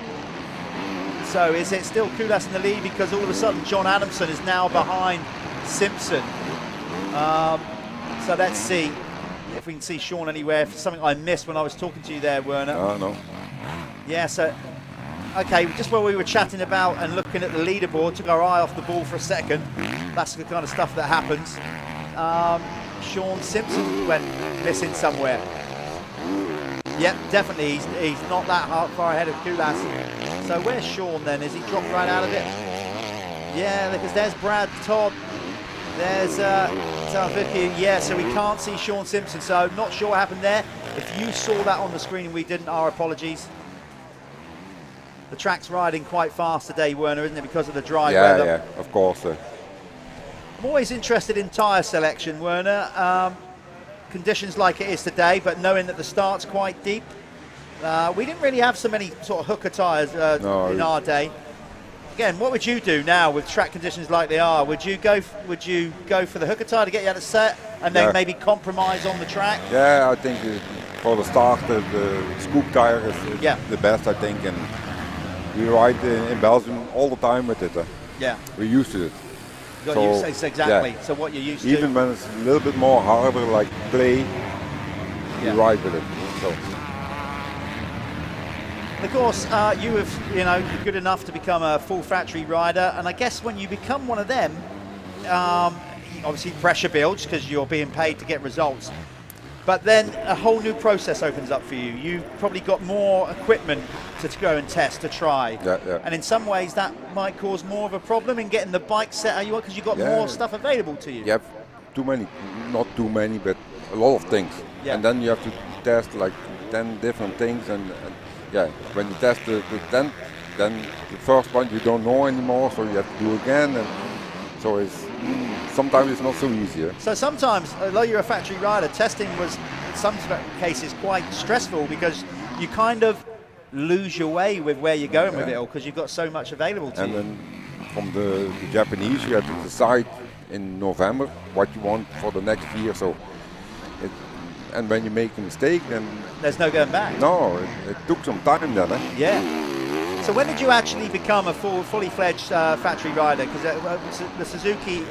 So, is it still Cusses in the lead? Because all of a sudden, John Adamson is now behind Simpson. So let's see if we can see Sean anywhere. Something I missed when I was talking to you there, Werner. No. Yeah, so, okay, just while we were chatting about and looking at the leaderboard, took our eye off the ball for a second. That's the kind of stuff that happens. Sean Simpson went missing somewhere. Yep, definitely, he's not that far ahead of Cusses. So where's Sean then? Is he dropped right out of it? Yeah, because there's Brad Todd. There's Saltash. Yeah, so we can't see Sean Simpson, so not sure what happened there. If you saw that on the screen and we didn't, our apologies. The track's riding quite fast today, Werner, isn't it, because of the dry weather? Yeah, of course. I'm always interested in tyre selection, Werner. Conditions like it is today, but knowing that the start's quite deep. We didn't really have so many sort of hooker tyres in our day. Again, what would you do now with track conditions like they are? Would you go for the hooker tyre to get you out of set and then maybe compromise on the track? Yeah, I think for the start the scoop tyre is the best, I think, and we ride in Belgium all the time with it. Yeah. We're used to it. Exactly. Yeah. So what you're used Even to. when it's a little bit more harder, like clay, we ride with it. So. Of course, you have, good enough to become a full factory rider, and I guess when you become one of them, obviously pressure builds because you're being paid to get results. But then a whole new process opens up for you. You've probably got more equipment to go and test, to try. Yeah. And in some ways that might cause more of a problem in getting the bike set how you want because you've got more stuff available to you. You have not too many, but a lot of things. Yeah. And then you have to test like 10 different things. And when you test the 10th, then the first one you don't know anymore, so you have to do again. And so sometimes it's not so easy. So sometimes, although you're a factory rider, testing was in some cases quite stressful because you kind of lose your way with where you're going with it all because you've got so much available to you. And then from the Japanese, you have to decide in November what you want for the next year. So, and when you make a mistake, then there's no going back. No, it took some time then. Yeah. So when did you actually become a fully fledged factory rider? Because the Suzuki,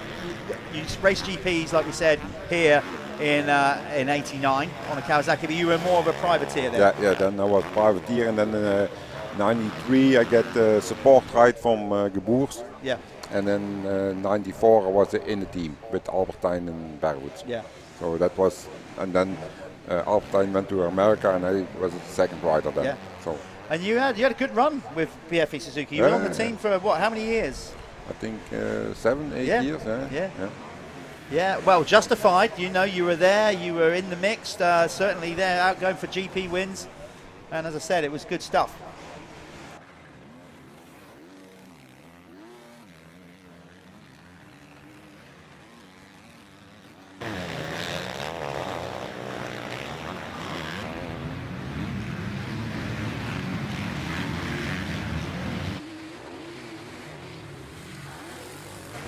you raced GPs like we said here in '89 on a Kawasaki, but you were more of a privateer then. Yeah. Then I was privateer, and then in '93 I get the support ride from Geboers. Yeah. And then '94 I was in the team with Albertine and Berwoods. Yeah. So that was, and then Albertine went to America, and I was the second rider then. Yeah. So. And you had a good run with BFE Suzuki. You were on the team for what? How many years? I think 7, 8 years. Yeah. Well, justified. You were there. You were in the mix. Certainly there, out going for GP wins. And as I said, it was good stuff.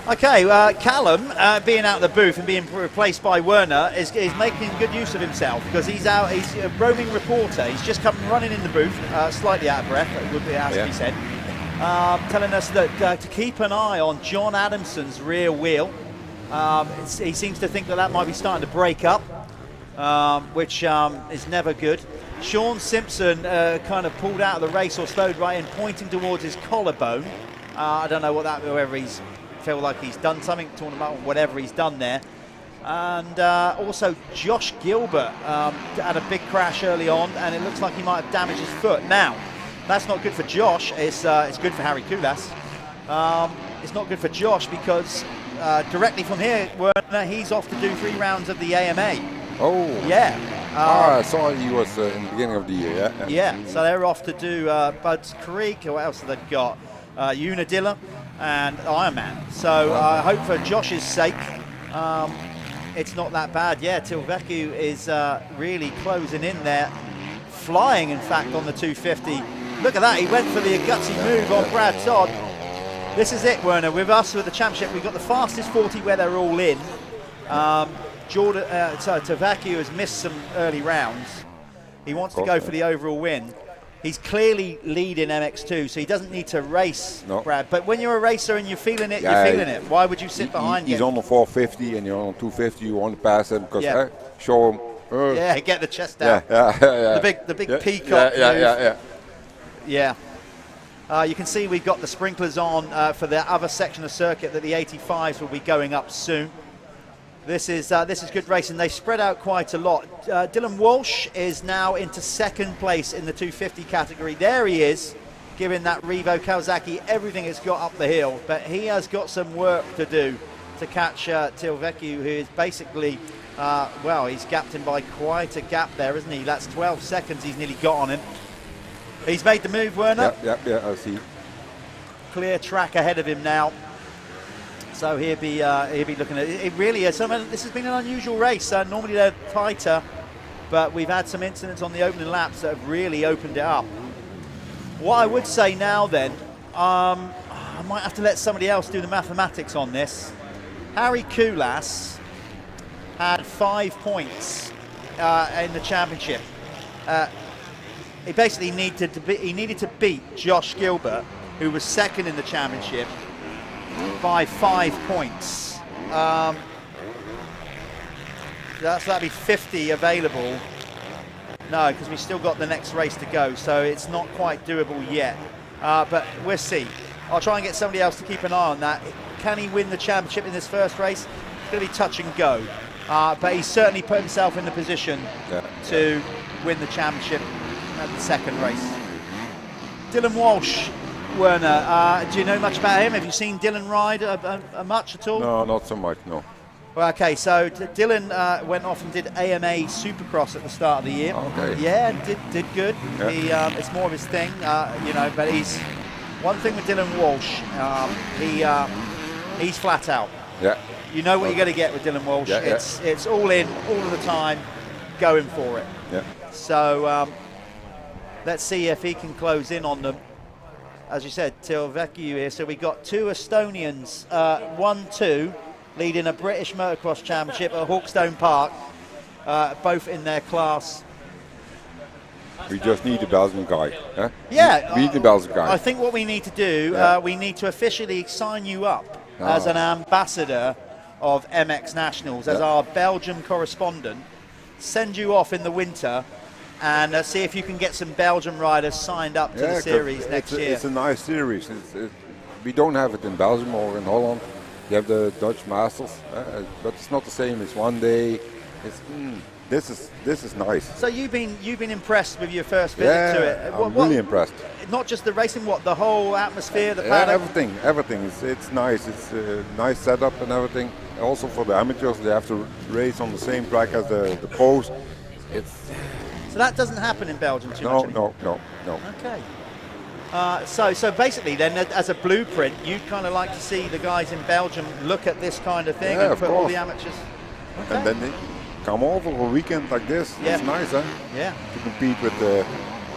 Okay, Callum, being out of the booth and being replaced by Werner, is making good use of himself because he's out. He's a roaming reporter. He's just come running in the booth, slightly out of breath. It has to be said, telling us that to keep an eye on John Adamson's rear wheel. He seems to think that might be starting to break up, which is never good. Sean Simpson kind of pulled out of the race or slowed right in, pointing towards his collarbone. I don't know whether he's feel like he's done something, torn him out, whatever he's done there. And also Josh Gilbert had a big crash early on, and it looks like he might have damaged his foot. Now, that's not good for Josh. It's good for Harry Kulas. It's not good for Josh because directly from here, Werner, he's off to do 3 rounds of the AMA. Oh. Yeah. I saw he was in the beginning of the year. Yeah. So they're off to do Bud's Creek. What else have they got? Unadilla and Ironman. So I hope for Josh's sake it's not that bad. Yeah, Tilvecu is really closing in there, flying in fact on the 250. Look at that, he went for the gutsy move on Brad Todd. This is it, Werner, with us with the championship. We've got the fastest 40 where they're all in. Tilvecu has missed some early rounds. He wants to go for the overall win. He's clearly leading MX2, so he doesn't need to race, Brad. But when you're a racer and you're feeling it, you're feeling it. Why would you sit behind him? He's on the 450 and you're on 250. You want to pass him because show him. Yeah, get the chest out. Yeah. The big peacock. Yeah. You can see we've got the sprinklers on for the other section of circuit that the 85s will be going up soon. This is good racing. They spread out quite a lot. Dylan Walsh is now into second place in the 250 category. There he is, giving that Revo Kawasaki everything it's got up the hill. But he has got some work to do. to catch Tilvecchio, who is basically, well, he's gapped him by quite a gap there, isn't he? That's 12 seconds he's nearly got on him. He's made the move, Werner. Yeah, I see. Clear track ahead of him now. So he'll be looking at it. Really is. This has been an unusual race. Normally they're tighter, but we've had some incidents on the opening laps that have really opened it up. What I would say now then, I might have to let somebody else do the mathematics on this. Harry Koulas had 5 points in the championship. He basically needed to beat Josh Gilbert, who was second in the championship, by 5 points. That'd be 50 available. No, because we've still got the next race to go, so it's not quite doable yet. But we'll see. I'll try and get somebody else to keep an eye on that. Can he win the championship in this first race? It's going to be touch and go. But he's certainly put himself in the position to win the championship at the second race. Dylan Walsh, Werner, do you know much about him? Have you seen Dylan ride much at all? No, not so much, no. Well, okay, so Dylan went off and did AMA Supercross at the start of the year. Okay. Yeah, did good. Yeah. It's more of his thing, you know. But he's one thing with Dylan Walsh. He's flat out. Yeah. You know what you're going to get with Dylan Walsh. Yeah, it's all in, all of the time, going for it. Yeah. So let's see if he can close in on them. As you said, Tilvecchio here. So we got two Estonians, 1-2. Leading a British Motocross Championship at Hawkstone Park, both in their class. We just need a Belgian guy. Huh? Yeah. We need a Belgian guy. I think what we need to do, we need to officially sign you up Ah. as an ambassador of MX Nationals, as our Belgian correspondent, send you off in the winter and see if you can get some Belgian riders signed up to the series next year. It's a nice series. We don't have it in Belgium or in Holland. You have the Dutch Masters, but it's not the same. It's one day. This is nice. So you've been impressed with your first visit to it. I'm really impressed. Not just the racing, the whole atmosphere, the paddock? Everything. It's nice. It's a nice setup and everything. Also for the amateurs, they have to race on the same track as the pros. So that doesn't happen in Belgium too much anymore? No. Okay. So basically then, as a blueprint, you'd kind of like to see the guys in Belgium look at this kind of thing and put all the amateurs. Okay. And then they come over a weekend like this. Yeah. It's nice, huh? Yeah. To compete with the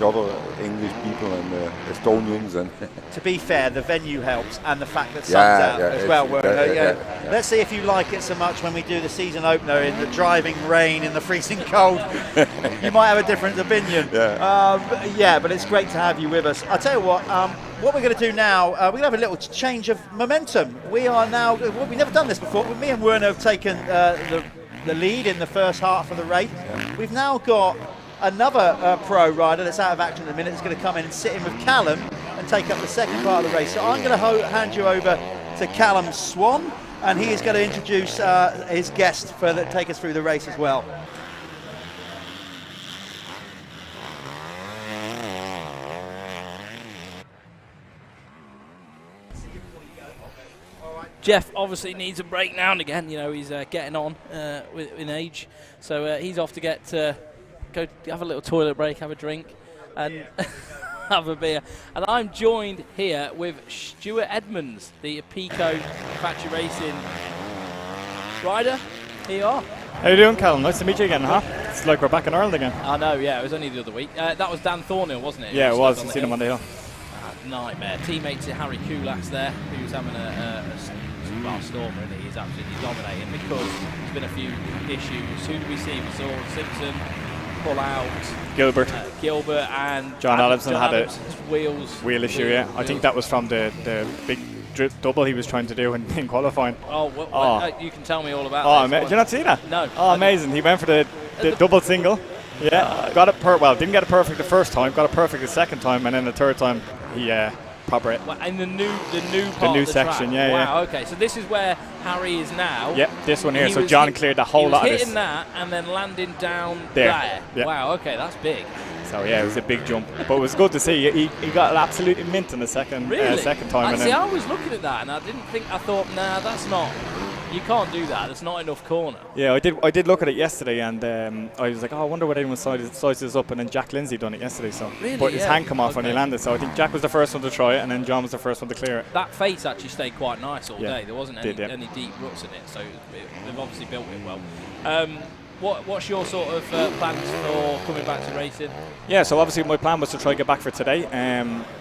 other English people and the Estonians. And to be fair, the venue helps, and the fact that sun's out as well. Let's see if you like it so much when we do the season opener in the driving rain, in the freezing cold. You might have a different opinion. But it's great to have you with us. I'll tell you what we're going to do now, we're going to have a little change of momentum. We are now, we've never done this before, but me and Werner have taken the lead in the first half of the race. We've now got another pro rider that's out of action at the minute is going to come in and sit in with Callum and take up the second part of the race. So I'm going to hand you over to Callum Swan, and he is going to introduce his guest to take us through the race as well. Jeff obviously needs a break now and again. You know, he's getting on in age, so he's off to go have a little toilet break, have a drink, and have a beer. And I'm joined here with Stuart Edmonds, the Pico Factory Racing rider. Here you are. How you doing, Callum? Nice to meet you again, huh? It's like we're back in Ireland again. I know, yeah, it was only the other week. That was Dan Thornhill, wasn't it? Yeah, it was. I've seen him on the hill. Nightmare. Teammate to Harry Koulas there, who's having a storm, really. He's absolutely dominating because there's been a few issues. Who do we see? We saw Simpson pull out. Gilbert and John Adamson had a wheel issue, yeah. I think that was from the big double he was trying to do in qualifying. You can tell me all about that. Did you not see that? No. Oh, amazing. He went for the double single. Yeah, got it didn't get it perfect the first time, got it perfect the second time, and then the third time he proper it. Well, in the new part of the section, track. Wow, okay. So this is where Harry is now. Yep, this one here. So John cleared the whole lot of this. Hitting that and then landing down there. Yep. Wow, okay, that's big. So yeah, it was a big jump, but it was good to see. He got absolutely mint in the second really? Second time. I was looking at that and I thought, nah, that's not You can't do that. There's not enough corner. Yeah, I did look at it yesterday, and I was like, oh, I wonder what anyone sizes this up. And then Jack Lindsay done it yesterday, so Really? but his Yeah. hand come off when he landed. So I think Jack was the first one to try it, and then John was the first one to clear it. That face actually stayed quite nice all Yeah, day. There wasn't did, any deep ruts in it, so they've obviously built it well. What's your sort of plans for coming back to racing? Yeah, so obviously my plan was to try to get back for today.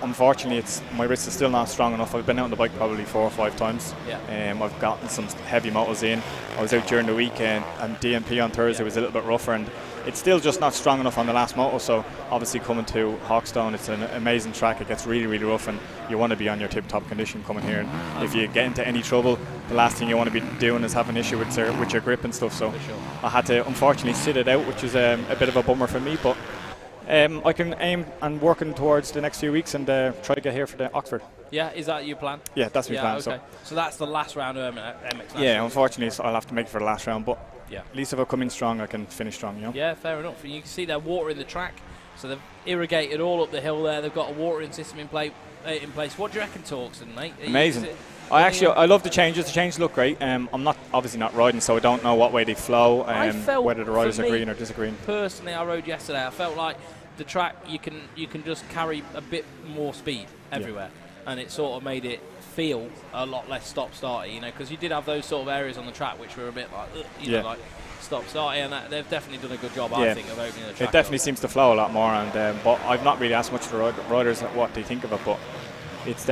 Unfortunately, my wrist is still not strong enough. I've been out on the bike probably 4 or 5 times. Yeah. I've gotten some heavy motos in. I was out during the weekend, and DMP on Thursday was a little bit rougher, and it's still just not strong enough on the last moto. So obviously coming to Hawkstone, it's an amazing track. It gets really, really rough, and you want to be on your tip-top condition coming here. And if you get into any trouble, the last thing you want to be doing is have an issue with your grip and stuff. So I had to unfortunately sit it out, which is a bit of a bummer for me, but I can aim and working towards the next few weeks and try to get here for the Oxford. Yeah, is that your plan? Yeah, that's my plan. Okay. So that's the last round of MX. Yeah, unfortunately, so I'll have to make it for the last round, but yeah, at least if I come in strong, I can finish strong. You know. Yeah, fair enough. And you can see they're watering the track, so they've irrigated all up the hill there. They've got a watering system in place. What do you reckon, Torxton, mate? Amazing. I love the changes. The changes look great. I'm obviously not riding, so I don't know what way they flow, whether the riders are agreeing or disagreeing. Personally, I rode yesterday. I felt like the track you can just carry a bit more speed everywhere, and it sort of made it feel a lot less stop-starty, you know, because you did have those sort of areas on the track which were a bit like, you know, like stop-starty, and they've definitely done a good job, I think, of opening the track. It definitely seems to flow a lot more, and but I've not really asked much of the riders what they think of it, but it's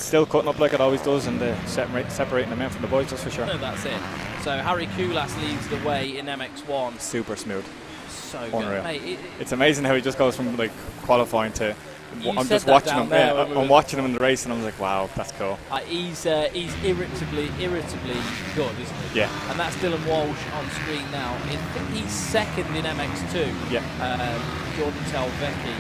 still cutting up like it always does, and separating the men from the boys, that's for sure. No, that's it. So Harry Koulas leads the way in MX1. Super smooth. So unreal. good. Mate, it's amazing how he just goes from like qualifying to. I'm just watching watching him. I'm watching him in the race, and I was like, "Wow, that's cool." He's irritably good, isn't he? Yeah. And that's Dylan Walsh on screen now. I think he's second in MX2. Yeah. Jordan Telvecchi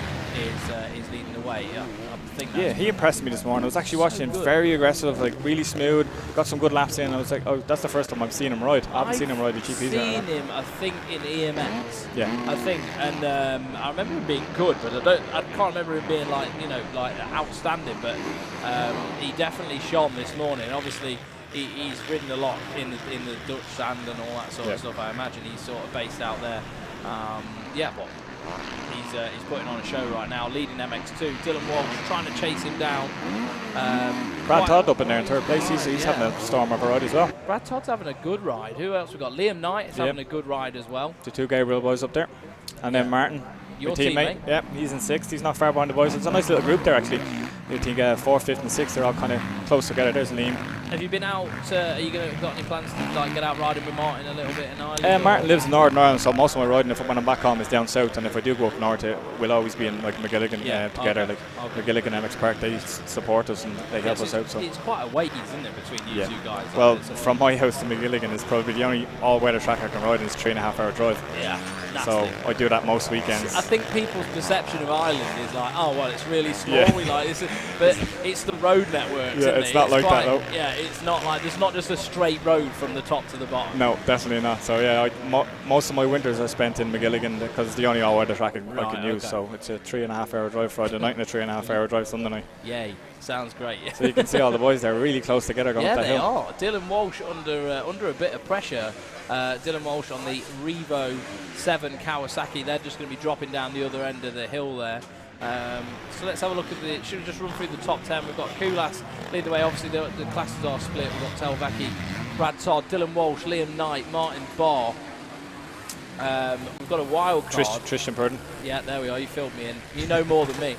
is leading the way. I think. Yeah, he impressed me this morning. I was actually watching him, very aggressive, like really smooth. Got some good laps in. I was like, oh, that's the first time I've seen him ride. I haven't seen him ride the GPs. I've seen him, I think, in EMX. Yeah. I think, and I remember him being good, but I can't remember him being like outstanding. But he definitely shone this morning. Obviously, he's ridden a lot in the Dutch sand and all that sort of stuff. I imagine he's sort of based out there. But he's putting on a show right now, leading MX2. Dylan Walsh trying to chase him down. Brad Todd up in there in third place. He's having a storm of a ride as well. Brad Todd's having a good ride. Who else we got? Liam Knight is having a good ride as well. The two Gabriel boys up there, and then Martin, your teammate. Yeah, he's in sixth. He's not far behind the boys. It's a nice little group there actually. You think 4th, 5th, and 6th, they're all kind of close together. There's Liam. Have you been out? Are you got any plans to get out riding with Martin a little bit in Ireland? Martin lives in Northern Ireland, so most of my riding, when I'm back home, is down south. And if I do go up north, we'll always be in like McGilligan together. Okay. McGilligan MX Parc, they support us and they help us out. So it's quite a ways, isn't it, between you two guys? Well, from my house to McGilligan is probably the only all-weather track I can ride, and it's 3.5-hour drive. Yeah. So I do that most weekends. I think people's perception of Ireland is like, oh well, it's really small. We like this, but it's the road network. Yeah, it's not like that though. Yeah, it's not like there's not just a straight road from the top to the bottom. No, definitely not. So yeah, most of my winters are spent in McGilligan because it's the only all-weather track I can use. So it's a 3.5-hour drive Friday night and a 3.5-hour drive Sunday night. Yay. Sounds great. So you can see all the boys, they're really close together going up that hill. Yeah, they are. Dylan Walsh under a bit of pressure. Dylan Walsh on the Revo 7 Kawasaki. They're just going to be dropping down the other end of the hill there. So let's have a look at the. Should we just run through the top 10? We've got Koulas lead the way. Obviously, the classes are split. We've got Telvecchi, Brad Todd, Dylan Walsh, Liam Knight, Martin Barr. We've got a wild card. Tristan Purdon. Yeah, there we are. You filled me in. You know more than me.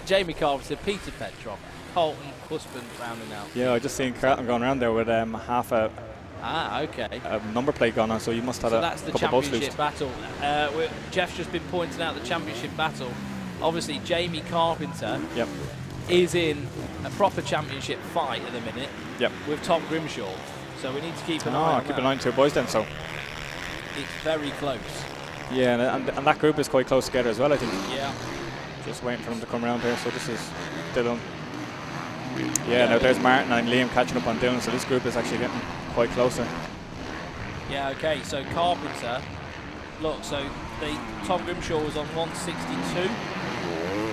Jamie Carpenter, Peter Petrov, Colton Husband rounding out. Yeah, I just seen Carlton going around there with half a number plate gone on, so you must have so that's the championship battle. Jeff's just been pointing out the championship battle. Obviously, Jamie Carpenter is in a proper championship fight at the minute with Tom Grimshaw. So we need to keep an eye on keep an eye on 2 boys then. So it's very close. Yeah, and that group is quite close together as well, I think. Yeah. Just waiting for them to come around here. So this is Dylan. Yeah, now there's Martin and Liam catching up on Dylan, so this group is actually getting quite closer. Yeah, okay, so Carpenter, look, so Tom Grimshaw was on 162,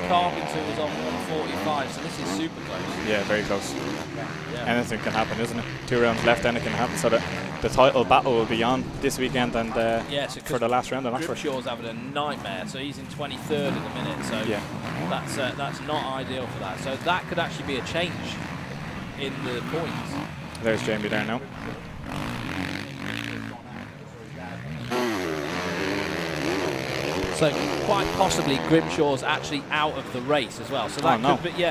Carpenter was on 145, so this is super close. Yeah, very close. Yeah. Anything can happen, isn't it? 2 rounds left, anything can happen. So the title battle will be on this weekend and so for the last round. Grimshaw's having a nightmare, so he's in 23rd at the minute. So that's not ideal for that. So that could actually be a change in the points. There's Jamie there now. So quite possibly Grimshaw's actually out of the race as well. So that could be,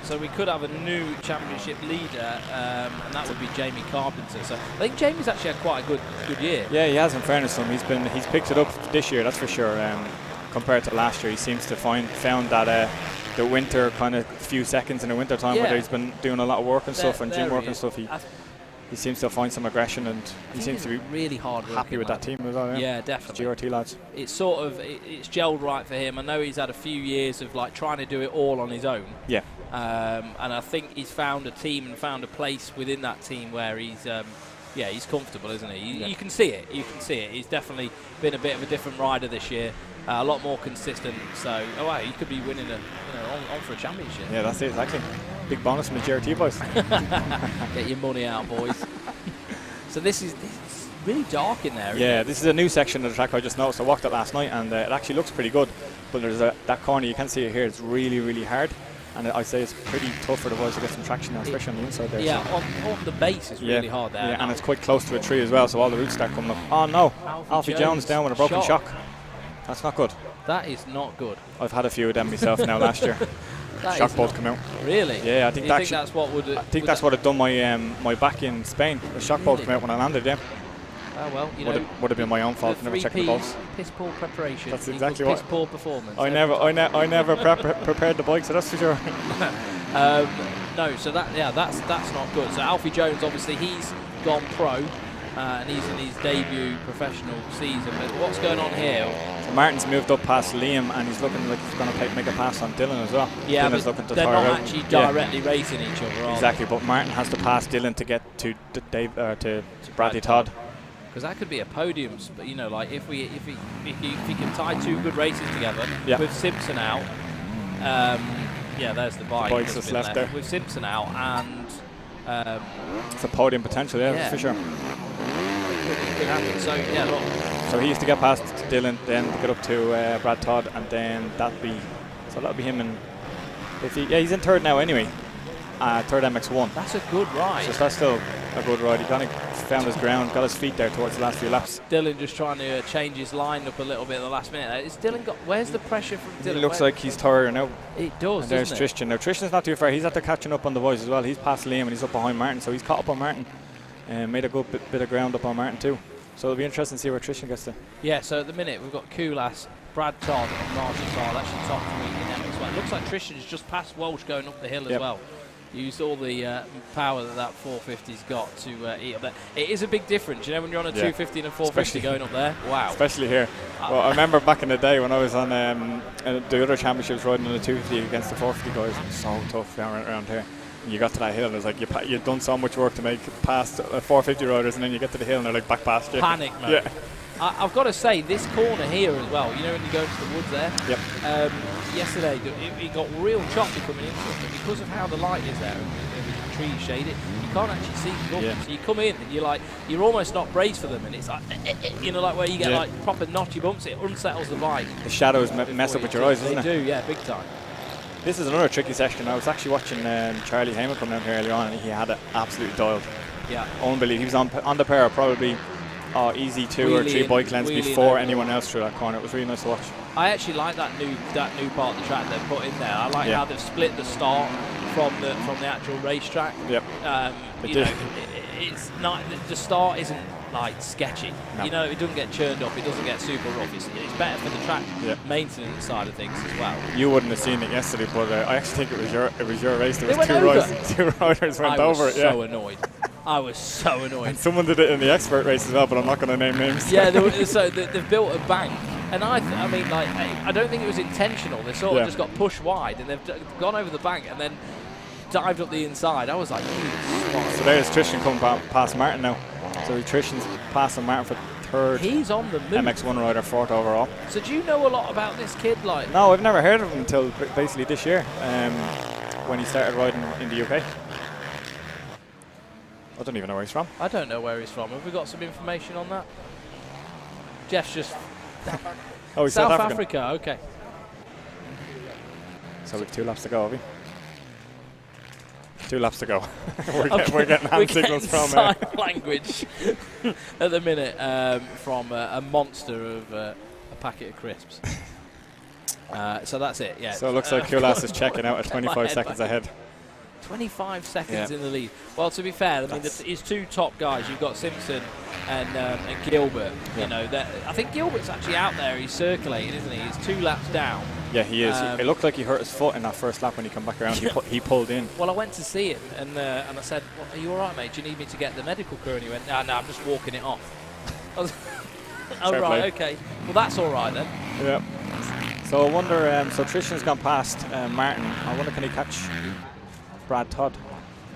so we could have a new championship leader, and that would be Jamie Carpenter. So I think Jamie's actually had quite a good year. Yeah, he has. In fairness to him, he's picked it up this year, that's for sure. Compared to last year, he seems to found that the winter kind of few seconds in the winter time where he's been doing a lot of work and stuff and gym work and stuff. He seems to find some aggression, and he seems to be really hard happy with that team as well. Yeah, definitely. GRT lads. It's sort of it's gelled right for him. I know he's had a few years of like trying to do it all on his own. Yeah. And I think he's found a team and found a place within that team where he's he's comfortable, isn't he? You can see it. You can see it. He's definitely been a bit of a different rider this year. A lot more consistent. So he could be winning on for a championship. Yeah, that's it exactly. Big bonus from the GRT boys. Get your money out, boys. So this is really dark in there. Yeah, this is a new section of the track I just noticed. I walked it last night, and it actually looks pretty good. But there's that corner, you can't see it here. It's really, really hard, and I'd say it's pretty tough for the boys to get some traction, especially on the inside there. Yeah, so. on the base is really hard there. Yeah, and it's quite close to a tree as well, so all the roots start coming up. Oh no, Alfie Jones down with a broken shock. That's not good. That is not good. I've had a few of them myself now last year. Shock bolt come out. Really? Yeah, I think that's what would. I think that's what had done my back in Spain. The shock bolt came out when I landed. Yeah. Oh well, would have been my own fault. Never checking the bolts. Piss poor preparation. That's exactly what. Piss poor performance. I never prepared the bike, so that's for sure. No, so that's not good. So Alfie Jones, obviously, he's gone pro. And he's in his debut professional season. But what's going on here? So Martin's moved up past Liam, and he's looking like he's going to make a pass on Dylan as well. Yeah, Dylan's but looking to they're tire not out. actually directly racing each other. Exactly, but Martin has to pass Dylan to get to to Bradley Todd. Because that could be a podium. But like if he can tie 2 good races together with Simpson out. There's the bike. The bike's just left there. With Simpson out and. It's a podium potential, yeah, for sure. Could happen. So look. So he used to get past Dylan, then to get up to Brad Todd, and then that'll be him. And he's in 3rd now anyway. 3rd MX1. That's a good ride. So that's still a good ride. He kind of found his ground, got his feet there towards the last few laps. Dylan just trying to change his line up a little bit at the last minute. Is Dylan where's the pressure from Dylan? It looks like he's tired now. It does. And there's Tristan. Now Tristan's not too far. He's after catching up on the boys as well. He's past Liam and he's up behind Martin, so he's caught up on Martin and made a good bit of ground up on Martin too. So it'll be interesting to see where Tristan gets to. Yeah. So at the minute we've got Kulas, Brad Todd, and Marshall Todd actually top 3 in MX1. It looks like Tristan's just past Walsh going up the hill as well. Used all the power that 450's got to eat up there. It is a big difference, when you're on a 250 and a 450 going up there. Wow. Especially here. Well, I remember back in the day when I was on the other championships riding on the 250 against the 450 guys. It was so tough around here. And you got to that hill and it was like you'd done so much work to make it past 450 riders, and then you get to the hill and they're like back past you. Panic, man. Yeah. I've got to say, this corner here as well, when you go into the woods there, yesterday it got real choppy coming into it, but because of how the light is there and the trees shade it, you can't actually see the government. So you come in and you're almost not braced for them, and it's like, like where you get like proper notchy bumps, it unsettles the bike. The shadows mess up with your eyes, doesn't it? They do, yeah, big time. This is another tricky section. I was actually watching Charlie Heyman come down here earlier on, and he had it absolutely dialed. Yeah. Unbelievable. He was on the pair probably easy 2 or 3 bike lengths before anyone else through that corner. It was really nice to watch. I actually like that new part of the track they've put in there. I like how they've split the start from the actual racetrack. Yep. It's not, the start isn't like sketchy. No. It doesn't get churned up. It doesn't get super rough. It's better for the track maintenance side of things as well. You wouldn't have seen it yesterday, but I actually think it was your race. There was 2 riders went over it. So annoyed. I was so annoyed. And someone did it in the expert race as well, but I'm not going to name names. Yeah, so they've built a bank, and I don't think it was intentional. They sort of just got pushed wide, and they've gone over the bank and then dived up the inside. I was like, so there's Tristan coming past Martin now. So Tristan's passing Martin for third. He's on the move. MX1 rider, fourth overall. So do you know a lot about this kid? Like, No, I've never heard of him until basically this year, when he started riding in the UK. I don't even know where he's from. I don't know where he's from. Have we got some information on that? Jeff's just... Oh, he's South South Africa, okay. So we've 2 laps to go, have we? 2 laps to go. we're getting hand signals from sign language at the minute from a monster of a packet of crisps. So that's it, yeah. So it looks like Cusses is checking out at 25 seconds ahead. 25 seconds in the lead. Well, to be fair, I mean, his 2 top guys, you've got Simpson and Gilbert. You know, I think Gilbert's actually out there. He's circulating, isn't he? He's 2 laps down. Yeah, he is. It looked like he hurt his foot in that first lap when he came back around. He pulled in. Well, I went to see him, and I said, well, are you all right, mate? Do you need me to get the medical crew? And he went, no, I'm just walking it off. I was oh, right, okay. Well, that's all right then. Yeah. So I wonder, so Tristan's gone past Martin. I wonder, can he catch Brad Todd?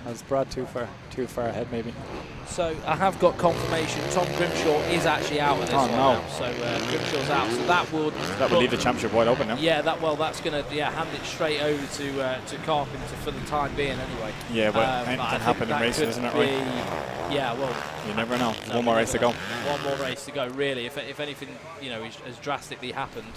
Is Brad too far ahead, maybe? So I have got confirmation. Tom Grimshaw is actually out of this one now. So Grimshaw's out. So that would leave the championship wide open now. Yeah, that's going to hand it straight over to Carpenter for the time being, anyway. Yeah, but anything can happen in racing, isn't it? Right? Yeah, well, you never know. One more race to go. One more race to go. Really, if anything, has drastically happened.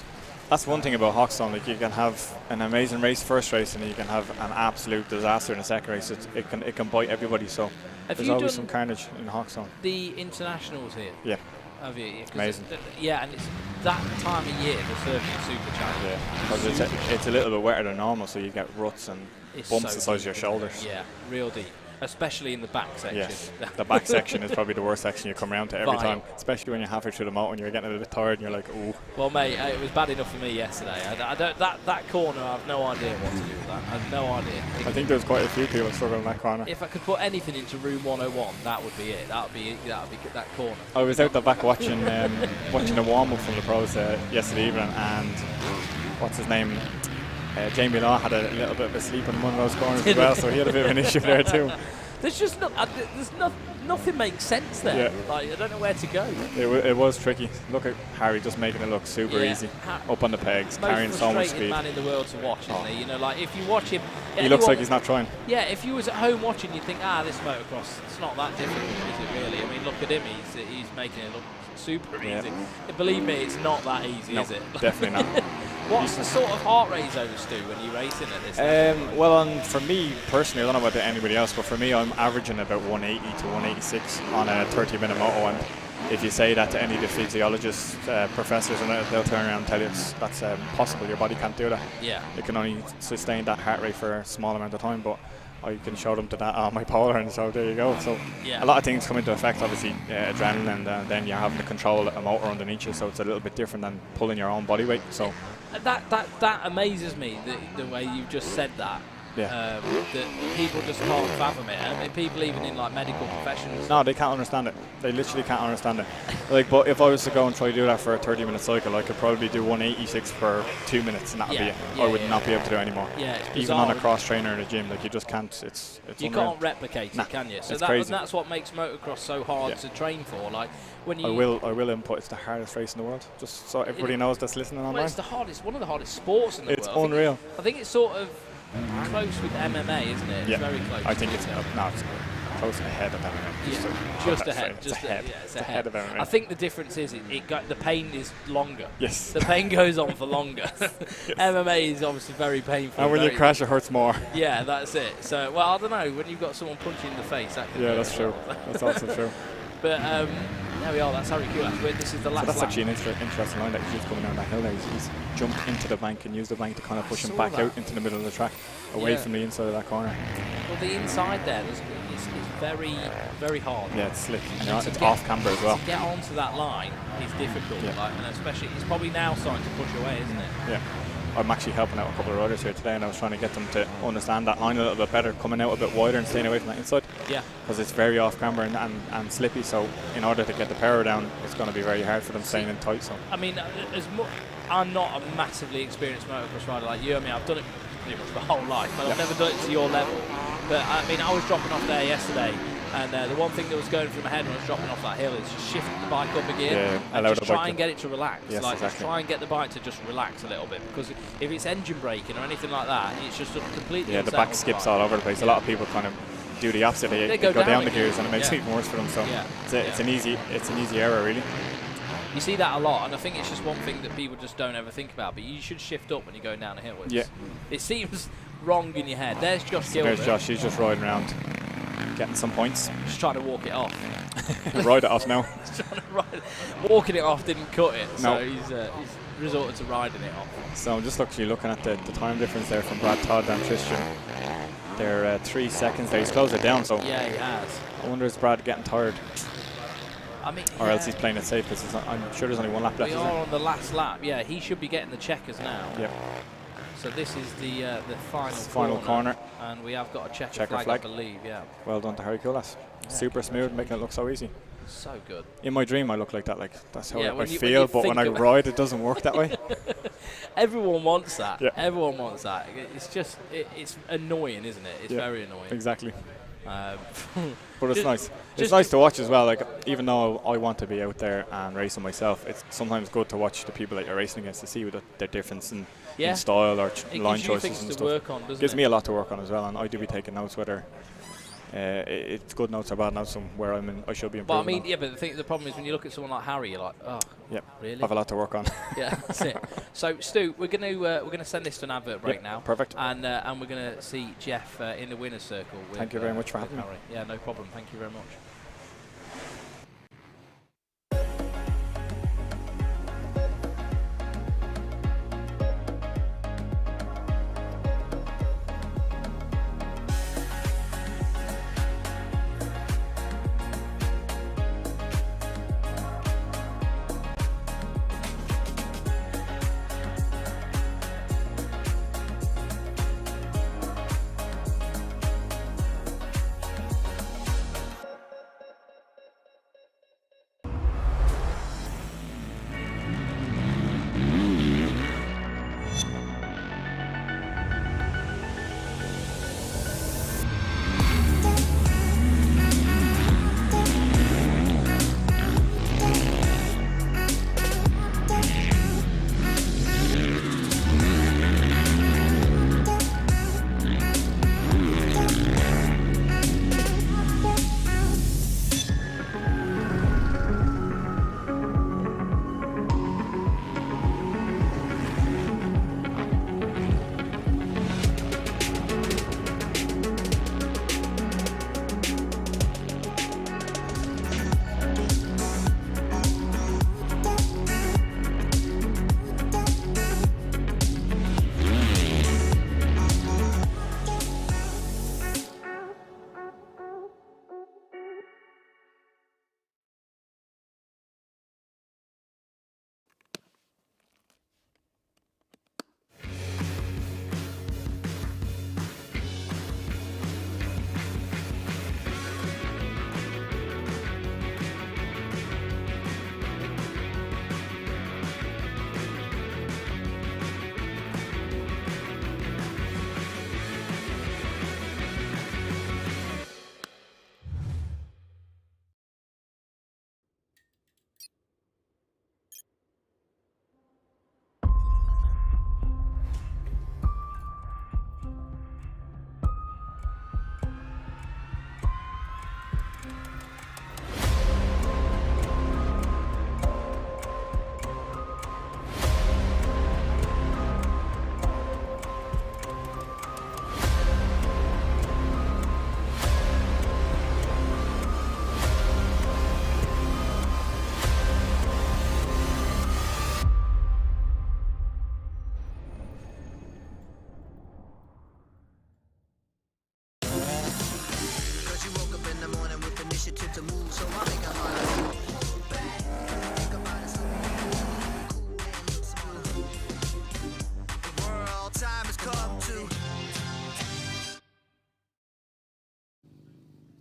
That's one thing about Hawkstone. Like, you can have an amazing race first race, and you can have an absolute disaster in the second race. It can bite everybody. So there's always some carnage in Hawkstone. The internationals here. Yeah. Have you? Amazing. Yeah, and it's that time of year, the Surfing Super Challenge. Yeah, because it's a little bit wetter than normal, so you get ruts and bumps the size of your shoulders. Yeah, real deep. Especially in the back section. Yes, the back section is probably the worst section you come around to every time, especially when you're halfway through the motor and you're getting a bit tired and you're like, ooh. Well, mate, it was bad enough for me yesterday. I don't that corner, I have no idea what to do with that. I have no idea. I think there's quite a few people struggling in that corner. If I could put anything into room 101, that would be it. That would be that corner. I was out the back watching watching the warm up from the pros yesterday evening, and what's his name? Jamie Law had a little bit of a sleep in one of those corners as well, so he had a bit of an issue there too. There's just nothing makes sense there. Yeah. Like, I don't know where to go. It was tricky. Look at Harry just making it look super easy, up on the pegs, carrying so much speed. Man in the world to watch, isn't he? You know, like if you watch him, he looks like he's not trying. Yeah, if you was at home watching, you'd think, this motocross, it's not that difficult, is it really? I mean, look at him. He's making it look super easy. Believe me, it's not that easy, is it? Definitely not. What's the sort of heart rate zone, Stu, when you're racing at this level? Well, for me personally, I don't know about anybody else, but for me, I'm averaging about 180 to 186 on a 30-minute moto. And if you say that to any of the physiologists, professors, and they'll turn around and tell you that's possible. Your body can't do that. Yeah. It can only sustain that heart rate for a small amount of time, but I can show them to that on my polar, and so there you go. So a lot of things come into effect, obviously, adrenaline, and then you're having to control a motor underneath you, so it's a little bit different than pulling your own body weight. So that amazes me, the way you've just said that. Yeah. That people just can't fathom it. I mean, people even in like medical professions. No, they can't understand it. They literally can't understand it. Like, but if I was to go and try to do that for a 30-minute cycle, I could probably do 186 for 2 minutes, and that would be it. I would not be able to do it anymore. Yeah, even on a cross trainer in a gym, like, you just can't. It's you unreal. can't replicate it, can you? So that's what makes motocross so hard to train for. Like when you. I will input. It's the hardest race in the world. Just so everybody knows that's listening online. Well, it's the hardest, one of the hardest sports in the world. It's unreal. I think it's sort of close with MMA, isn't it? Yeah. It's very close. I think it's close ahead of MMA. Just ahead. It's ahead of MMA. I think the difference is the pain is longer. Yes. The pain goes on for longer. Yes. MMA is obviously very painful. And when you crash, it hurts more. Yeah, that's it. So, well, I don't know. When you've got someone punching you in the face, that can that's true. That's also true. But there we are. That's Harry Cusses. This is the last. So that's lap. actually an interesting line that he's coming down that hill there. He's jumped into the bank and used the bank to kind of push him back out into the middle of the track, away from the inside of that corner. Well, the inside there is very, very hard. Yeah, it's slick. And it's off camber as well. To get onto that line is difficult. Like, and especially, it's probably now starting to push away, isn't it? Yeah. I'm actually helping out a couple of riders here today, and I was trying to get them to understand that line a little bit better, coming out a bit wider and staying away from that inside. Yeah. Because it's very off camber and slippy, so in order to get the power down, it's going to be very hard for them staying in tight. So I mean, I'm not a massively experienced motocross rider like you. I mean, I've done it pretty much my whole life, but I've never done it to your level. But I mean, I was dropping off there yesterday, And the one thing that was going through my head when I was dropping off that hill is just shift the bike up again and just try and get it to relax. Yes, like exactly. just try and get the bike to just relax a little bit, because if it's engine braking or anything like that, it's just completely the back skips all over the place. A lot of people kind of do the opposite. They go down the gears, and it makes it even worse for them. So it's an easy error, really. You see that a lot, and I think it's just one thing that people just don't ever think about. But you should shift up when you're going down a hill. It seems wrong in your head. There's Josh Gilbert. There's Josh. He's just riding around, getting some points. Just trying to walk it off. Ride it off now. Walking it off didn't cut it, so No. he's resorted to riding it off. So I'm just looking at the time difference there from Brad Todd and Christian. They're 3 seconds there. He's closed it down, so yeah, he has. I wonder is Brad getting tired? I mean, or else he's playing it safe, because I'm sure there's only one lap left. We are on the last lap. Yeah, he should be getting the checkers now. Yep. So this is the final corner, and we have got a checker flag, I believe. Yeah. Well done to Harry Coulas. Super smooth, making it look so easy. So good. In my dream, I look like that. Like that's how I you feel. But when I ride, it doesn't work that way. Everyone wants that. Yeah. Everyone wants that. It's just it's annoying, isn't it? It's very annoying. Exactly. But it's Just- nice. It's just- nice to watch as well. Like, even though I want to be out there and racing myself, it's sometimes good to watch the people that you're racing against to see their difference in style or It line gives you choices things and to stuff. work on, doesn't gives it? me a lot to work on as well, and I do be taking notes, whether it's good notes or bad notes, from where I should be improving. But I mean, on. yeah, but the problem is when you look at someone like Harry, you're like, oh, Yep. really? I have a lot to work on. Yeah, that's it. So Stu, we're gonna send this to an advert break now. Perfect. And we're gonna see Jeff in the winner's circle. With, Thank you very much for with having me. Harry. Yeah, no problem. Thank you very much.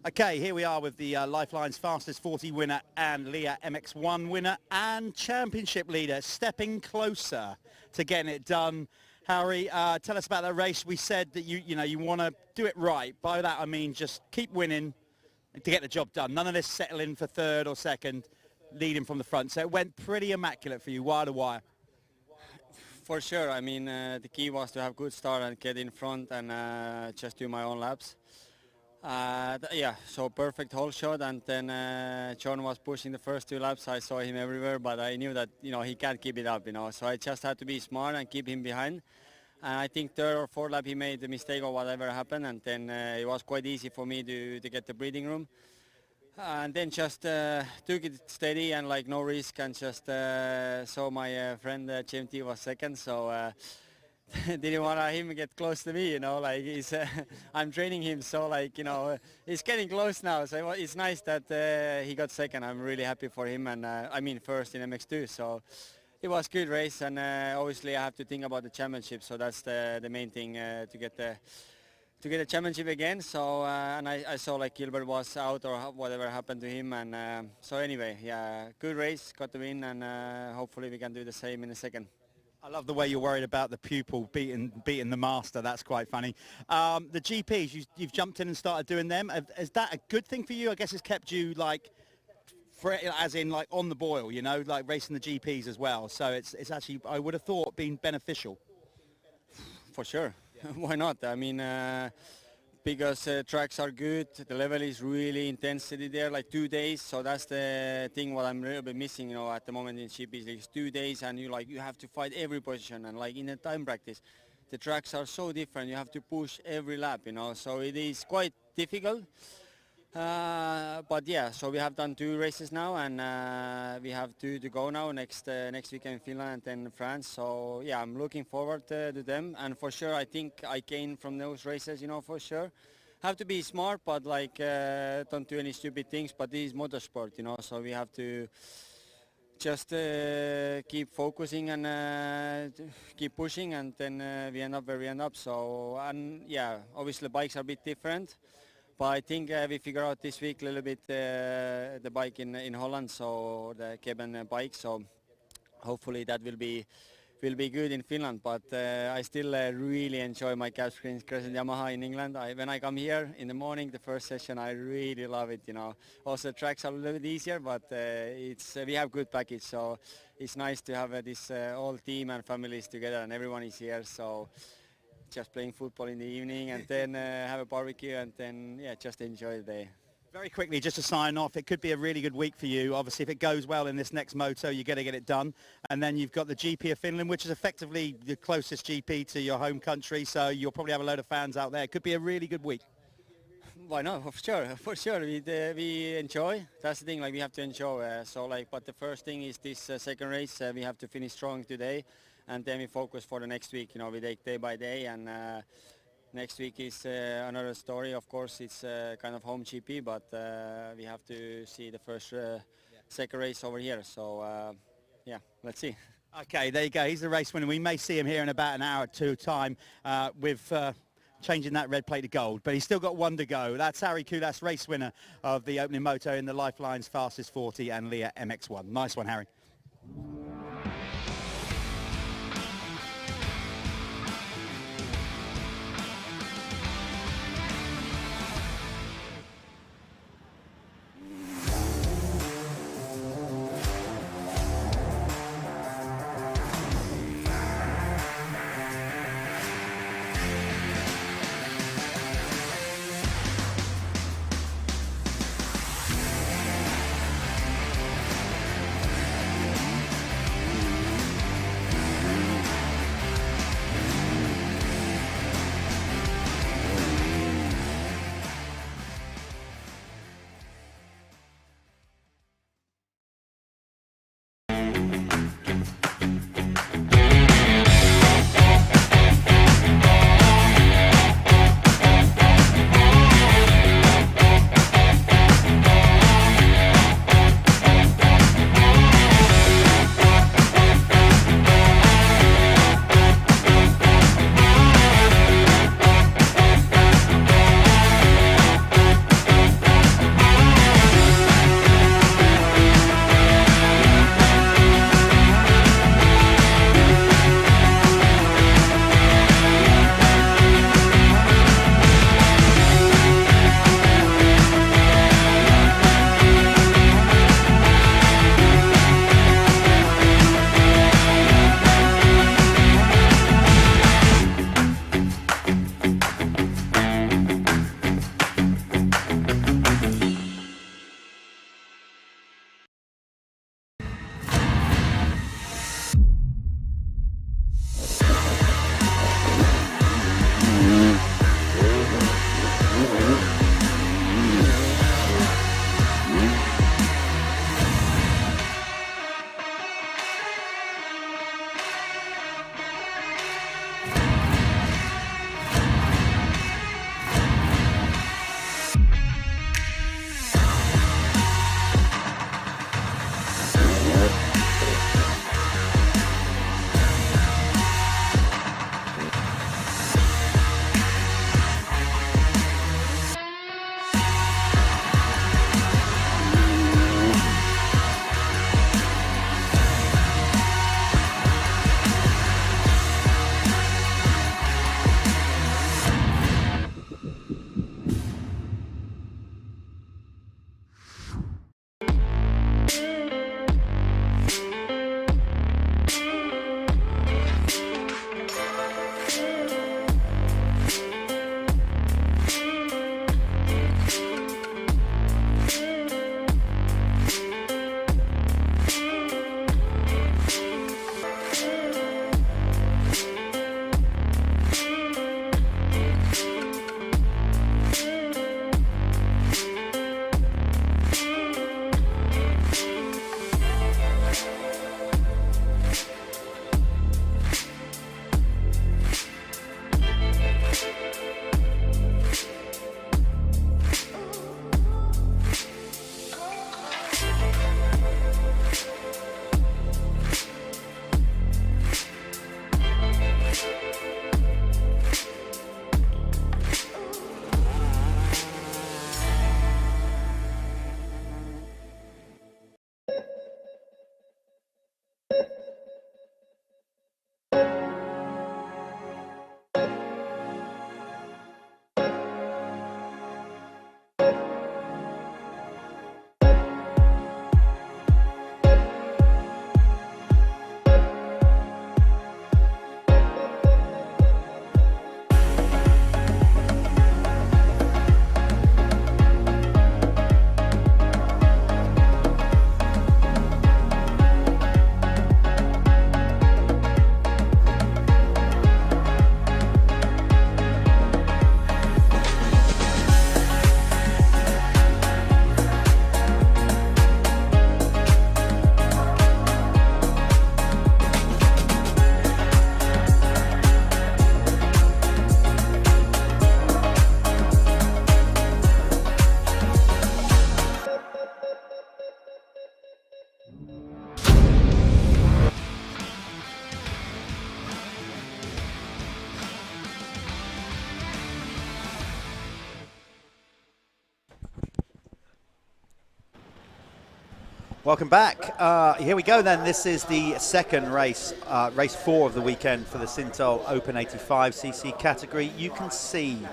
Okay, here we are with the Lifeline's fastest 40 winner and Leah MX1 winner and championship leader, stepping closer to getting it done. Harry, tell us about that race. We said that you want to do it right. By that I mean just keep winning, to get the job done. None of this settling for third or second, leading from the front. So it went pretty immaculate for you, wire to wire. For sure. I mean, the key was to have good start and get in front and just do my own laps. Yeah, so perfect whole shot, and then John was pushing the first 2 laps. I saw him everywhere, but I knew that he can't keep it up. So I just had to be smart and keep him behind. And I think 3rd or 4th lap he made the mistake or whatever happened, and then it was quite easy for me to get the breathing room. And then just took it steady and like no risk, and just saw my friend GMT was second, so didn't want him to get close to me, like he's, I'm training him, so like, he's getting close now, so it's nice that he got second. I'm really happy for him, and I mean first in MX2, so it was a good race, and obviously I have to think about the championship, so that's the main thing to get the championship again. So and I saw like Gilbert was out or whatever happened to him, and so anyway, yeah, good race, got the win, and hopefully we can do the same in a second. I love the way you're worried about the pupil beating the master. That's quite funny. The GPs, you've jumped in and started doing them. Is that a good thing for you? I guess it's kept you like, as in like on the boil, like racing the GPs as well. So it's actually, I would have thought, been beneficial. For sure. Why not? I mean, because tracks are good, the level is really intensity there, like 2 days. So that's the thing what I'm a little bit missing, at the moment in GPs. It's 2 days, and you have to fight every position, and like in a time practice, the tracks are so different. You have to push every lap, So it is quite difficult. But yeah, so we have done 2 races now, and we have 2 to go now, next weekend in Finland and then France. So yeah, I'm looking forward to them, and for sure I think I gain from those races, for sure. Have to be smart, but like don't do any stupid things, but this is motorsport, so we have to just keep focusing and keep pushing, and then we end up where we end up. So, and yeah, obviously the bikes are a bit different. But I think we figure out this week a little bit the bike in Holland, so the cabin bike. So hopefully that will be good in Finland. But I still really enjoy my Cap Springs Crescent Yamaha in England. When I come here in the morning, the first session, I really love it. Also tracks are a little bit easier, but we have good package. So it's nice to have this whole team and families together, and everyone is here. So just playing football in the evening, and then have a barbecue, and then just enjoy the day. Very quickly, just to sign off, it could be a really good week for you. Obviously, if it goes well in this next Moto, you're going to get it done. And then you've got the GP of Finland, which is effectively the closest GP to your home country, so you'll probably have a load of fans out there. It could be a really good week. Why not? For sure. We enjoy. That's the thing. Like we have to enjoy. But the first thing is this second race. We have to finish strong today, and then we focus for the next week. We take day by day, and next week is another story. Of course, it's kind of home GP, but we have to see the first second race over here. So yeah, let's see. Okay, there you go. He's the race winner. We may see him here in about an hour or two time with. Changing that red plate to gold, but he's still got 1 to go. That's Harry Kulas, race winner of the opening Moto in the Lifeline's Fastest 40 and Leah MX1. Nice one, Harry. Welcome back. Here we go then. This is the second race, race 4 of the weekend for the Sintel Open 85cc category. You can see... you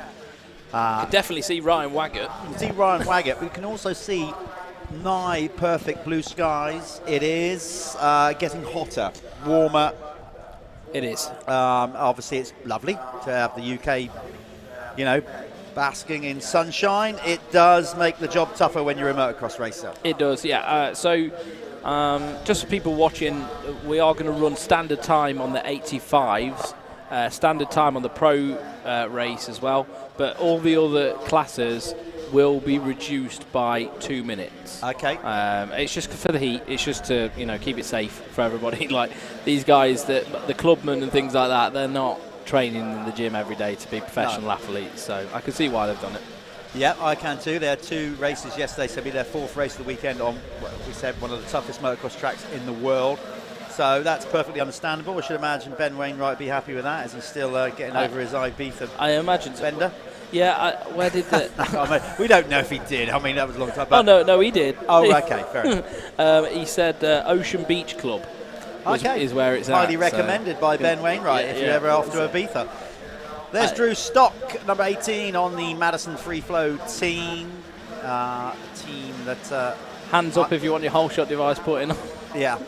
can definitely see Ryan Waggett. You can see Ryan Waggett. We can also see nigh perfect blue skies. It is getting hotter, warmer. It is. Obviously, it's lovely to have the UK, you know, basking in sunshine. It does make the job tougher when you're a motocross racer. It does, yeah. So just for people watching, we are going to run standard time on the 85s, standard time on the pro race as well, but all the other classes will be reduced by 2 minutes. Okay. It's just for the heat. It's just to, you know, keep it safe for everybody. Like these guys, the clubmen and things like that, they're not training in the gym every day to be professional athletes, so I can see why they've done it. Yeah, I can too. There are 2 races yesterday, so it'll be their 4th race of the weekend on, we said, one of the toughest motocross tracks in the world. So that's perfectly understandable. I should imagine Ben Wainwright would be happy with that, as he's still getting over his eye beef of I imagine Bender. Yeah, where did the... I mean, we don't know if he did. I mean, that was a long time back. Oh, no, he did. Oh, okay, fair enough. He said Ocean Beach Club is where it's highly at. recommended by Ben Wainwright if you're ever after Ibiza. There's Drew Stock, number 18 on the Madison Free Flow team. Team that... hands up if you want your whole shot device put in. Yeah.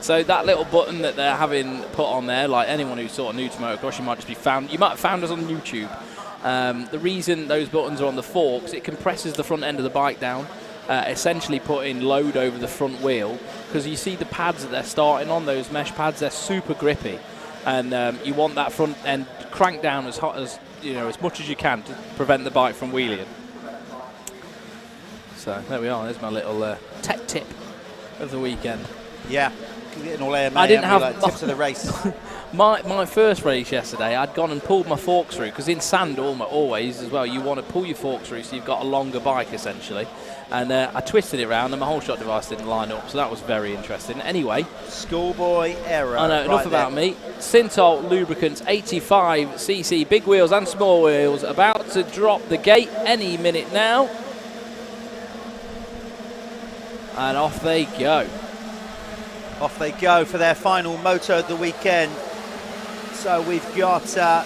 So that little button that they're having put on there, like anyone who's sort of new to motocross, you might just be found. You might have found us on YouTube. The reason those buttons are on the forks, it compresses the front end of the bike down, essentially putting load over the front wheel, because you see the pads that they're starting on, those mesh pads, they're super grippy, and you want that front end cranked down as hot as, you know, as much as you can to prevent the bike from wheeling. So there we are. There's my little tech tip of the weekend. Yeah, getting all air. I didn't have like tips of the race. My first race yesterday, I'd gone and pulled my forks through, because in sand always as well, you want to pull your forks through so you've got a longer bike essentially. And I twisted it around and my whole shot device didn't line up, so that was very interesting. Anyway, schoolboy error. I know, enough about me. Sintel Lubricants 85cc, big wheels and small wheels, about to drop the gate any minute now. And off they go. Off they go for their final moto of the weekend. So we've got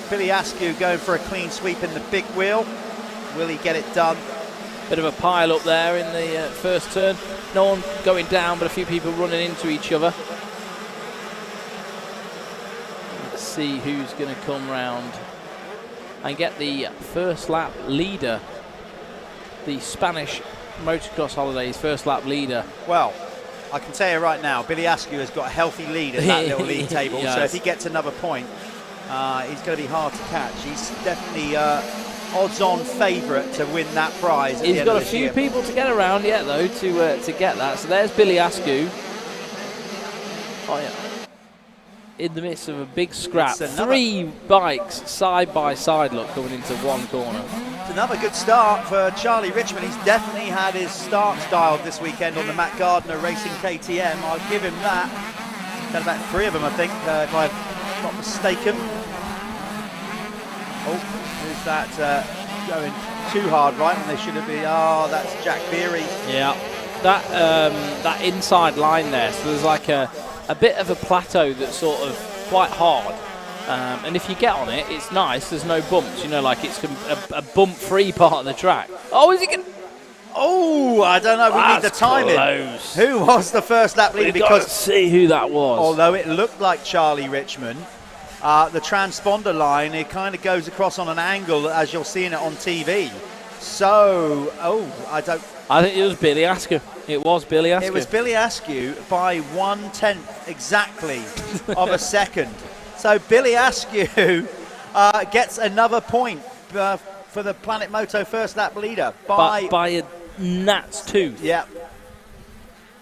Billy Askew going for a clean sweep in the big wheel. Will he get it done? Bit of a pile up there in the first turn. No one going down, but a few people running into each other. Let's see who's going to come round and get the first lap leader. The Spanish Motocross Holidays first lap leader. Well, I can tell you right now, Billy Askew has got a healthy lead at that little league table. Yes. So if he gets another point, he's going to be hard to catch. He's definitely odds-on favourite to win that prize. At He's the end got of a this few year. people to get around yet, though, to get that. So there's Billy Askew. Oh yeah, in the midst of a big scrap. 3 bikes side by side. Look, coming into one corner. It's another good start for Charlie Richmond. He's definitely had his start styled this weekend on the Matt Gardner Racing KTM. I'll give him that. Had about 3 of them, I think, if I'm not mistaken. Oh, who's that going too hard right when they should have been? Oh, that's Jack Beery. Yeah, that inside line there. So there's like a bit of a plateau that's sort of quite hard. And if you get on it, it's nice. There's no bumps, you know, like it's a bump-free part of the track. Oh, is he going? Oh, I don't know. We need the timing. Close. Who was the first lap leader? We've got to see who that was. Although it looked like Charlie Richmond, the transponder line, it kind of goes across on an angle as you're seeing it on TV. So, I think it was Billy Askew. It was Billy Askew. It was Billy Askew by 1/10 exactly of a second. So Billy Askew gets another point for the Planet Moto first lap leader by a gnat's tooth. Yeah.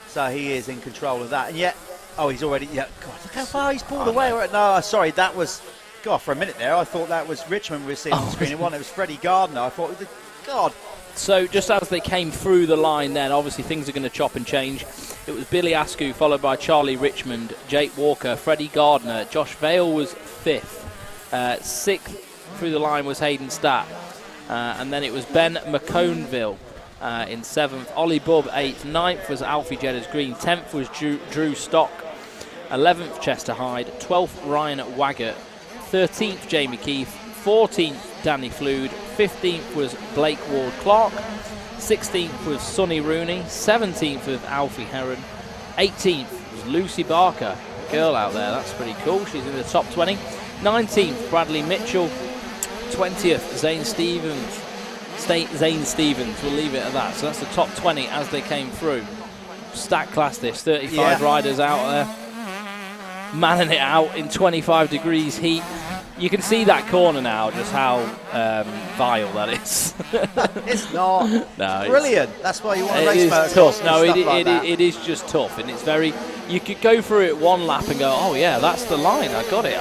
So he is in control of that, and yet, he's already. Yeah, God, look how far he's pulled away. No, sorry, that was. God, for a minute there, I thought that was Richmond we were seeing on the screen. It was Freddie Gardner. I thought, God. So just as they came through the line then, obviously things are going to chop and change. It was Billy Askew followed by Charlie Richmond, Jake Walker, Freddie Gardner. Josh Vale was 5th. 6th through the line was Hayden Stapp. And then it was Ben McConville in 7th. Ollie Bubb 8th. 9th was Alfie Jedders Green. 10th was Drew Stock. 11th Chester Hyde. 12th Ryan Waggett. 13th Jamie Keefe. 14th Danny Flood. 15th was Blake Ward Clark. 16th was Sonny Rooney. 17th was Alfie Heron. 18th was Lucy Barker, a girl out there. That's pretty cool. She's in the top 20. 19th Bradley Mitchell. 20th Zane Stevens. Zane Stevens. We'll leave it at that. So that's the top 20 as they came through. Stack class this. 35 riders out there, manning it out in 25 degrees heat. You can see that corner now, just how vile that is. It's not. No, brilliant. That's why you want to race It motocross. is tough. No, Like it is just tough, and it's very. You could go through it one lap and go, oh yeah, that's the line. I got it.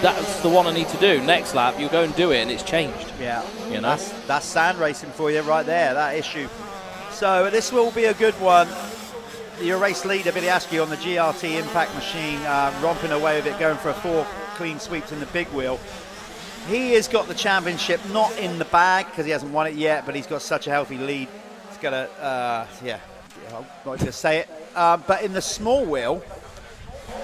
That's the one I need to do. Next lap, you'll go and do it, and it's changed. Yeah. You know. That's sand racing for you right there. That issue. So this will be a good one. Your race leader, Billy Askew, on the GRT Impact machine, romping away with it, going for a 4 clean sweeps in the big wheel. He has got the championship not in the bag because he hasn't won it yet, but he's got such a healthy lead. He's got a, I'm not going to say it. But in the small wheel,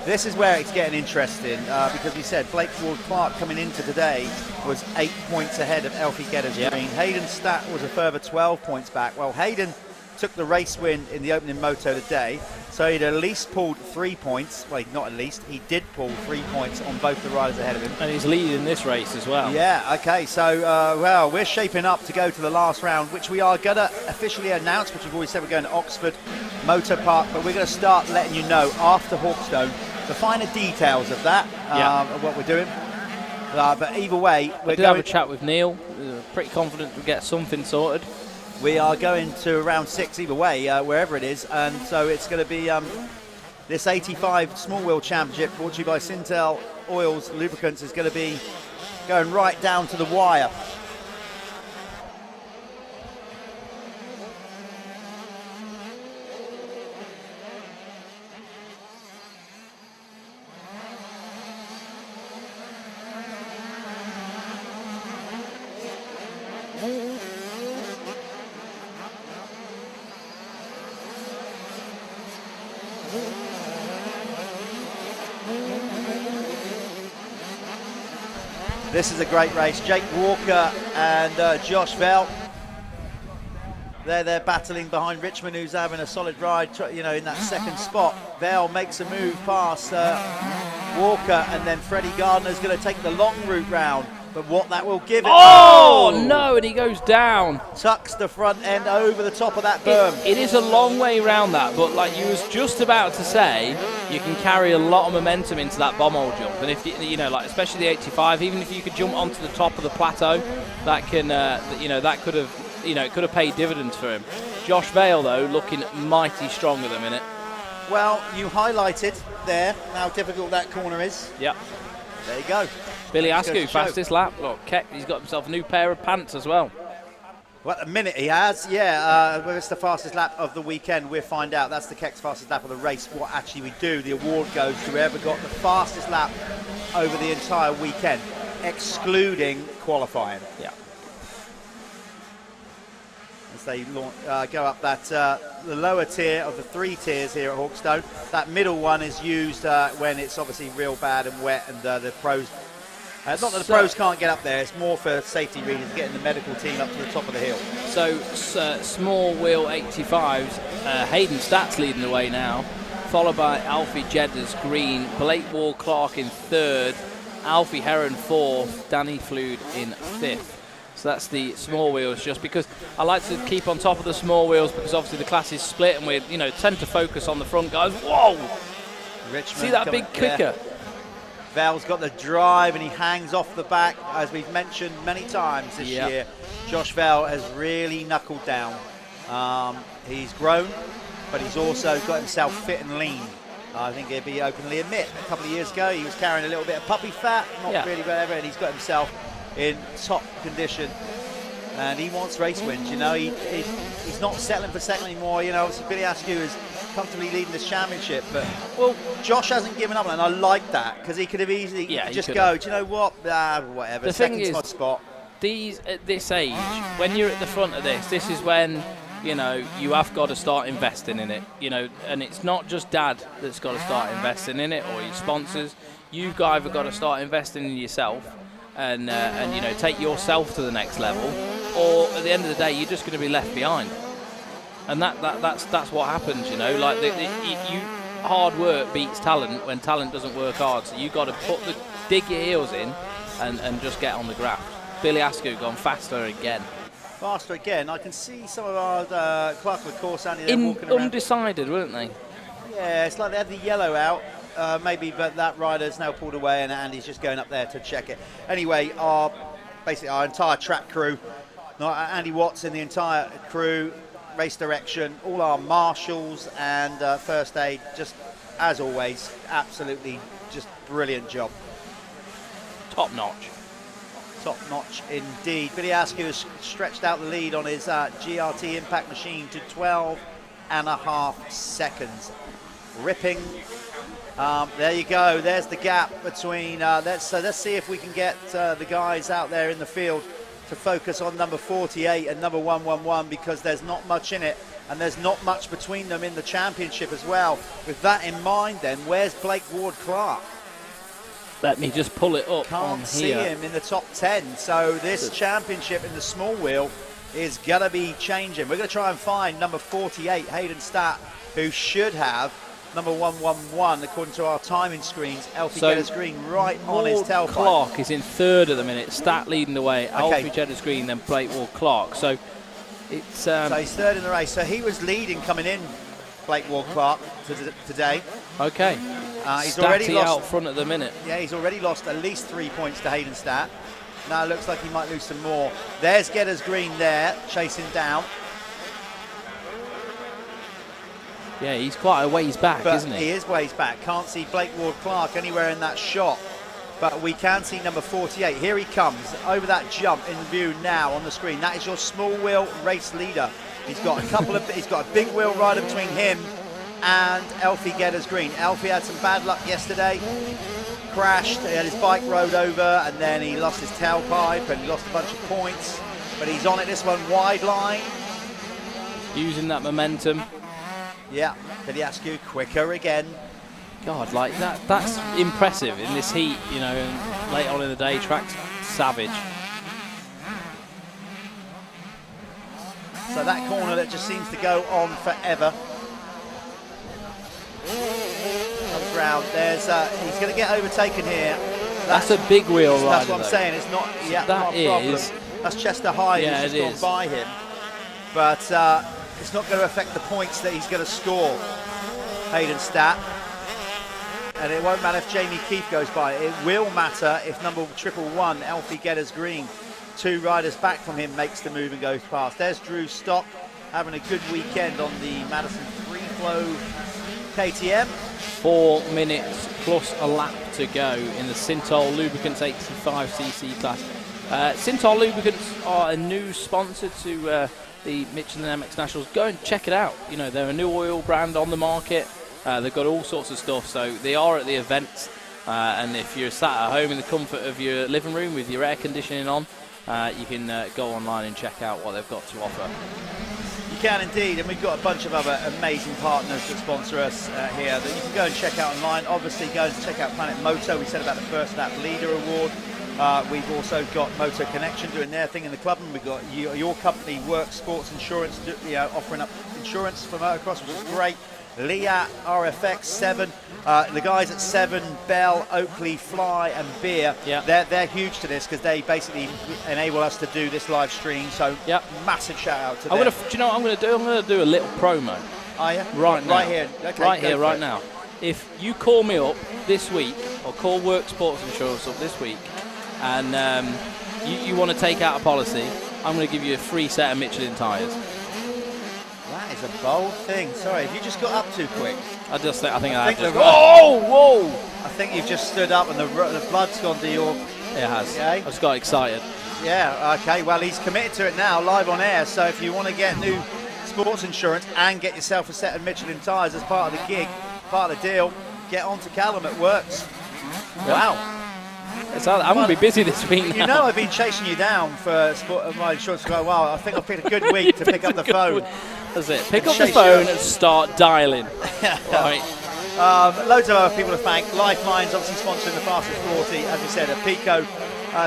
this is where it's getting interesting because we said Blake Ward Clark coming into today was 8 points ahead of Elfie Gedders Green. Hayden Stat was a further 12 points back. Well, Hayden took the race win in the opening moto today, so he'd at least pulled 3 points. Well, not at least, he did pull 3 points on both the riders ahead of him. And he's leading this race as well. Yeah, okay, so, well, we're shaping up to go to the last round, which we are going to officially announce, which we've always said we're going to Oxford Motor Park, but we're going to start letting you know after Hawkstone the finer details of that, of what we're doing. But either way, we're going to have a chat with Neil. We're pretty confident we'll get something sorted. We are going to round 6 either way, wherever it is, and so it's going to be this 85 Small Wheel Championship brought to you by Sintel Oils Lubricants is going to be going right down to the wire. This is a great race. Jake Walker and Josh Vell. They're battling behind Richmond, who's having a solid ride, you know, in that second spot. Vell makes a move past Walker, and then Freddie Gardner's going to take the long route round. But what that will give it... Oh, no, and he goes down. Tucks the front end over the top of that berm. It is a long way around that, but like you was just about to say, you can carry a lot of momentum into that bomb hole jump. And if you know, like especially the 85, even if you could jump onto the top of the plateau, that can, you know, that could have, you know, it could have paid dividends for him. Josh Vale, though, looking mighty strong at the minute. Well, you highlighted there how difficult that corner is. Yep. There you go. Billy Askew, fastest lap. Look, Keck, he's got himself a new pair of pants as well. Well, at the minute he has, yeah. Whether it's the fastest lap of the weekend, we'll find out. That's the Keck's fastest lap of the race. What actually we do, the award goes to whoever got the fastest lap over the entire weekend, excluding qualifying. Yeah. As they go up that the lower tier of the 3 tiers here at Hawkstone. That middle one is used when it's obviously real bad and wet, and the pros. Not that the pros can't get up there, it's more for safety reasons, getting the medical team up to the top of the hill. So, small wheel 85s, Hayden Stats leading the way now, followed by Alfie Jedders Green, Blake Wall Clark in 3rd, Alfie Heron 4th, Danny Flood in 5th. So that's the small wheels, just because I like to keep on top of the small wheels because obviously the class is split and we tend to focus on the front guys. Whoa! Richmond, see that big kicker? Yeah. Val's got the drive and he hangs off the back, as we've mentioned many times this year. Josh Val has really knuckled down. He's grown, but he's also got himself fit and lean. I think he'd be openly admit a couple of years ago he was carrying a little bit of puppy fat, not really whatever, and he's got himself in top condition. And he wants race wins, you know. He's not settling for second anymore. You know, obviously Billy Askew is comfortably leading this championship, but well, Josh hasn't given up, and I like that because he could have easily just go, do you know what? Whatever. The thing is, spot. At this age, when you're at the front of this is when you know, you have got to start investing in it, you know, and it's not just Dad that's got to start investing in it or your sponsors. You've either got to start investing in yourself and you know, take yourself to the next level, or at the end of the day, you're just going to be left behind. And that's what happens, you know. Like hard work beats talent when talent doesn't work hard. So you got to dig your heels in and just get on the graft. Billy Askew gone faster again. Faster again. I can see some of our clerk of the course, Andy, they're walking around. Undecided, weren't they? Yeah, it's like they had the yellow out, maybe, but that rider's now pulled away and Andy's just going up there to check it. Anyway, basically our entire track crew, Andy Watts and the entire crew, race direction, all our marshals and first aid, just as always, absolutely just brilliant job. Top notch. Top notch indeed. Billy Askew has stretched out the lead on his GRT impact machine to 12.5 seconds. Ripping. There you go. There's the gap between. Let's see if we can get the guys out there in the field to focus on number 48 and number 111, because there's not much in it, and there's not much between them in the championship as well. With that in mind, then, where's Blake Ward-Clark? Let me just pull it up. Can't see him in the top 10. So this championship in the small wheel is going to be changing. We're going to try and find number 48, Hayden Statt, who should have number 111, according to our timing screens. Alfie Geddes Green right on his tailpipe. Clark is in third at the minute. Statt leading the way. Alfie Geddes Green, then Blake Ward-Clark. So it's. So he's third in the race. So he was leading coming in, Blake Ward-Clark, today. Okay. He's Statty already lost out front at the minute. Yeah, he's already lost at least 3 points to Hayden Statt. Now it looks like he might lose some more. There's Geddes Green there, chasing down. Yeah, he's quite a ways back, isn't he? He is ways back. Can't see Blake Ward-Clark anywhere in that shot. But we can see number 48. Here he comes over that jump in view now on the screen. That is your small wheel race leader. He's got he's got a big wheel rider between him and Alfie Geddes Green. Alfie had some bad luck yesterday. Crashed, he had his bike rode over, and then he lost his tailpipe and he lost a bunch of points. But he's on it this one, wide line. Using that momentum. Yeah, Billy Askew quicker again. God, like that's impressive in this heat, you know, and late on in the day, track's savage. So that corner that just seems to go on forever. Comes round. There's he's going to get overtaken here. That's a big wheel rider. That's what I'm though. saying. It's not. Yeah, not a problem. That's Chester High who's just gone by him. But it's not going to affect the points that he's going to score. Hayden Statt. And it won't matter if Jamie Keefe goes by. It will matter if number 111, Alfie Geddes Green, 2 riders back from him, makes the move and goes past. There's Drew Stock having a good weekend on the Madison Free Flow KTM. 4 minutes plus a lap to go in the Synthol Lubricants 85cc class. Synthol Lubricants are a new sponsor to the Michelin MX Nationals. Go and check it out. You know, they're a new oil brand on the market. They've got all sorts of stuff, so they are at the events. And if you're sat at home in the comfort of your living room with your air conditioning on, you can go online and check out what they've got to offer. You can indeed, and we've got a bunch of other amazing partners that sponsor us here that you can go and check out online. Obviously, go and check out Planet Moto. We said about the First Lap Leader Award. We've also got Moto Connection doing their thing in the club, and we've got your company, Work Sports Insurance, offering up insurance for motocross, which is great. Leah, RFX, 7, the guys at 7, Bell, Oakley, Fly and Beer, they're huge to this because they basically enable us to do this live stream, so massive shout out to them. Do you know what I'm going to do? I'm going to do a little promo. Are you? Right now. Right here. Okay, right here, right now. If you call me up this week, or call Work Sports Insurance up this week, and you want to take out a policy, I'm going to give you a free set of Michelin tyres. That is a bold thing. Sorry, have you just got up too quick? I think I have just whoa! I think you've just stood up and the blood's gone to your... It has. Okay. I just got excited. Yeah, okay. Well, he's committed to it now, live on air. So if you want to get new sports insurance and get yourself a set of Michelin tyres as part of the gig, part of the deal, get on to Callum. It works. Wow. I'm going to be busy this week now. You know I've been chasing you down for my insurance for a while. I think I've picked a good week to pick up the phone. That's it. Pick up the phone and start dialing. Right. Loads of other people to thank. Lifelines obviously sponsoring the fastest 40. As we said, Pico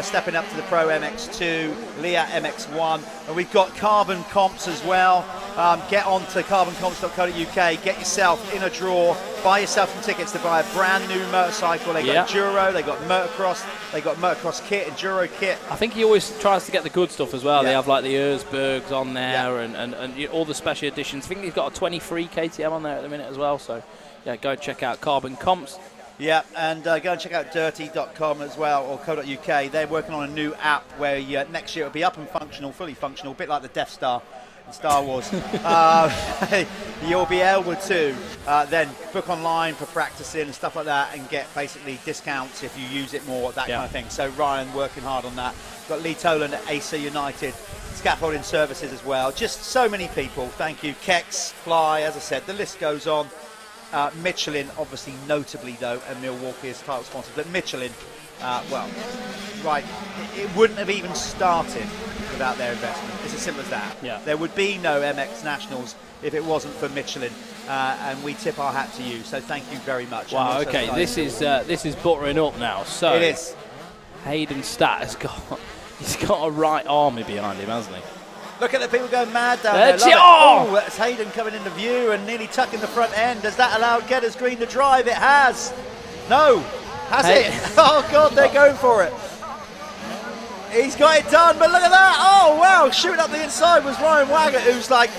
stepping up to the Pro MX2, Leah MX1. And we've got Carbon Comps as well. Get on to carboncomps.co.uk. Get yourself in a draw. Buy yourself some tickets to buy a brand new motorcycle. They got Enduro, they got Motocross, they got Motocross kit, Enduro kit. I think he always tries to get the good stuff as well. They have like the Erzbergs on there and all the special editions. I think he's got a 23 KTM on there at the minute as well. So yeah, go and check out Carbon Comps. Yeah, and go and check out dirty.com as well, or co.uk. They're working on a new app where next year it'll be up and functional, fully functional, a bit like the Death Star in Star Wars. You'll be able to then book online for practicing and stuff like that and get basically discounts if you use it more, that kind of thing. So Ryan working hard on that. Got Lee Toland at AC United, scaffolding services as well. Just so many people. Thank you. Kex, Fly, as I said, the list goes on. Michelin, obviously, notably though, and Milwaukee is title sponsor. But Michelin, it wouldn't have even started without their investment. It's as simple as that. Yeah. There would be no MX Nationals if it wasn't for Michelin, and we tip our hat to you. So thank you very much. Wow. Okay, this is buttering up now. So it is. Hayden Stat he's got a right army behind him, hasn't he? Look at the people going mad down there. That's Hayden coming into view and nearly tucking the front end. Does that allow Getters Green to drive? It has. No. Has it? Oh, God, they're going for it. He's got it done, but look at that. Oh, wow. Shooting up the inside was Ryan Waggett, who's like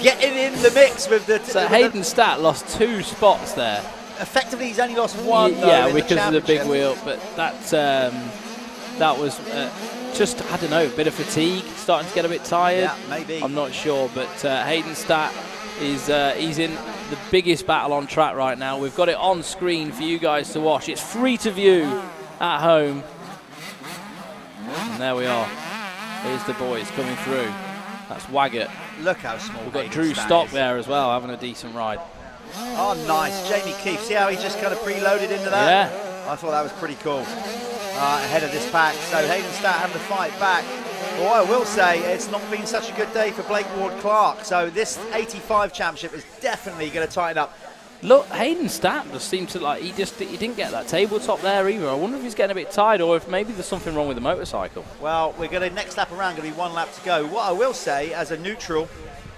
getting in the mix with the... So Hayden Stat lost 2 spots there. Effectively, he's only lost 1, though, yeah, in because of the big championship. wheel, but that was... just, I don't know, a bit of fatigue, starting to get a bit tired. Yeah, maybe. I'm not sure, but Hayden Stat is he's in the biggest battle on track right now. We've got it on screen for you guys to watch. It's free to view at home. And there we are. Here's the boys coming through. That's Waggett. Look how small. We've got Hayden Drew Stat Stock is. there as well, having a decent ride. Oh, nice. Jamie Keefe. See how he just kind of preloaded into that? Yeah. I thought that was pretty cool. Ahead of this pack. So Hayden Stat having to fight back. But what I will say, it's not been such a good day for Blake Ward-Clark. So this 85 championship is definitely going to tighten up. Look, Hayden Stat just seemed to like he didn't get that tabletop there either. I wonder if he's getting a bit tired or if maybe there's something wrong with the motorcycle. Well, we're going to next lap around, going to be 1 lap to go. What I will say, as a neutral,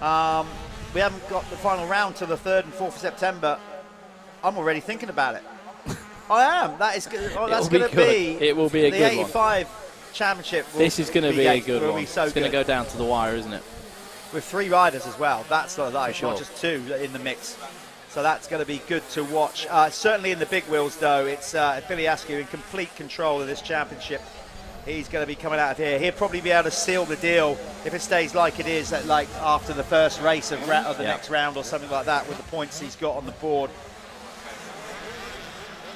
we haven't got the final round till the 3rd and 4th of September. I'm already thinking about it. I am. That's going to be. It will be a the good one. 85 championship. This is going to be a good one. So it's going to go down to the wire, isn't it? With 3 riders as well. That's not nice. Sure. Not just 2 in the mix. So that's going to be good to watch. Certainly in the big wheels, though, it's Billy Askew in complete control of this championship. He's going to be coming out of here. He'll probably be able to seal the deal if it stays like it is, like after the first race of the next round or something like that, with the points he's got on the board.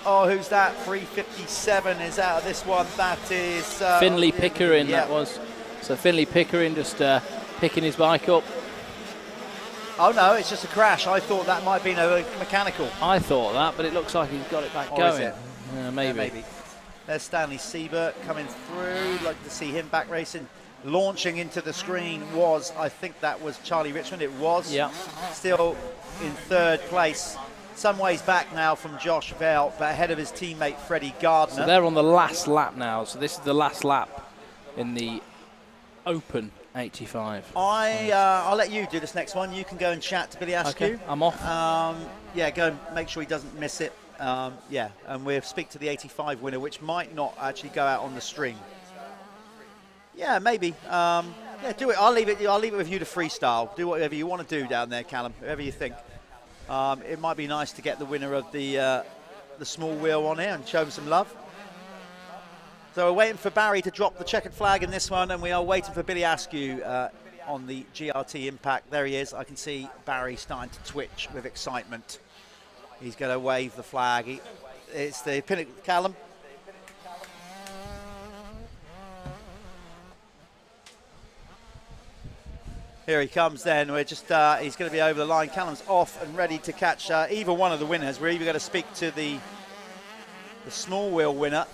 Oh, who's that? 357 is out of this one. That is Finley Pickering. That was. So Finley Pickering just picking his bike up. Oh no, it's just a crash. I thought that might have been a mechanical. I thought that, but it looks like he's got it back Or going. is it? Maybe. Yeah, maybe. There's Stanley Siebert coming through. Like to see him back racing. Launching into the screen was, I think that was Charlie Richmond. It was. Yeah. Still in 3rd place. Some ways back now from Josh Vell, but ahead of his teammate Freddie Gardner. So they're on the last lap now. So this is the last lap in the Open 85. I'll let you do this next one. You can go and chat to Billy Askew. Okay, I'm off. Yeah, go and make sure he doesn't miss it. Yeah, and we'll speak to the 85 winner, which might not actually go out on the stream. Yeah, maybe. Yeah, do it. I'll leave it with you to freestyle. Do whatever you want to do down there, Callum. Whatever you think. It might be nice to get the winner of the small wheel on here and show him some love. So we're waiting for Barry to drop the checkered flag in this one, and we are waiting for Billy Askew on the GRT Impact. There he is. I can see Barry starting to twitch with excitement. He's going to wave the flag. It's the pinnacle. Callum. Here he comes then. We're just, he's going to be over the line. Callum's off and ready to catch either one of the winners. We're either going to speak to the small wheel winner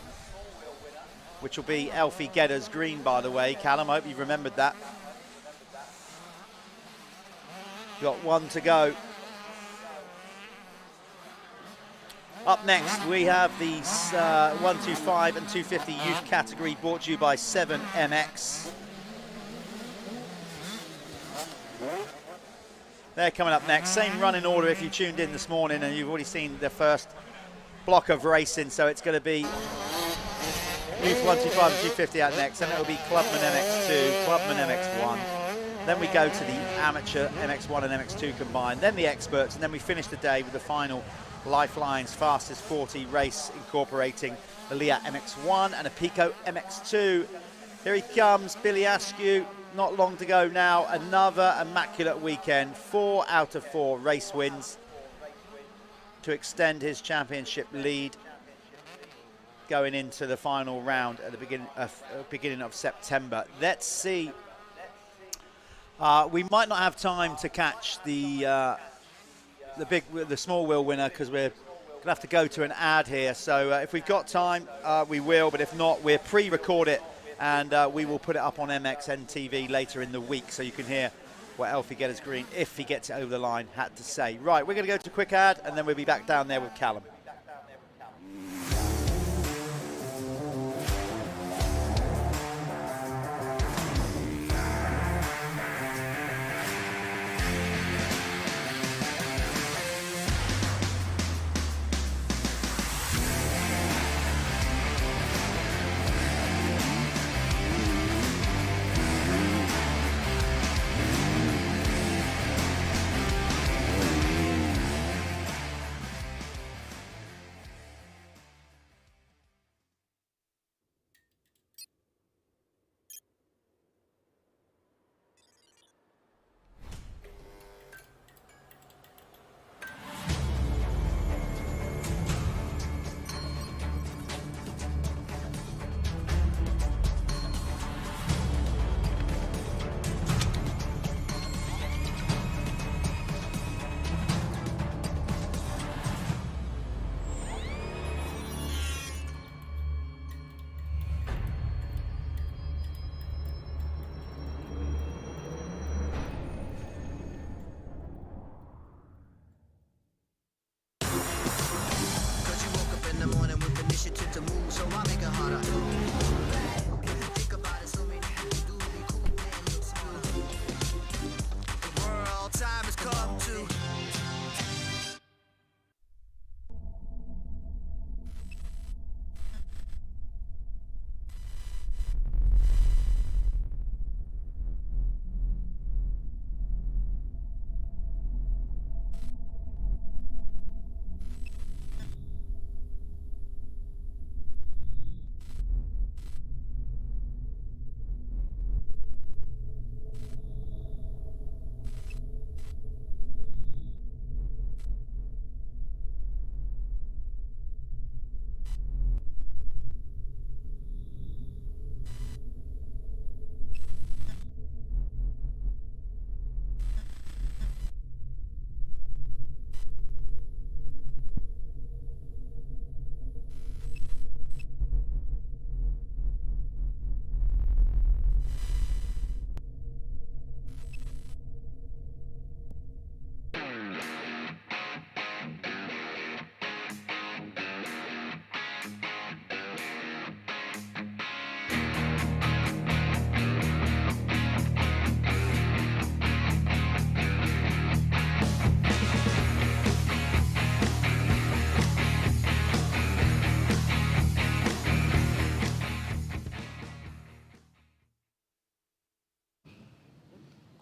which will be Elfie Geddes green, by the way. Callum, I hope you've remembered that. Got one to go. Up next, we have the 125 and 250 youth category, brought to you by 7MX. They're coming up next. Same running order if you tuned in this morning, and you've already seen the first block of racing. So it's going to be youth 125 and 250 out next, and it'll be Clubman MX2, Clubman MX1. Then we go to the amateur MX1 and MX2 combined, then the experts, and then we finish the day with the final Lifeline's fastest 40 race, incorporating the Leah MX1 and a Pico MX2. Here he comes, Billy Askew. Not long to go now. Another immaculate weekend. 4 out of 4 race wins to extend his championship lead going into the final round at the beginning of September. Let's see. We might not have time to catch the small wheel winner because we're going to have to go to an ad here. So if we've got time, we will. But if not, we'll pre-record it and we will put it up on MXN-TV later in the week so you can hear what Elfie Geddes Green, if he gets it over the line, had to say. Right, we're going to go to a quick ad and then we'll be back down there with Callum.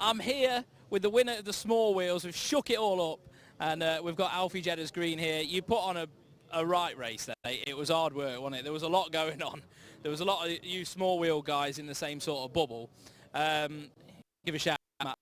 I'm here with the winner of the small wheels. We've shook it all up, and we've got Alfie Geddes Green here. You put on a right race today. It was hard work, wasn't it? There was a lot going on. There was a lot of you small wheel guys in the same sort of bubble. Give a shout out, Matt.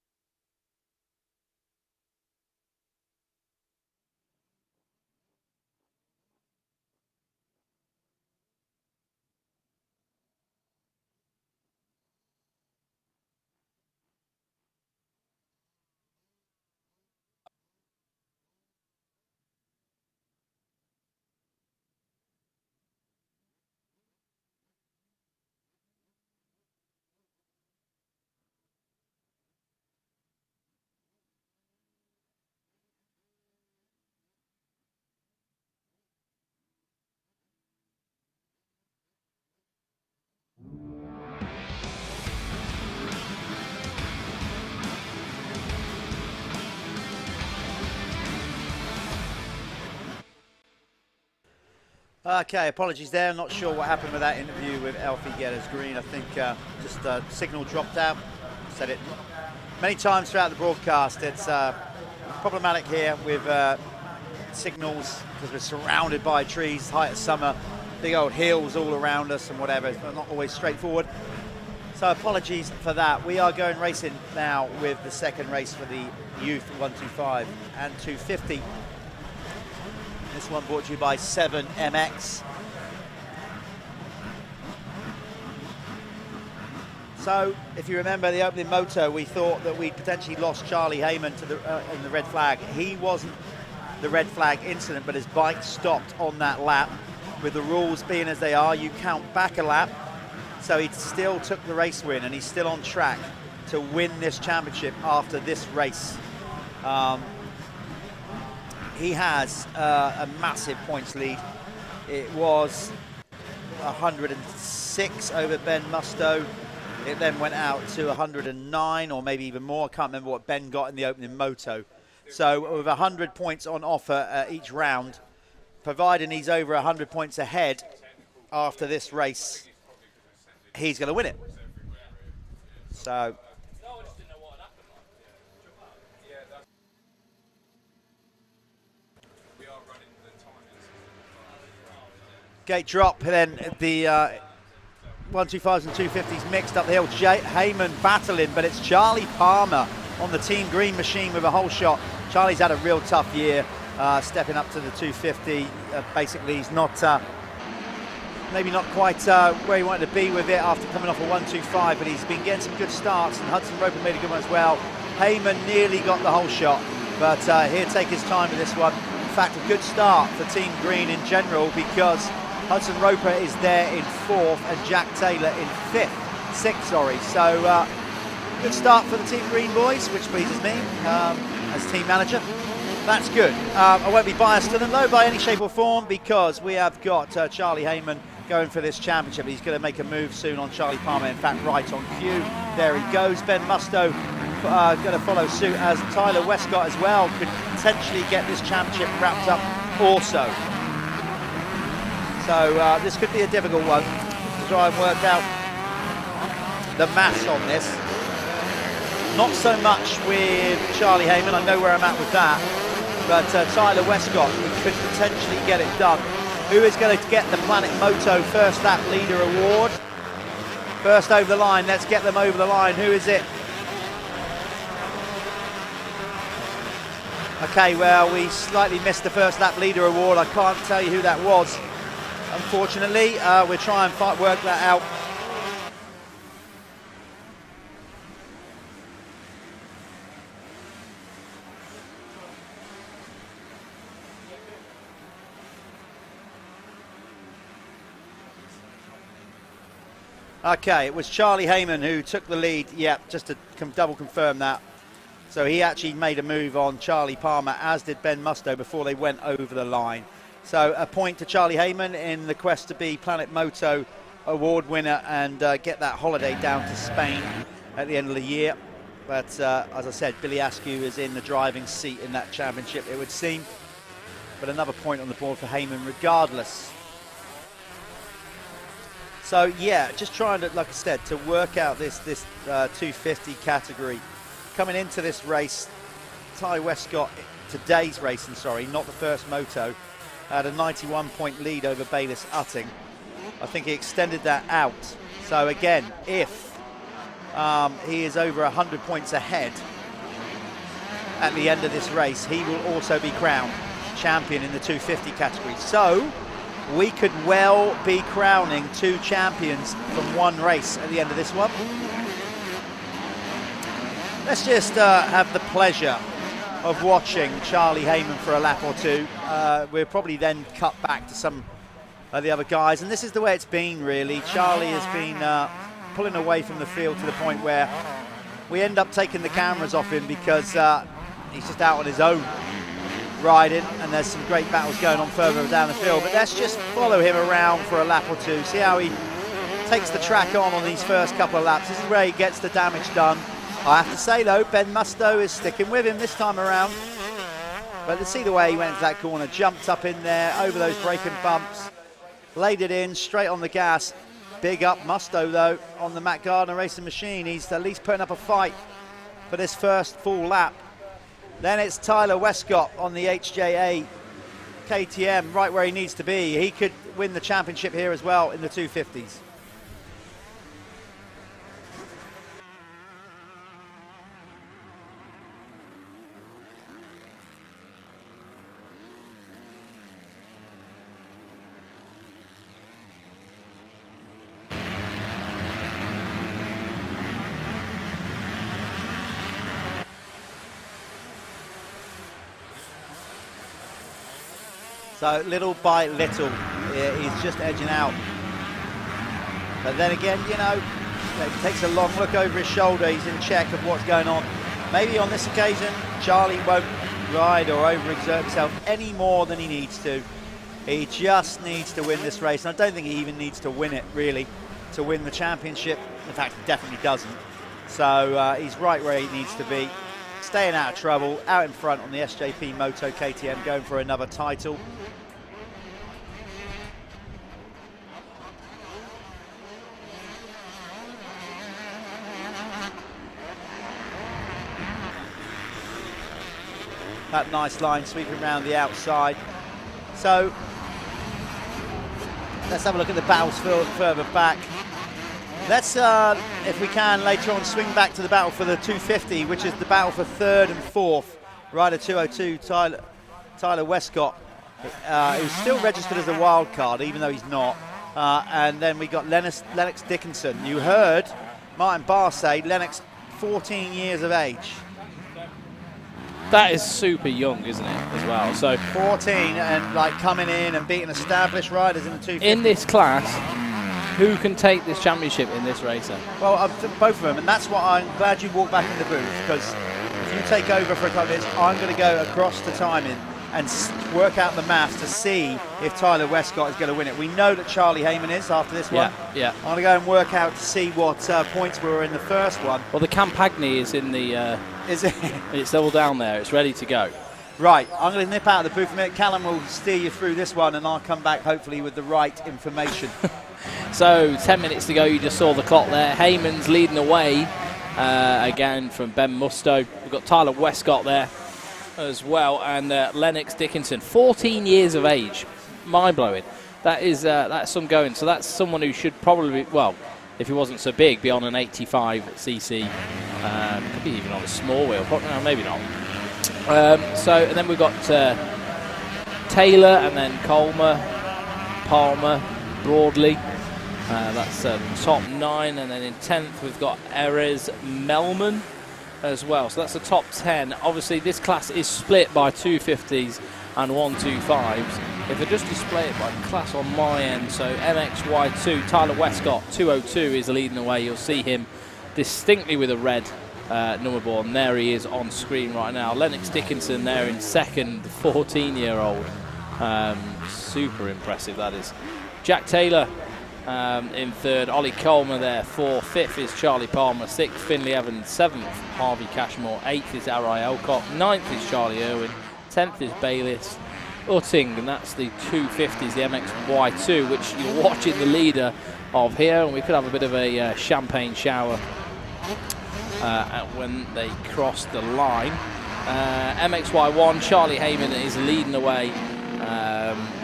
Okay, apologies there. I'm not sure what happened with that interview with Alfie Getters-Green. I think just signal dropped out. Said it many times throughout the broadcast. It's problematic here with signals because we're surrounded by trees, height of summer, big old hills all around us and whatever. It's not always straightforward. So apologies for that. We are going racing now with the second race for the Youth 125 and 250. This one brought to you by 7MX. So, if you remember the opening moto, we thought that we'd potentially lost Charlie Heyman to the in the red flag. He wasn't the red flag incident, but his bike stopped on that lap. With the rules being as they are, you count back a lap. So he still took the race win, and he's still on track to win this championship after this race. He has a massive points lead. It was 106 over Ben Musto. It then went out to 109 or maybe even more. I can't remember what Ben got in the opening moto. So with 100 points on offer each round, providing he's over 100 points ahead after this race, he's going to win it. So gate drop, then the 125s and 250s mixed up the hill. Heyman battling, but it's Charlie Palmer on the Team Green machine with a whole shot. Charlie's had a real tough year stepping up to the 250. Basically, he's not, maybe not quite where he wanted to be with it after coming off a 125, but he's been getting some good starts, and Hudson Roper made a good one as well. Heyman nearly got the whole shot, but he'll take his time with this one. In fact, a good start for Team Green in general, because Hudson Roper is there in 4th and Jack Taylor in 6th, sorry. So good start for the Team Green boys, which pleases me as team manager. That's good. I won't be biased to them though by any shape or form, because we have got Charlie Heyman going for this championship. He's going to make a move soon on Charlie Palmer, in fact right on cue. There he goes. Ben Musto going to follow suit, as Tyler Westcott as well could potentially get this championship wrapped up also. So this could be a difficult one to try and work out the maths on this. Not so much with Charlie Heyman, I know where I'm at with that, but Tyler Westcott could potentially get it done. Who is going to get the Planet Moto First Lap Leader Award? First over the line, let's get them over the line. Who is it? Okay, well, we slightly missed the First Lap Leader Award. I can't tell you who that was. Unfortunately, we'll try and work that out. Okay, it was Charlie Heyman who took the lead. Yeah, just to double confirm that. So he actually made a move on Charlie Palmer, as did Ben Musto, before they went over the line. So a point to Charlie Heyman in the quest to be Planet Moto award winner and get that holiday down to Spain at the end of the year. But as I said, Billy Askew is in the driving seat in that championship, it would seem. But another point on the board for Heyman regardless. So yeah, just trying to, like I said, to work out this 250 category. Coming into this race, Ty Westcott, today's racing, sorry, not the first moto, had a 91-point lead over Bayliss Utting. I think he extended that out. So again, if he is over 100 points ahead at the end of this race, he will also be crowned champion in the 250 category. So we could well be crowning 2 champions from one race at the end of this one. Let's just have the pleasure of watching Charlie Heyman for a lap or two. We'll probably then cut back to some of the other guys, and this is the way it's been really. Charlie has been pulling away from the field to the point where we end up taking the cameras off him because he's just out on his own riding, and there's some great battles going on further down the field. But let's just follow him around for a lap or two, see how he takes the track on these first couple of laps. This is where he gets the damage done. I have to say though, Ben Musto is sticking with him this time around. But to see the way he went into that corner, jumped up in there, over those braking bumps, laid it in, straight on the gas. Big up Musto, though, on the Matt Gardner racing machine. He's at least putting up a fight for this first full lap. Then it's Tyler Westcott on the HJA KTM, right where he needs to be. He could win the championship here as well in the 250s. So little by little, he's just edging out. But then again, you know, he takes a long look over his shoulder. He's in check of what's going on. Maybe on this occasion, Charlie won't ride or overexert himself any more than he needs to. He just needs to win this race. And I don't think he even needs to win it, really, to win the championship. In fact, he definitely doesn't. So he's right where he needs to be. Staying out of trouble, out in front on the SJP Moto KTM, going for another title. That nice line sweeping around the outside. So let's have a look at the battles further back. Let's, if we can, later on swing back to the battle for the 250, which is the battle for 3rd and 4th. Rider 202, Tyler Westcott, who's still registered as a wild card, even though he's not. And then we got Lennox Dickinson. You heard Martin Barr say Lennox 14 years of age. That is super young, isn't it, as well? So 14 and like coming in and beating established riders in the 250. In this class, who can take this championship in this race then? Well, both of them, and that's what I'm glad you walked back in the booth, because if you take over for a couple of minutes, I'm going to go across the timing and work out the maths to see if Tyler Westcott is going to win it. We know that Charlie Heyman is after this one. Yeah. I'm going to go and work out to see what points were in the first one. Well, the Campagny is in the... is it? It's all down there. It's ready to go. Right. I'm going to nip out of the booth a minute. Callum will steer you through this one, and I'll come back hopefully with the right information. So 10 minutes to go. You just saw the clock there. Heyman's leading away again from Ben Musto. We've got Tyler Westcott there as well, and Lennox Dickinson, 14 years of age. Mind-blowing. That's some going. So that's someone who should probably, well, if he wasn't so big, be on an 85cc. Could be even on a small wheel. No, maybe not. And then we've got Taylor, and then Colmer, Palmer, Broadley. That's top 9, and then in 10th we've got Erez Melman as well. So that's the top 10. Obviously this class is split by 250s and 125s. If I just display it by class on my end, so MXY2, Tyler Westcott, 202 is leading away. You'll see him distinctly with a red number board, and there he is on screen right now. Lennox Dickinson there in second, 14-year-old. Super impressive, that is. Jack Taylor in third, Ollie Coleman there, 4th, 5th is Charlie Palmer, 6th Finley Evans, 7th Harvey Cashmore, 8th is Arai Elcott, 9th is Charlie Irwin, 10th is Bayliss Utting, and that's the 250s, the MXY2, which you're watching the leader of here, and we could have a bit of a champagne shower when they cross the line. MXY1, Charlie Heyman is leading away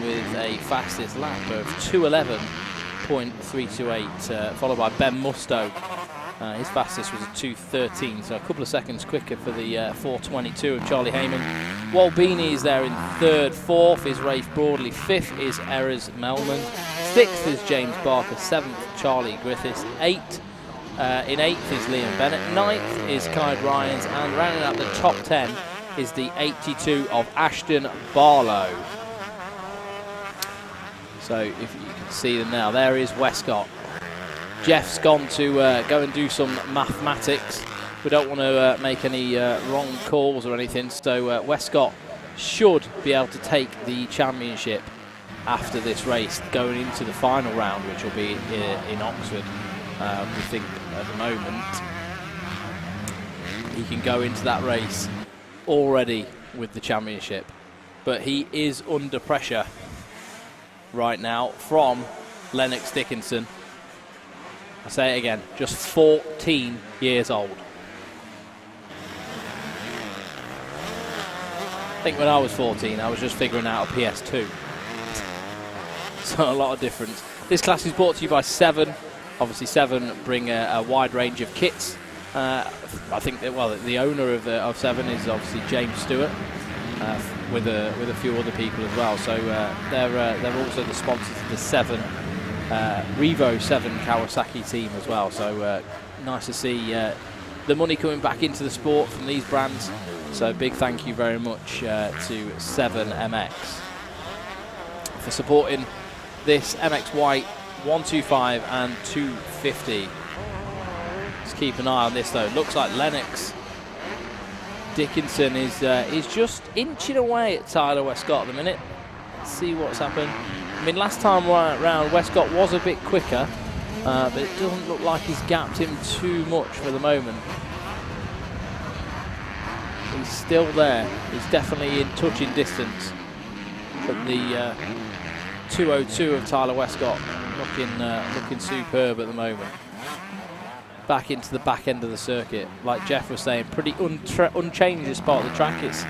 with a fastest lap of 2:11.328, followed by Ben Musto. His fastest was a 2:13, so a couple of seconds quicker for the 4:22 of Charlie Heyman. Walbini is there in third. 4th is Rafe Broadley. 5th is Erez Melman. 6th is James Barker. 7th, Charlie Griffiths. 8th, in 8th is Liam Bennett. 9th is Kyle Ryans. And rounding out the top 10 is the 82 of Ashton Barlow. So if you can see them now, there is Westcott. Jeff's gone to go and do some mathematics. We don't want to make any wrong calls or anything, so Westcott should be able to take the championship after this race, going into the final round, which will be in Oxford. We think at the moment he can go into that race already with the championship, but he is under pressure right now from Lennox Dickinson. I say it again, just 14 years old. I think when I was 14, I was just figuring out a PS2. So a lot of difference. This class is brought to you by Seven. Obviously, Seven bring a wide range of kits. I think that, well, the owner of Seven is obviously James Stewart, with a few other people as well. So they're also the sponsors of the Seven Revo 7 Kawasaki team as well. So nice to see the money coming back into the sport from these brands. So big thank you very much to 7MX for supporting this MX White 125 and 250. Let's keep an eye on this though. Looks like Lennox Dickinson is just inching away at Tyler Westcott at the minute. Let's see what's happened. I mean, last time round Westcott was a bit quicker, but it doesn't look like he's gapped him too much for the moment. He's still there. He's definitely in touching distance. But the 202 of Tyler Westcott looking superb at the moment. Back into the back end of the circuit, like Jeff was saying, pretty unchanged this part of the track. It's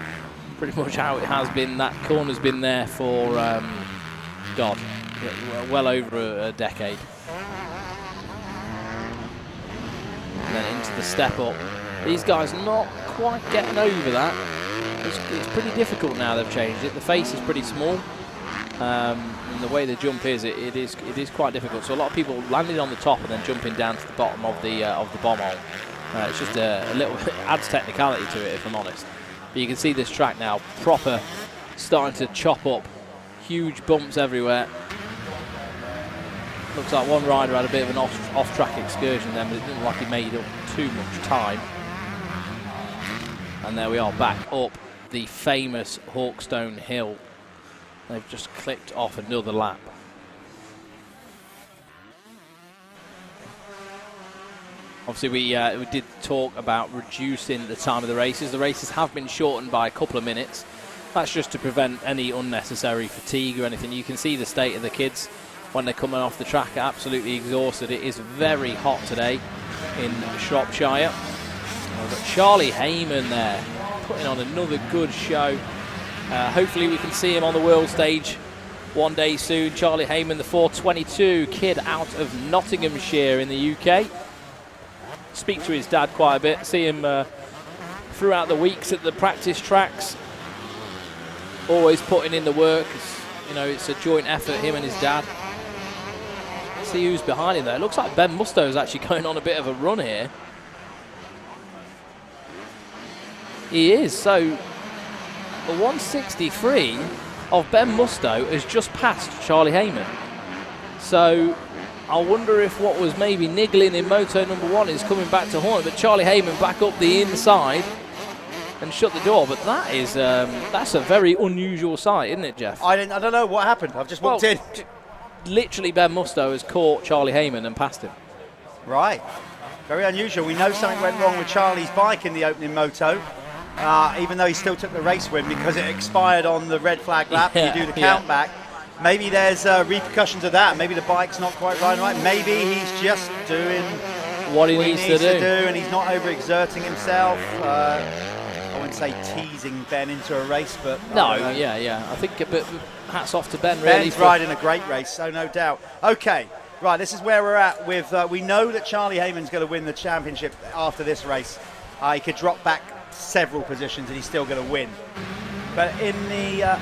pretty much how it has been. That corner's been there for God, well over a decade. And then into the step up. These guys not quite getting over that. It's pretty difficult now they've changed it. The face is pretty small. And the way the jump is, it is quite difficult. So a lot of people landing on the top and then jumping down to the bottom of the bomb hole. It's just a little adds technicality to it, if I'm honest. But you can see this track now proper starting to chop up. Huge bumps everywhere. Looks like one rider had a bit of an off-track excursion then, but it didn't look like he made up too much time. And there we are, back up the famous Hawkstone Hill. They've just clipped off another lap. Obviously, we did talk about reducing the time of the races. The races have been shortened by a couple of minutes. That's just to prevent any unnecessary fatigue or anything. You can see the state of the kids when they're coming off the track, absolutely exhausted. It is very hot today in Shropshire. We've got Charlie Heyman there, putting on another good show. Hopefully we can see him on the world stage one day soon. Charlie Heyman, the 422 kid out of Nottinghamshire in the UK. Speak to his dad quite a bit, see him throughout the weeks at the practice tracks. Always putting in the work. You know, it's a joint effort, him and his dad. Let's see who's behind him there. It looks like Ben Mustoe is actually going on a bit of a run here. He is, so the 163 of Ben Mustoe has just passed Charlie Heyman. So I wonder if what was maybe niggling in Moto number 1 is coming back to haunt it, but Charlie Heyman back up the inside and shut the door. But that is that's a very unusual sight, isn't it, Jeff? I don't know what happened. I've just walked in. Literally, Ben Mustoe has caught Charlie Heyman and passed him. Right, very unusual. We know something went wrong with Charlie's bike in the opening Moto. Even though he still took the race win because it expired on the red flag lap, you do the count back. Maybe there's repercussions of that. Maybe the bike's not quite right. Maybe he's just doing what he needs to do, and he's not overexerting himself. I wouldn't say teasing Ben into a race, but no, yeah. I think, but hats off to Ben. Ben's riding a great race, so no doubt. Okay, right. This is where we're at with. We know that Charlie Heyman's going to win the championship after this race. He could drop back several positions and he's still going to win. But in the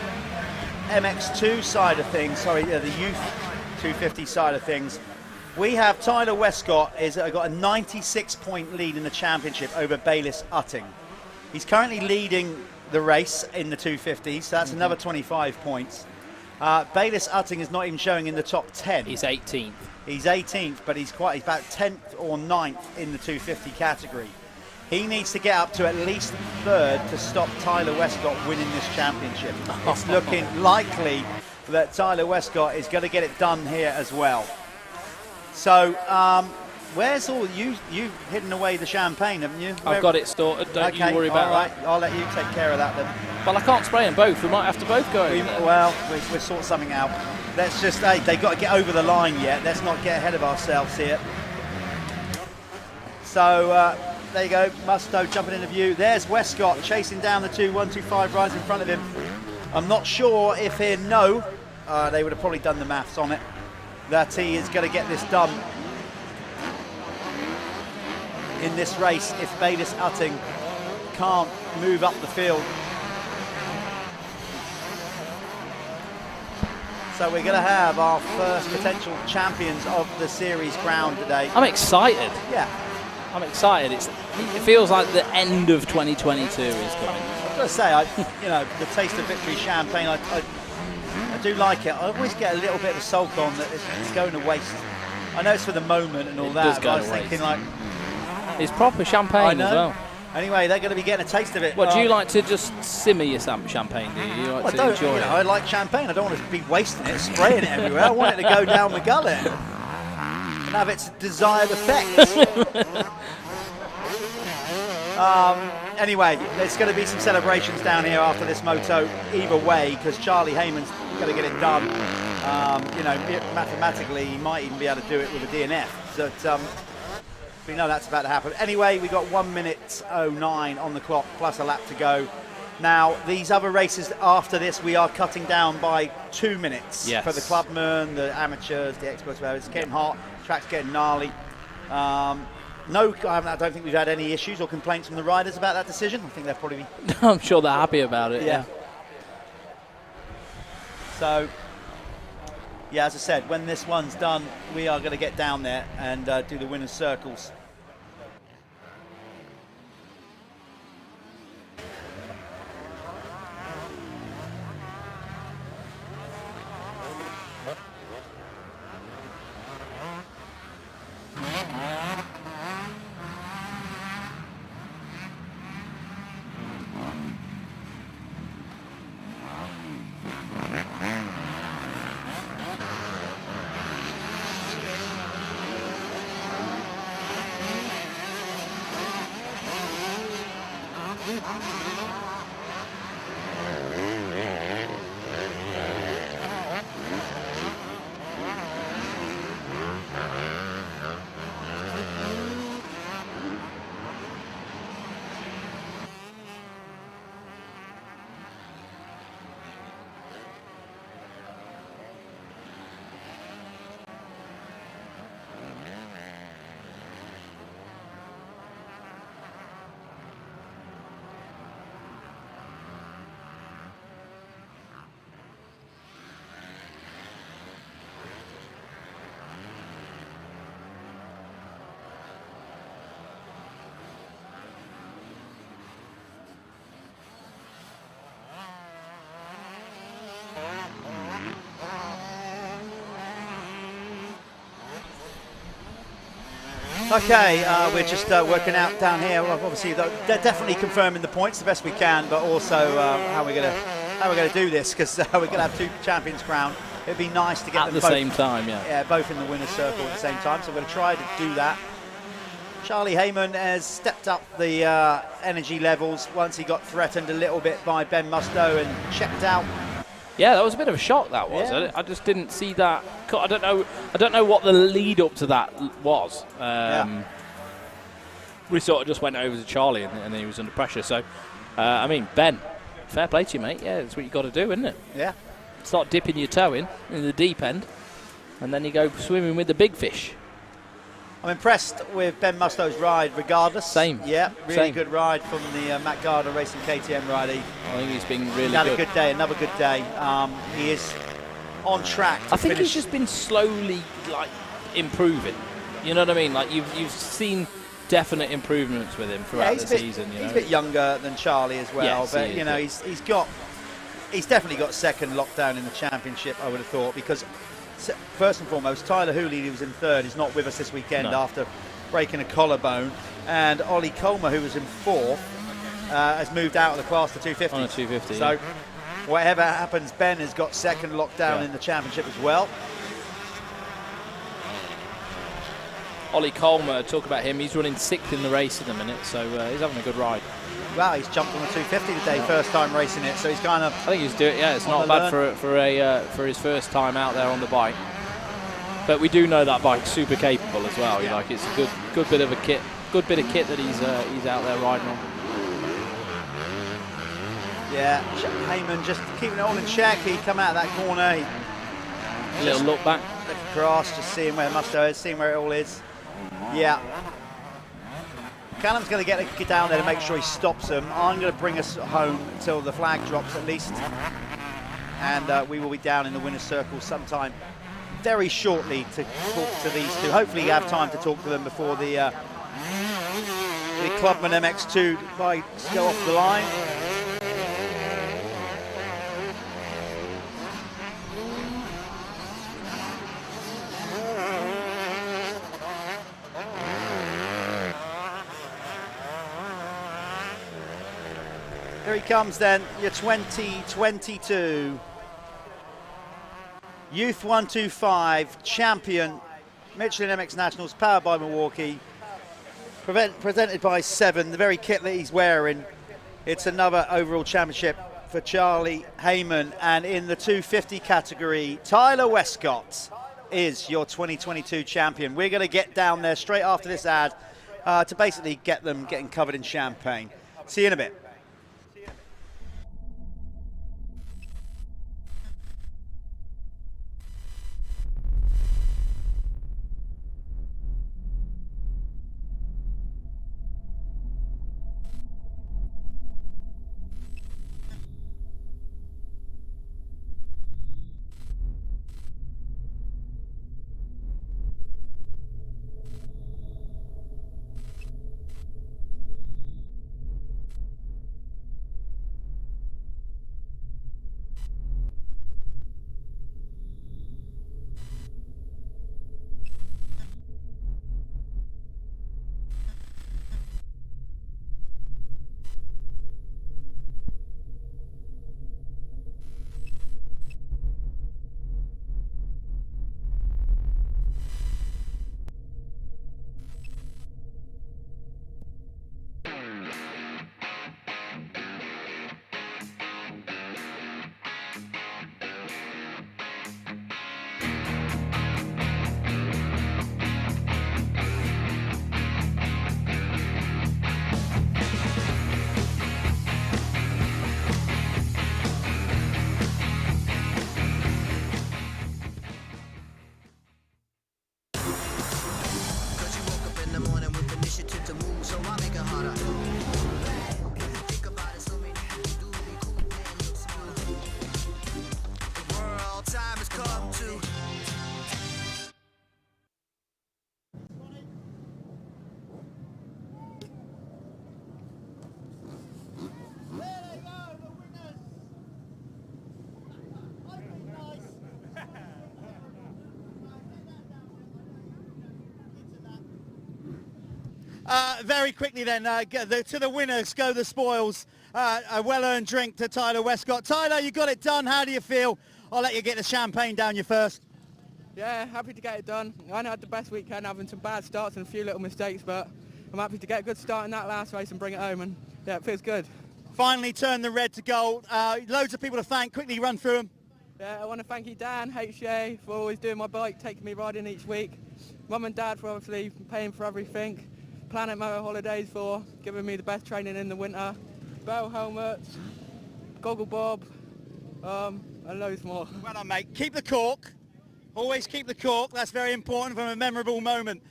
MX2 side of things, the youth 250 side of things, we have Tyler Westcott got a 96-point lead in the championship over Bayliss Utting. He's currently leading the race in the 250s, so that's another 25 points. Bayliss Utting is not even showing in the top 10. He's 18th. He's 18th, but he's about 10th or 9th in the 250 category. He needs to get up to at least third to stop Tyler Westcott winning this championship. It's looking likely that Tyler Westcott is going to get it done here as well. So Where's all you've hidden away the champagne, haven't you? I've got it sorted. Don't you worry about that. I'll let you take care of that then. Well, I can't spray them both. We might have to both go. We'll sort something out. Let's just, they've got to get over the line yet. Let's not get ahead of ourselves here. So there you go, Musto jumping into view. There's Westcott chasing down the 125 rides in front of him. I'm not sure if they would have probably done the maths on it, that he is going to get this done in this race if Baylis Utting can't move up the field. So we're going to have our first potential champions of the series crowned today. I'm excited. Yeah. I'm excited. It feels like the end of 2022 is coming. I've got to say, the taste of victory champagne, I do like it. I always get a little bit of a sulk on that it's going to waste. I know it's for the moment and all that, but I was thinking it's proper champagne as well. Anyway, they're going to be getting a taste of it. What, do you like to just simmer your champagne, do you? Like to enjoy it? I like champagne. I don't want to be wasting it, spraying it everywhere. I want it to go down the gullet and have its desired effect. Anyway, there's going to be some celebrations down here after this moto either way, because Charlie Heyman's going to get it done. Mathematically, he might even be able to do it with a DNF. But we know that's about to happen. Anyway, we got 1:09 on the clock, plus a lap to go. Now, these other races after this, we are cutting down by 2 minutes for the clubmen, the amateurs, the experts. It's getting hot, track's getting gnarly. I don't think we've had any issues or complaints from the riders about that decision. I think they're probably... I'm sure they're happy about it, yeah. So, as I said, when this one's done, we are going to get down there and do the winner's circles. Okay, we're just working out down here. Well, obviously, they're definitely confirming the points the best we can, but also how we're going to do this, because we're going to have 2 champions crowned. It'd be nice to get at them the both, same time, yeah, both in the winner's circle at the same time. So we're going to try to do that. Charlie Heyman has stepped up the energy levels once he got threatened a little bit by Ben Musto and checked out. Yeah, that was a bit of a shock. That was. Yeah. I just didn't see that. I don't know what the lead up to that was. We sort of just went over to Charlie, and then he was under pressure. So, Ben, fair play to you, mate. Yeah, that's what you got to do, isn't it? Yeah. Start dipping your toe in the deep end, and then you go swimming with the big fish. I'm impressed with Ben Musto's ride, regardless. Same. Yeah, really Same. good ride from the Matt Gardner Racing KTM rider. I think he's been really He's had good. a good day, another good day. He is on track to I think finish. he's just been slowly improving. You know what I mean? Like you've seen definite improvements with him throughout the season. He's a bit younger than Charlie as well, Yes, but he is, he's definitely got second lockdown in the championship, I would have thought, because first and foremost, Tyler Hooley, who was in third, is not with us this weekend after breaking a collarbone, and Ollie Colmer, who was in fourth, has moved out of the class to 250. On a 250. So whatever happens, Ben has got second lockdown in the championship as well. Ollie Colmer, talk about him, he's running 6th in the race at the minute, so he's having a good ride. Well, he's jumped on the 250 today, first time racing it, so he's kind of... I think he's doing, yeah, it's not bad for his first time out there on the bike. But we do know that bike's super capable as well. Yeah. Like, it's a good bit of a kit, that he's out there riding on. Yeah, Heyman just keeping it all in check. He come out of that corner. A little look back. Look across, just seeing where Musto is, seeing where it all is. Yeah. Callum's going to get down there to make sure he stops them. I'm going to bring us home until the flag drops at least. And we will be down in the winner's circle sometime very shortly to talk to these two. Hopefully you have time to talk to them before the Clubman MX2 bikes go off the line. Here he comes then, your 2022 Youth 125 champion, Michelin MX Nationals, powered by Milwaukee, presented by Seven, the very kit that he's wearing. It's another overall championship for Charlie Heyman, and in the 250 category, Tyler Westcott is your 2022 champion. We're going to get down there straight after this ad to basically get them getting covered in champagne. See you in a bit. Very quickly then, to the winners go the spoils. A well-earned drink to Tyler Westcott. Tyler, you got it done. How do you feel? I'll let you get the champagne down you first. Yeah, happy to get it done. I had the best weekend, having some bad starts and a few little mistakes, but I'm happy to get a good start in that last race and bring it home, and yeah, it feels good. Finally turned the red to gold. Loads of people to thank. Quickly run through them. Yeah, I want to thank you, Dan, HJ, for always doing my bike, taking me riding each week. Mum and Dad for obviously paying for everything. Planet Moto Holidays for giving me the best training in the winter. Bell helmets, Goggle Bob, and loads more. Well done, mate. Keep the cork. Always keep the cork. That's very important from a memorable moment.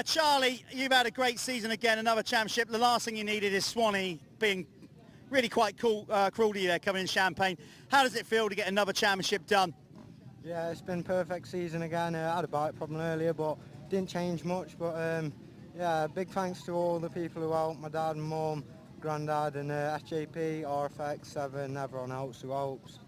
Charlie, you've had a great season again, another championship. The last thing you needed is Swanee being really quite cool, cruel to you there, coming in Champagne. How does it feel to get another championship done? Yeah, it's been a perfect season again. I had a bike problem earlier, but didn't change much. But yeah, big thanks to all the people who helped, my dad and mum, granddad, and SJP, RFX, Seven, everyone else who helps.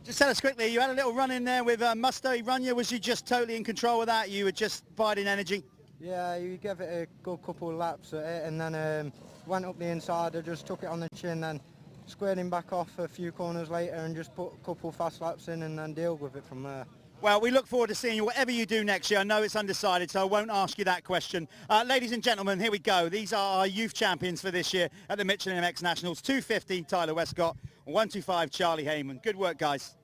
Just tell us quickly, you had a little run in there with Musto. He run you. Was you just totally in control of that? You were just biding energy? Yeah, you gave it a good couple of laps at it, and then went up the inside. I just took it on the chin, then squared him back off a few corners later and just put a couple fast laps in and then deal with it from there. Well, we look forward to seeing you, whatever you do next year. I know it's undecided, so I won't ask you that question. Ladies and gentlemen, here we go. These are our youth champions for this year at the Michelin MX Nationals. 250, Tyler Westcott. 125, Charlie Heyman. Good work, guys.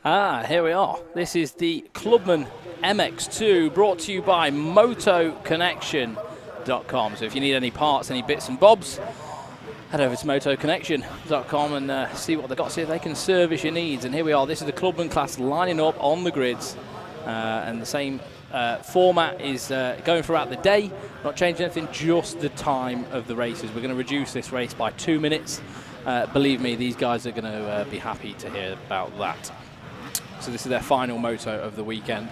Here we are. This is the Clubman MX2 brought to you by MotoConnection.com. So if you need any parts, any bits and bobs, head over to MotoConnection.com and see what they've got, see if they can service your needs. And here we are. This is the Clubman class lining up on the grids. And the same format is going throughout the day. Not changing anything, just the time of the races. We're going to reduce this race by 2 minutes. Believe me, these guys are going to be happy to hear about that. So this is their final moto of the weekend.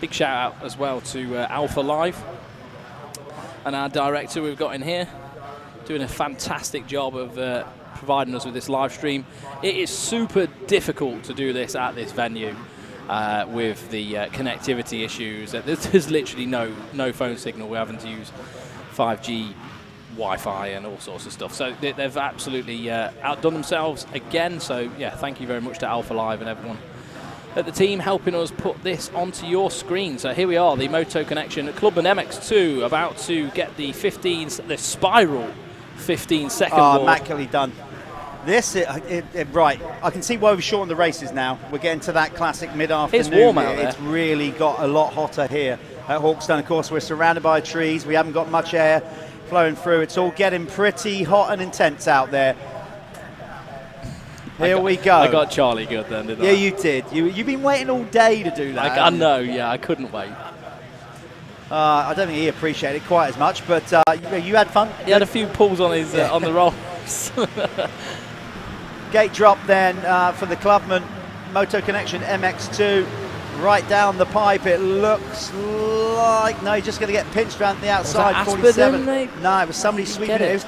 Big shout out as well to Alpha Live and our director we've got in here, doing a fantastic job of providing us with this live stream. It is super difficult to do this at this venue with the connectivity issues. There's literally no phone signal. We're having to use 5G Wi-Fi and all sorts of stuff. So they've absolutely outdone themselves again. So yeah, thank you very much to Alpha Live and everyone at the team helping us put this onto your screen. So here we are, the Moto Connection Clubman MX2 about to get the spiral 15-second wall. Immaculately done. This, right, I can see why we've shortened the races now. We're getting to that classic mid-afternoon. It's warm out there. It's really got a lot hotter here at Hawkstone. Of course, we're surrounded by trees. We haven't got much air flowing through. It's all getting pretty hot and intense out there. Here we go. I got Charlie good then, didn't I? Yeah, you did. You've been waiting all day to do that. I know, yeah, I couldn't wait. I don't think he appreciated it quite as much, but you had fun. He had a few pulls on his on the rolls. Gate drop then for the Clubman Moto Connection MX2. Right down the pipe, it looks like, no, he's just going to get pinched around the outside. 47. No, it was somebody sweeping it. It was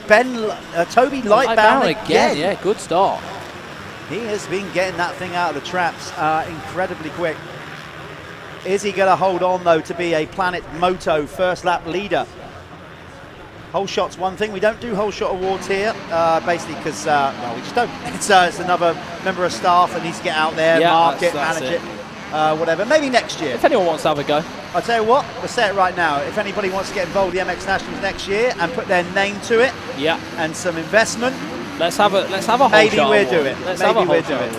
Toby Lightbound again. Yeah, good start. He has been getting that thing out of the traps incredibly quick. Is he going to hold on, though, to be a Planet Moto first lap leader? Whole shot's one thing. We don't do whole shot awards here, basically because, well, we just don't. It's another member of staff that needs to get out there, mark it, manage it. Whatever, maybe next year. If anyone wants to have a go. I'll tell you what, we'll say it right now. If anybody wants to get involved with the MX Nationals next year and put their name to it, and some investment, let's have a whole maybe shot we'll award. do it. Let's maybe have a whole we'll do shot it.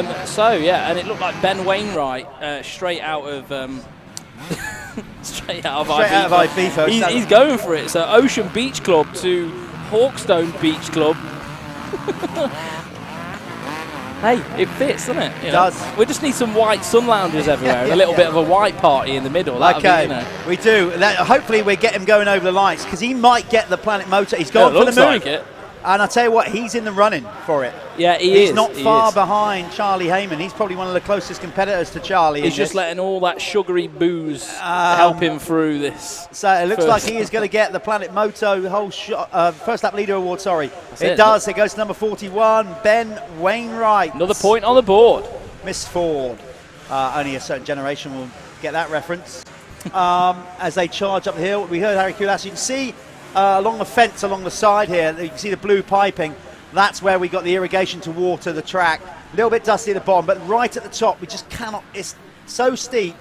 award. So yeah, and it looked like Ben Wainwright straight out of Ibiza. He's going for it. So Ocean Beach Club to Hawkstone Beach Club. Hey, it fits, doesn't it? It does. We just need some white sun loungers everywhere and a little bit of a white party in the middle. Okay, be, we do. Hopefully we get him going over the lights because he might get the Planet Moto. He's going for the move. Like it. And I'll tell you what, he's in the running for it. Yeah, He's not far behind Charlie Heyman. He's probably one of the closest competitors to Charlie. He's just letting all that sugary booze help him through this. So it looks like he is going to get the Planet Moto whole shot, first lap leader award, sorry. It does. It goes to number 41, Ben Wainwright. Another point on the board. Miss Ford. Only a certain generation will get that reference. As they charge up the hill, we heard Harry Kulas. You can see along the fence along the side here, you can see the blue piping. That's where we got the irrigation to water the track. A little bit dusty at the bottom, but right at the top, we just cannot. It's so steep.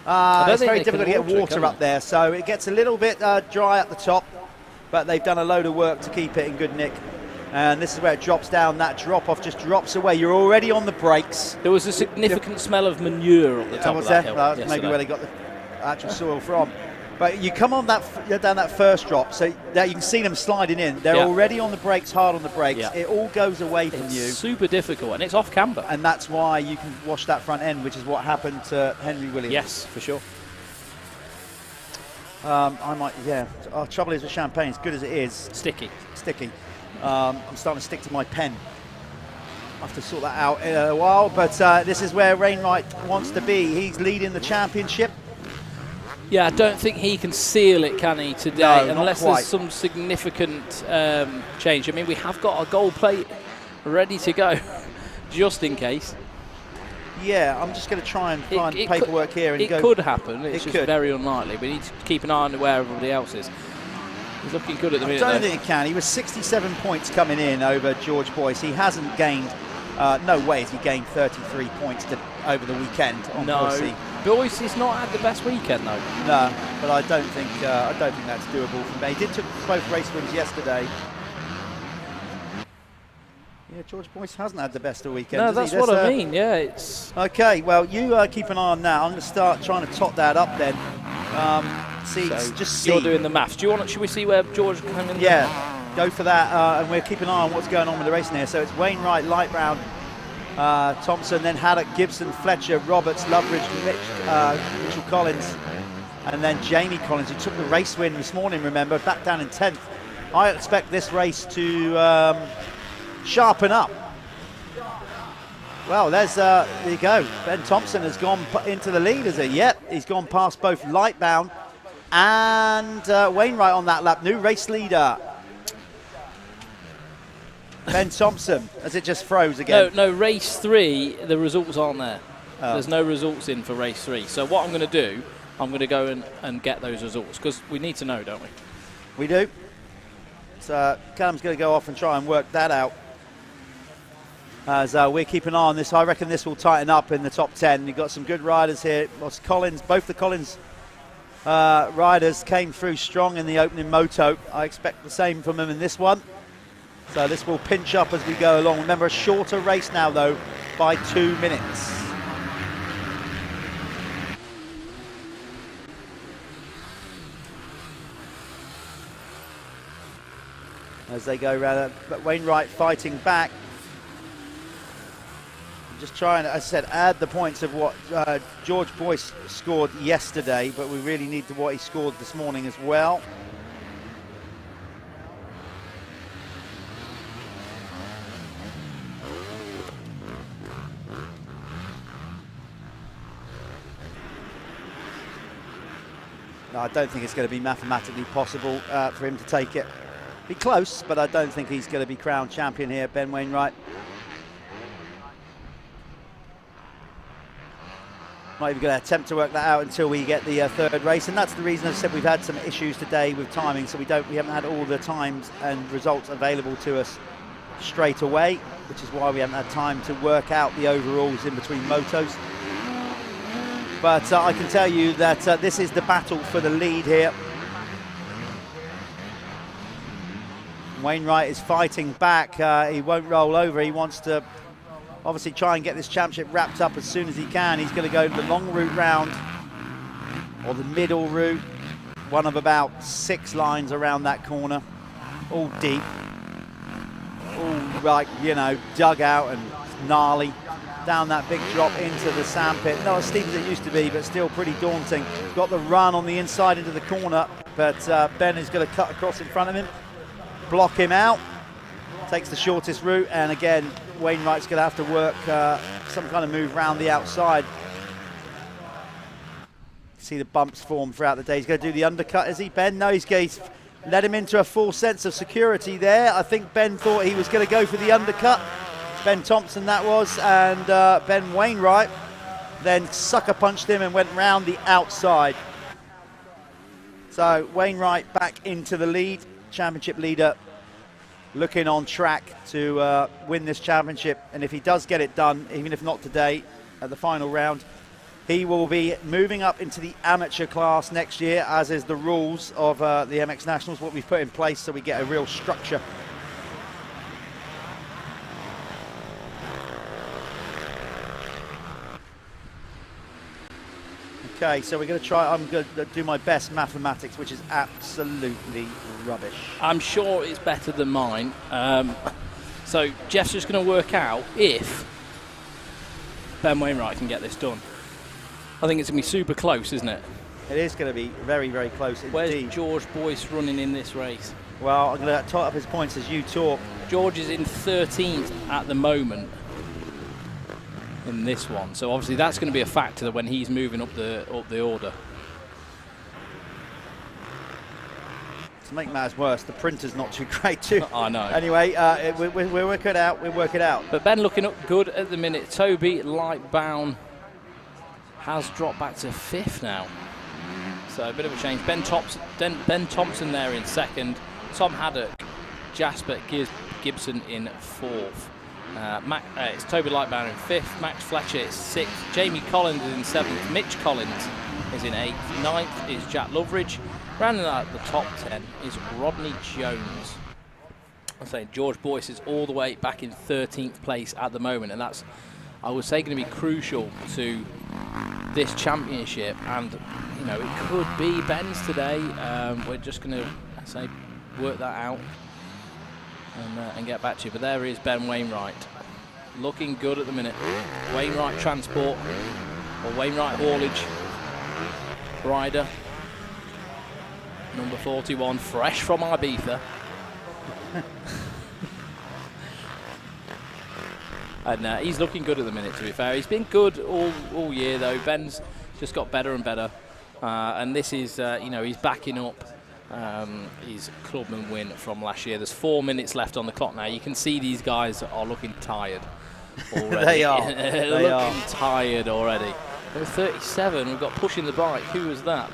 It's very difficult to get water up there, so it gets a little bit dry at the top, but they've done a load of work to keep it in good nick. And this is where it drops down. That drop-off just drops away. You're already on the brakes. There was a significant smell of manure on the top of that hill. That's maybe where they got the actual soil from. But you come on down that first drop, so that you can see them sliding in. They're already on the brakes, hard on the brakes. Yeah. It all goes away from you. Super difficult, and it's off camber. And that's why you can wash that front end, which is what happened to Henry Williams. Yes, for sure. I might, Our trouble is with champagne, as good as it is. Sticky. I'm starting to stick to my pen. I'll have to sort that out in a while, but this is where Wainwright wants to be. He's leading the championship. Yeah, I don't think he can seal it, can he, today, unless there's some significant change. I mean, we have got a gold plate ready to go, just in case. Yeah, I'm just going to try and find paperwork here and it go. It could happen. It's just could. very unlikely. We need to keep an eye on where everybody else is. He's looking good at the minute. I don't think he can. He was 67 points coming in over George Boyce. He hasn't gained. No way has he gained 33 points over the weekend on Boise. Boyce has not had the best weekend though. No, but I don't think that's doable for me. He did took both race wins yesterday. Yeah, George Boyce hasn't had the best of weekend. No, that's what I mean. Yeah, it's okay. Well, you keep an eye on that. I'm going to start trying to tot that up then. You're doing the maths. Do you want? Should we see where George came in? Yeah, go for that, and we'll keep an eye on what's going on with the racing here. So it's Wainwright, Light Brown, Thompson, then Haddock, Gibson, Fletcher, Roberts, Loveridge, Mitchell Collins, and then Jamie Collins, who took the race win this morning. Remember, back down in 10th. I expect this race to sharpen up. Well, there you go. Ben Thompson has gone into the lead, has he? Yep, he's gone past both Lightbound and Wainwright on that lap. New race leader, Ben Thompson, as it just froze again. No, race 3, the results aren't there. There's no results in for race 3. So what I'm going to do, I'm going to go and get those results, because we need to know, don't we? We do. So Callum's going to go off and try and work that out. As we're keeping an eye on this, I reckon this will tighten up in the top 10. You've got some good riders here. Collins, both the Collins riders came through strong in the opening moto. I expect the same from them in this one. So this will pinch up as we go along. Remember, a shorter race now, though, by 2 minutes. As they go around, but Wainwright fighting back. Just trying, as I said, add the points of what George Boyce scored yesterday, but we really need to what he scored this morning as well. No, I don't think it's going to be mathematically possible for him to take it. Be close, but I don't think he's going to be crowned champion here, Ben Wainwright. Not even going to attempt to work that out until we get the third race, and that's the reason I said we've had some issues today with timing, so we haven't had all the times and results available to us straight away, which is why we haven't had time to work out the overalls in between motos. But I can tell you that this is the battle for the lead here. Wainwright is fighting back. He won't roll over. He wants to obviously try and get this championship wrapped up as soon as he can. He's going to go the long route round, or the middle route, one of about 6 lines around that corner, all deep, all like, you know, dug out and gnarly, down that big drop into the sandpit. Not as steep as it used to be, but still pretty daunting. Got the run on the inside into the corner, but Ben is going to cut across in front of him, block him out, takes the shortest route, and again, Wainwright's going to have to work some kind of move round the outside. See the bumps form throughout the day. He's going to do the undercut, is he, Ben? No, he's led him into a full sense of security there. I think Ben thought he was going to go for the undercut. Ben Thompson that was, and Ben Wainwright then sucker punched him and went round the outside. So Wainwright back into the lead, championship leader, looking on track to win this championship. And if he does get it done, even if not today, at the final round, he will be moving up into the amateur class next year, as is the rules of the MX Nationals, what we've put in place, so we get a real structure. Okay, so we're going to try, I'm going to do my best mathematics, which is absolutely rubbish. I'm sure it's better than mine. So Jeff's just going to work out if Ben Wainwright can get this done. I think it's going to be super close, isn't it? It is going to be very, very close indeed. Where's George Boyce running in this race? Well, I'm going to tot up his points as you talk. George is in 13th at the moment in this one, so obviously that's going to be a factor when he's moving up the order. To make matters worse, the printer's not too great too. I know. Anyway, we'll work it out. We'll work it out. But Ben looking up good at the minute. Toby Lightbound has dropped back to 5th now. So a bit of a change. Ben Thompson there in 2nd. Tom Haddock, Jasper Gibson in 4th. It's Toby Lightbound in 5th. Max Fletcher is 6th. Jamie Collins is in 7th. Mitch Collins is in 8th. 9th is Jack Loveridge. Rounding out the top 10 is Rodney Jones. I'm saying George Boyce is all the way back in 13th place at the moment, and that's, I would say, going to be crucial to this championship. And you know, it could be Ben's today. We're just going to say work that out and get back to you. But there is Ben Wainwright, looking good at the minute. Wainwright Transport or Wainwright Haulage rider. Number 41, fresh from Ibiza. And he's looking good at the minute, to be fair. He's been good all year, though. Ben's just got better and better. And this is, you know, he's backing up his clubman win from last year. There's 4 minutes left on the clock now. You can see these guys are looking tired already. They are. They're looking tired already. Number 37, we've got Pushing the Bike. Who was that?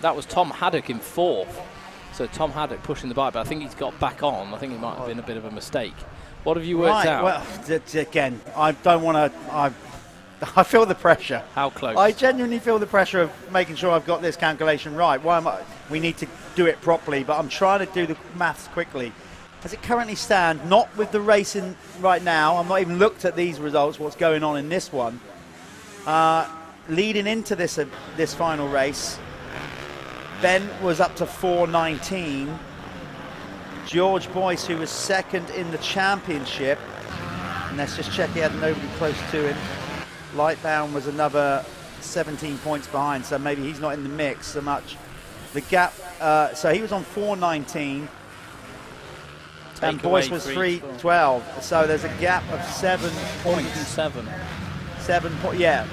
That was Tom Haddock in 4th. So Tom Haddock pushing the bike, but I think he's got back on. I think it might have been a bit of a mistake. What have you worked out? Well, again, I don't want to. I feel the pressure. How close? I genuinely feel the pressure of making sure I've got this calculation right. Why am I? We need to do it properly, but I'm trying to do the maths quickly. As it currently stands, not with the racing right now. I'm not even looked at these results. What's going on in this one? Leading into this final race. Ben was up to 4:19. George Boyce, who was 2nd in the championship, and let's just check he had nobody close to him. Lightbound was another 17 points behind, so maybe he's not in the mix so much. The gap, so he was on 4:19, and Boyce was 3:12. So there's a gap of 7 points. 7 points, yeah.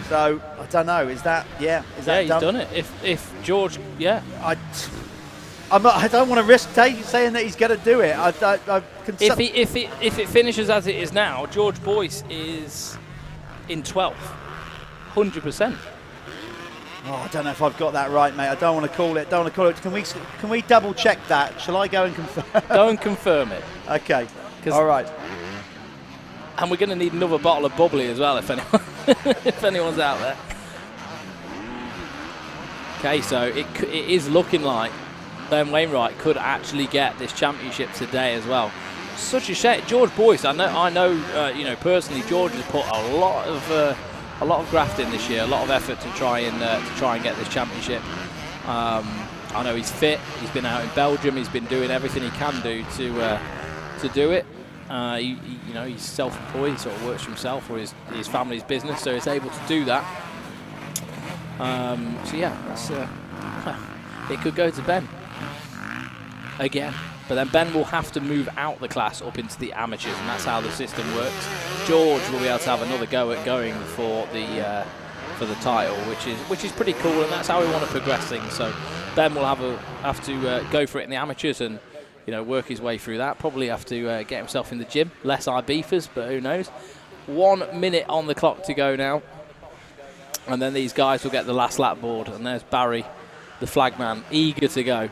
So I don't know. Is that Is that he's done it. If George, I don't want to risk saying that he's going to do it. If it finishes as it is now, George Boyce is in 12th, 100%. Oh, I don't know if I've got that right, mate. I don't want to call it. Can we double check that? Shall I go and confirm? Go and confirm it. Okay. All right. And we're going to need another bottle of bubbly as well, if anyone, if anyone's out there. Okay, so it is looking like Ben Wainwright could actually get this championship today as well. Such a shame. George Boyce, I know, you know, personally, George has put a lot of graft in this year, a lot of effort to try and get this championship. I know he's fit. He's been out in Belgium. He's been doing everything he can do to do it. You know, he's self-employed. He sort of works for himself or his family's business, so he's able to do that. So yeah, that's, it could go to Ben again. But then Ben will have to move out the class up into the amateurs, and that's how the system works. George will be able to have another go at going for the title, which is pretty cool, and that's how we want to progress things. So Ben will have to go for it in the amateurs and, you know, work his way through that. Probably have to get himself in the gym. Less Ibifas, but who knows. 1 minute on the clock to go now, and then these guys will get the last lap board. And there's Barry, the flagman, eager to go.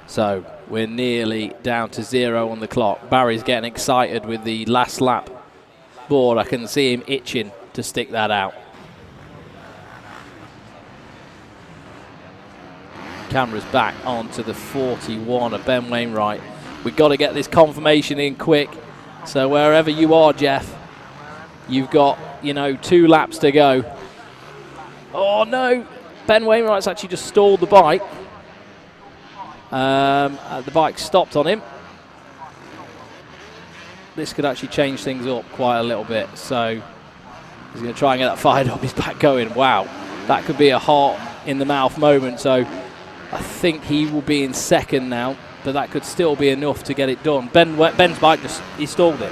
So we're nearly down to 0 on the clock. Barry's getting excited with the last lap board. I can see him itching to stick that out. cameras back onto the 41 of Ben Wainwright. We've got to get this confirmation in quick. So wherever you are, Jeff, you've got, you know, 2 laps to go. Oh, no. Ben Wainwright's actually just stalled the bike. The bike stopped on him. This could actually change things up quite a little bit. So he's going to try and get that fired up. He's back going. Wow. That could be a heart in the mouth moment. So I think he will be in second now, but that could still be enough to get it done. Ben's bike he stalled it,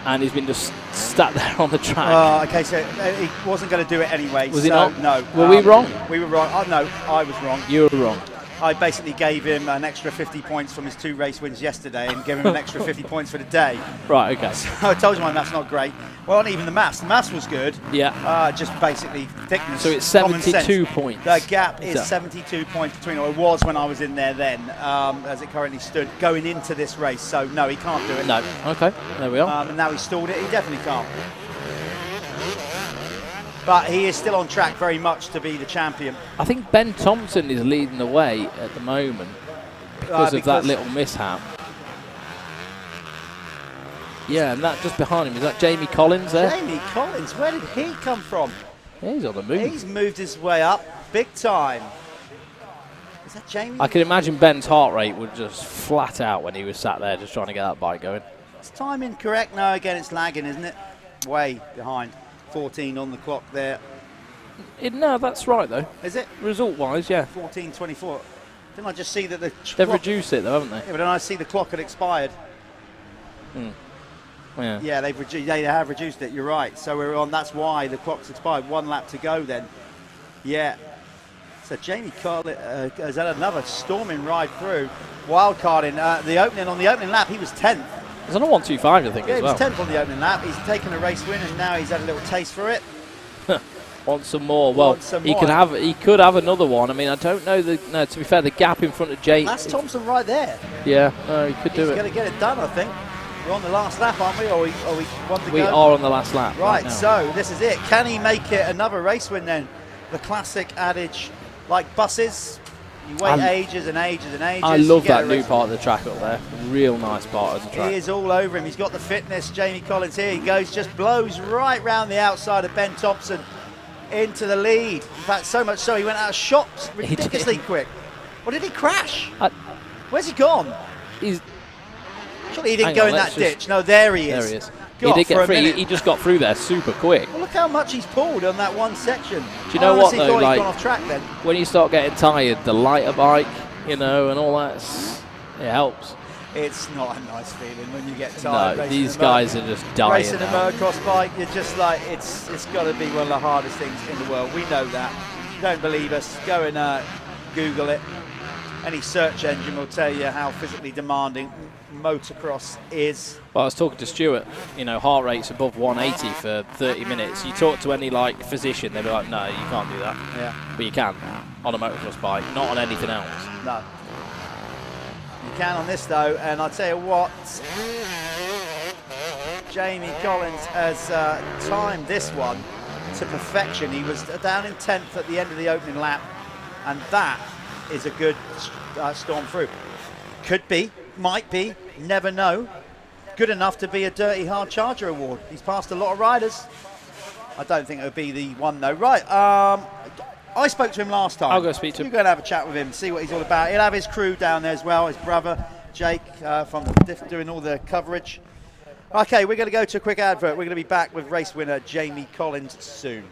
and he's been just sat there on the track. Oh, okay, so he wasn't going to do it anyway. Was he not? No. Were we wrong? We were wrong. Oh, no, I was wrong. You were wrong. I basically gave him an extra 50 points from his 2 race wins yesterday and gave him an extra 50 points for the day. Right, okay. So I told you my maths not great. Well, not even the maths. The maths was good. Yeah. Just basically thickness. So it's 72 points. The gap is 72 points between, or it was when I was in there then, as it currently stood, going into this race. So, no, he can't do it. No. Okay, there we are. And now he's stalled it. He definitely can't. But he is still on track very much to be the champion. I think Ben Thompson is leading the way at the moment because of that little mishap. Yeah, and that just behind him, is that Jamie Collins there? Jamie Collins, where did he come from? Yeah, he's on the move. He's moved his way up big time. Is that Jamie? I can imagine Ben's heart rate would just flat out when he was sat there just trying to get that bike going. Is timing correct? No, again, it's lagging, isn't it? Way behind. 14 on the clock there. No, that's right, though. Is it? Result-wise, yeah. 14:24. Didn't I just see that the They've reduced it, though, haven't they? Yeah, but then I see the clock had expired. Yeah. Yeah, they have reduced it. You're right. So we're on. That's why the clock's expired. 1 lap to go then. Yeah. So Jamie Collins has had another storming ride through. Wildcarding on the opening lap. He was 10th. He's on a 1:25, I think, yeah, as well. He was 10th on the opening lap. He's taken a race win, and now he's had a little taste for it. Want some more? Well, he could have another one. I mean, I don't know. No, to be fair, the gap in front of Jake. That's Thompson right there. Yeah, no, he could do it. He's going to get it done, I think. We're on the last lap, aren't we? Or we want to go? We are on the last lap. Right, now. so this is it. Can he make it another race win then? The classic adage, like buses, you wait ages and ages and ages. I love that new part of the track up there. Real nice part of the track. He is all over him. He's got the fitness. Jamie Collins here. He goes, just blows right round the outside of Ben Thompson into the lead. In fact, so much so he went out of shots ridiculously quick. Or did he crash? Where's he gone? Surely he didn't go in that ditch. No, there he is. There he is. God, he did get through. He just got through there super quick. Well, look how much he's pulled on that one section. Do you know what, though? Thought like, he'd gone off track then. When you start getting tired, the lighter bike, you know, and all that, it helps. It's not a nice feeling when you get tired. No, these guys are just dying. Racing a motocross bike, you're just like, it's got to be one of the hardest things in the world. We know that. If you don't believe us, go and Google it. Any search engine will tell you how physically demanding motocross is. Well, I was talking to Stuart, you know, heart rate's above 180 for 30 minutes. You talk to any, like, physician, they'll be like, no, you can't do that. Yeah. But you can on a motocross bike, not on anything else. No. You can on this, though, and I'll tell you what, Jamie Collins has timed this one to perfection. He was down in 10th at the end of the opening lap, and that is a good storm through. Could be, might be, never know. Good enough to be a Dirty Hard Charger award. He's passed a lot of riders. I don't think it would be the one, though. Right, I spoke to him last time. I'll go speak to him. You go and have a chat with him, see what he's all about. He'll have his crew down there as well, his brother, Jake, from doing all the coverage. Okay, we're going to go to a quick advert. We're going to be back with race winner Jamie Collins soon.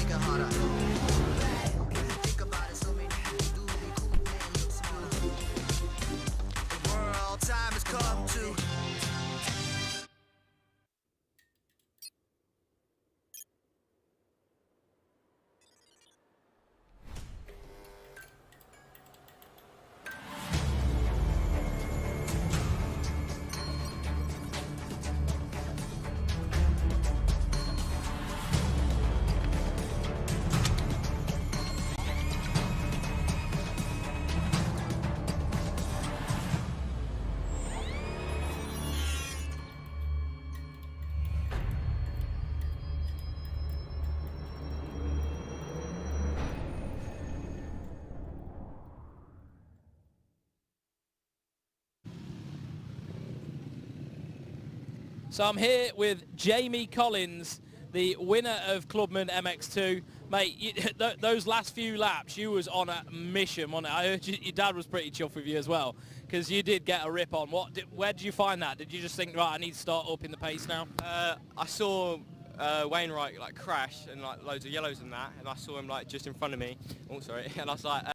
make it harder. Think about it, so many people do be cool and look smooth. The world time has come to. So I'm here with Jamie Collins, the winner of Clubman MX2. Mate, those last few laps, you was on a mission, wasn't it? I heard your dad was pretty chuffed with you as well, because you did get a rip on. Where did you find that? Did you just think, right, I need to start up in the pace now? I saw Wainwright like crash and like loads of yellows and that, and I saw him like just in front of me. Oh, sorry. And I was like.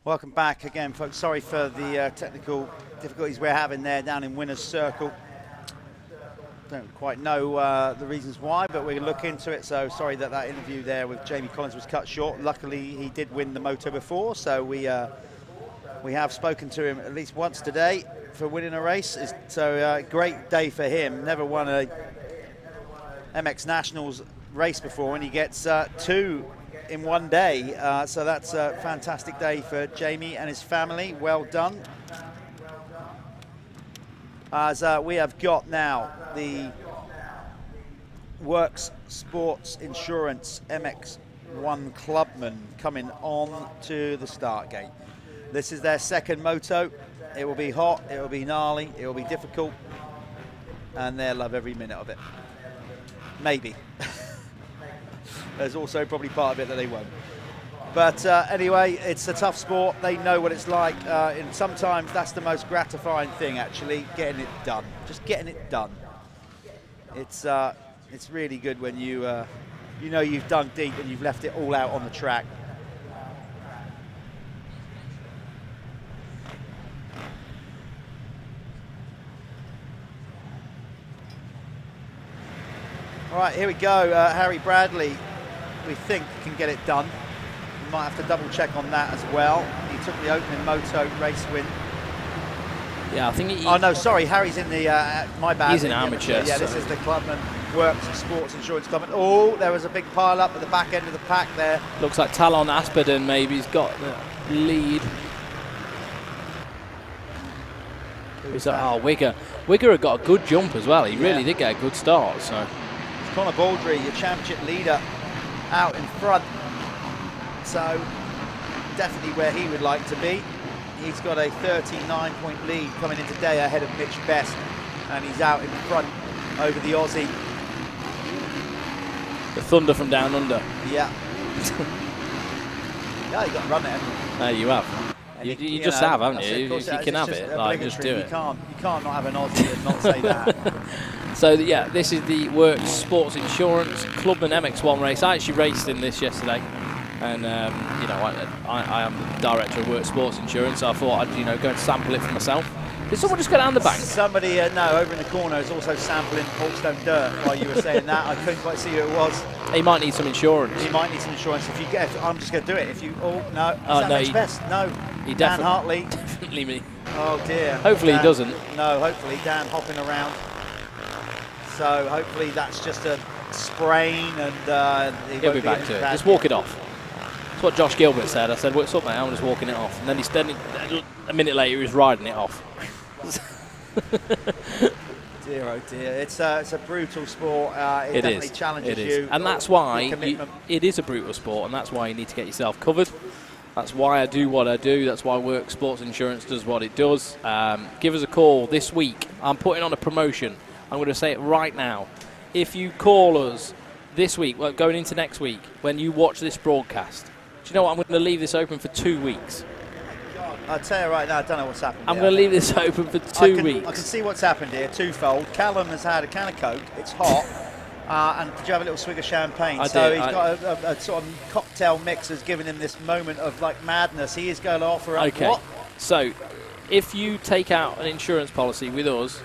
Welcome back again, folks. Sorry for the technical difficulties we're having there down in Winner's Circle. Don't quite know the reasons why, but we're going to look into it. So sorry that that interview there with Jamie Collins was cut short. Luckily, he did win the Moto before, so we have spoken to him at least once today for winning a race. So great day for him. Never won a MX Nationals race before, and he gets 2 in one day, so that's a fantastic day for Jamie and his family. Well done. As we have got now the Works Sports Insurance MX1 Clubman coming on to the start gate. This is their second moto. It will be hot, it will be gnarly, it will be difficult, and they'll love every minute of it. Maybe. There's also probably part of it that they won't. But anyway, it's a tough sport. They know what it's like. And sometimes that's the most gratifying thing, actually, getting it done. Just getting it done. It's really good when you know you've dug deep and you've left it all out on the track. All right, here we go. Harry Bradley, we think, can get it done. We might have to double check on that as well. He took the opening Moto race win. Yeah, I think he... Oh, no, sorry, Harry's in the... my bad. He's an amateur. Yeah, so. This is the Clubman Works Sports Insurance Clubman. Oh, there was a big pile up at the back end of the pack there. Looks like Talon Asperdon maybe has got the lead. Who's that? Oh, Wigger. Wigger had got a good jump as well. He really did get a good start, so... Connor Baldry, your championship leader, out in front. So definitely where he would like to be. He's got a 39-point lead coming in today ahead of Mitch Best, and he's out in front over the Aussie. The Thunder from down under. Yeah. Yeah, you got to run it. You have. You just have, haven't you? If you can have it, like, just do it. You can't not have an Aussie and not say that. So yeah, this is the Works Sports Insurance Clubman MX1 race. I actually raced in this yesterday, and you know, I am the director of Works Sports Insurance, so I thought I'd go and sample it for myself. Did someone just go down the bank? Somebody, no, over in the corner is also sampling Hawkstone dirt. While you were saying that, I couldn't quite see who it was. He might need some insurance. He might need some insurance. If you get, I'm just going to do it. If you, no, no, Best? No, he Dan Hartley. Definitely me. Oh dear. Hopefully Dan, he doesn't. No, hopefully Dan hopping around. So hopefully that's just a sprain, and he'll be back to it. Just walk it off. what Josh Gilbert said. I said, what's up, mate? I'm just walking it off. And then a minute later, he was riding it off. Dear, oh dear. It's a brutal sport. It definitely challenges you. And that's why it is a brutal sport, and that's why you need to get yourself covered. That's why I do what I do. That's why Work Sports Insurance does what it does. Give us a call this week. I'm putting on a promotion. I'm going to say it right now. If you call us this week, well, going into next week, when you watch this broadcast, do you know what? I'm going to leave this open for 2 weeks. I'll tell you right now, I don't know what's happened. I'm going to leave this open for 2 weeks. I can see what's happened here, twofold. Callum has had a can of Coke, it's hot, and did you have a little swig of champagne? He's got a sort of cocktail mix that's given him this moment of like madness. He is going to offer up what? So, if you take out an insurance policy with us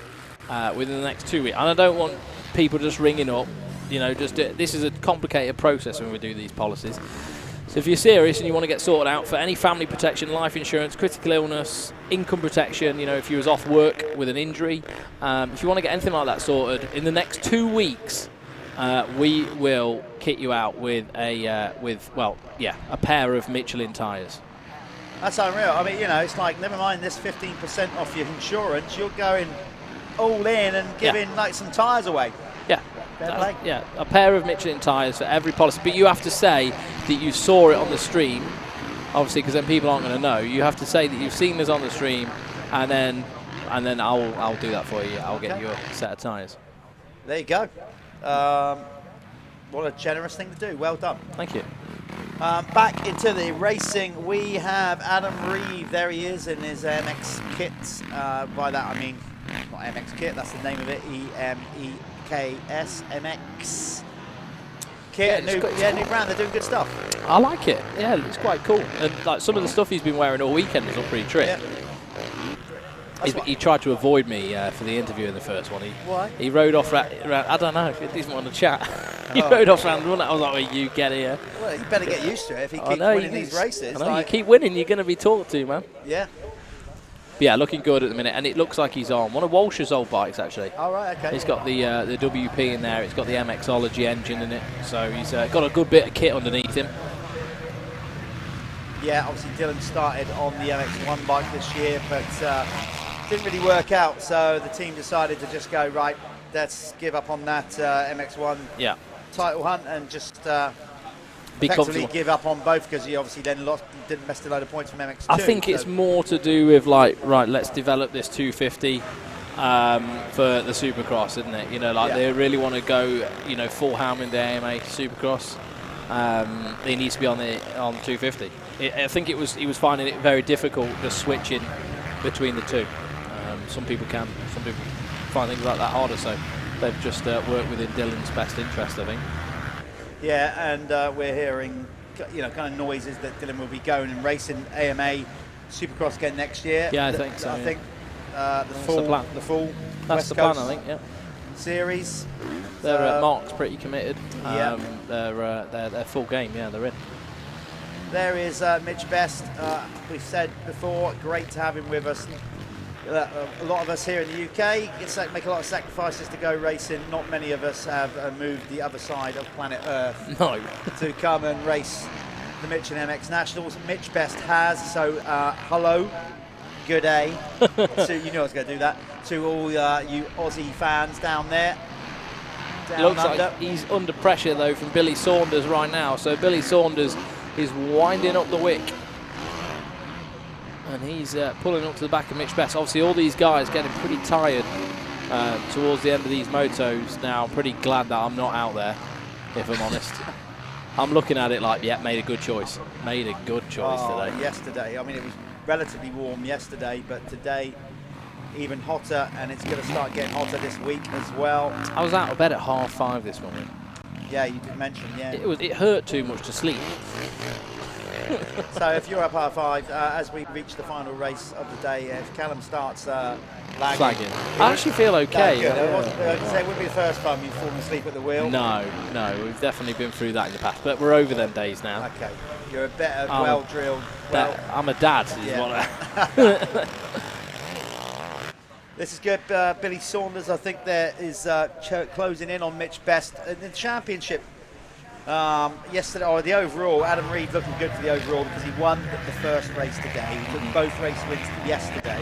within the next 2 weeks, and I don't want people just ringing up, this is a complicated process when we do these policies. So if you're serious and you want to get sorted out for any family protection, life insurance, critical illness, income protection, if you was off work with an injury, if you want to get anything like that sorted, in the next 2 weeks, we will kit you out with a pair of Michelin tyres. That's unreal. I mean, it's like, never mind this 15% off your insurance, you're going all in and giving like some tyres away. Yeah. A pair of Michelin tyres for every policy. But you have to say that you saw it on the stream, obviously, because then people aren't going to know. You have to say that you've seen this on the stream, and then I'll do that for you. I'll get you a set of tyres. There you go. What a generous thing to do. Well done. Thank you. Back into the racing, we have Adam Reeve. There he is in his MX kit. By that I mean not MX kit. That's the name of it. EMEKS MX kit. New brand. They're doing good stuff. I like it. Yeah, it's quite cool. And like some of the stuff he's been wearing all weekend is all pretty trick. Yeah. He tried to avoid me for the interview in the first one. Why? He rode off around, I don't know, he didn't want to chat. He rode off around the run. I was like, well, you get here. Well, you better get used to it if he keeps winning these races. I know, you keep winning, you're going to be talked to, man. Yeah. But yeah, looking good at the minute, and it looks like he's on one of Walsh's old bikes, actually. All right, okay. He's got the WP in there, it's got the MXology engine in it, so he's got a good bit of kit underneath him. Yeah, obviously Dylan started on the MX1 bike this year, but didn't really work out, so the team decided to just go, right, let's give up on that MX1 title hunt and just effectively give up on both, because he obviously then didn't miss a load of points from MX2. I think it's more to do with like, right, let's develop this 250 for the Supercross, isn't it? They really want to go, full ham in the AMA Supercross. He needs to be on 250. I think he was finding it very difficult just switching between the two. Some people can, some people find things like that harder, so they've just worked within Dylan's best interest, I think. Yeah, and we're hearing, kind of noises that Dylan will be going and racing AMA Supercross again next year. Yeah, I think so. I think the full That's West the plan, Coast I think. Yeah. Series. Mark's pretty committed. They're full game. Yeah, they're in. There is Mitch Best. We've said before, great to have him with us. A lot of us here in the UK make a lot of sacrifices to go racing. Not many of us have moved the other side of planet Earth to come and race the Michelin MX Nationals. Mitch Best has, so hello, good day. So you knew I was going to do that. To all you Aussie fans down there. It looks like he's under pressure though from Billy Saunders right now. So Billy Saunders is winding up the wick. And he's pulling up to the back of Mitch Best. Obviously, all these guys getting pretty tired towards the end of these motos. Now, I'm pretty glad that I'm not out there, if I'm honest. I'm looking at it like, yeah, made a good choice. Made a good choice today. Yesterday, I mean, it was relatively warm yesterday, but today, even hotter, and it's going to start getting hotter this week as well. I was out of bed at 5:30 this morning. Yeah, you did mention, yeah. It hurt too much to sleep. So if you're up R5, as we reach the final race of the day, if Callum starts lagging. I actually feel okay. It wouldn't be the first time you've fallen asleep at the wheel. No, we've definitely been through that in the past, but we're over them days now. Okay, you're a better, well-drilled. I'm a dad, This is good. Billy Saunders, I think there is closing in on Mitch Best in the championship. Yesterday, or the overall, Adam Reeve looking good for the overall because he won the first race today. He took both race wins yesterday.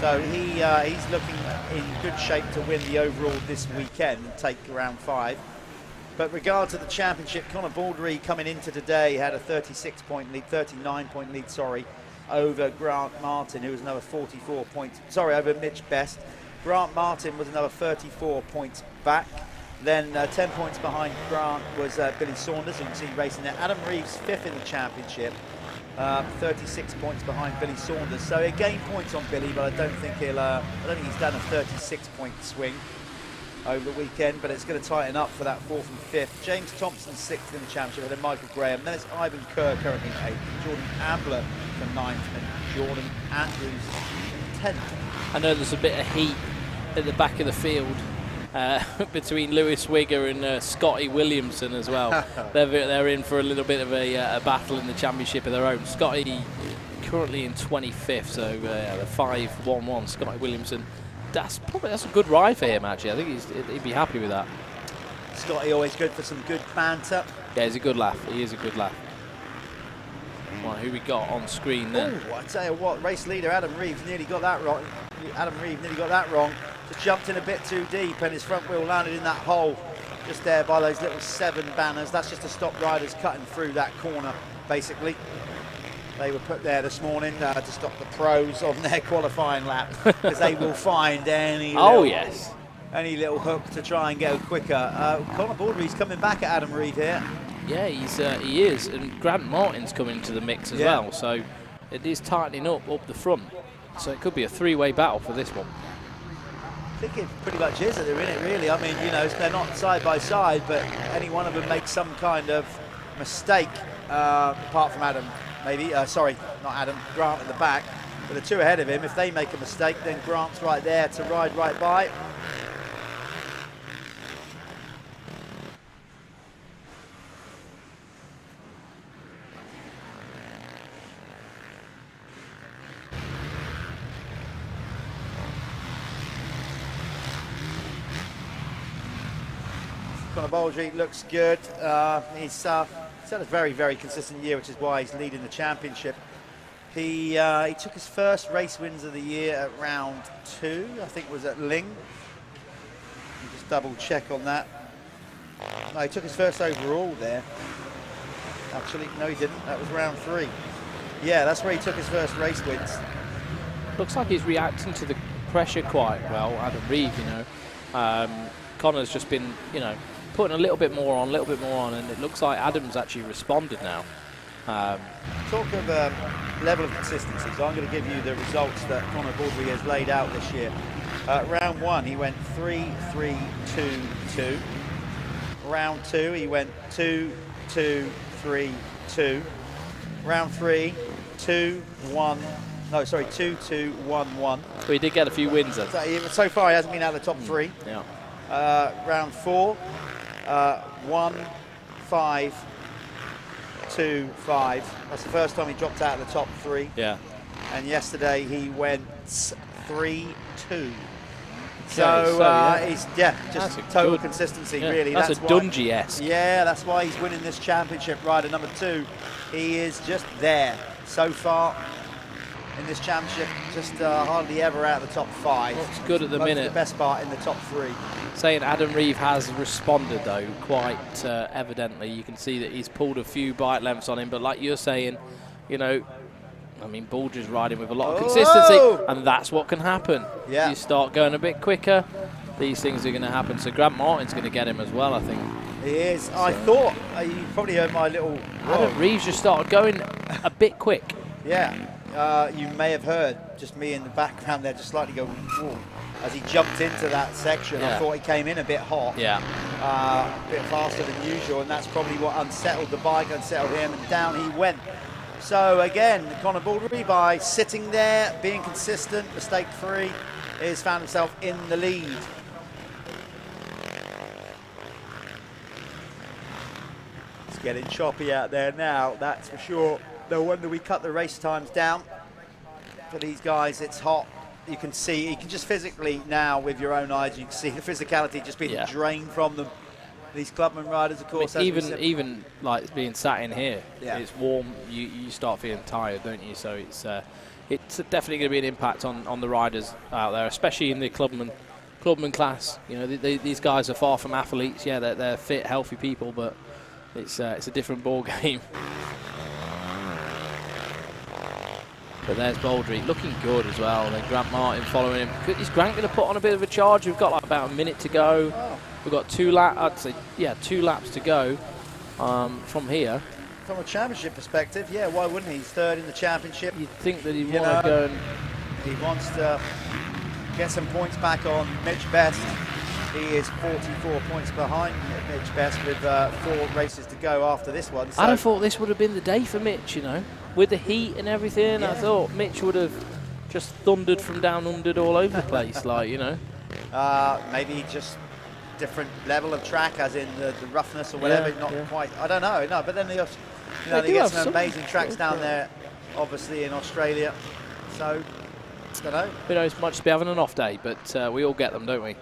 So he's looking in good shape to win the overall this weekend and take round 5. But regard to the championship, Conor Baldery coming into today had a 39-point lead, over Grant Martin, who was another 44 points, over Mitch Best. Grant Martin was another 34 points back. Then 10 points behind Grant was Billy Saunders, who you can see racing there. Adam Reeves 5th in the championship, 36 points behind Billy Saunders. So he gained points on Billy, but I don't think he's done a 36-point swing over the weekend, but it's going to tighten up for that 4th and 5th. James Thompson 6th in the championship, and then Michael Graham. Then it's Ivan Kerr currently 8th, Jordan Ambler for 9th, and Jordan Andrews 10th. I know there's a bit of heat at the back of the field between Lewis Wigger and Scotty Williamson as well. They're in for a little bit of a battle in the championship of their own. Scotty currently in 25th, so the 5-1-1 Scotty Williamson. That's a good ride for him, actually. I think he'd be happy with that. Scotty always good for some good banter. Yeah, he's a good laugh. He is a good laugh. Right, who we got on screen then? Oh, I tell you what, race leader Adam Reeves nearly got that wrong. Just jumped in a bit too deep, and his front wheel landed in that hole just there by those little 7 banners. That's just to stop riders cutting through that corner, basically. They were put there this morning to stop the pros on their qualifying lap, because they will find any little hook to try and go quicker. Conor Baldery's coming back at Adam Reeve here. Yeah, he is, and Grant Martin's coming into the mix as well, so it is tightening up the front. So it could be a 3-way battle for this one. I think it pretty much is that they're in it, really. I mean, they're not side by side, but any one of them makes some kind of mistake, apart from Adam. Maybe, sorry, not Adam, Grant at the back. But the 2 ahead of him, if they make a mistake, then Grant's right there to ride right by. Conor Baldery looks good. He's had a very, very consistent year, which is why he's leading the championship. He took his first race wins of the year at round 2, I think was at Lyng. Just double check on that. No, he took his first overall there. Actually, no he didn't, that was round 3. Yeah, that's where he took his first race wins. Looks like he's reacting to the pressure quite well, Adam Reeve, Conor's just been, putting a little bit more on, and it looks like Adam's actually responded now. Talk of level of consistency, so I'm going to give you the results that Conor Baldery has laid out this year. Round 1, he went 3-3-2-2. Round 2, he went 2-2-3-2. Round 3, 2-2-1-1. Well, he did get a few wins then. So far, he hasn't been out of the top 3. Yeah. Round 4, 1-5-2-5. That's the first time he dropped out of the top 3. Yeah. And yesterday he went 3-2. So he's just total consistency, really. That's a Dungey-esque. Yeah, that's why he's winning this championship. Rider number 2. He is just there so far in this championship, just hardly ever out of the top 5. Looks good at the minute. The best part in the top 3. Saying Adam Reeve has responded though, quite evidently. You can see that he's pulled a few bike lengths on him, but like you're saying, Baldery's riding with a lot of consistency, and that's what can happen. Yeah. You start going a bit quicker, these things are going to happen. So Grant Martin's going to get him as well, I think. He is. So I thought, you probably heard my little... Adam Reeves just started going a bit quick. Yeah. You may have heard just me in the background there just slightly go, whoa, as he jumped into that section. I thought he came in a bit hot, a bit faster than usual, and that's probably what unsettled the bike, unsettled him, and down he went. So again, Conor Baldery, by sitting there, being consistent, mistake-free, has found himself in the lead. It's getting choppy out there now, that's for sure. No wonder we cut the race times down. For these guys, it's hot. You can see, you can just physically now, with your own eyes, you can see the physicality just being drained from them. These clubman riders, of course, even like being sat in here, Yeah. it's warm. You start feeling tired, don't you? So it's definitely going to be an impact on the riders out there, especially in the clubman class. You know, these guys are far from athletes. Yeah, they're fit, healthy people, but it's a different ball game. But there's Baldry looking good as well. Then Grant Martin following him. Is Grant going to put on a bit of a charge? We've got like about a minute to go. Oh. We've got 2 laps to go from here. From a championship perspective, yeah, why wouldn't he? He's third in the championship. You'd think that he'd want to go and... He wants to get some points back on Mitch Best. He is 44 points behind Mitch Best with 4 races to go after this one. So I'd have thought this would have been the day for Mitch, you know. With the heat and everything, Yeah. I thought Mitch would have just thundered from down under all over the place, like, you know. Maybe just different level of track, as in the roughness or whatever. Yeah, not yeah. quite. I don't know. No, but then they do get have some some amazing tracks down there, obviously in Australia. So I don't know. You know, it's much to be having an off day, but we all get them, don't we?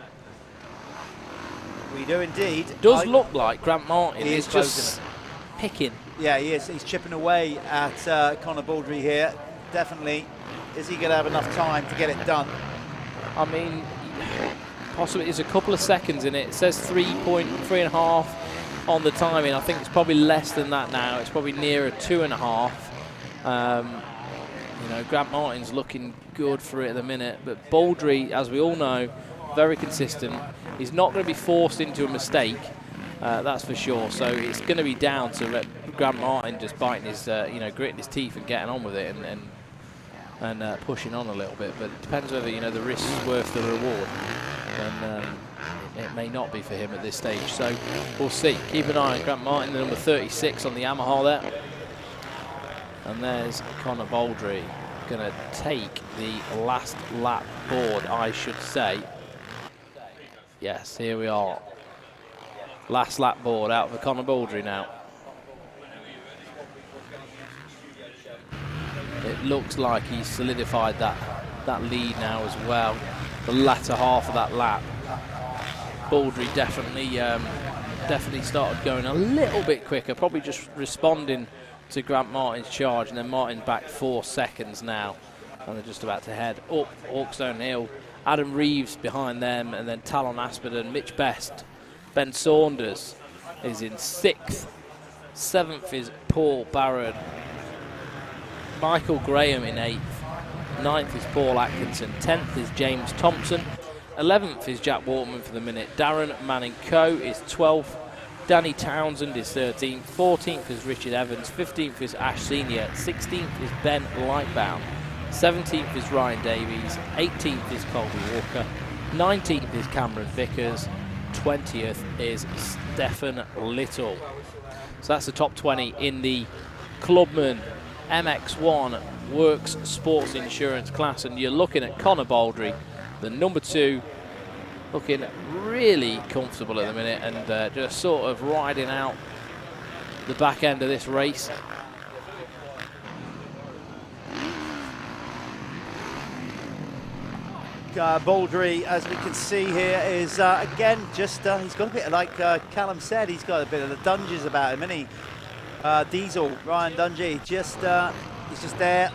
We do indeed. Does look like Grant Martin He is is just picking. Yeah, he is. He's chipping away at Conor Baldry here. Definitely. Is he going to have enough time to get it done? I mean, possibly it's a couple of seconds in it. It says 3.5 on the timing. I think it's probably less than that now. It's probably nearer 2.5. You know, Grant Martin's looking good for it at the minute, but Baldry, as we all know, very consistent. He's not going to be forced into a mistake, that's for sure. So it's going to be down to Grant Martin just biting his, gritting his teeth and getting on with it and pushing on a little bit. But it depends whether, the risk is worth the reward. And it may not be for him at this stage. So we'll see. Keep an eye on Grant Martin, the number 36 on the Yamaha there. And there's Conor Baldry going to take the last lap board, I should say. Yes, here we are. Last lap board out for Conor Baldry now. It looks like he's solidified that lead now as well. The latter half of that lap. Baldry definitely started going a little bit quicker, probably just responding to Grant Martin's charge, and then Martin back 4 seconds now, and they're just about to head up Hawkstone Hill. Adam Reeves behind them, and then Talon Aspenden, Mitch Best, Ben Saunders is in 6th. 7th is Paul Barrett. Michael Graham in 8th. 9th is Paul Atkinson. 10th is James Thompson. 11th is Jack Waterman for the minute. Darren Manning-Coe is 12th. Danny Townsend is 13th. 14th is Richard Evans. 15th is Ash Senior. 16th is Ben Lightbound. 17th is Ryan Davies. 18th is Colby Walker. 19th is Cameron Vickers. 20th is Stefan Little. So that's the top 20 in the Clubman MX1 Works Sports Insurance class, and you're looking at Conor Baldry, the number 2, looking really comfortable at the minute, and just sort of riding out the back end of this race. Baldry, as we can see here, is again just he's got a bit like Callum said, he's got a bit of the Dunges about him, isn't he? Diesel, Ryan Dungey, he's just there,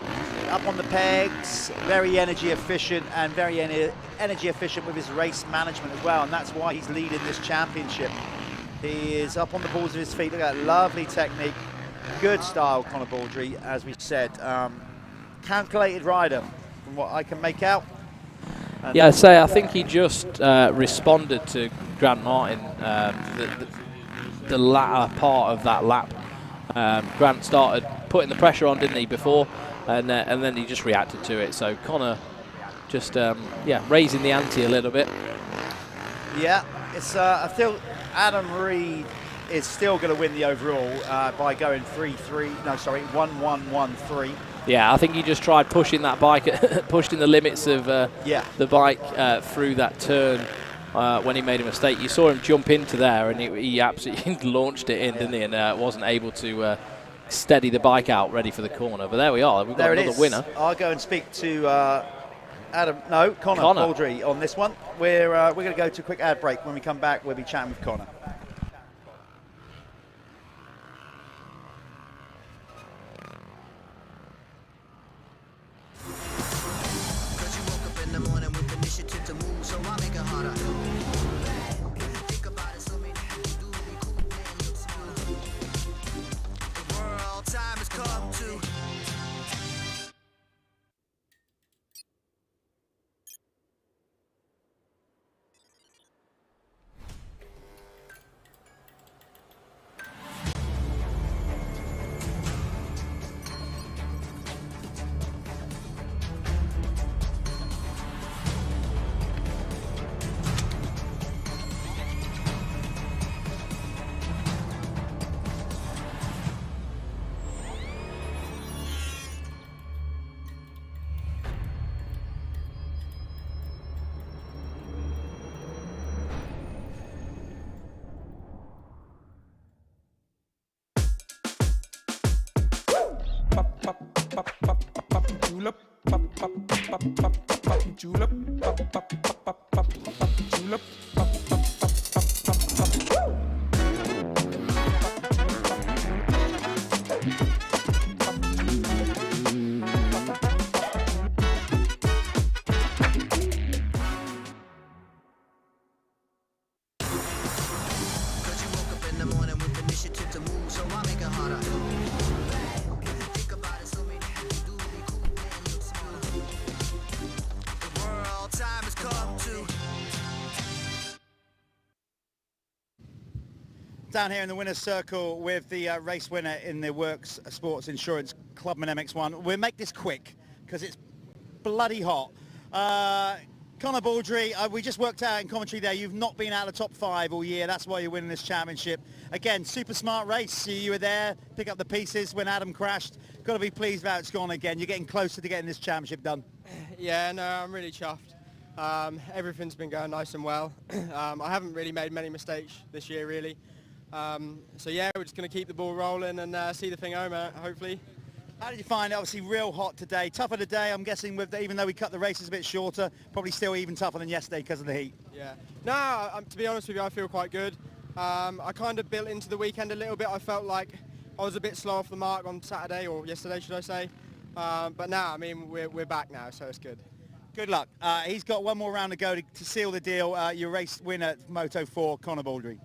up on the pegs, very energy efficient, and very energy efficient with his race management as well, and that's why he's leading this championship. He is up on the balls of his feet. Look at that lovely technique, good style, Conor Baldry, as we said. Calculated rider, from what I can make out. And yeah, I think he just responded to Grant Martin, the latter part of that lap. Grant started putting the pressure on, didn't he, before, and then he just reacted to it. So Conor just raising the ante a little bit. Yeah, it's I feel Adam Reed is still going to win the overall by going 1-1-1-3. Yeah, I think he just tried pushing that bike, pushing the limits of the bike through that turn when he made a mistake. You saw him jump into there, and he absolutely launched it in, didn't he? And wasn't able to steady the bike out, ready for the corner. But there we are. We've got another winner. I'll go and speak to Conor Baldry on this one. We're going to go to a quick ad break. When we come back, we'll be chatting with Conor. julep, julep, julep. Down here in the winner's circle with the race winner in the Works Sports Insurance Clubman MX1. We'll make this quick because it's bloody hot. Conor Baldry, we just worked out in commentary there, you've not been out of the top 5 all year. That's why you're winning this championship. Again, super smart race. You were there, pick up the pieces when Adam crashed. Got to be pleased about it's gone again. You're getting closer to getting this championship done. Yeah, no, I'm really chuffed. Everything's been going nice and well. I haven't really made many mistakes this year, really. So yeah, we're just going to keep the ball rolling and see the thing home, hopefully. How did you find it? Obviously real hot today. Tougher today, I'm guessing, with even though we cut the races a bit shorter, probably still even tougher than yesterday because of the heat. Yeah. No, to be honest with you, I feel quite good. I kind of built into the weekend a little bit. I felt like I was a bit slow off the mark on Saturday, or yesterday, should I say. But now, I mean, we're back now, so it's good. Good luck. He's got one more round to go to seal the deal. Your race winner, Moto 4, Conor Baldry.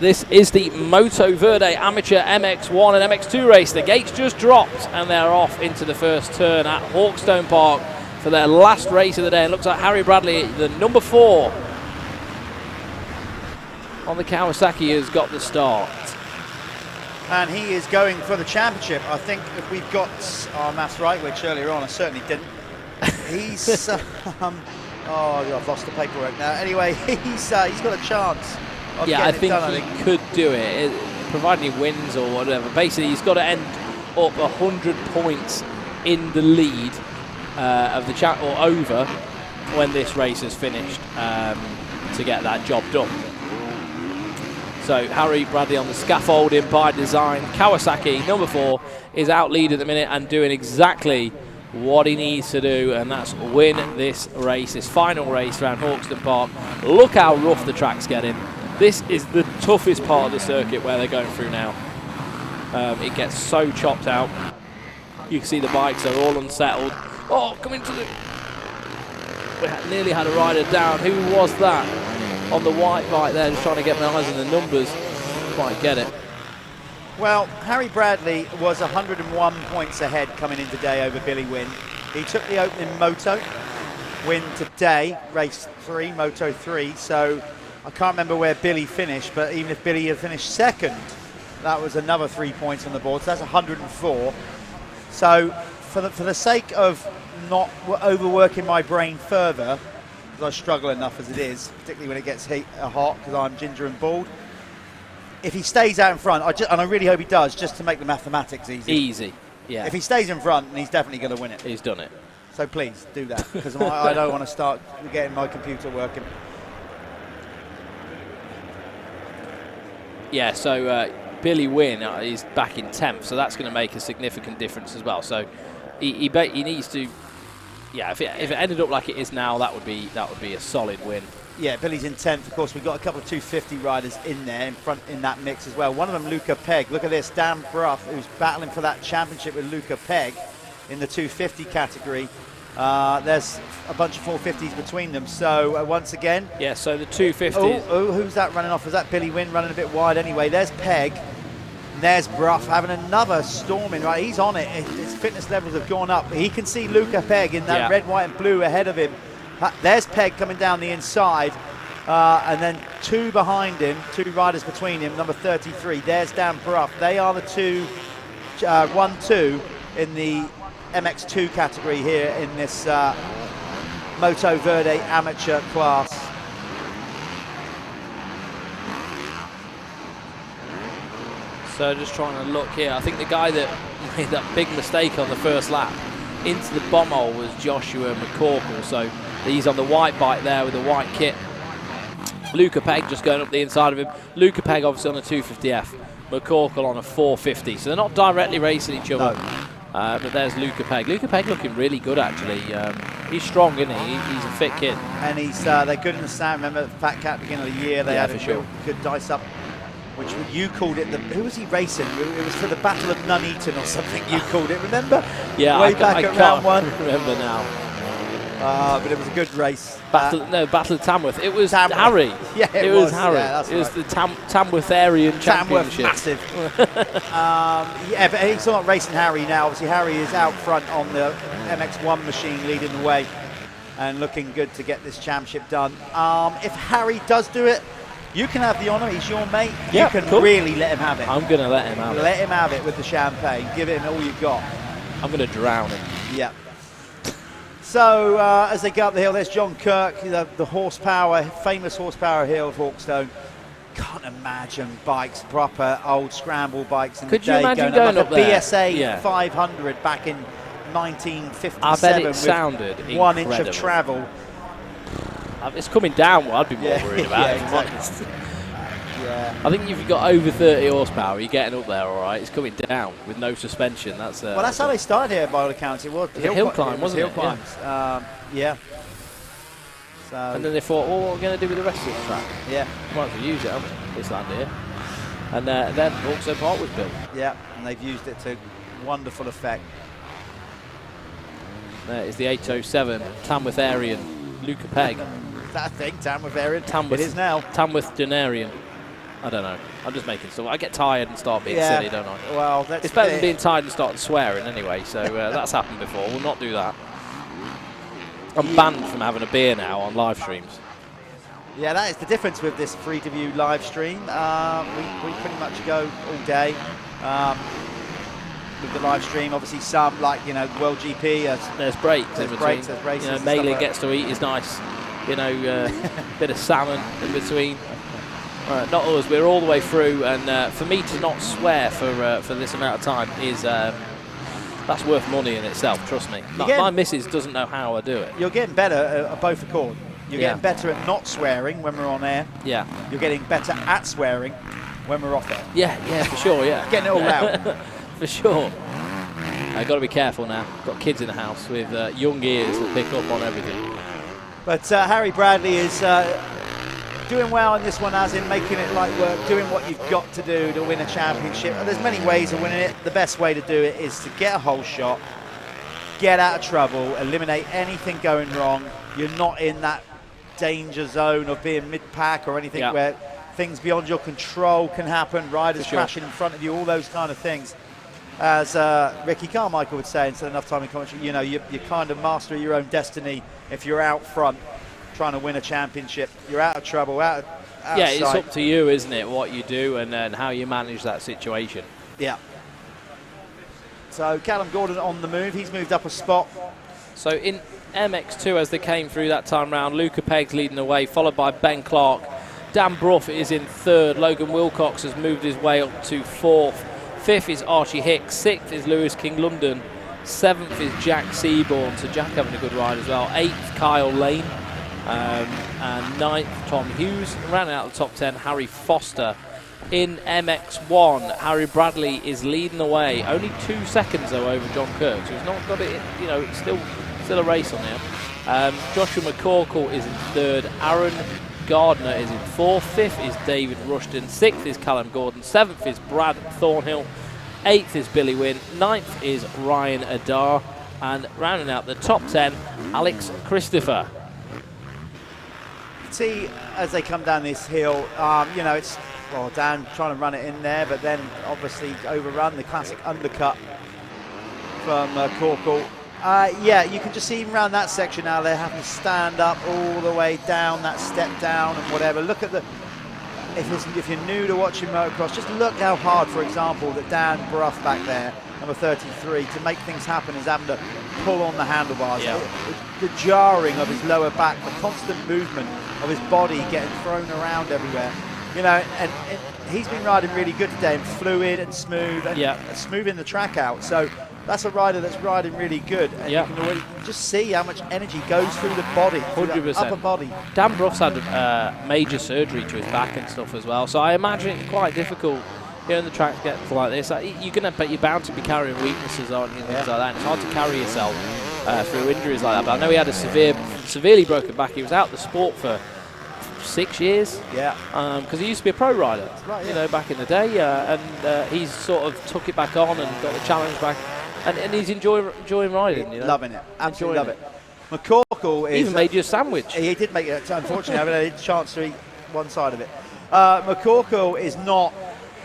This is the Moto Verde Amateur MX1 and MX2 race. The gates just dropped and they're off into the first turn at Hawkstone Park for their last race of the day. It looks like Harry Bradley, the number 4 on the Kawasaki, has got the start. And he is going for the championship. I think if we've got our maths right, which earlier on I certainly didn't. He's, oh, I've lost the paperwork now. Anyway, he's got a chance. Yeah, I think he could do it, providing he wins or whatever. Basically, he's got to end up 100 points in the lead of the chat or over when this race is finished to get that job done. So Harry Bradley on the scaffolding by design. Kawasaki, number 4, is out lead at the minute and doing exactly what he needs to do, and that's win this race, this final race around Hawkstone Park. Look how rough the track's getting. This is the toughest part of the circuit where they're going through now. It gets so chopped out. You can see the bikes are all unsettled. Oh, coming to the... We nearly had a rider down. Who was that? On the white bike there, just trying to get my eyes on the numbers. Quite get it. Well, Harry Bradley was 101 points ahead coming in today over Billy Wynn. He took the opening Moto win today, race 3, Moto 3. So I can't remember where Billy finished, but even if Billy had finished second, that was another 3 points on the board. So that's 104. So for the sake of not overworking my brain further, because I struggle enough as it is, particularly when it gets hot, because I'm ginger and bald. If he stays out in front, and I really hope he does, just to make the mathematics easy. Easy, yeah. If he stays in front, then he's definitely going to win it. He's done it. So please do that, because I don't want to start getting my computer working. Yeah, so Billy Wynn is back in 10th, so that's going to make a significant difference as well. So he needs to, yeah. If it ended up like it is now, that would be a solid win. Yeah, Billy's in 10th. Of course, we've got a couple of 250 riders in there, in that mix as well. One of them, Luca Pegg. Look at this, Dan Brough, who's battling for that championship with Luca Pegg in the 250 category. There's a bunch of 450s between them. So once again, yeah. So the 250s. Oh, who's that running off? Is that Billy Wynn running a bit wide anyway? There's Pegg. And there's Brough having another storming. Right, he's on it. His fitness levels have gone up. He can see Luca Pegg in that red, white, and blue ahead of him. There's Pegg coming down the inside, and then two behind him, two riders between him, number 33. There's Dan Brough. They are the 1-2 in the MX2 category here in this Moto Verde amateur class. So just trying to look here. I think the guy that made that big mistake on the first lap into the bomb hole was Joshua McCorkle. So he's on the white bike there with the white kit. Luca Pegg just going up the inside of him. Luca Pegg obviously on a 250F. McCorkle on a 450. So they're not directly racing each other. No. But there's Luca Pegg. Luca Pegg looking really good actually. He's strong, isn't he? He's a fit kid. And he's they're good in the stand. Remember the Fat Cat beginning of the year? They had a sure. Good dice up. Which you called it, who was he racing? It was for the Battle of Nuneaton or something you called it, remember? Yeah, Way back at round one. Remember now. But it was a good race. Battle of Tamworth. It was Harry. Yeah, it was Harry. Yeah, it was the Tamwortharian Championship. Massive. Yeah, but he's not racing Harry now. Obviously, Harry is out front on the MX1 machine leading the way and looking good to get this championship done. If Harry does do it, you can have the honour, he's your mate. Yeah, you can cool. really let him have it. I'm going to let him have it. Let him have it with the champagne. Give him all you've got. I'm going to drown him. Yeah. So as they go up the hill, there's John Kirk, the horsepower, famous horsepower hill of Hawkstone. Can't imagine bikes, proper old scramble bikes in Could the you day imagine going up there? BSA 500 back in 1957. I bet it sounded with 1 inch of incredible. travel. It's coming down what I'd be more worried about. Exactly. Yeah. I think if you've got over 30 horsepower, you're getting up there all right. It's coming down with no suspension. That's well, that's how they started here by all accounts. It was hill climb, wasn't it? Hill climbs. Yeah. So. And then they thought, well, what are we going to do with the rest of the track? Yeah. Might as well use it, this land here. And then Hawkstone Park was built. Yeah, and they've used it to wonderful effect. There is the 807 Tamwortharian Luca Pegg. That thing, Tamwortharian. Tamworth, it is now. Tamwortharian. I don't know. I'm just making stuff. I get tired and start being silly, don't I? Well, it's better than being tired and starting swearing anyway. So that's happened before. We'll not do that. I'm banned from having a beer now on live streams. Yeah, that is the difference with this free to view live stream. We pretty much go all day with the live stream. Obviously, some like World GP. There's breaks. There's in breaks. between. There's races. Mailing gets to eat is nice. Bit of salmon in between. Not us. We're all the way through, and for me to not swear for this amount of time is that's worth money in itself. Trust me. My missus doesn't know how I do it. You're getting better at both accord. You're getting better at not swearing when we're on air. Yeah. You're getting better at swearing when we're off air. Yeah, for sure. Yeah. Getting it all out. For sure. I've got to be careful now. Got kids in the house with young ears that pick up on everything. But Harry Bradley is doing well in this one, as in making it light work, doing what you've got to do to win a championship. And there's many ways of winning it. The best way to do it is to get a whole shot, get out of trouble, eliminate anything going wrong. You're not in that danger zone of being mid-pack or anything where things beyond your control can happen, riders crashing in front of you, all those kind of things. As Ricky Carmichael would say, instead of enough time in commentary, you kind of master your own destiny if you're out front trying to win a championship. You're out of trouble, out Yeah, it's up to you, isn't it, what you do and how you manage that situation. Yeah. So Callum Gordon on the move. He's moved up a spot. So in MX2, as they came through that time round, Luca Pegg's leading the way, followed by Ben Clark. Dan Bruff is in third. Logan Wilcox has moved his way up to fourth. Fifth is Archie Hicks. Sixth is Lewis King London. Seventh is Jack Seaborn. So Jack having a good ride as well. Eighth, Kyle Lane. And ninth, Tom Hughes. Rounding out the top 10, Harry Foster. In MX1, Harry Bradley is leading the way. Only 2 seconds, though, over John Kirk. So he's not got it, it's still a race on him. Joshua McCorkle is in third. Aaron Gardner is in fourth. Fifth is David Rushton. Sixth is Callum Gordon. Seventh is Brad Thornhill. Eighth is Billy Wynn. Ninth is Ryan Adar. And rounding out the top 10, Alex Christopher. See, as they come down this hill, it's Dan trying to run it in there, but then obviously overrun the classic undercut from Corkle. You can just see even around that section now they're having to stand up all the way down that step down and whatever. Look at if you're new to watching motocross, just look how hard, for example, that Dan Bruff back there, number 33, to make things happen is having to pull on the handlebars. Yeah. The jarring of his lower back, the constant movement of his body getting thrown around everywhere. And he's been riding really good today and fluid and smooth and smoothing the track out. So that's a rider that's riding really good. And you can already just see how much energy goes through the body, 100%. upper body. Dan Bruff's had major surgery to his back and stuff as well. So I imagine it's quite difficult here on the track to get like this. You're bound to be carrying weaknesses, aren't you? Things like that. And it's hard to carry yourself through injuries like that. But I know he had a severely broken back. He was out of the sport for 6 years. Yeah. Because he used to be a pro rider, right, back in the day. And he's sort of took it back on and got the challenge back. And he's enjoying riding. Loving it. Absolutely love it. McCorkle is... Even made you a sandwich. He did make it. Unfortunately, I haven't had a chance to eat one side of it. McCorkle is not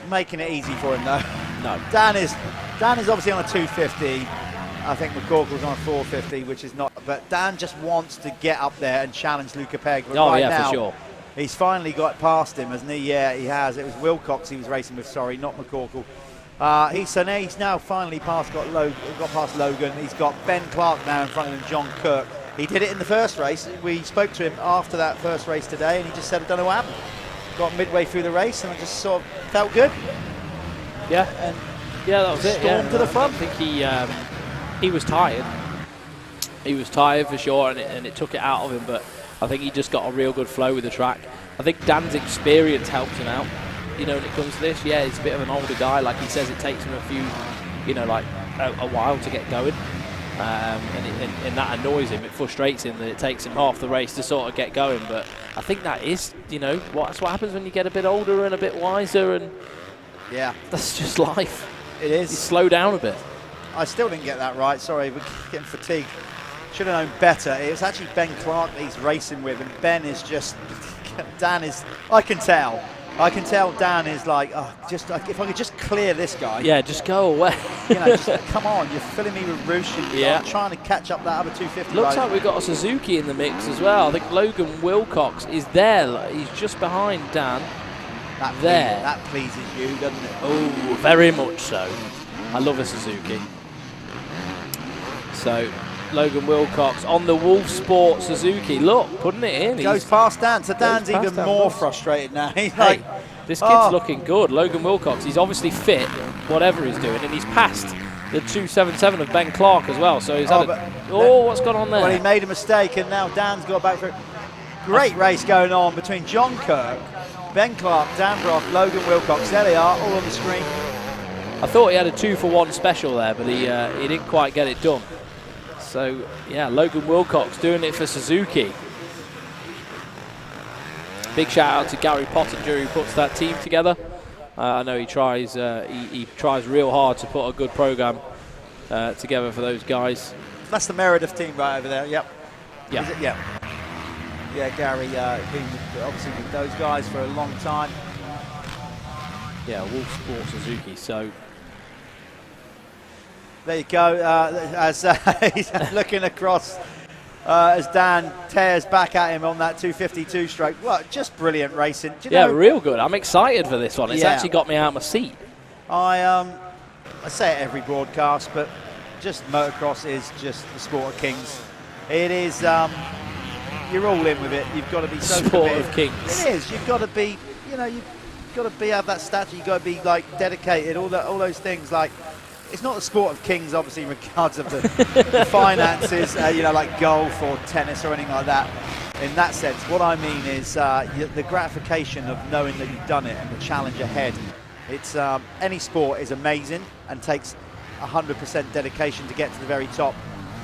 making it easy for him, though. No. Dan is obviously on a 250. I think McCorkle's on a 450, which is not... But Dan just wants to get up there and challenge Luca Pegg. But right now, for sure. He's finally got past him, hasn't he? Yeah, he has. It was Wilcox he was racing with, sorry, not McCorkle. He's now finally got past Logan. He's got Ben Clark now in front of him, John Kirk. He did it in the first race. We spoke to him after that first race today, and he just said, I don't know what happened. Got midway through the race, and I just sort of felt good. Yeah, and that was it. Stormed to the front. I think he was tired. He was tired for sure, and it took it out of him. But I think he just got a real good flow with the track. I think Dan's experience helped him out. When it comes to this, he's a bit of an older guy. Like he says, it takes him a few, a while to get going. And that annoys him. It frustrates him that it takes him half the race to sort of get going. But I think that is, that's what happens when you get a bit older and a bit wiser. And that's just life. It is. You slow down a bit. I still didn't get that right. Sorry, we're getting fatigued. Should have known better. It was actually Ben Clark that he's racing with, and Ben is just... Dan is... I can tell Dan is like, if I could just clear this guy. Yeah, just go away. Just come on, you're filling me with roosh. I'm trying to catch up that other 250. Looks like we've got a Suzuki in the mix as well. I think Logan Wilcox is there. He's just behind Dan. That pleases you, doesn't it? Oh, very much so. I love a Suzuki. So, Logan Wilcox on the Wolf Sport Suzuki. Look, putting it in. Goes past Dan, so Dan's even more frustrated now. He's like, this kid's looking good. Logan Wilcox, he's obviously fit, whatever he's doing, and he's passed the 277 of Ben Clark as well. So he's what's gone on there? Well, he made a mistake, and now Dan's got back through. Great race going on between John Kirk, Ben Clark, Dan Brock, Logan Wilcox. There they are, all on the screen. I thought he had a 2-for-1 special there, but he didn't quite get it done. So, Logan Wilcox doing it for Suzuki. Big shout out to Gary Pottinger who puts that team together. I know he tries real hard to put a good program together for those guys. That's the Meredith team right over there. Yep. Yeah. Yeah, Gary been obviously with those guys for a long time. Yeah, Wolf Sport Suzuki. So there you go. As he's looking across as Dan tears back at him on that 252 stroke. Well, just brilliant racing. Do you Yeah, know, real good. I'm excited for this one. It's actually got me out of my seat. I say it every broadcast, but just motocross is just the sport of kings. It is, you're all in with it. You've got to be so Sport committed. of kings. It is. You've got to be, you know, you've got to have that stature. You've got to be, like, dedicated, all those things. Like, it's not the sport of kings, obviously, in regards of the finances, you know, like golf or tennis or anything like that. In that sense, what I mean is the gratification of knowing that you've done it and the challenge ahead. It's any sport is amazing and takes 100% dedication to get to the very top.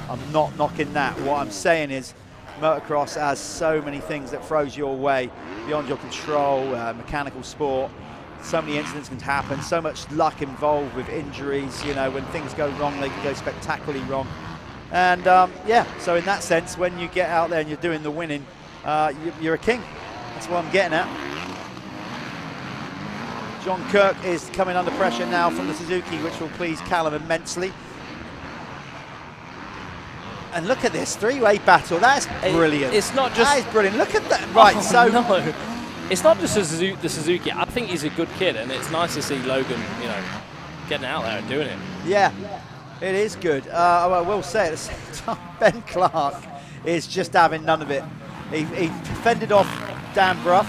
I'm not knocking that. What I'm saying is motocross has so many things that throws your way beyond your control, mechanical sport. So many incidents can happen, so much luck involved with injuries. You know, when things go wrong, they can go spectacularly wrong. And yeah, so in that sense, when you get out there and you're doing the winning, you're a king. That's what I'm getting at. John Kirk is coming under pressure now from the Suzuki, which will please Callum immensely. And look at this three-way battle. That's brilliant. It's not just... That is brilliant. Look at that. Right, oh, so... No. It's not just the Suzuki. I think he's a good kid, and it's nice to see Logan, you know, getting out there and doing it. Yeah, it is good. I will say at the same time, Ben Clark is just having none of it. He fended off Dan Bruff.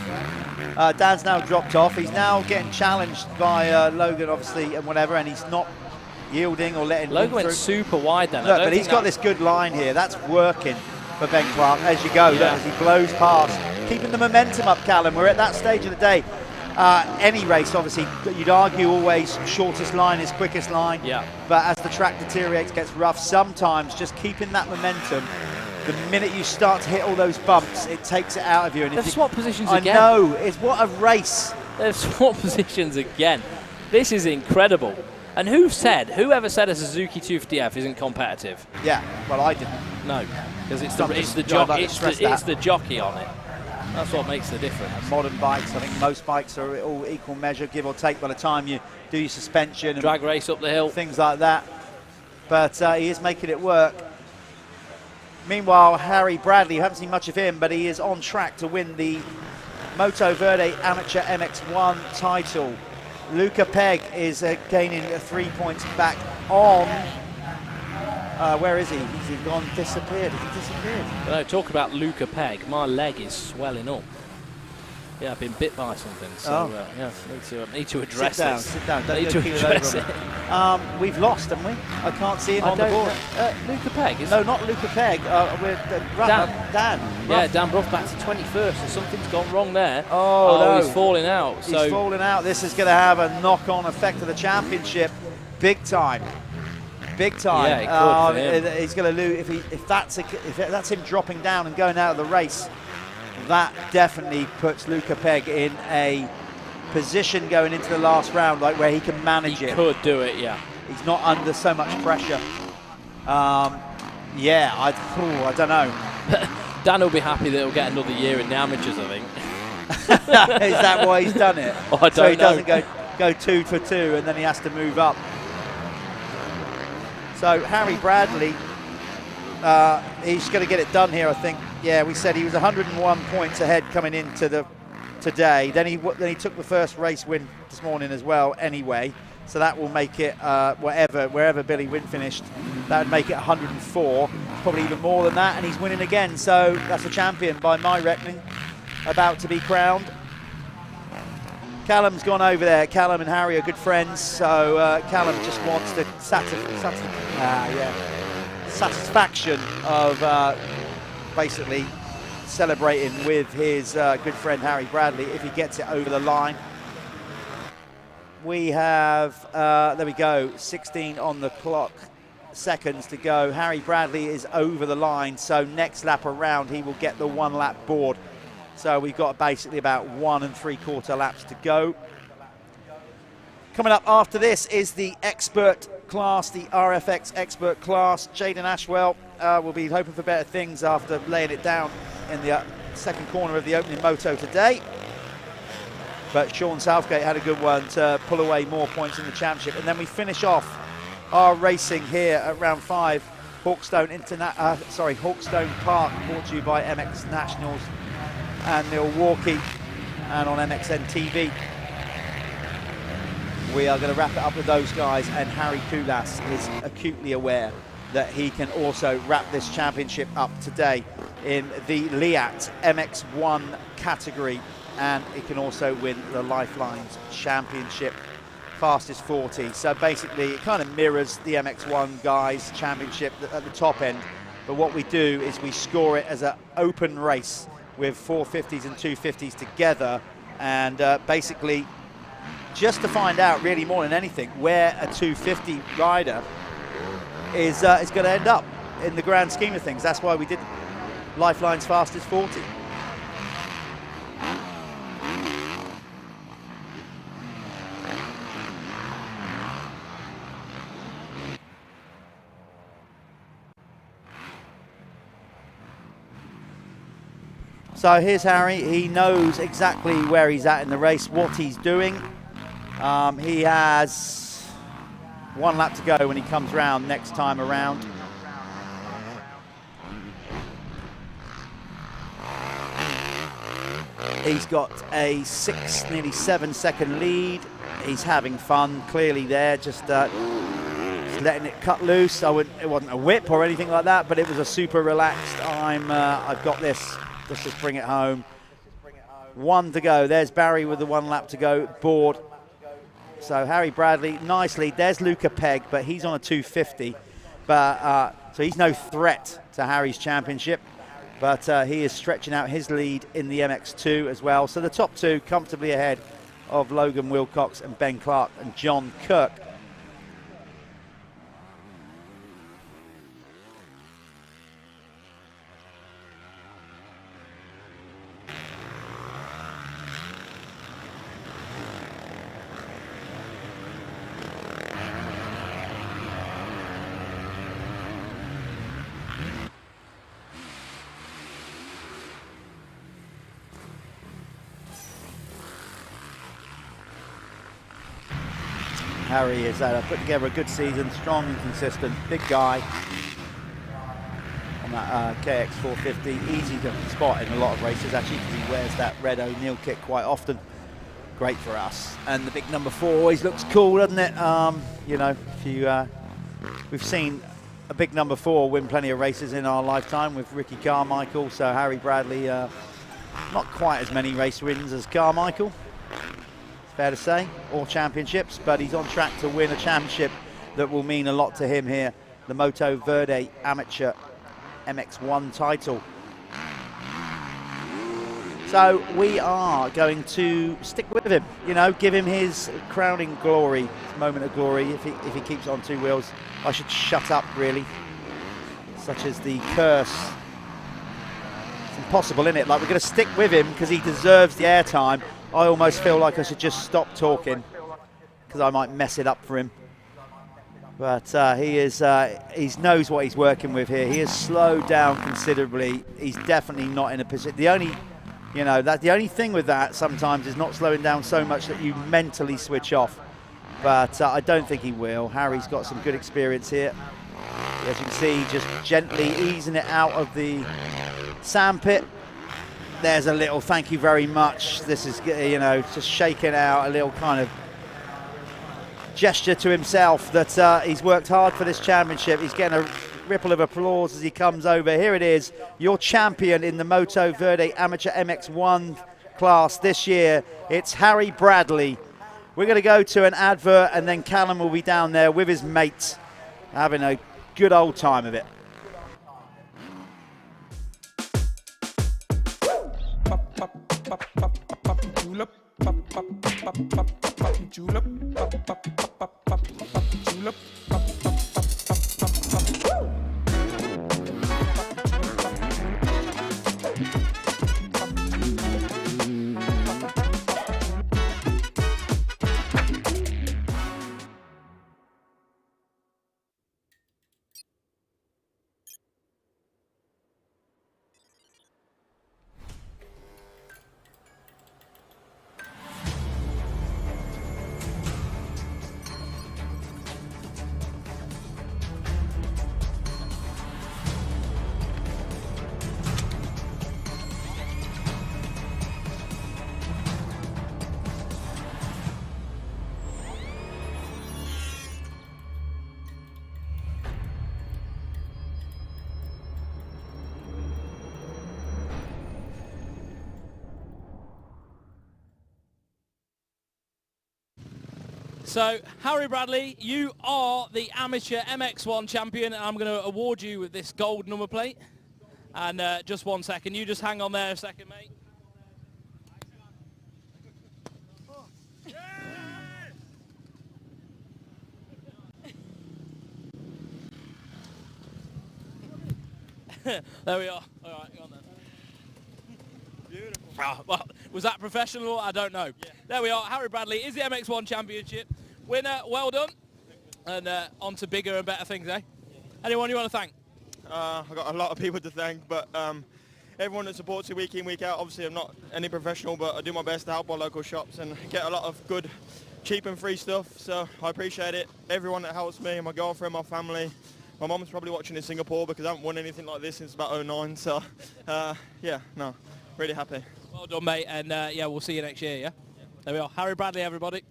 Dan's now dropped off. He's now getting challenged by Logan, obviously, and whatever, and he's not yielding or letting Logan went through. super wide then. Look, but he's got this good line here. That's working for Ben Clark as you go. Look, as he blows past. Keeping the momentum up, Callum. We're at that stage of the day. Any race, obviously, you'd argue always shortest line is quickest line. Yeah. But as the track deteriorates, gets rough, sometimes just keeping that momentum, the minute you start to hit all those bumps, it takes it out of you. And They've swapped positions I again. I know. It's what a race. They've swapped positions again. This is incredible. And whoever said a Suzuki 250F isn't competitive? Yeah, well, I didn't. No, because it's the jockey on it. That's what makes the difference. Modern bikes, I think most bikes are all equal measure, give or take, by the time you do your suspension. And drag race up the hill. Things like that. But he is making it work. Meanwhile, Harry Bradley, you haven't seen much of him, but he is on track to win the Moto Verde Amateur MX1 title. Luca Pegg is gaining 3 points back on. Where is he? Has he gone disappeared? Has he disappeared? No, talk about Luca Pegg. My leg is swelling up. Yeah, I've been bit by something. So yeah, need to address this. Sit down. Don't need to address it. We've lost, haven't we? I can't see him on the board. Luca Pegg? No, not Luca Pegg. We're Dan. Yeah, Dan Bruff back to 21st. So something's gone wrong there. Oh no. He's falling out. He's falling out. This is going to have a knock-on effect to the championship, big time. Big time. Yeah, it could for him. He's going to lose if that's him dropping down and going out of the race. That definitely puts Luca Pegg in a position going into the last round, like where he can manage it. He could do it, yeah. He's not under so much pressure. Yeah, I don't know. Dan will be happy that he'll get another year in the amateurs, I think. Is that why he's done it? Oh, I don't know. So he doesn't go 2 for 2 and then he has to move up. So Harry Bradley, he's going to get it done here, I think. Yeah, we said he was 101 points ahead coming into today. Then he took the first race win this morning as well anyway. So that will make it, wherever Billy Wynn finished, that would make it 104. Probably even more than that, and he's winning again. So that's a champion by my reckoning, about to be crowned. Callum's gone over there. Callum and Harry are good friends, so Callum just wants the satisfaction of basically celebrating with his good friend Harry Bradley if he gets it over the line. We have, there we go, 16 on the clock, seconds to go. Harry Bradley is over the line, so next lap around he will get the 1 lap board. So we've got basically about 1 3/4 laps to go. Coming up after this is the expert class, the RFX expert class. Jaden Ashwell will be hoping for better things after laying it down in the second corner of the opening moto today. But Sean Southgate had a good one to pull away more points in the championship. And then we finish off our racing here at round 5 Hawkstone Hawkstone Parc, brought to you by MX Nationals and Milwaukee, and on MXN-TV. We are going to wrap it up with those guys, and Harry Koulas is acutely aware that he can also wrap this championship up today in the Liat MX1 category, and he can also win the Lifelines Championship fastest 40. So basically it kind of mirrors the MX1 guys championship at the top end, but what we do is we score it as an open race with 450s and 250s together, and basically just to find out, really more than anything, where a 250 rider is going to end up in the grand scheme of things. That's why we did Lifeline's fastest 40. So here's Harry. He knows exactly where he's at in the race, what he's doing. He has 1 lap to go when he comes round next time around. He's got a 6, nearly 7 second lead. He's having fun, clearly there, just letting it cut loose. It wasn't a whip or anything like that, but it was a super relaxed, I've got this, let's just bring it home. 1 to go. There's Barry with the 1 lap to go, board. So Harry Bradley, nice lead. There's Luca Pegg, but he's on a 250. But so he's no threat to Harry's championship. But he is stretching out his lead in the MX2 as well. So the top 2 comfortably ahead of Logan Wilcox and Ben Clark and John Kirk. Harry has put together a good season, strong and consistent, big guy on that KX 450, easy to spot in a lot of races actually because he wears that red O'Neill kit quite often. Great for us. And the big number 4 always looks cool, doesn't it? You know, we've seen a big number 4 win plenty of races in our lifetime with Ricky Carmichael, so Harry Bradley, not quite as many race wins as Carmichael. Fair to say, all championships, but he's on track to win a championship that will mean a lot to him here, the Moto Verde Amateur MX1 title. So we are going to stick with him, you know, give him his crowning glory, his moment of glory. If he keeps on 2 wheels, I should shut up really, such as the curse. It's impossible, isn't it? Like, we're going to stick with him because he deserves the airtime. I almost feel like I should just stop talking because I might mess it up for him. But he knows what he's working with here. He has slowed down considerably. He's definitely not in a position. The only thing with that sometimes is not slowing down so much that you mentally switch off. But I don't think he will. Harry's got some good experience here. As you can see, just gently easing it out of the sandpit. There's a little thank you very much. This is, you know, just shaking out a little kind of gesture to himself that he's worked hard for this championship. He's getting a ripple of applause as he comes over. Here it is, your champion in the Moto Verde Amateur MX1 class this year. It's Harry Bradley. We're going to go to an advert and then Callum will be down there with his mates having a good old time of it. So, Harry Bradley, you are the amateur MX1 champion, and I'm going to award you with this gold number plate. And just 1 second, you just hang on there a second, mate. There we are. All right, go on then. Beautiful. Oh, well, was that professional? I don't know. Yeah. There we are. Harry Bradley is the MX1 Championship winner. Well done. And on to bigger and better things, eh? Anyone you want to thank? I've got a lot of people to thank, but everyone that supports me week in, week out. Obviously, I'm not any professional, but I do my best to help our local shops and get a lot of good, cheap and free stuff. So I appreciate it. Everyone that helps me, my girlfriend, my family. My mum's probably watching in Singapore because I haven't won anything like this since about 2009. So, yeah, no, really happy. Well done, mate. And, yeah, we'll see you next year, yeah? There we are. Harry Bradley, everybody.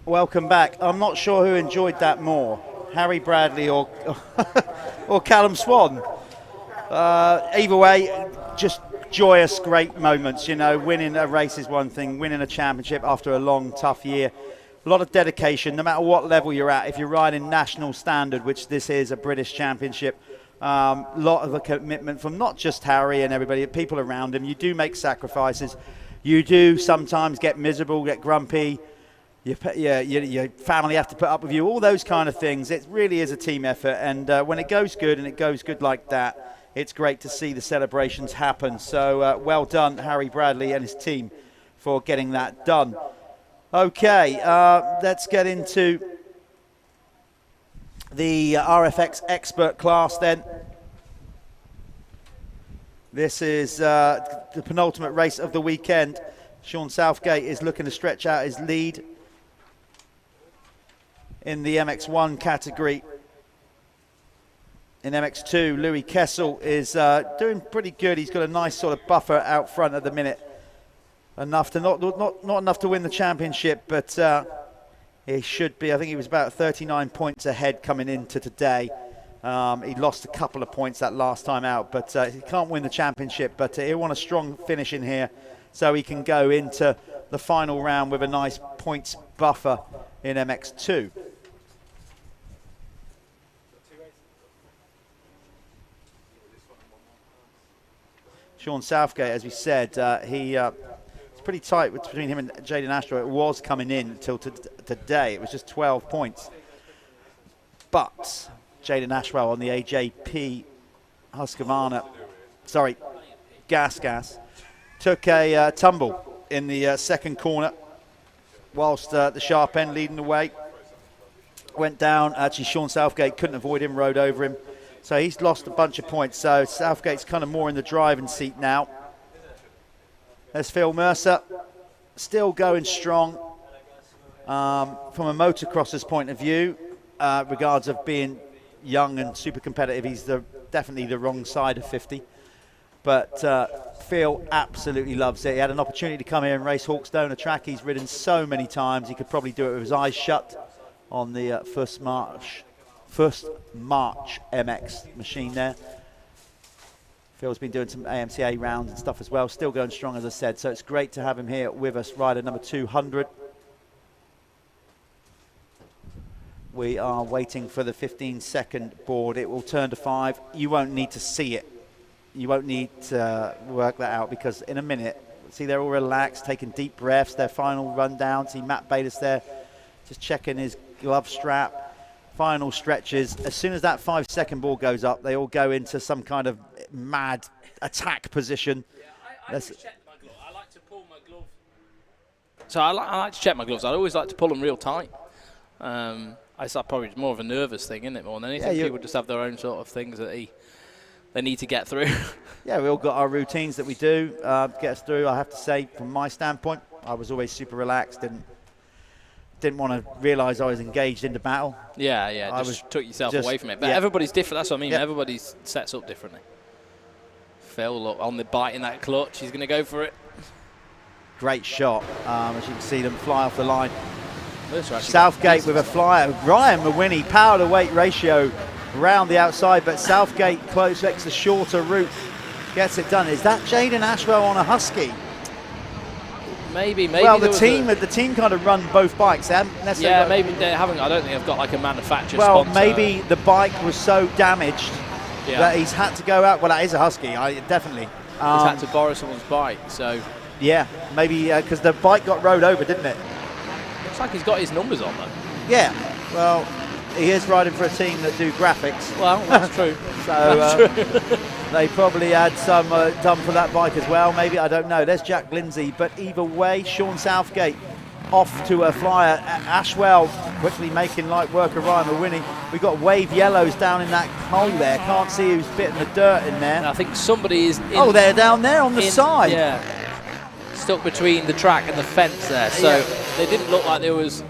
Welcome back. I'm not sure who enjoyed that more, Harry Bradley or or Callum Swan. Either way, just joyous, great moments. You know, winning a race is one thing, winning a championship after a long, tough year. A lot of dedication, no matter what level you're at. If you're riding national standard, which this is a British championship, lot of a commitment from not just Harry and everybody, people around him. You do make sacrifices. You do sometimes get miserable, get grumpy. Your family have to put up with you, all those kind of things. It really is a team effort, and when it goes good, and it goes good like that, it's great to see the celebrations happen. So well done, Harry Bradley and his team, for getting that done. Okay, let's get into the RFX Expert class then. This is the penultimate race of the weekend. Sean Southgate is looking to stretch out his lead in the MX1 category. In MX2, Louis Kessel is doing pretty good. He's got a nice sort of buffer out front at the minute. Enough to not enough to win the championship, but he should be. I think he was about 39 points ahead coming into today. He lost a couple of points that last time out, but he can't win the championship, but he'll want a strong finish in here so he can go into the final round with a nice points buffer in MX2. Sean Southgate, as we said, it's pretty tight between him and Jaden Ashrow. It was coming in until today. It was just 12 points. But Jaden Ashrow on the AJP Husqvarna, sorry, Gas, took a tumble in the second corner whilst the sharp end leading the way. Went down. Actually, Sean Southgate couldn't avoid him, rode over him. So he's lost a bunch of points. So Southgate's kind of more in the driving seat now. There's Phil Mercer, still going strong. From a motocrosser's point of view, regards of being young and super competitive, he's definitely the wrong side of 50. But Phil absolutely loves it. He had an opportunity to come here and race Hawkstone, a track he's ridden so many times. He could probably do it with his eyes shut on the first March MX machine there. Phil's been doing some AMCA rounds and stuff as well, still going strong, as I said. So it's great to have him here with us, rider number 200. We are waiting for the 15-second board. It will turn to 5. You won't need to see it. You won't need to work that out, because in a minute, see, they're all relaxed, taking deep breaths, their final rundown. See Matt Bayless there just checking his glove strap. Final stretches. As soon as that 5-second ball goes up, they all go into some kind of mad attack position. Yeah, I always check my glove. I like to pull my glove. So I like to check my gloves. I always like to pull them real tight. It's probably more of a nervous thing, isn't it, more than anything? Yeah, people just have their own sort of things that they need to get through. Yeah, we all got our routines that we do get us through. I have to say, from my standpoint, I was always super relaxed and didn't want to realise I was engaged into battle. Yeah, just took yourself away from it. But everybody's different, that's what I mean. Everybody sets up differently. Phil, look, on the bite in that clutch, he's going to go for it. Great shot, as you can see them fly off the line. Southgate with a flyer. Ryan Mawhinney, power to weight ratio round the outside, but Southgate close makes the shorter route, gets it done. Is that Jaden Ashwell on a Husky? Maybe. Well, the team kind of run both bikes. They haven't necessarily. Yeah, maybe they haven't. I don't think they've got like a manufacturer Well, sponsor. maybe the bike was so damaged that he's had to go out. Well, that is a Husky, definitely. He's had to borrow someone's bike, so. Yeah, maybe because the bike got rode over, didn't it? Looks like he's got his numbers on though. Yeah. Well, he is riding for a team that do graphics. Well, that's true. So That's true. they probably had some done for that bike as well. Maybe, I don't know. There's Jack Lindsay, but either way, Sean Southgate off to a flyer. Ashwell quickly making light work of Ryan Mawhinney. We've got wave yellows down in that hole there. Can't see who's bitten the dirt in there. And I think somebody is. They're down there on the side. Yeah. Stuck between the track and the fence there, so they didn't look like there was.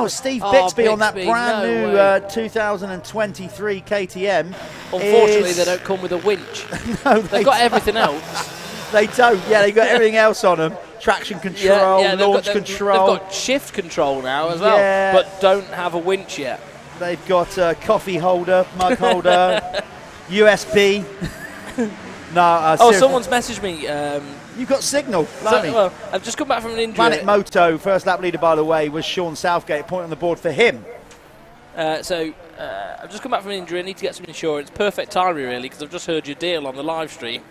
Steve Bixby on that brand new 2023 KTM. Unfortunately, they don't come with a winch. No, they've got everything else. They don't. Yeah, they've got everything else on them. Traction control, launch control. They've got shift control now as well, but don't have a winch yet. They've got a coffee holder, mug holder, USB. Someone's messaged me. You've got signal. Well, I've just come back from an injury. Planet Moto, first lap leader, by the way, was Sean Southgate. Point on the board for him. I've just come back from an injury. I need to get some insurance. Perfect timing, really, because I've just heard your deal on the live stream.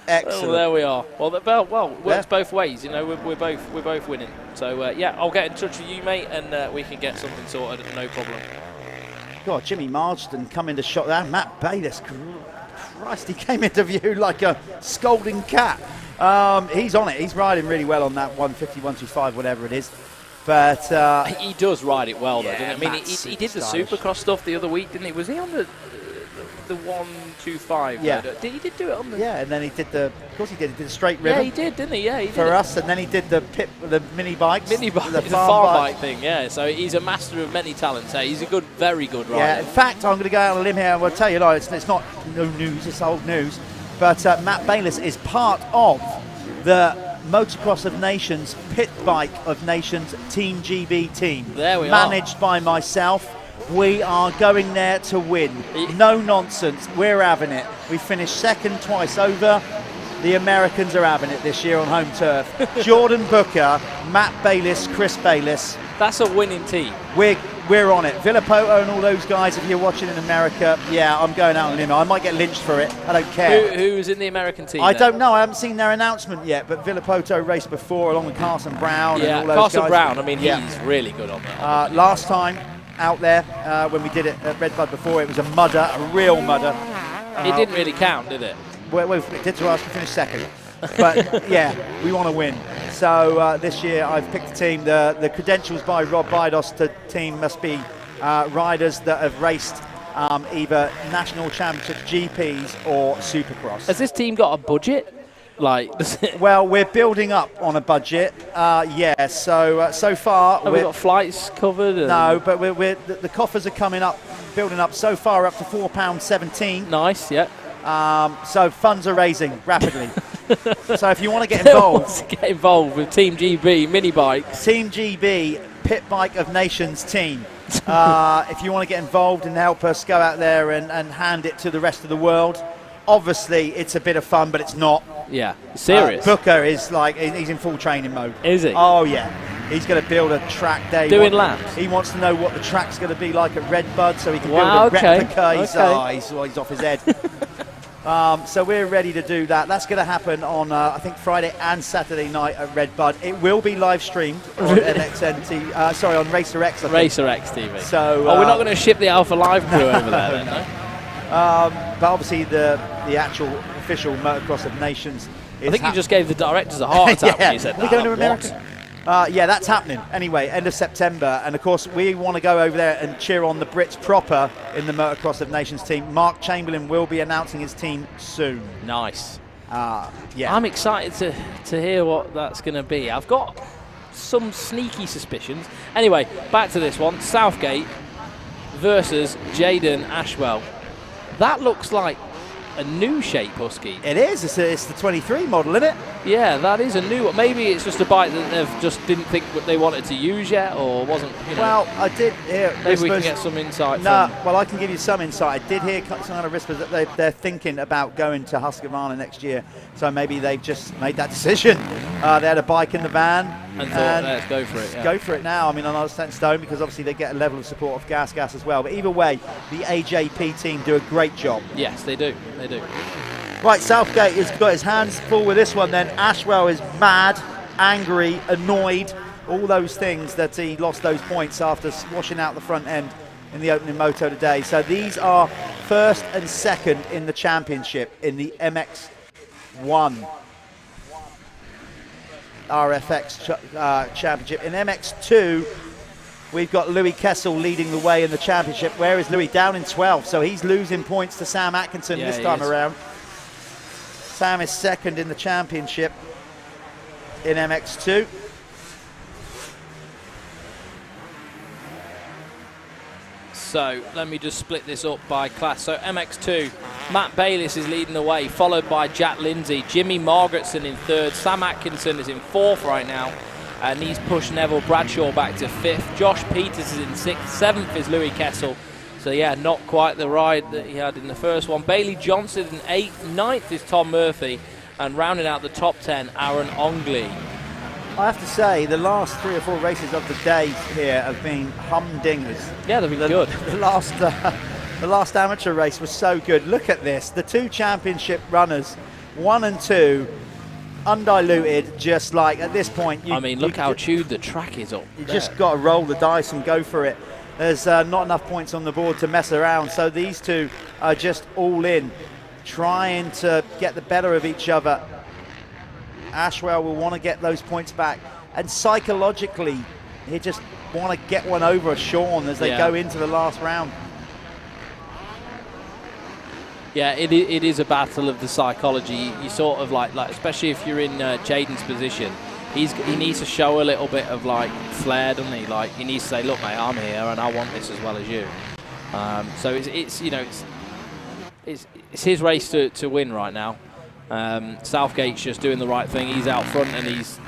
Excellent. Well, there we are. Well, works both ways. You know, we're both winning. So I'll get in touch with you, mate, and we can get something sorted. No problem. God, Jimmy Marsden coming to shot there. Matt Bayliss. Christ, he came into view like a scolding cat. He's on it. He's riding really well on that 150, 125, whatever it is. But he does ride it well, though, doesn't he? I mean, he did the Supercross stuff the other week, didn't he? Was he on the 125? Yeah. He did do it on the. Yeah, and then he did Of course, he did. He did a straight ribbon. Yeah, he did, didn't he? Yeah, he did. For us, and then he did the mini bikes. The farm bike thing, yeah. So he's a master of many talents. He's a very good rider. Yeah, in fact, I'm going to go out on a limb here and we'll tell you, it's not no news, it's old news, but Matt Bayliss is part of the Motocross of Nations Pit Bike of Nations Team GB team. There we managed by myself. We are going there to win. No nonsense. We're having it. We finished second twice over. The Americans are having it this year on home turf. Jordan Booker, Matt Bayliss, Chris Bayliss. That's a winning team. We're on it. Villapoto and all those guys, if you're watching in America, I'm going out on a limb. I might get lynched for it. I don't care. Who's in the American team? I don't know. I haven't seen their announcement yet, but Villapoto raced before along with Carson Brown and all those Carson guys. Brown, I mean, he's really good on that. Last time out there, when we did it at Redbud before, it was a mudder, a real mudder. It didn't really count, did it? Well, it did to us. We finished second. But, we want to win. So this year I've picked a team. The credentials by Rob Bidos to team must be riders that have raced either National Championship GPs or Supercross. Has this team got a budget? Well, we're building up on a budget. So far we've got flights covered. No, but the coffers are coming up, building up. So far, up to £4.17. Nice, yeah. So funds are raising rapidly. So if you want to get involved, with Team GB mini bikes, Team GB Pit Bike of Nations team. If you want to get involved and help us go out there and hand it to the rest of the world. Obviously, it's a bit of fun, but it's not. Yeah, serious. Booker is he's in full training mode. Is he? Oh, yeah. He's going to build a track day. Doing laps? He wants to know what the track's going to be like at Redbud so he can build a replica. He's off his head. So we're ready to do that. That's going to happen on, I think, Friday and Saturday night at Redbud. It will be live streamed on MXN-TV, on Racer X. Racer X TV. So, we're not going to ship the Alpha Live crew over there then, no? But obviously the actual official Motocross of Nations is I think you just gave the directors a heart attack when you said that. We're going to America. That's happening. Anyway, end of September. And, of course, we want to go over there and cheer on the Brits proper in the Motocross of Nations team. Mark Chamberlain will be announcing his team soon. Nice. I'm excited to hear what that's going to be. I've got some sneaky suspicions. Anyway, back to this one. Southgate versus Jaden Ashwell. That looks like a new shape Husky. It is. It's the 23 model, isn't it? Yeah, that is a new one. Maybe it's just a bike that they've just didn't think what they wanted to use yet, or wasn't. You know. Well, I did hear. Maybe we can get some insight. No, well, I can give you some insight. I did hear some kind of whispers that they're thinking about going to Husqvarna next year. So maybe they've just made that decision. They had a bike in the van and thought, let's go for it. Yeah. Go for it now. I mean, I'm not set in stone because obviously they get a level of support of gas as well. But either way, the AJP team do a great job. Yes, they do. They do. Right, Southgate has got his hands full with this one then. Ashwell is mad, angry, annoyed, all those things that he lost those points after washing out the front end in the opening moto today. So these are first and second in the championship in the MX1 RFX championship. In MX2, we've got Louis Kessel leading the way in the championship. Where is Louis? Down in 12th, so he's losing points to Sam Atkinson this time around. Sam is second in the championship in MX2. So let me just split this up by class. So MX2, Matt Bayliss is leading the way, followed by Jack Lindsay. Jimmy Margaretson in third. Sam Atkinson is in fourth right now, and he's pushed Neville Bradshaw back to fifth. Josh Peters is in sixth. Seventh is Louis Kessel. So yeah, not quite the ride that he had in the first one. Bailey Johnson in eighth. Ninth is Tom Murphy, and rounding out the top 10, Aaron Ongley. I have to say, the last 3 or 4 races of the day here have been humdingers. Yeah, they've been good. The last amateur race was so good. Look at this. The 2 championship runners, 1 and 2, undiluted, just like at this point. Look how chewed the track is up. You just got to roll the dice and go for it. There's not enough points on the board to mess around. So these 2 are just all in, trying to get the better of each other. Ashwell will want to get those points back, and psychologically he just want to get one over Sean as they go into the last round. Yeah, it is a battle of the psychology. You sort of like especially if you're in Jaden's position, he needs to show a little bit of like flair, doesn't he? Like he needs to say, look mate, I'm here and I want this as well as you. So it's his race to win right now. Southgate's just doing the right thing. He's out front and he's,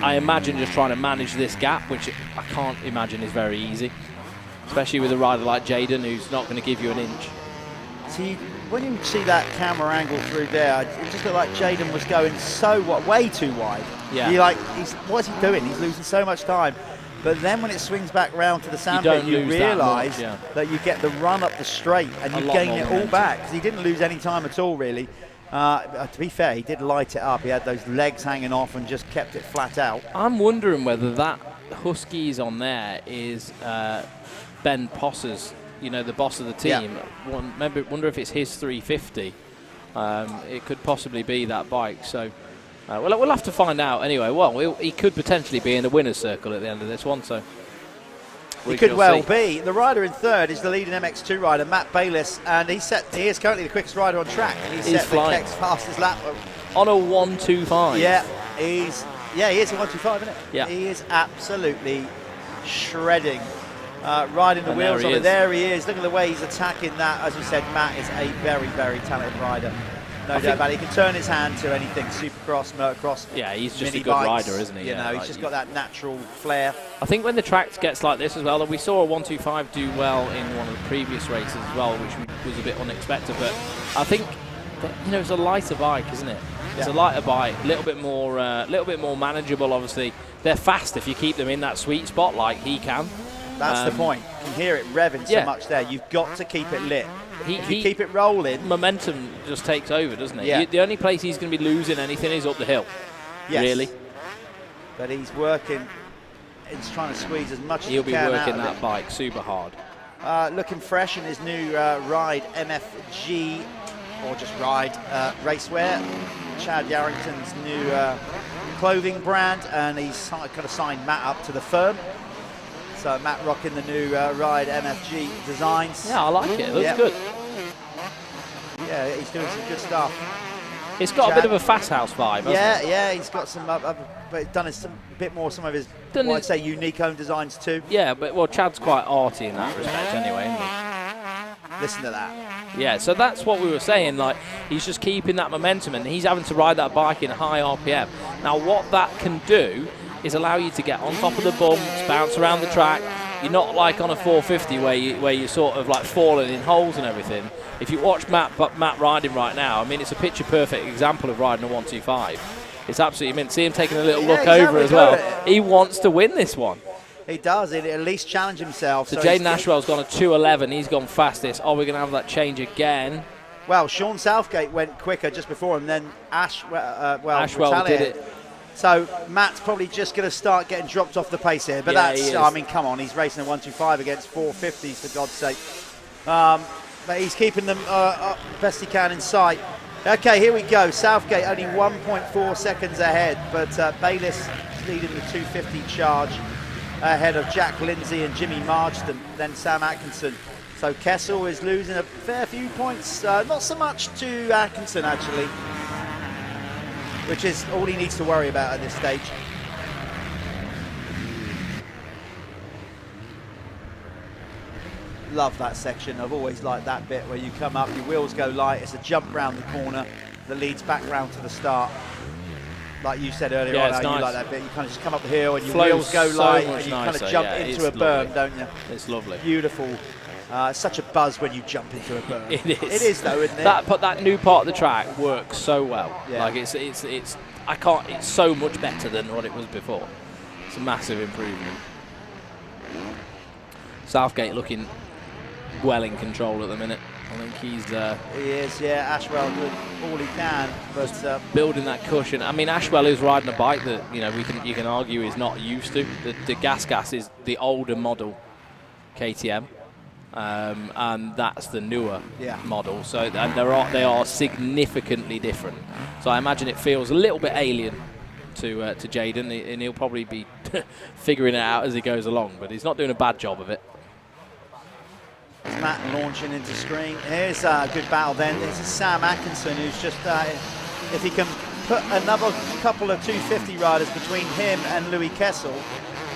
I imagine, just trying to manage this gap, which I can't imagine is very easy, especially with a rider like Jaden who's not going to give you an inch. See, when you see that camera angle through there, it just looked like Jaden was going way too wide. Yeah. You're like, what's he doing? He's losing so much time. But then when it swings back round to the sandpit, you realise that you get the run up the straight and you gain it all back, because he didn't lose any time at all, really. To be fair, he did light it up. He had those legs hanging off and just kept it flat out. I'm wondering whether that Huskies on there is Ben Posser's, the boss of the team. Yeah. Wonder if it's his 350. It could possibly be that bike. So, we'll have to find out anyway. Well, he could potentially be in the winner's circle at the end of this one. So. He could well be. The rider in third is the leading MX2 rider, Matt Bayliss, and he is currently the quickest rider on track. He's set the next fastest lap on a 1:25. Yeah, he is a 1:25, isn't it? Yeah. He is absolutely shredding, riding the wheels of it. There he is. Look at the way he's attacking that. As we said, Matt is a very, very talented rider. No doubt about it. He can turn his hand to anything, supercross, motocross. Yeah, he's just a good bikes, rider, isn't he? He's just got that natural flair. I think when the track gets like this as well, we saw a 1:25 do well in one of the previous races as well, which was a bit unexpected. But I think that, it's a lighter bike, isn't it? It's a lighter bike, a little bit more manageable. Obviously, they're fast if you keep them in that sweet spot like he can. That's the point. You can hear it revving so much there. You've got to keep it lit. If you keep it rolling, momentum just takes over, doesn't it? Yeah. The only place he's going to be losing anything is up the hill. Yes. Really. But he's working. He's trying to squeeze as much as he can. He'll be working that bike super hard. Looking fresh in his new Ride MFG, or just Ride racewear. Chad Yarrington's new clothing brand, and he's kind of signed Matt up to the firm. So Matt rocking the new Ride MFG designs. Yeah, I like it. It looks good. Yeah, he's doing some good stuff. It's got a bit of a Fast House vibe, hasn't it? Yeah, he's got some, but done some of his, I'd say, unique own designs too. Yeah, but Chad's quite arty in that respect anyway, isn't he? Listen to that. Yeah, so that's what we were saying. Like, he's just keeping that momentum, and he's having to ride that bike in high RPM. Now, what that can do is allow you to get on top of the bumps, bounce around the track. You're not like on a 450 where you're sort of like falling in holes and everything. If you watch Matt riding right now, I mean, it's a picture-perfect example of riding a 125. It's absolutely mint. See him taking a little look over as well. He wants to win this one. He does. He'd at least challenge himself. So Jaden Ashwell's gone a 2:11. He's gone fastest. Are we going to have that change again? Well, Sean Southgate went quicker just before him, then Ashwell did it. So Matt's probably just going to start getting dropped off the pace here. But that's, I mean, come on, he's racing a 125 against 450s, for God's sake. But he's keeping them best he can in sight. Okay, here we go. Southgate only 1.4 seconds ahead, but Bayliss leading the 250 charge ahead of Jack Lindsay and Jimmy Marsden, then Sam Atkinson. So Kessel is losing a fair few points, not so much to Atkinson actually, which is all he needs to worry about at this stage. Love that section. I've always liked that bit where you come up, your wheels go light, it's a jump round the corner that leads back round to the start. Like you said earlier on, how you like that bit. You kind of just come up the hill and your wheels go light and you kind of jump into a berm, don't you? It's lovely. Beautiful. It's such a buzz when you jump into a berm. It is. It is though, isn't it? That new part of the track works so well. Yeah. Like it's so much better than what it was before. It's a massive improvement. Southgate looking well in control at the minute. I think he's he is, yeah. Ashwell doing all he can, but building that cushion. I mean, Ashwell is riding a bike that you can argue is not used to. The Gas is the older model KTM, and that's the newer model. So and they are significantly different. So I imagine it feels a little bit alien to Jaden, and he'll probably be figuring it out as he goes along. But he's not doing a bad job of it. Matt launching into screen. Here's a good battle then. This is Sam Atkinson, who's just, if he can put another couple of 250 riders between him and Louis Kessel,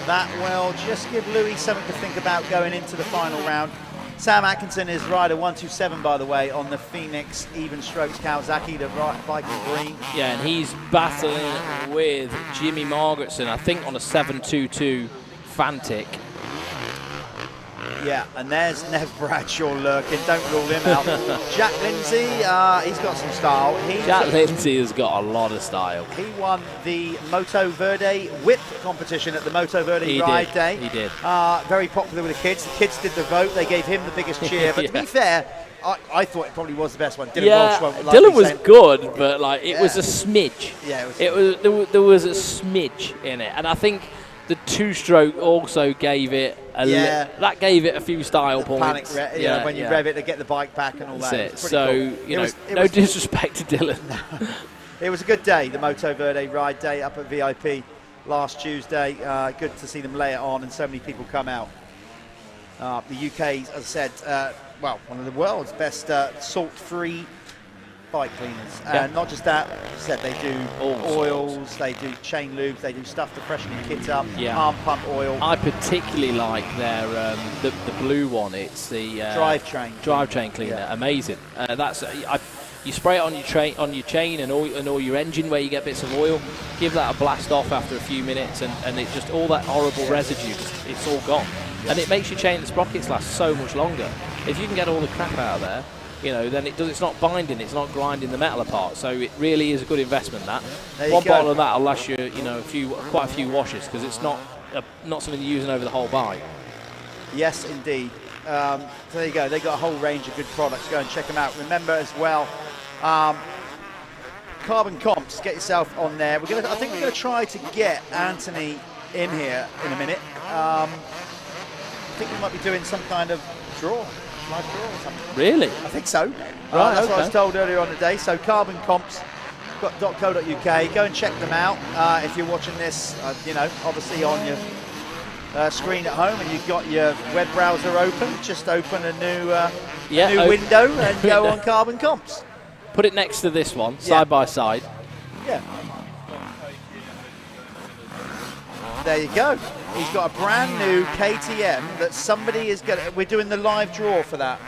that will just give Louis something to think about going into the final round. Sam Atkinson is rider 127, by the way, on the Phoenix Even Strokes Kawasaki, the bike in green. Yeah, and he's battling with Jimmy Margaretson, I think on a 722 Fantic. Yeah, and there's Nev Bradshaw lurking. Don't rule him out. Jack Lindsay, he's got some style. Jack Lindsay has got a lot of style. He won the Moto Verde whip competition at the Moto Verde Ride Day. He did. Very popular with the kids. The kids did the vote. They gave him the biggest cheer. But to be fair, I thought it probably was the best one. Dylan Walsh won't like Dylan was good, but like it was a smidge. Yeah, there was a smidge in it, and I think the two-stroke also gave it that gave it a few style points. Panic, when you rev it to get the bike back and all that. That's it. So cool. no disrespect to Dylan. It was a good day, the Moto Verde Ride Day up at VIP last Tuesday. Good to see them lay it on and so many people come out. The UK, as I said, one of the world's best salt-free bike cleaners. And not just that, said they do oils, they do chain lubes, they do stuff to freshen your kit up, arm pump oil. I particularly like their the blue one. It's the drivetrain cleaner. Yeah. Amazing. You spray it on your chain and all your engine where you get bits of oil. Give that a blast off after a few minutes, and it just all that horrible residue, it's all gone. And it makes your chain and sprockets last so much longer. If you can get all the crap out of there, then it's not binding, it's not grinding the metal apart. So it really is a good investment. That one bottle of that will last you, quite a few washes, because it's not something you're using over the whole bike. Yes, indeed. So there you go. They got a whole range of good products. Go and check them out. Remember as well, Carbon Comps. Get yourself on there. I think we're gonna try to get Anthony in here in a minute. I think we might be doing some kind of draw. Live draw or something. Really? I think so. Right, that's what I was told earlier on today. So Carbon Comps, .co.uk. Go and check them out. If you're watching this, obviously on your screen at home and you've got your web browser open, just open a new window and go on Carbon Comps. Put it next to this one, side by side. Yeah. There you go. He's got a brand new KTM that somebody is going to... We're doing the live draw for that.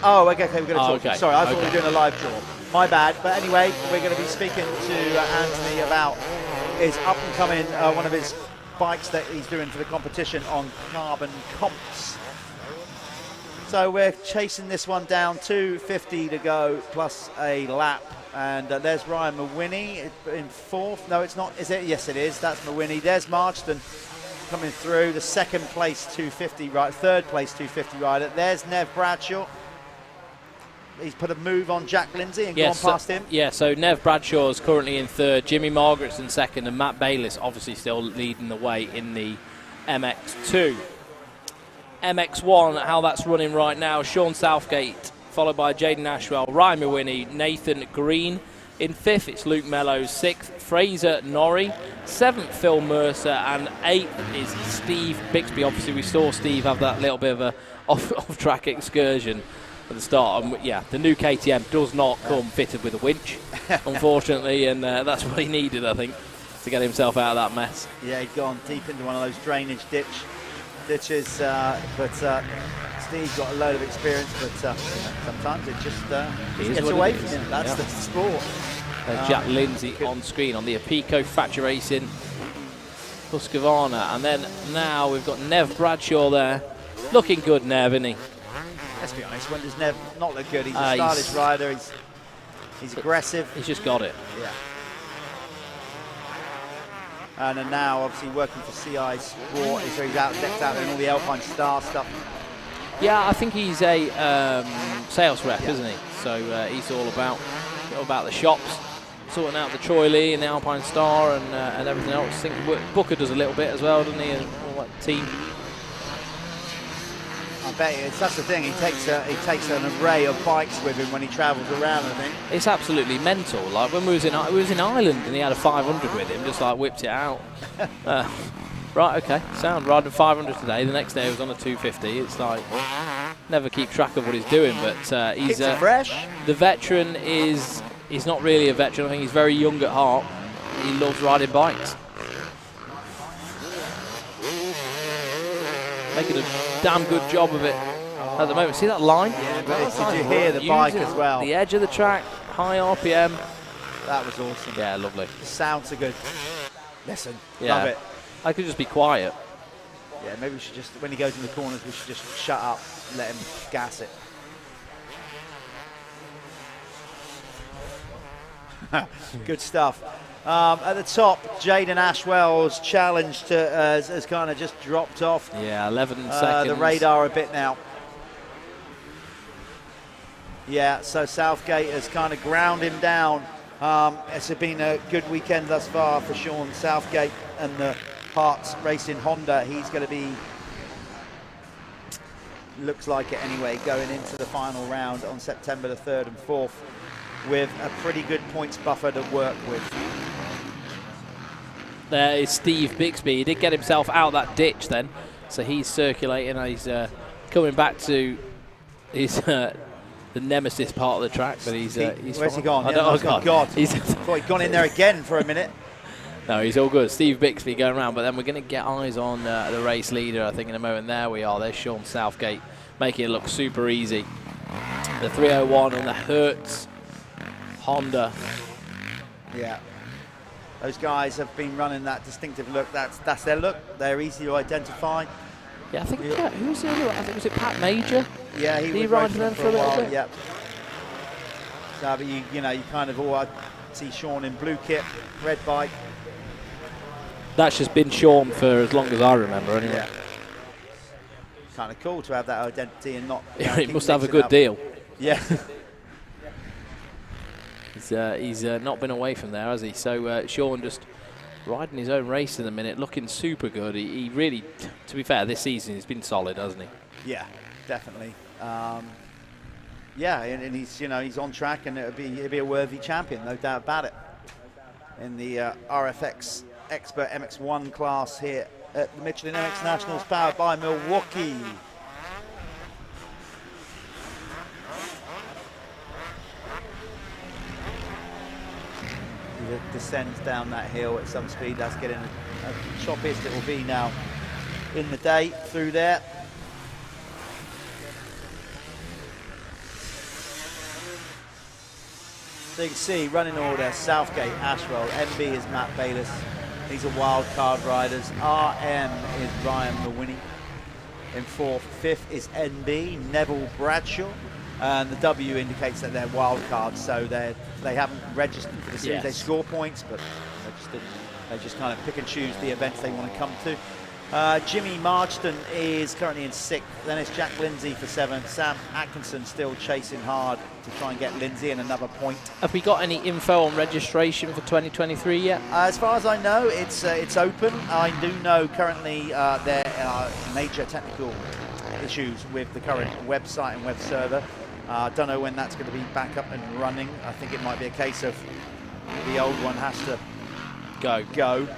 Oh, okay, we're going to talk. Okay. Sorry, I thought we were doing a live draw. My bad. But anyway, we're going to be speaking to Anthony about his up-and-coming, one of his bikes that he's doing for the competition on carbon comps. So we're chasing this one down, 2:50 to go, plus a lap. And there's Ryan Mawhinney in fourth. No, it's not. Is it? Yes, it is. That's Mawhinney. There's Marston coming through, the second place 250 rider, third place 250 rider. There's Nev Bradshaw. He's put a move on Jack Lindsay and gone past him. Yeah, so Nev Bradshaw is currently in third, Jimmy Margaret's in second, and Matt Bayliss obviously still leading the way in the MX2. MX1, how that's running right now, Sean Southgate, followed by Jaden Ashwell, Ryan Mawhinney, Nathan Green. In fifth, it's Luke Mellows. Sixth, Fraser Norrie. Seventh, Phil Mercer. And eighth is Steve Bixby. Obviously, we saw Steve have that little bit of a off-track excursion at the start. And yeah, the new KTM does not come fitted with a winch, unfortunately, and that's what he needed, I think, to get himself out of that mess. Yeah, he'd gone deep into one of those drainage ditches, but Steve's got a load of experience, but sometimes it just gets away from him. That's the sport. Jack Lindsay on screen on the Apico Factory Racing Husqvarna, and then now we've got Nev Bradshaw there, looking good, Nev, isn't he? Let's be honest, when does Nev not look good? He's a stylish rider. He's aggressive. He's just got it. Yeah. And then now, obviously, working for CI Sport, so he's decked out in all the Alpine Star stuff. Yeah, I think he's a sales rep, isn't he? So he's all about the shops, sorting out the Troy Lee and the Alpine Star and everything else. I think Booker does a little bit as well, doesn't he? And all that team. I bet that's the thing. He takes an array of bikes with him when he travels around. I think it's absolutely mental. Like when we was in Ireland and he had a 500 with him, just like whipped it out. Right, okay, sound riding 500 today. The next day he was on a 250. It's like never keep track of what he's doing, but he's fresh. The veteran he's not really a veteran. I think he's very young at heart. He loves riding bikes. Making a damn good job of it at the moment. See that line? Yeah, but did you hear the bike as well? The edge of the track, high RPM. That was awesome. Yeah, lovely. The sounds are good. Listen, yeah. Love it. I could just be quiet. Yeah, maybe we should just, when he goes in the corners, we should just shut up and let him gas it. Good stuff. At the top, Jaden Ashwell's challenge has kind of just dropped off. Yeah, 11 seconds. The radar a bit now. Yeah, so Southgate has kind of ground him down. It's been a good weekend thus far for Sean Southgate and the Parc Racing Honda. He's going to be, looks like it anyway, going into the final round on September the 3rd and 4th with a pretty good points buffer to work with. There is Steve Bixby. He did get himself out that ditch then, so he's circulating. He's coming back to his the nemesis part of the track, but he's where's he gone? Oh God! He's thought he'd gone in there again for a minute. No, he's all good. Steve Bixby going around, but then we're going to get eyes on the race leader, I think, in a moment. There we are. There's Sean Southgate, making it look super easy. The 301 on the Hertz Honda. Yeah. Those guys have been running that distinctive look. That's their look. They're easy to identify. Yeah, I think, who's the other one? I think, was it Pat Major? Yeah, he was riding them for a little bit. Yep. So, but you kind of all see Sean in blue kit, red bike. That's just been Sean for as long as I remember, anyway. Yeah. Kind of cool to have that identity and not. He must have a good deal. Yeah. He's not been away from there, has he? So Sean just riding his own race in a minute, looking super good. He really, to be fair, this season he's been solid, hasn't he? Yeah, definitely. Yeah, and he's on track, and it'll be a worthy champion, no doubt about it. In the RFX Expert MX1 class here at the Michelin MX Nationals, powered by Milwaukee. He descends down that hill at some speed. That's getting the choppiest it will be now in the day through there. So you can see, running order, Southgate, Ashwell, MB is Matt Bayliss. These are wild card riders. RM is Ryan Mawhinney. In 4th, 5th is NB, Neville Bradshaw. And the W indicates that they're wild cards, so they haven't registered for the series. They score points, but they just kind of pick and choose the events they want to come to. Jimmy Marston is currently in 6th. Then it's Jack Lindsay for 7th. Sam Atkinson still chasing hard to try and get Lindsay in another point. Have we got any info on registration for 2023 yet? As far as I know, it's open. I do know currently there are major technical issues with the current website and web server. I don't know when that's going to be back up and running. I think it might be a case of the old one has to go.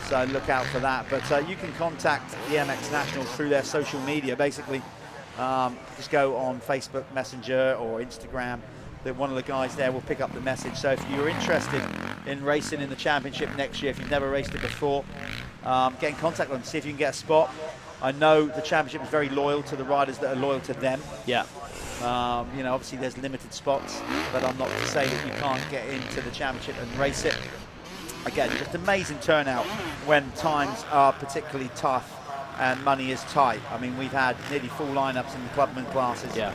So look out for that. But you can contact the MX Nationals through their social media. Basically, just go on Facebook Messenger or Instagram. One of the guys there will pick up the message. So if you're interested in racing in the championship next year, if you've never raced it before, get in contact with them, see if you can get a spot. I know the championship is very loyal to the riders that are loyal to them. Yeah. You know, obviously there's limited spots, but I'm not to say that you can't get into the championship and race it. Again, just amazing turnout when times are particularly tough and money is tight. I mean, we've had nearly full lineups in the clubman classes. Yeah.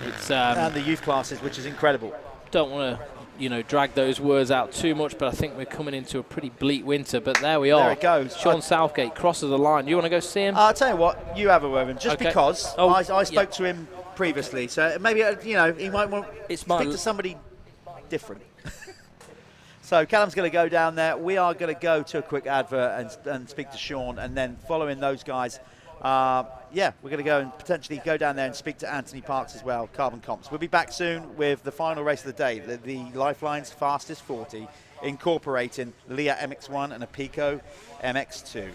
It's and the youth classes, which is incredible. Don't want to, drag those words out too much, but I think we're coming into a pretty bleak winter. But there we are. There it goes. Sean Southgate crosses the line. You want to go see him? I'll tell you what, you have a word with him, just because I spoke to him previously, so maybe he might want to speak to somebody different. So Callum's going to go down there. We are going to go to a quick advert and speak to Sean, and then following those guys, we're going to go and potentially go down there and speak to Anthony Parks as well, Carbon Comps. We'll be back soon with the final race of the day, the Lifeline's Fastest 40, incorporating Leah MX1 and a Pico MX2.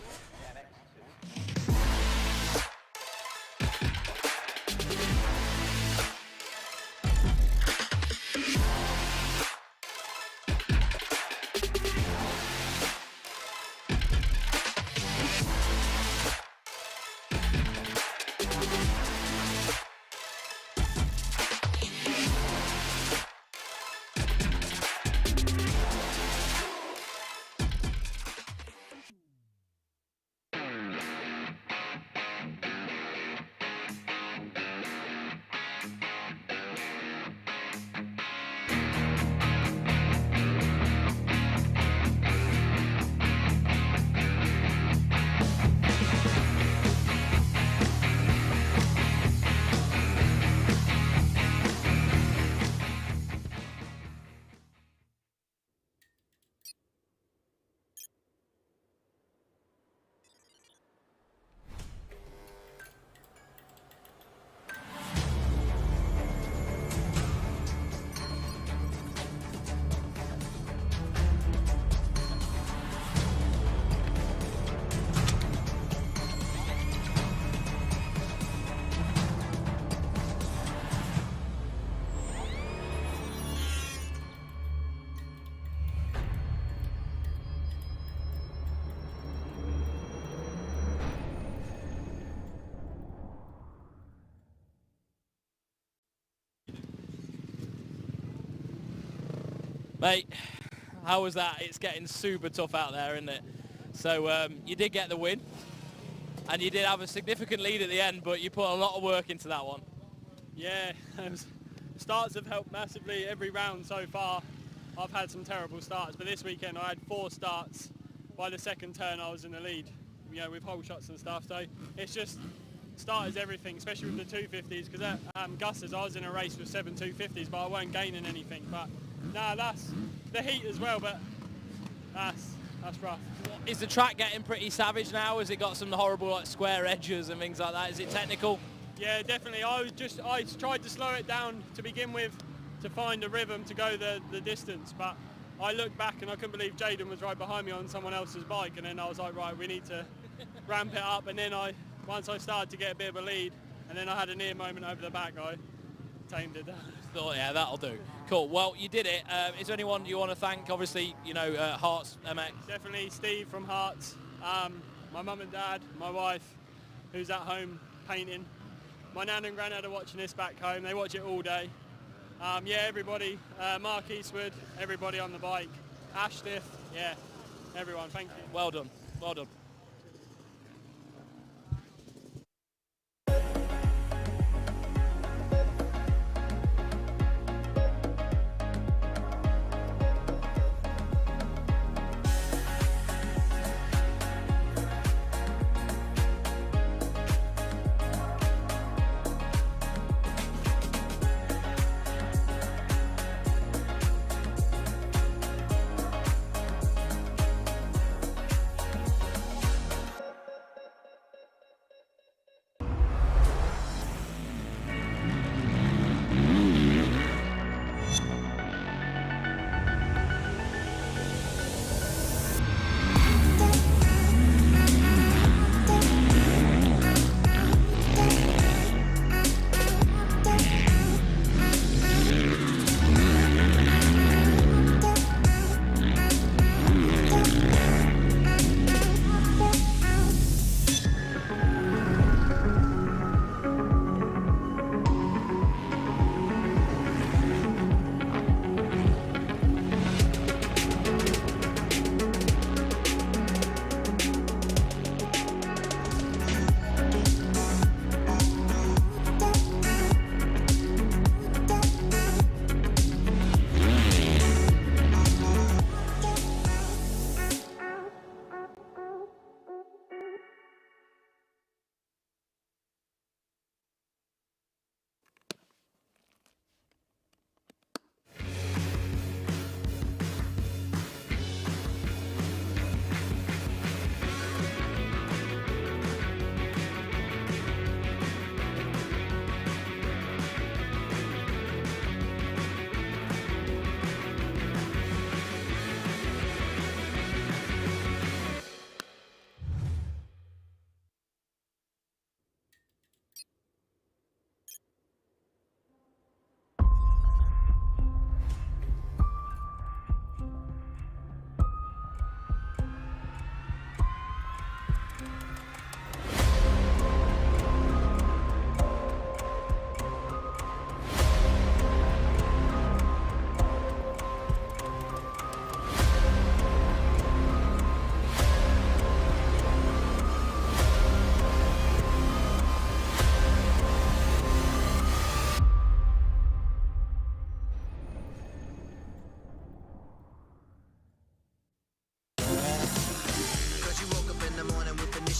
Mate, how was that? It's getting super tough out there, isn't it? So you did get the win, and you did have a significant lead at the end, but you put a lot of work into that one. Yeah, starts have helped massively every round so far. I've had some terrible starts, but this weekend I had 4 starts. By the second turn I was in the lead, with hole shots and stuff. So it's just start is everything, especially with the 250s, because at Cusses I was in a race with 7 250s, but I weren't gaining anything. But nah, that's the heat as well, but that's rough. Is the track getting pretty savage now? Has it got some horrible square edges and things like that? Is it technical? Yeah, definitely. I tried to slow it down to begin with to find a rhythm to go the distance, but I looked back and I couldn't believe Jaden was right behind me on someone else's bike, and then I was like, right, we need to ramp it up. And then once I started to get a bit of a lead, and then I had a near moment over the back, I tamed it down. Thought, yeah, that'll do. Cool. Well, you did it. Is there anyone you want to thank? Obviously, Hearts MX. Definitely Steve from Hearts, my mum and dad, my wife, who's at home painting. My nan and granddad are watching this back home. They watch it all day. Yeah, everybody, Mark Eastwood, everybody on the bike, Ashtiff, yeah, everyone, thank you. Well done, well done.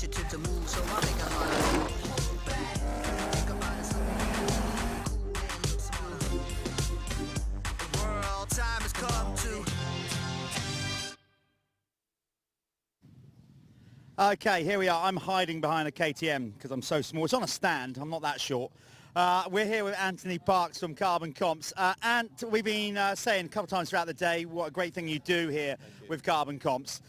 initiative to move, so I make it harder. Think about it, the world time has come to. Okay, here we are. I'm hiding behind a KTM because I'm so small. It's on a stand. I'm not that short. We're here with Anthony Parks from Carbon Comps. And we've been saying a couple of times throughout the day what a great thing you do here with Carbon Comps.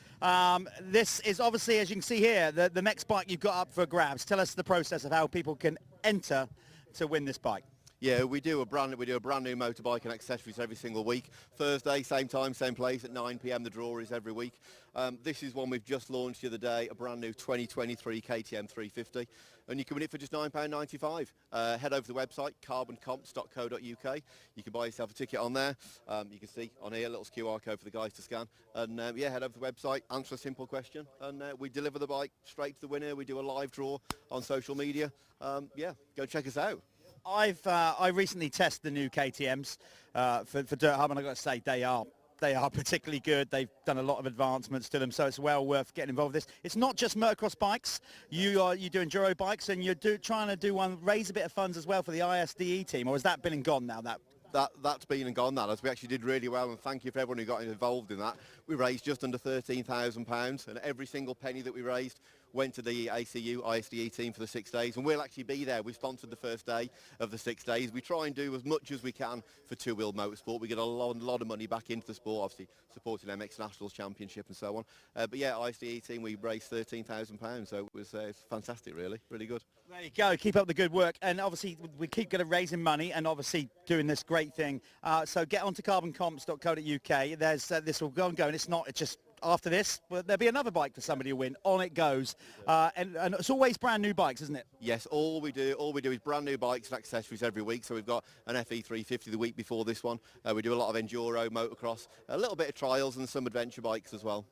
This is obviously, as you can see here, the next bike you've got up for grabs. Tell us the process of how people can enter to win this bike. Yeah, we do a brand new motorbike and accessories every single week. Thursday, same time, same place at 9 p.m. The draw is every week. This is one we've just launched the other day, a brand new 2023 KTM 350, and you can win it for just £9.95. Head over to the website carboncomps.co.uk. You can buy yourself a ticket on there. You can see on here a little QR code for the guys to scan, and yeah, head over to the website, answer a simple question, and we deliver the bike straight to the winner. We do a live draw on social media. Yeah, go check us out. I recently tested the new KTMs for Dirthub, and I've got to say they are particularly good. They've done a lot of advancements to them, so it's well worth getting involved with this. It's not just motocross bikes. You do enduro bikes, and you're trying to do raise a bit of funds as well for the ISDE team, or has that been and gone now? That's been and gone, that, as we actually did really well, and thank you for everyone who got involved in that. We raised just under £13,000, and every single penny that we raised went to the ACU ISDE team for the 6 days, and we'll actually be there. We've sponsored the first day of the 6 days. We try and do as much as we can for two-wheel motorsport. We get a lot of money back into the sport, obviously supporting MX Nationals Championship and so on. But yeah, ISDE team, we raised £13,000, so it was fantastic, really good. There you go. Keep up the good work, and obviously we keep raising money and obviously doing this great thing. So get onto carboncomps.co.uk. There's this will go and go, and it's just after this, well, there'll be another bike for somebody to win. On it goes. And it's always brand new bikes, isn't it? Yes, all we do is brand new bikes and accessories every week. So we've got an FE350 the week before this one. We do a lot of enduro, motocross, a little bit of trials and some adventure bikes as well.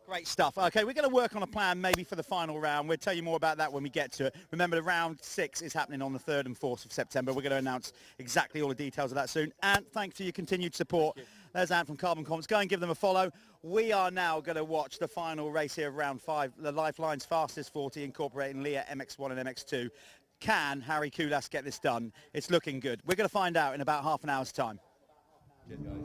Great stuff. Okay, we're going to work on a plan maybe for the final round. We'll tell you more about that when we get to it. Remember, the round 6 is happening on the 3rd and 4th of September. We're going to announce exactly all the details of that soon. And thanks for your continued support. There's Ant from Carbon Comps. Go and give them a follow. We are now going to watch the final race here of round 5, the Lifeline's fastest 40, incorporating Leah MX1 and MX2. Can Harry Koulas get this done? It's looking good. We're going to find out in about half an hour's time. Cheers, guys.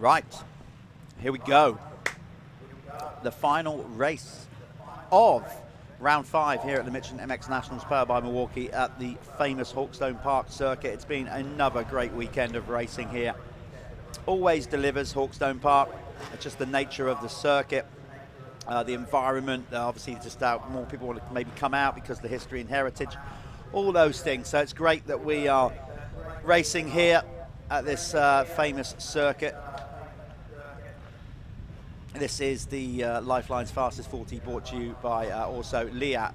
Right, here we go. The final race of round 5 here at the Michelin MX Nationals, powered by Milwaukee at the famous Hawkstone Park circuit. It's been another great weekend of racing here. Always delivers Hawkstone Park. It's just the nature of the circuit, the environment. Obviously, just more people want to maybe come out because of the history and heritage, all those things. So it's great that we are racing here at this famous circuit. This is the Lifeline's fastest 40, brought to you by also Leah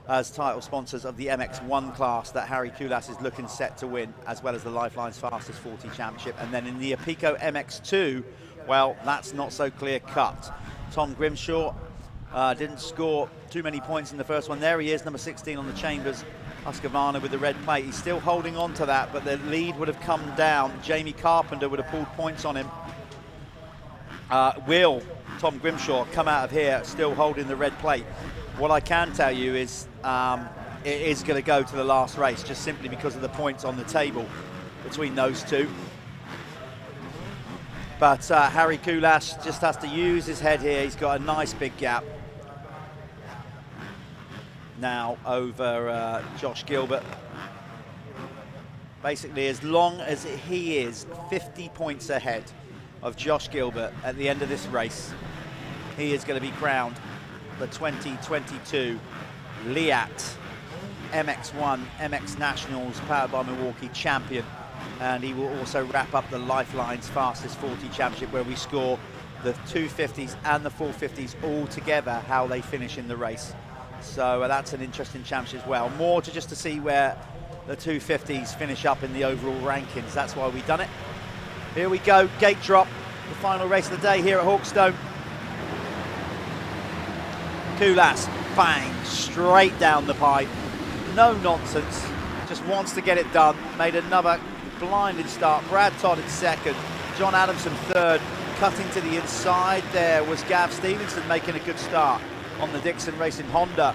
as title sponsors of the MX1 class that Harry Koulas is looking set to win, as well as the Lifeline's fastest 40 championship. And then in the Apico MX2, well, that's not so clear cut. Tom Grimshaw didn't score too many points in the first one. There he is, number 16 on the Chambers, Husqvarna with the red plate. He's still holding on to that, but the lead would have come down. Jamie Carpenter would have pulled points on him. Will Tom Grimshaw come out of here still holding the red plate? What I can tell you is it is going to go to the last race, just simply because of the points on the table between those two. But Harry Koulas just has to use his head here. He's got a nice big gap now over Josh Gilbert. Basically, as long as he is 50 points ahead of Josh Gilbert at the end of this race, he is going to be crowned the 2022 Liat MX1 MX Nationals powered by Milwaukee champion, and he will also wrap up the Lifeline's fastest 40 championship, where we score the 250s and the 450s all together, how they finish in the race. So that's an interesting championship as well. More to just to see where the 250s finish up in the overall rankings. That's why we've done it. Here we go, gate drop, the final race of the day here at Hawkstone. Koulas, bang, straight down the pipe. No nonsense, just wants to get it done. Made another blinded start. Brad Todd in second, John Adamson third. Cutting to the inside there was Gav Stevenson making a good start on the Dixon Racing Honda.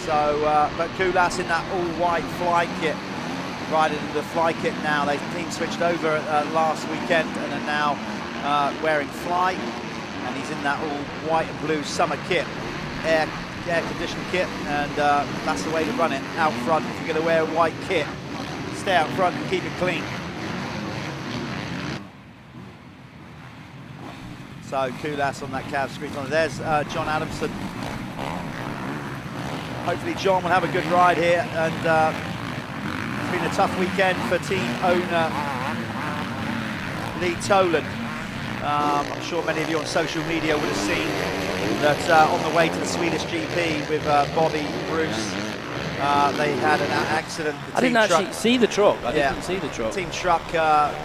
So, but Koulas in that all-white fly kit, riding in the fly kit now. They team switched over last weekend and are now wearing fly, and he's in that all white and blue summer kit, air conditioned kit, and that's the way to run it out front if you're going to wear a white kit. stay out front and keep it clean. So Cusses on that cab screen. There's John Adamson. Hopefully John will have a good ride here, and it's been a tough weekend for team owner Lee Toland. I'm sure many of you on social media would have seen that on the way to the Swedish GP with Bobby Bruce, they had an accident. I didn't actually see the truck. I didn't see the truck. Team truck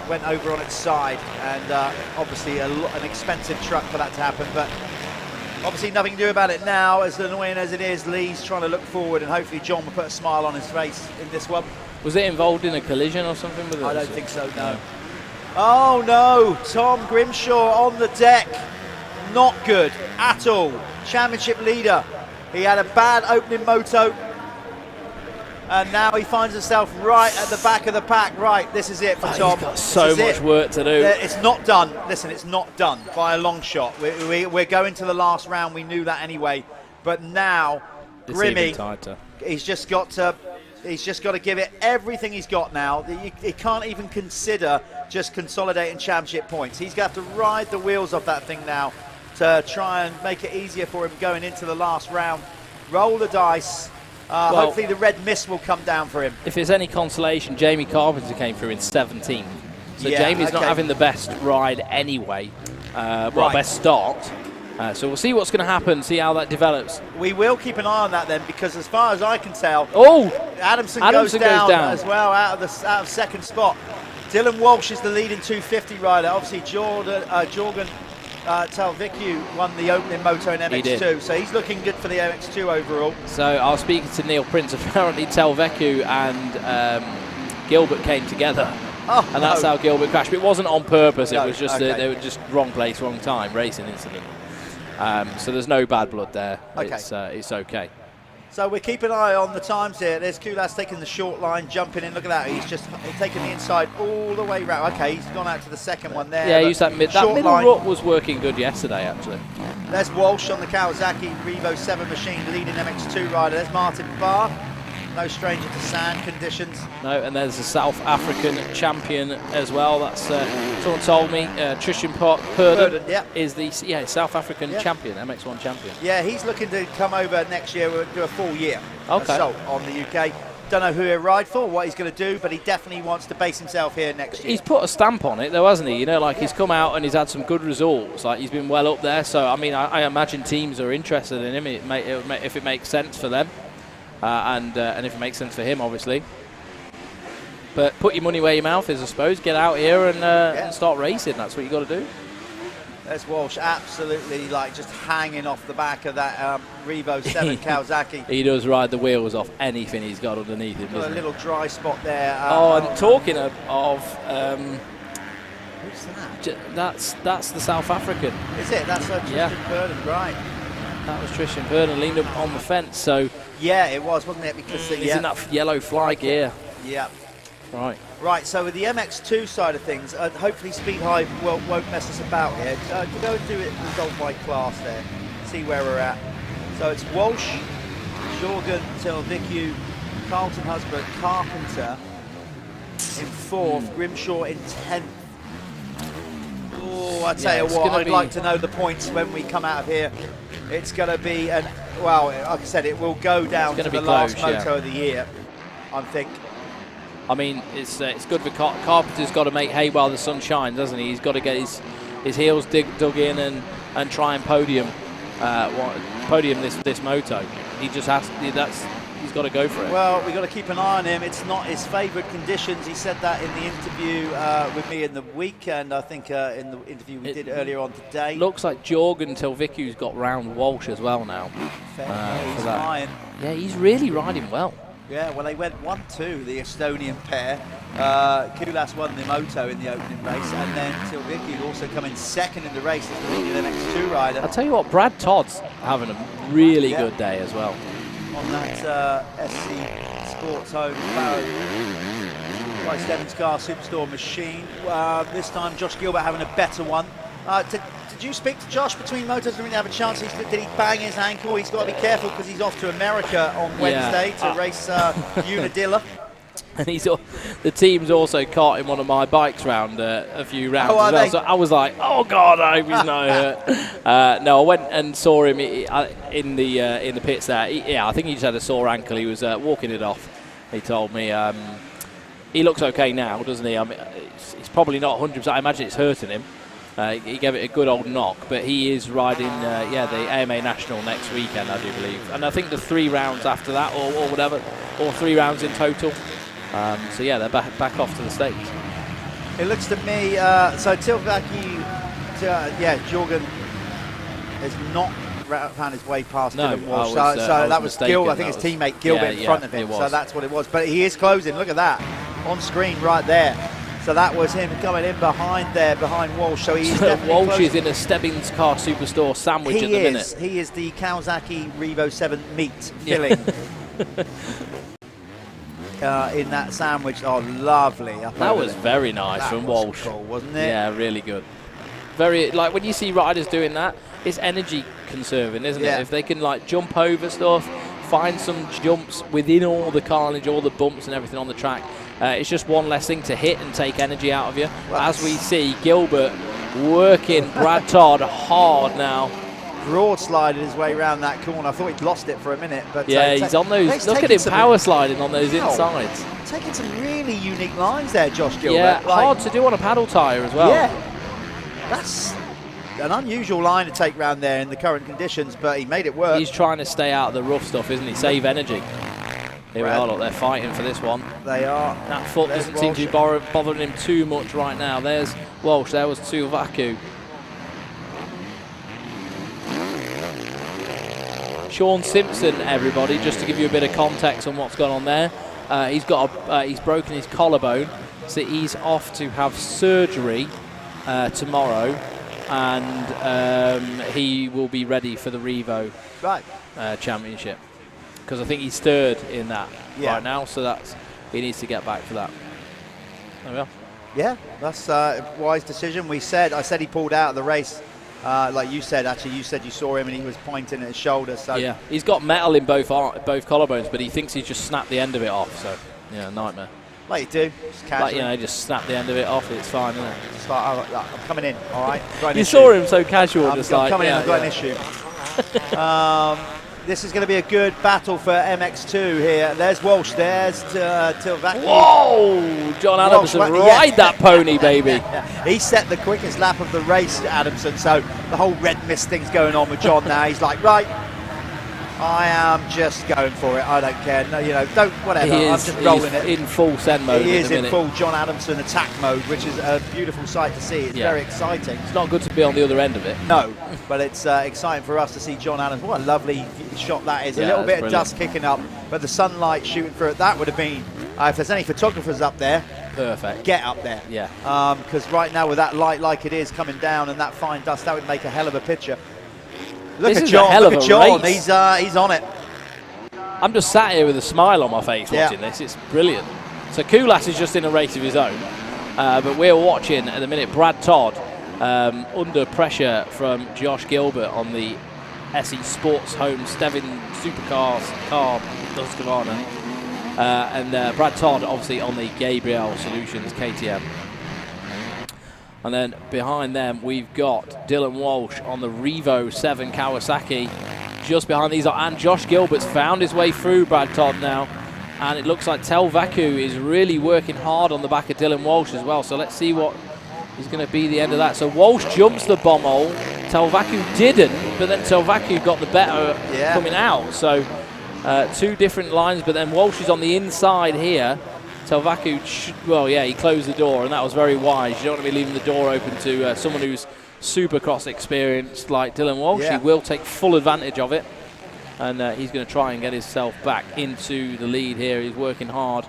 went over on its side, and obviously an expensive truck for that to happen, but obviously nothing to do about it now. As annoying as it is, Lee's trying to look forward, and hopefully John will put a smile on his face in this one. Was it involved in a collision or something with it? I don't think so, no. Oh no, Tom Grimshaw on the deck. Not good at all. Championship leader. He had a bad opening moto, and now he finds himself right at the back of the pack. Right, this is it for Tom. He's got so much work to do. It's not done. Listen, it's not done by a long shot. We're going to the last round. We knew that anyway. But now, Grimmy, he's just got to give it everything he's got now. He can't even consider just consolidating championship points. He's going to have to ride the wheels off that thing now to try and make it easier for him going into the last round. Roll the dice. Hopefully the red mist will come down for him. If there's any consolation, Jamie Carpenter came through in 17th. So yeah, Jamie's not having the best ride anyway. Best start. So we'll see what's going to happen, see how that develops. We will keep an eye on that then, because as far as I can tell, Adamson goes down as well out of second spot. Dylan Walsh is the leading 250 rider. Obviously Jorgen Talvicu won the opening moto in MX2, so he's looking good for the MX2 overall. So I was speaking to Neil Prince. Apparently Talvicu and Gilbert came together. And that's how Gilbert crashed. But it wasn't on purpose. It was just they were just wrong place, wrong time, racing incident. So there's no bad blood there. It's okay. So we're keeping an eye on the times here. There's Cusses taking the short line, jumping in. Look at that. He's just taking the inside all the way round. Okay, he's gone out to the second one there. Yeah, he used that middle rut was working good yesterday, actually. There's Walsh on the Kawasaki Revo 7 machine, leading MX2 rider. There's Martin Barr. No stranger to sand conditions. No, and there's a South African champion as well. That's someone told me Tristan Perrett is the South African champion, MX1 champion. Yeah, he's looking to come over next year. We'll do a full year on the UK. Don't know who he'll ride for, what he's going to do, but he definitely wants to base himself here next year. He's put a stamp on it, though, hasn't he? You know, like he's come out and he's had some good results. Like he's been well up there. So I mean, I imagine teams are interested in him. If it makes sense for them. And if it makes sense for him, obviously. But put your money where your mouth is, I suppose. Get out here and start racing. That's what you got to do. There's Walsh absolutely just hanging off the back of that Revo 7 Kawasaki. He does ride the wheels off anything he's got underneath him, doesn't he? A little dry spot there. And talking of who's that? That's the South African. Is it? That's Tristan Perrett, right? That was Tristan Perrett leaned up on the fence. So yeah, it was, wasn't it? Because he's in that yellow fly gear. Yeah. Right. So with the MX2 side of things, hopefully Speed High won't mess us about here. Go and do it result by class there. See where we're at. So it's Walsh, Jorgen Talvicu, Carlton Husband, Carpenter in 4th, Grimshaw in 10th. Oh, I tell you what, I'd like to know the points when we come out of here. It's going to be, like I said, it will go down to the last moto of the year, I think. I mean, it's good for Carpenter's got to make hay while the sun shines, doesn't he? He's got to get his heels dug in and try and podium this moto. He just has he's got to go for it. Well, we've got to keep an eye on him. It's not his favourite conditions. He said that in the interview with me in the week, and I think in the interview we did earlier on today. Looks like Jorgen Talvicu's got round Walsh as well now. He's flying. Yeah, he's really riding well. Yeah, well, they went 1-2, the Estonian pair. Cusses won the moto in the opening race, and then Talvicu also coming second in the race as the leading MX2 rider. I'll tell you what, Brad Todd's having a really good day as well. On that SC Sports Home Bryce Evans Car Superstore machine. This time Josh Gilbert having a better one. Did you speak to Josh between motors? Did he have a chance? Did he bang his ankle? He's got to be careful because he's off to America on Wednesday to race Unadilla. And the team's also carting one of my bikes round a few rounds Oh, as well. So I was like, oh God, I hope he's not hurt. No, I went and saw him in the pits there. I think he just had a sore ankle. He was walking it off. He told me he looks okay now, doesn't he? I mean, it's probably not 100%. I imagine it's hurting him. He gave it a good old knock, but he is riding the AMA National next weekend, I do believe. And I think the 3 rounds after that, or whatever, or 3 rounds in total. So yeah, they're back off to the States. It looks to me, so Tilvaki, Jorgen has not found his way past Dylan Walsh. So that was Gil, I think his teammate Gilbert in front of him. So that's what it was. But he is closing, look at that, on screen right there. So that was him coming in behind Walsh. So he's definitely Walsh closing. is in a Stebbins Car Superstore sandwich at the minute. He is the Kawasaki Revo 7 meat filling. In that sandwich. Oh, lovely. That was very nice from Walsh. Cool, wasn't it? Yeah, really good. Very, like, when you see riders doing that, it's energy conserving, isn't it? If they can, like, jump over stuff, find some jumps within all the carnage, all the bumps and everything on the track, it's just one less thing to hit and take energy out of you. Well, as we see Gilbert working Brad Todd hard now. Broad sliding his way around that corner. I thought he'd lost it for a minute, but yeah, he's on those. Look at him power sliding on those insides. Taking some really unique lines there, Josh Gilbert. Yeah, hard to do on a paddle tyre as well. Yeah, that's an unusual line to take round there in the current conditions, but he made it work. He's trying to stay out of the rough stuff, isn't he? Save energy. Here we are, look, they're fighting for this one. They are. That foot doesn't seem to be bothering him too much right now. There's Walsh, there was Tuvaku. Sean Simpson, everybody, just to give you a bit of context on what's gone on there. He's broken his collarbone, so he's off to have surgery tomorrow, and he will be ready for the Revo Championship, because I think he's third in that right now, so he needs to get back for that. There we are. Yeah, that's a wise decision. I said he pulled out of the race. Like you said, actually, you said you saw him and he was pointing at his shoulder. So yeah, he's got metal in both collarbones, but he thinks he's just snapped the end of it off. So yeah, nightmare. Like you do, just casually. Like, just snap the end of it off. It's fine, isn't it? Just like, I'm coming in. All right. You saw him so casual, just like coming in. I've got an issue. This is going to be a good battle for MX2 here. There's Walsh. There's Tilvaki. Whoa! John Adamson, ride that pony, baby. He set the quickest lap of the race, Adamson. So the whole red mist thing's going on with John now. He's like, right, I am just going for it. I don't care. No, don't, whatever. I'm just rolling it. In full send mode. He is in full John Adamson attack mode, which is a beautiful sight to see. It's very exciting. It's not good to be on the other end of it. No, but it's exciting for us to see John Adamson. What a lovely shot that is. Yeah, a little bit brilliant. of dust kicking up, but the sunlight shooting through it. That would have been, if there's any photographers up there, perfect. Get up there. Yeah. Because right now with that light like it is coming down and that fine dust, that would make a hell of a picture. Look at John. Look at John. He's on it. I'm just sat here with a smile on my face watching this. It's brilliant. So Koulas is just in a race of his own, but we're watching at the minute Brad Todd under pressure from Josh Gilbert on the SE Sports Home Stevin Supercars car Husqvarna, and Brad Todd obviously on the Gabriel Solutions KTM. And then behind them, we've got Dylan Walsh on the Revo 7 Kawasaki. Just behind these, and Josh Gilbert's found his way through Brad Todd now. And it looks like Telvaku is really working hard on the back of Dylan Walsh as well. So let's see what is going to be the end of that. So Walsh jumps the bomb hole. Telvaku didn't, but then Telvaku got the better coming out. So two different lines, but then Walsh is on the inside here. Telvaku, he closed the door, and that was very wise. You don't want to be leaving the door open to someone who's Supercross experienced like Dylan Walsh. He will take full advantage of it, and he's going to try and get himself back into the lead here. He's working hard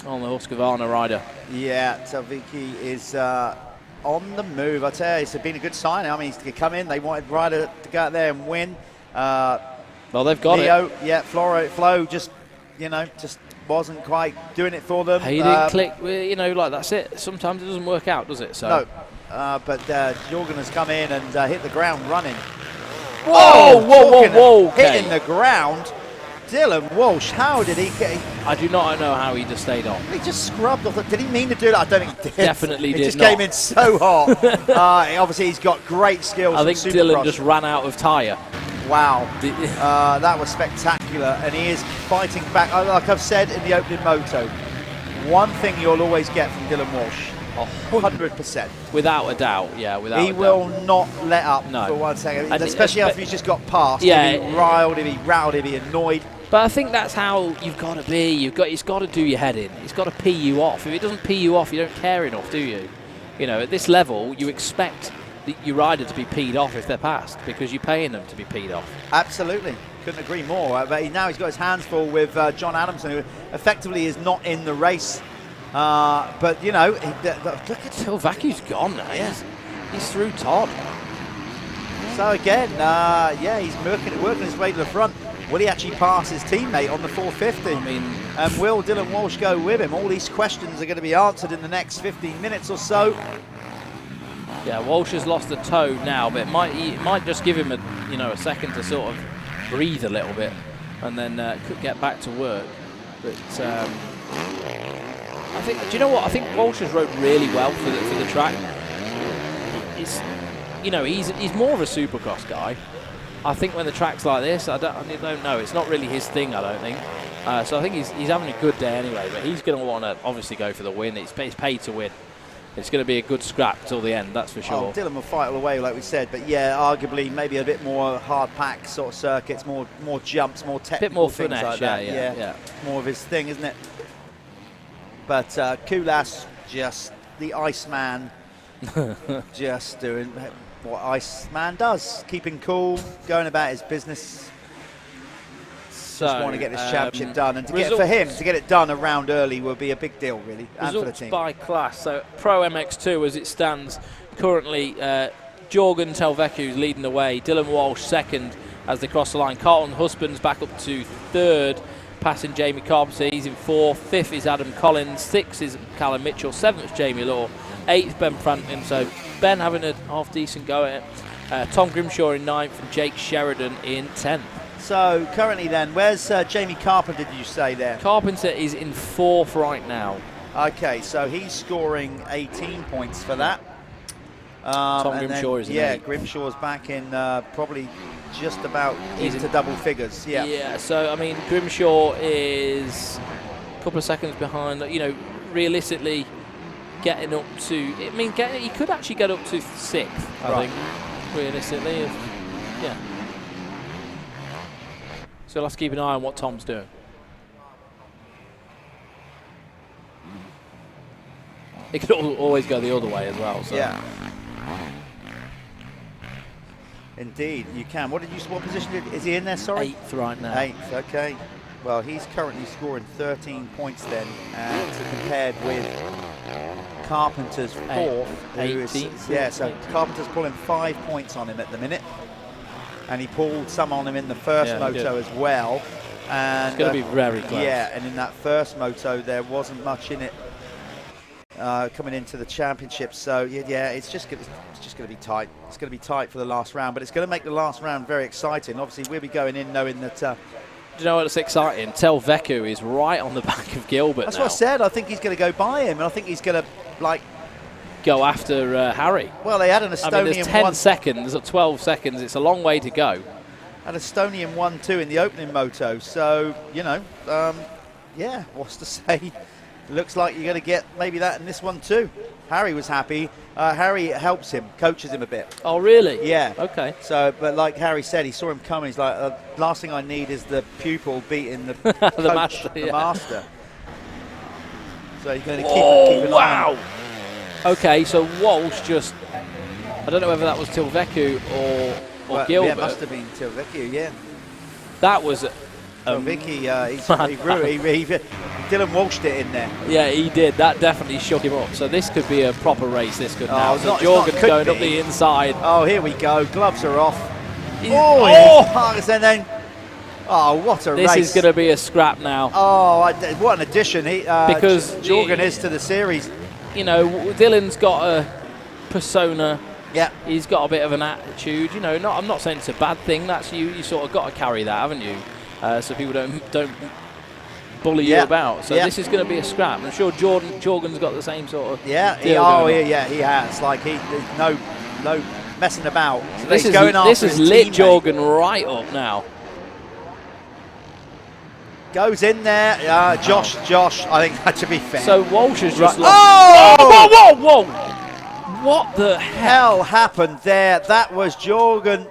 on the Husqvarna rider. Yeah, Telvaki is on the move. I tell you, it's been a good sign. I mean, he's to come in. They wanted Ryder to go out there and win. Well, they've got Leo, it. Flo just wasn't quite doing it for them. He didn't click, like that's it. Sometimes it doesn't work out, does it? So no, but Jorgen has come in and hit the ground running. Whoa! Okay. Hitting the ground. Dylan Walsh, how did he get... I do not know how he just stayed on. He just scrubbed off. Did he mean to do that? I don't think he did. Definitely did He just not. came in so hot. Obviously, he's got great skills. I think from Dylan Supercross. just ran out of tyre. Wow. That was spectacular. And he is fighting back. Like I've said in the opening moto, one thing you'll always get from Dylan Walsh, 100%. Without a doubt, yeah, without He a doubt. will not let up No. for 1 second. And especially after he's just got past. Yeah. He'll be riled, he'll be rattled, he'll be annoyed. But I think that's how you've got to be. It's got to do your head in. It's got to pee you off. If it doesn't pee you off, you don't care enough, do you? You know, at this level, you expect your rider to be peed off if they're passed because you're paying them to be peed off. Absolutely. Couldn't agree more. But now he's got his hands full with John Adamson, who effectively is not in the race. But, you know, look at Tilvacu's gone now. Yeah. He's through Todd. So again, he's working his way to the front. Will he actually pass his teammate on the 450? I mean, and will Dylan Walsh go with him? All these questions are going to be answered in the next 15 minutes or so. Yeah, Walsh has lost a toe now, but it might just give him a second to sort of breathe a little bit, and then could get back to work. But I think, do you know what? I think Walsh has rode really well for the track. He's more of a Supercross guy. I think when the track's like this, I don't know. It's not really his thing, I don't think. So I think he's having a good day anyway. But he's going to want to obviously go for the win. He's paid to win. It's going to be a good scrap till the end, that's for sure. Oh, Dylan will fight all the way, like we said. But yeah, arguably maybe a bit more hard pack sort of circuits, more jumps, more technical bit more things finesse, like that. Yeah. More of his thing, isn't it? But Kulas, just the Iceman, just doing what Iceman does, keeping cool, going about his business. Just want to get this championship done, and for him to get it done a round early will be a big deal, really, and for the team. By class. So Pro MX2 as it stands currently, Jorgen Telvecu's leading the way. Dylan Walsh second as they cross the line. Carlton Husbands back up to third, passing Jamie Carpenter. He's in fourth. Fifth is Adam Collins. Sixth is Callum Mitchell. Seventh is Jamie Law. Eighth Ben Franklin. So Ben having a half decent go at it. Tom Grimshaw in ninth and Jake Sheridan in 10th. So currently then, where's Jamie Carpenter, did you say there? Carpenter is in fourth right now. Okay, so he's scoring 18 points for that. Tom Grimshaw is in eight. Grimshaw's back in probably just about into double figures. Yeah. Yeah, so I mean, Grimshaw is a couple of seconds behind. You know, realistically, getting up to, I mean, he could actually get up to sixth, I think, realistically. Yeah. So let's keep an eye on what Tom's doing. It could always go the other way as well. So. Yeah. Indeed, you can. What position is he in there? Sorry. Eighth right now. Eighth. Okay. Well, he's currently scoring 13 points then, compared with Carpenter's fourth. 18. Yeah. So Carpenter's pulling 5 points on him at the minute. And he pulled some on him in the first moto as well. And it's going to be very close. Yeah, and in that first moto, there wasn't much in it coming into the championship. So yeah, it's just going to be tight. It's going to be tight for the last round, but it's going to make the last round very exciting. Obviously, we'll be going in knowing that. Do you know what's exciting? Telvecu is right on the back of Gilbert. That's now. what I said. I think he's going to go by him, and I think he's going to go after Harry. Well, they had an Estonian. I mean, there's 10 seconds or 12 seconds. It's a long way to go. An Estonian 1-2 in the opening moto. So, you know, yeah, what's to say? Looks like you're going to get maybe that in this one too. Harry was happy. Harry helps him, coaches him a bit. Oh, really? Yeah. Okay. So, but like Harry said, he saw him coming. He's like, last thing I need is the pupil beating the coach, the master. So he's going to keep an eye on him. Okay, so Walsh just, I don't know whether that was Telvecu or Gilbert. Yeah, it must have been Telvecu, yeah. That was Telvecu, Dylan Walshed it in there. Yeah, he did. That definitely shook him up. So this could be a proper race, this could now. So Jorgen's going up the inside. Oh, here we go. Gloves are off. And then, what a race. This is going to be a scrap now. Oh, what an addition because Jorgen is to the series. You know, Dylan's got a persona. Yeah. He's got a bit of an attitude. You know, I'm not saying it's a bad thing. That's you sort of got to carry that, haven't you? so people don't bully you about. So this is going to be a scrap. I'm sure Jorgen's got the same sort of he has. Like there's no messing about. So this is lit Jorgen right up now. Goes in there, Josh. I think that should be fair. So Walsh has just. Whoa! What the hell happened there? That was Jorgen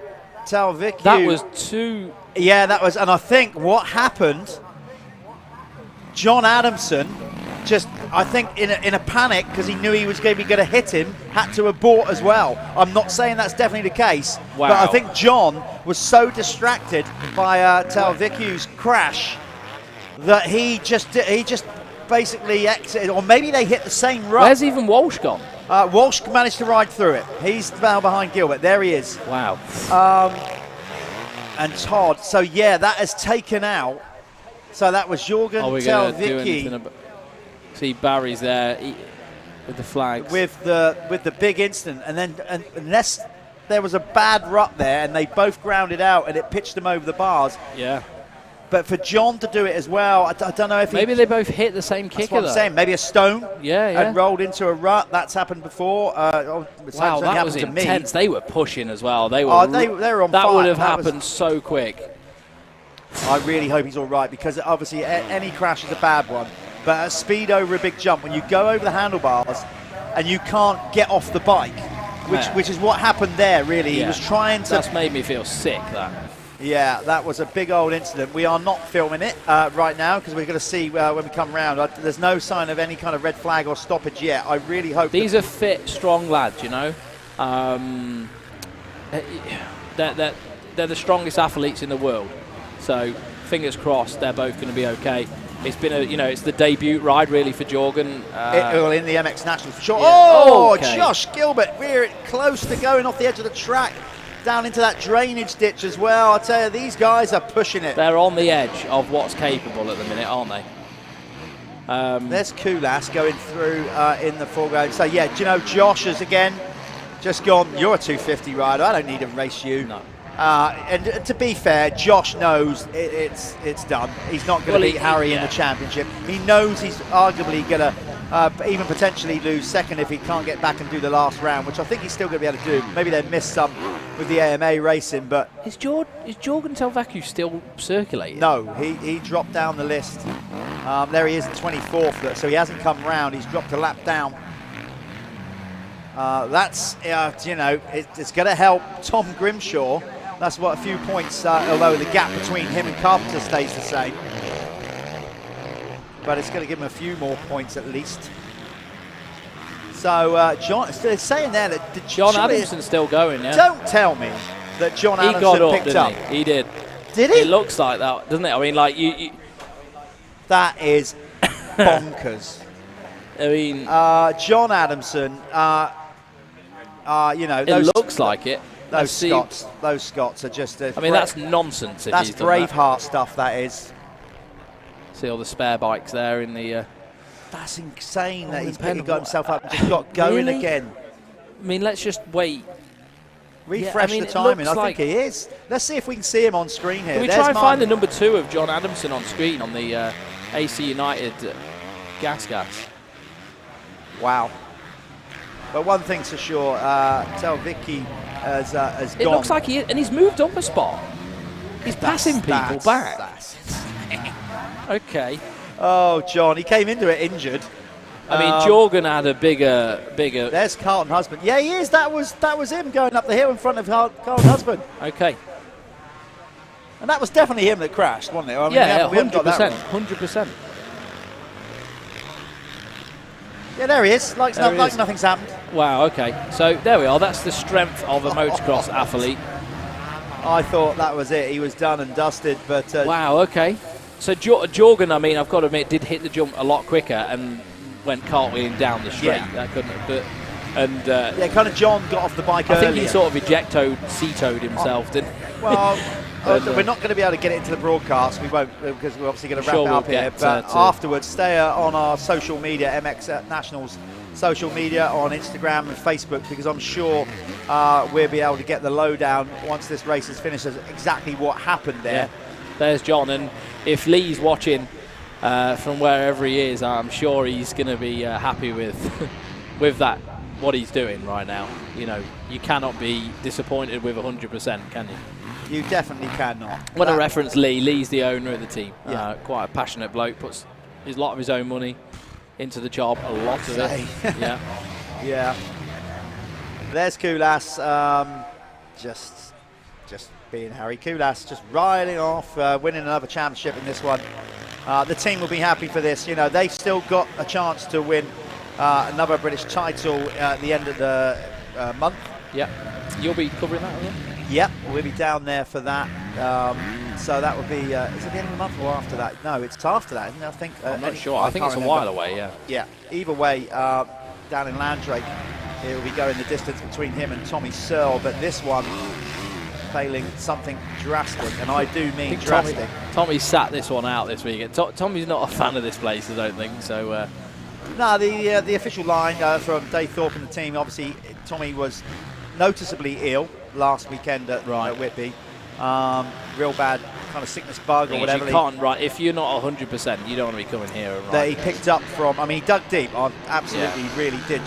Talvicu. That was too. Yeah, that was, and I think what happened. John Adamson just, I think, in a panic because he knew he was going to hit him, had to abort as well. I'm not saying that's definitely the case, but I think John was so distracted by Talvicu's crash that he just basically exited, or maybe they hit the same rut. Where's even Walsh gone? Walsh managed to ride through it. He's now behind Gilbert. There he is. Wow. And Todd. So yeah, that has taken out. So that was Jorgen Talvicu. See Barry's there with the flags. With the big incident, and then unless there was a bad rut there, and they both grounded out, and it pitched them over the bars. Yeah. But for John to do it as well, I don't know if maybe they both hit the same kicker. That's what I'm saying. Maybe a stone. Yeah. And rolled into a rut. That's happened before. Wow, that was intense. They were pushing as well. They were. Oh, they were on fire. That would have happened so quick. I really hope he's all right, because obviously any crash is a bad one. But at speed over a big jump, when you go over the handlebars and you can't get off the bike, which is what happened there, really. Yeah. He was trying to... That's made me feel sick, that. Yeah, that was a big old incident. We are not filming it right now because we're going to see when we come round. There's no sign of any kind of red flag or stoppage yet. I really hope... These are fit, strong lads, you know. They're the strongest athletes in the world. So fingers crossed they're both going to be okay. It's been it's the debut ride really for Jorgen. In the MX Nationals for sure. Yeah. Oh, okay. Josh Gilbert, we're close to going off the edge of the track, down into that drainage ditch as well. I tell you, these guys are pushing it. They're on the edge of what's capable at the minute, aren't they? There's Kulas going through in the foreground. So yeah, do you know, Josh has again just gone, you're a 250 rider, I don't need to race you. No. And to be fair, Josh knows it's done. He's not going to beat Harry in the championship. He knows he's arguably going to even potentially lose second if he can't get back and do the last round, which I think he's still going to be able to do. Maybe they missed some with the AMA racing, but... Is Jorgen Talvicu still circulating? No, he dropped down the list. There he is in 24th, so he hasn't come round. He's dropped a lap down. That's, it's going to help Tom Grimshaw. That's what a few points, although the gap between him and Carpenter stays the same. But it's going to give him a few more points at least. So John, it's saying there that John Adamson's still going, yeah? Don't tell me that John Adamson got up, picked up. He did. Did he? It looks like that, doesn't it? I mean, like you that is bonkers. I mean, John Adamson. It looks like it. Those Scots are just... I mean, that's nonsense. That's Braveheart stuff, that is. See all the spare bikes there in the... That's insane that he's got himself up and just got going again. I mean, let's just wait. Refresh the timing. I think he is. Let's see if we can see him on screen here. Can we try and find the number 2 of John Adamson on screen on the AC United gas? Wow. But one thing's for sure, Talvicu has gone. It looks like and he's moved up a spot. He's passing people back. That's okay. Oh, John, he came into it injured. I mean, Jorgen had a bigger. There's Carlton Husband. Yeah, he is. That was him going up the hill in front of Carlton Husband. Okay. And that was definitely him that crashed, wasn't it? I mean, yeah, we haven't got that right. 100%. Yeah, there he is. Like nothing's happened. Wow, okay. So there we are. That's the strength of a motocross athlete. I thought that was it. He was done and dusted, but... wow, okay. So Jorgen, I mean, I've got to admit, did hit the jump a lot quicker and went cartwheeling down the straight. Yeah. That couldn't have... yeah, kind of John got off the bike earlier. I think he sort of ejectoed himself, didn't he? Well... we're not going to be able to get it into the broadcast. We won't, because we're obviously going to wrap it up here. But afterwards, stay on our social media, MX Nationals social media on Instagram and Facebook, because I'm sure we'll be able to get the lowdown once this race is finished as exactly what happened there. there's John, and if Lee's watching from wherever he is, I'm sure he's going to be happy with with that, what he's doing right now. You know, you cannot be disappointed with 100%, can you? You definitely cannot. When I reference Lee, Lee's the owner of the team. Yeah. Quite a passionate bloke, puts a lot of his own money into the job, a lot of it. Yeah. Yeah. There's Kulas, just being Harry Kulas, just riding off, winning another championship in this one. The team will be happy for this. You know, they've still got a chance to win another British title at the end of the month. Yeah. You'll be covering that again? Yep, we'll be down there for that. So that will be, is it the end of the month or after that? No, it's after that, isn't it? I think. I'm not sure. I think it's a while away, yeah. Yeah, either way, down in Landrake, it will be going the distance between him and Tommy Searle, but this one failing something drastic, and I do mean drastic. Tommy sat this one out this weekend. Tommy's not a fan of this place, I don't think, so... No, the official line from Dave Thorpe and the team, obviously, Tommy was noticeably ill last weekend at Whitby. Real bad kind of sickness bug or whatever. You can't, right, if you're not 100%, you don't want to be coming here. Right. That he picked up from, I mean, he dug deep. I absolutely really did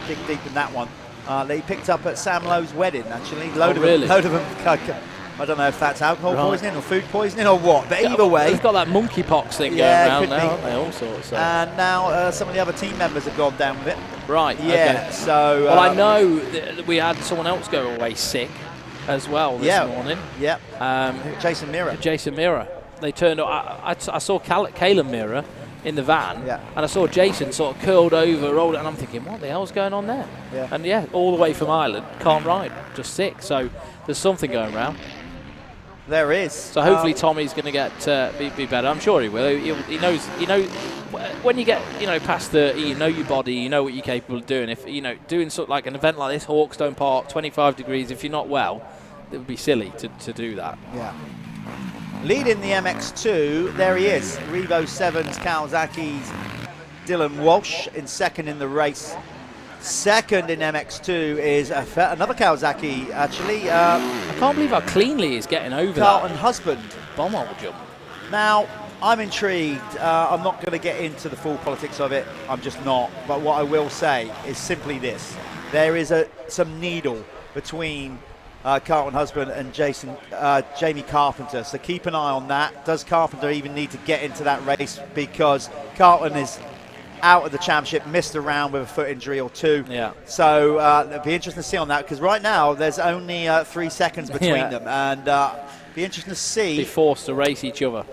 dig deep in that one. That he picked up at Sam Lowe's wedding, actually. Load of them. I don't know if that's alcohol poisoning or food poisoning or what, but either way. They've got that monkeypox thing going around now, haven't they? All sorts. So. And now some of the other team members have gone down with it. Right. Yeah. Okay. So. Well, I know that we had someone else go away sick as well this morning. Yep. Jason Mira. Jason Mira. They turned up. I saw Caleb Mira in the van, and I saw Jason sort of curled over, rolled, and I'm thinking, what the hell's going on there? Yeah. And all the way from Ireland, can't ride, just sick. So there's something going around. There is. So hopefully Tommy's going to get be better. I'm sure he will. He knows. When you get past 30, you know your body. You know what you're capable of doing. If doing sort of like an event like this, Hawkstone Park, 25 degrees. If you're not well, it would be silly to do that. Yeah. Leading the MX2, there he is. Revo 7's Kawasaki's Dylan Walsh in second in the race. Second in MX2 is another Kawasaki, actually. I can't believe how cleanly he's getting over Carlton Husband. Bomb jump. Now, I'm intrigued. I'm not going to get into the full politics of it. I'm just not. But what I will say is simply this. There is some needle between Carlton Husband and Jamie Carpenter. So keep an eye on that. Does Carpenter even need to get into that race? Because Carlton is out of the championship, missed a round with a foot injury or two. Yeah. So it'll be interesting to see on that, because right now there's only 3 seconds between them, and be interesting to see. Be forced to race each other.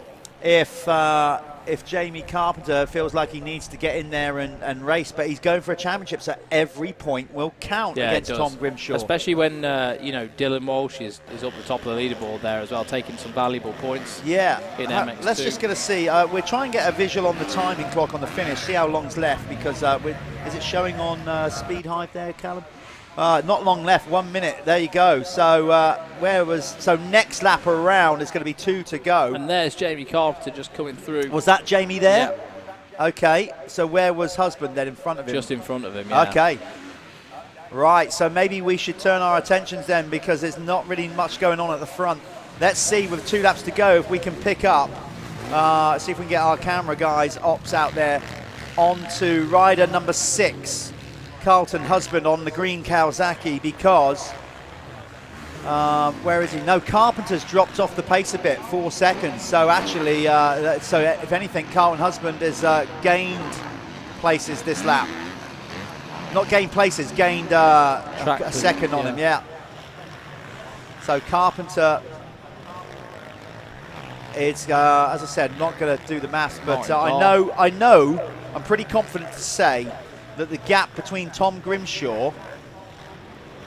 If Jamie Carpenter feels like he needs to get in there and race, but he's going for a championship, so every point will count against Tom Grimshaw. Especially when Dylan Walsh is up the top of the leaderboard there as well, taking some valuable points. Yeah. In MX2. Let's just going to see. We're trying to get a visual on the timing clock on the finish. See how long's left, because is it showing on Speed Hive there, Callum? Not long left, 1 minute. There you go. So next lap around is going to be 2 to go. And there's Jamie Carpenter just coming through. Was that Jamie there? Yeah. Okay. So where was Husband then? In front of him? Just in front of him, yeah. Okay. Right. So maybe we should turn our attentions then, because there's not really much going on at the front. Let's see, with 2 laps to go, if we can pick up. See if we can get our camera guys, ops out there, onto rider number 6. Carlton Husband on the green Kawasaki, because where is he? No, Carpenter's dropped off the pace a bit, 4 seconds. So actually, so if anything, Carlton Husband has gained places this lap. Not gained places, gained a second on him, yeah. So Carpenter is, as I said, not going to do the maths, but I know, I'm pretty confident to say that the gap between Tom Grimshaw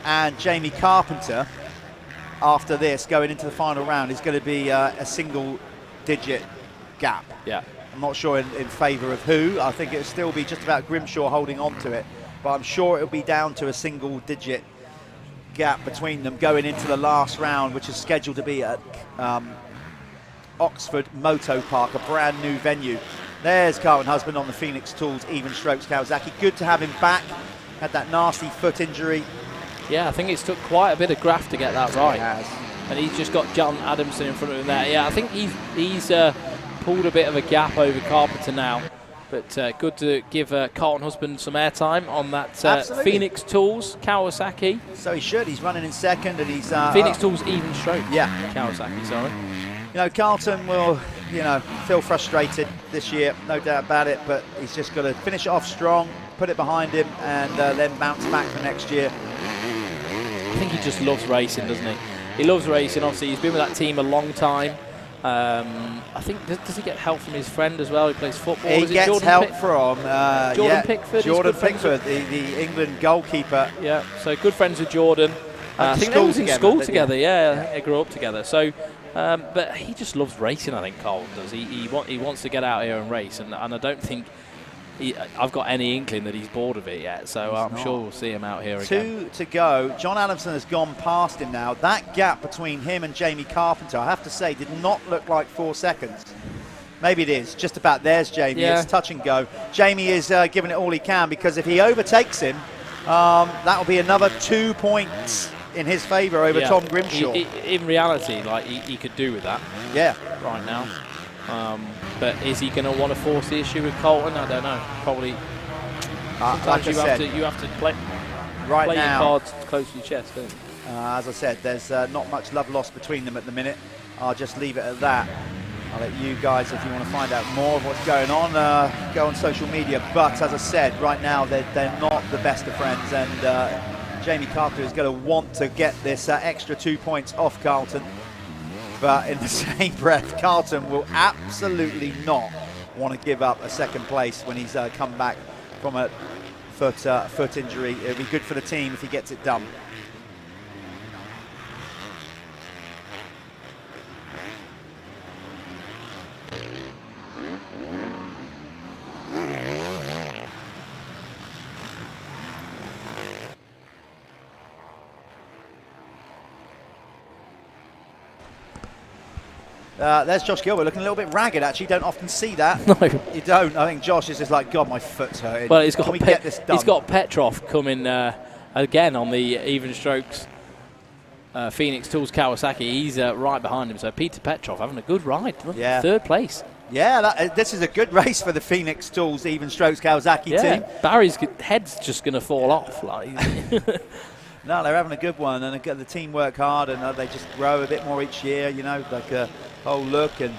and Jamie Carpenter after this, going into the final round, is going to be a single-digit gap. Yeah. I'm not sure in favour of who. I think it'll still be just about Grimshaw holding on to it, but I'm sure it'll be down to a single-digit gap between them going into the last round, which is scheduled to be at Oxford Moto Park, a brand new venue. There's Carlton Husband on the Phoenix Tools Even Strokes Kawasaki. Good to have him back. Had that nasty foot injury. Yeah, I think it's took quite a bit of graft to get that right. It has. and he's just got John Adamson in front of him there. Yeah, I think he's pulled a bit of a gap over Carpenter now. But good to give Carlton Husband some airtime on that Phoenix Tools Kawasaki. So he should. He's running in second, and he's Phoenix Tools even stroke. Yeah, Kawasaki. Sorry. You know, Carlton will, feel frustrated this year, no doubt about it. But he's just got to finish it off strong, put it behind him, and then bounce back for next year. I think he just loves racing, doesn't he? He loves racing. Obviously, he's been with that team a long time. I think, does he get help from his friend as well? He plays football. He gets Jordan help from Jordan Pickford. Jordan Pickford, the England goalkeeper. Yeah, so good friends with Jordan. I think they was in school together. Yeah, I think they grew up together. So, but he just loves racing. I think Carlton does. He wants to get out here and race, and I don't think I've got any inkling that he's bored of it yet. So I'm sure we'll see him out here again. 2 to go. John Adamson has gone past him now. That gap between him and Jamie Carpenter, I have to say, did not look like 4 seconds. Maybe it is. Just about there's Jamie. Yeah. It's touch and go. Jamie is giving it all he can, because if he overtakes him, that will be another 2 points in his favour over Tom Grimshaw. In reality, like he could do with that. Yeah. Right now. But is he going to want to force the issue with Colton? I don't know. Probably. Like you have to play right play now, your cards close to your chest, don't you? As I said, there's not much love lost between them at the minute. I'll just leave it at that. I'll let you guys, if you want to find out more of what's going on, go on social media. But as I said, right now they're not the best of friends, and Jamie Carpenter is going to want to get this extra 2 points off Carlton. But in the same breath, Carlton will absolutely not want to give up a second place when he's come back from a foot injury. It'll be good for the team if he gets it done. There's Josh Gilbert looking a little bit ragged, actually. Don't often see that. No. You don't. I think Josh is just like, God, my foot's hurting. Well, he's got Can we get this done? He's got Petrov coming again on the even strokes Phoenix Tools Kawasaki. He's right behind him. So Peter Petrov having a good ride. Yeah. 3rd place. Yeah, this is a good race for the Phoenix Tools even strokes Kawasaki team. Barry's head's just going to fall off. Like. No, they're having a good one, and the team work hard, and they just grow a bit more each year, like a whole look and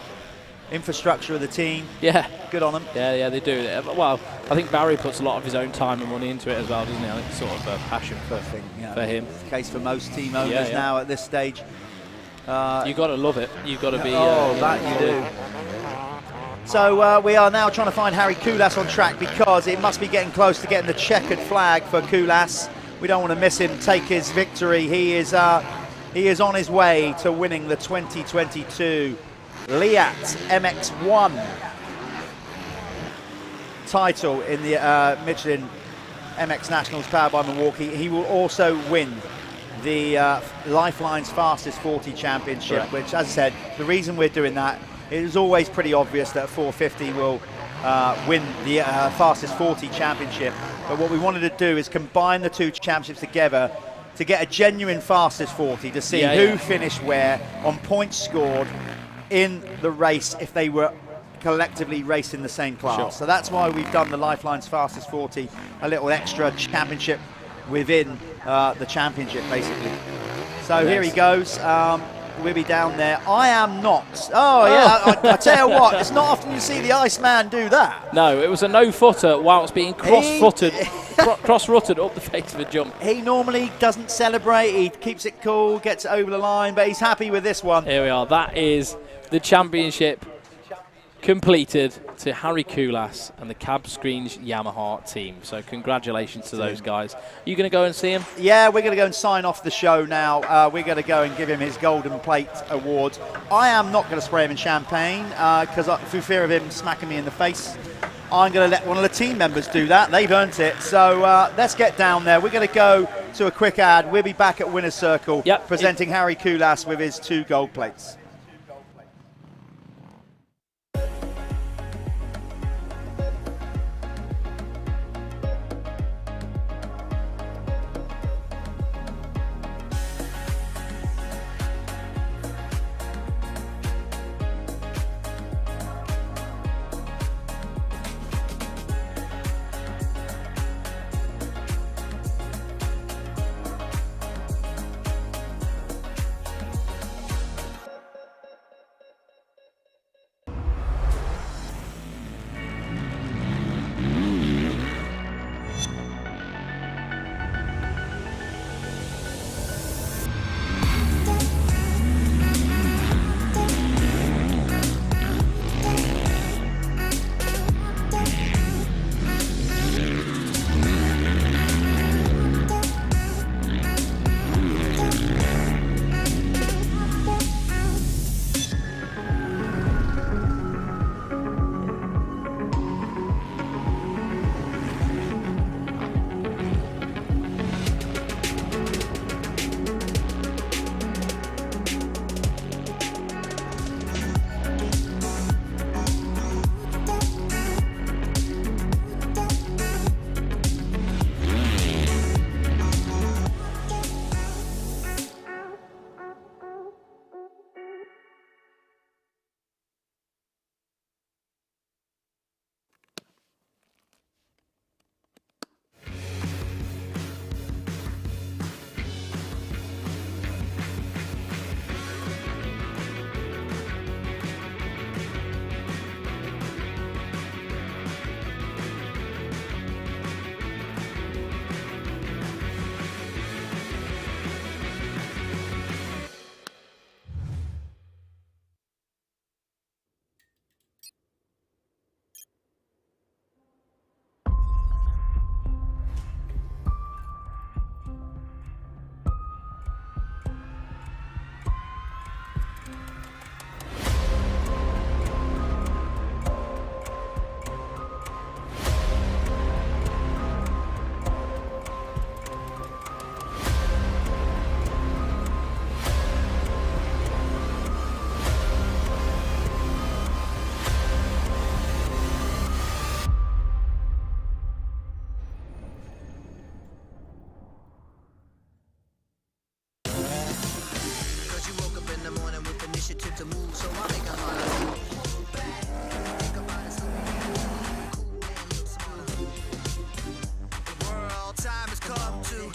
infrastructure of the team. Yeah. Good on them. Yeah, they do. Well, I think Barry puts a lot of his own time and money into it as well, doesn't he? I think it's sort of a passion for him. It's the case for most team owners now at this stage. You've got to love it. You've got to be... that you do. So we are now trying to find Harry Koulas on track, because it must be getting close to getting the checkered flag for Koulas. We don't want to miss him take his victory. He is on his way to winning the 2022 Liat MX1 title in the Michelin MX Nationals powered by Milwaukee. He will also win the Lifeline's Fastest 40 Championship, which, as I said, the reason we're doing that, it is always pretty obvious that 450 will win the Fastest 40 Championship. But what we wanted to do is combine the 2 championships together to get a genuine Fastest 40, to see who finished where on points scored in the race if they were collectively racing the same class. Sure. So that's why we've done the Lifeline's Fastest 40, a little extra championship within the championship, basically. So here he goes. We'll be down there. I am not. I tell you what, it's not often you see the Iceman do that. No, it was a no-footer whilst being cross-footed up the face of a jump. He normally doesn't celebrate. He keeps it cool, gets it over the line, but he's happy with this one. Here we are. That is the championship completed to Harry Koulas and the Cab Screens Yamaha team. So congratulations to those guys. Are you going to go and see him? Yeah, we're going to go and sign off the show now. We're going to go and give him his Golden Plate Award. I am not going to spray him in champagne because through fear of him smacking me in the face, I'm going to let one of the team members do that. They've earned it. So let's get down there. We're going to go to a quick ad. We'll be back at Winner's Circle presenting Harry Koulas with his 2 gold plates. so I make it harder. Think about it slowly, cool and look smarter. The world time has come to.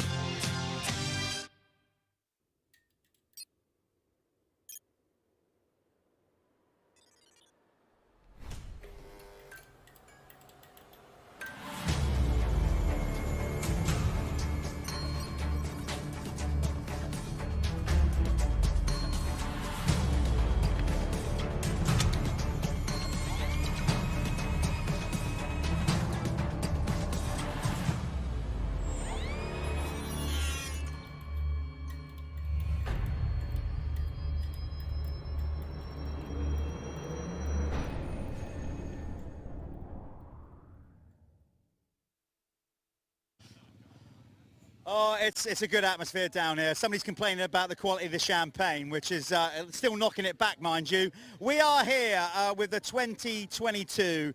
Oh, it's a good atmosphere down here. Somebody's complaining about the quality of the champagne, which is still knocking it back, mind you. We are here with the 2022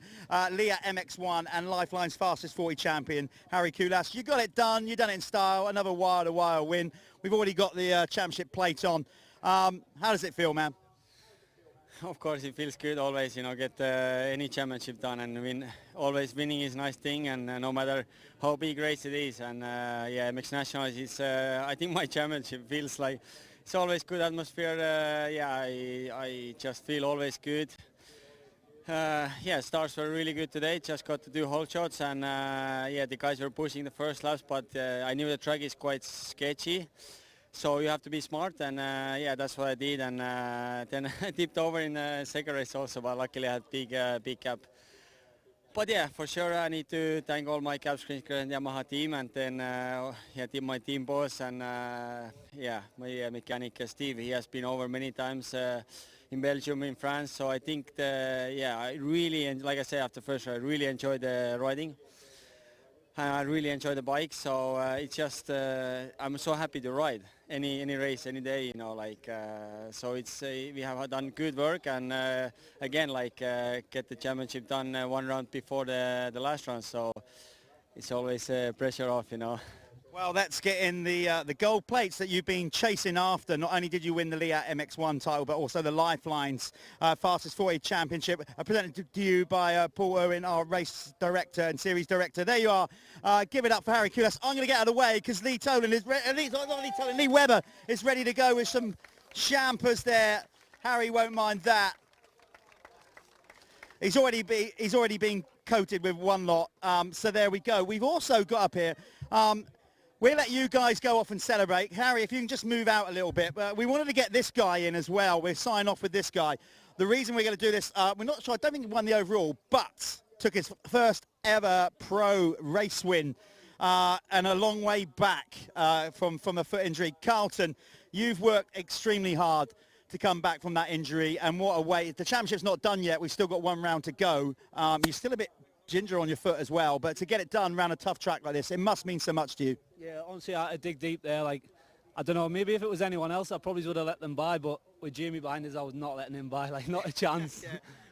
Leah MX1 and Lifeline's fastest 40 champion, Harry Cusses. You got it done. You done it in style. Another wire-to-wire win. We've already got the championship plate on. How does it feel, man? Of course, it feels good always, you know, get any championship done and win. Always winning is a nice thing, and no matter how big race it is. And yeah, MX Nationals is, I think my championship feels like it's always good atmosphere. Yeah, I just feel always good. Yeah, starts were really good today. Just got to do hole shots, and yeah, the guys were pushing the first laps, but I knew the track is quite sketchy. So you have to be smart, and yeah, that's what I did. And then I tipped over in the second race also, but luckily I had big gap. But yeah, for sure I need to thank all my Cab Screen and Yamaha team, and then yeah, my team boss, and yeah, my mechanic Steve. He has been over many times in Belgium, in France. So I think yeah, I really, and like I said after first, I really enjoyed the riding. I really enjoy the bike, so it's just I'm so happy to ride any race, any day, you know, like so it's we have done good work, and again, like get the championship done one round before the last round, so it's always pressure off, you know. Well, let's get in the gold plates that you've been chasing after. Not only did you win the Leah MX1 title, but also the Lifeline's fastest 40 championship, presented to you by Paul Owen, our race director and series director. There you are. Give it up for Harry Cusses. I'm going to get out of the way because Lee Tolan is Lee Webber is ready to go with some champers there. Harry won't mind that. He's already been coated with one lot. So there we go. We've also got up here. We'll let you guys go off and celebrate. Harry, if you can just move out a little bit. We wanted to get this guy in as well. We'll sign off with this guy. The reason we're going to do this, we're not sure, I don't think he won the overall, but took his first ever pro race win and a long way back from a foot injury. Carlton, you've worked extremely hard to come back from that injury, and what a way. The championship's not done yet. We've still got one round to go. You're still a bit ginger on your foot as well, but to get it done around a tough track like this, it must mean so much to you. Yeah, honestly, I had to dig deep there. Like, I don't know, maybe if it was anyone else, I probably would have let them by, but with Jamie behind us, I was not letting him by, like, not a chance.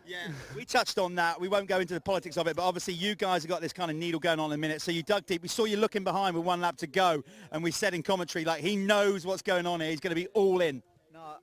Yeah, we touched on that. We won't go into the politics of it, but obviously you guys have got this kind of needle going on in a minute, so you dug deep. We saw you looking behind with one lap to go, and we said in commentary, like, he knows what's going on here. He's going to be all in. No,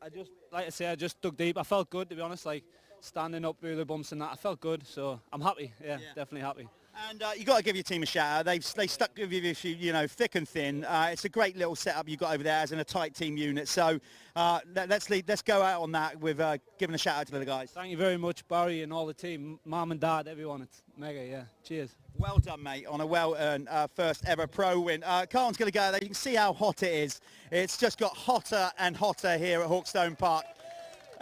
like I say, I just dug deep. I felt good, to be honest, like, standing up through the bumps and that. I felt good, so I'm happy. Yeah. Definitely happy. And you got to give your team a shout out. They stuck with you, you know, thick and thin. It's a great little setup you got over there as in a tight team unit. So let's go out on that with giving a shout out to the guys. Thank you very much, Barry and all the team, mum and dad, everyone. It's mega, yeah. Cheers. Well done, mate, on a well-earned first ever pro win. Carlton's going to go there. You can see how hot it is. It's just got hotter and hotter here at Hawkstone Park.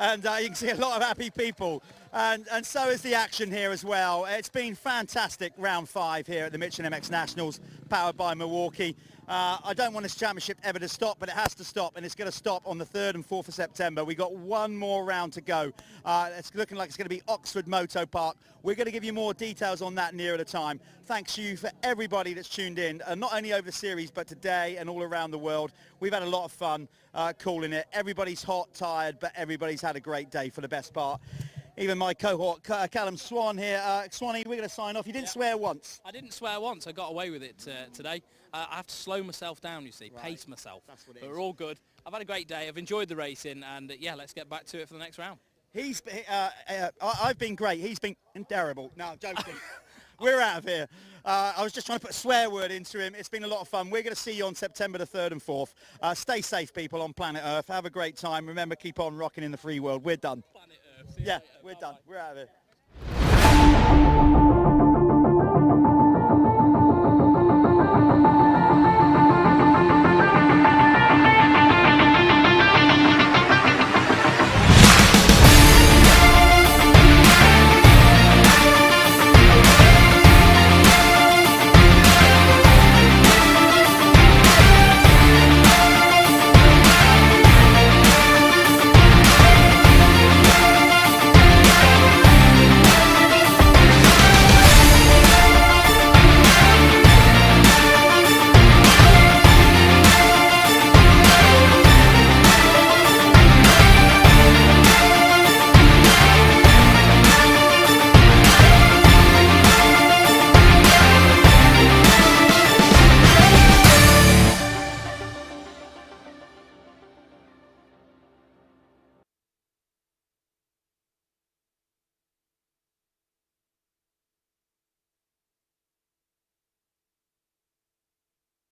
And you can see a lot of happy people. And so is the action here as well. It's been fantastic round 5 here at the Michelin MX Nationals, powered by Milwaukee. I don't want this championship ever to stop, but it has to stop, and it's going to stop on the 3rd and 4th of September. We've got one more round to go. It's looking like it's going to be Oxford Moto Park. We're going to give you more details on that nearer the time. Thanks to you for everybody that's tuned in, not only over the series, but today and all around the world. We've had a lot of fun calling it. Everybody's hot, tired, but everybody's had a great day for the best part. Even my cohort, Callum Swan here. Swanee, we're going to sign off. You didn't swear once. I didn't swear once. I got away with it today. I have to slow myself down, you see, pace myself. That's what it but is. we're all good. I've had a great day. I've enjoyed the racing, and yeah, let's get back to it for the next round. I've been great. He's been terrible. No, I'm joking. We're out of here. I was just trying to put a swear word into him. It's been a lot of fun. We're going to see you on September the 3rd and 4th. Stay safe, people, on planet Earth. Have a great time. Remember, keep on rocking in the free world. We're done. Planet Earth. Yeah, we're done. We're out of here.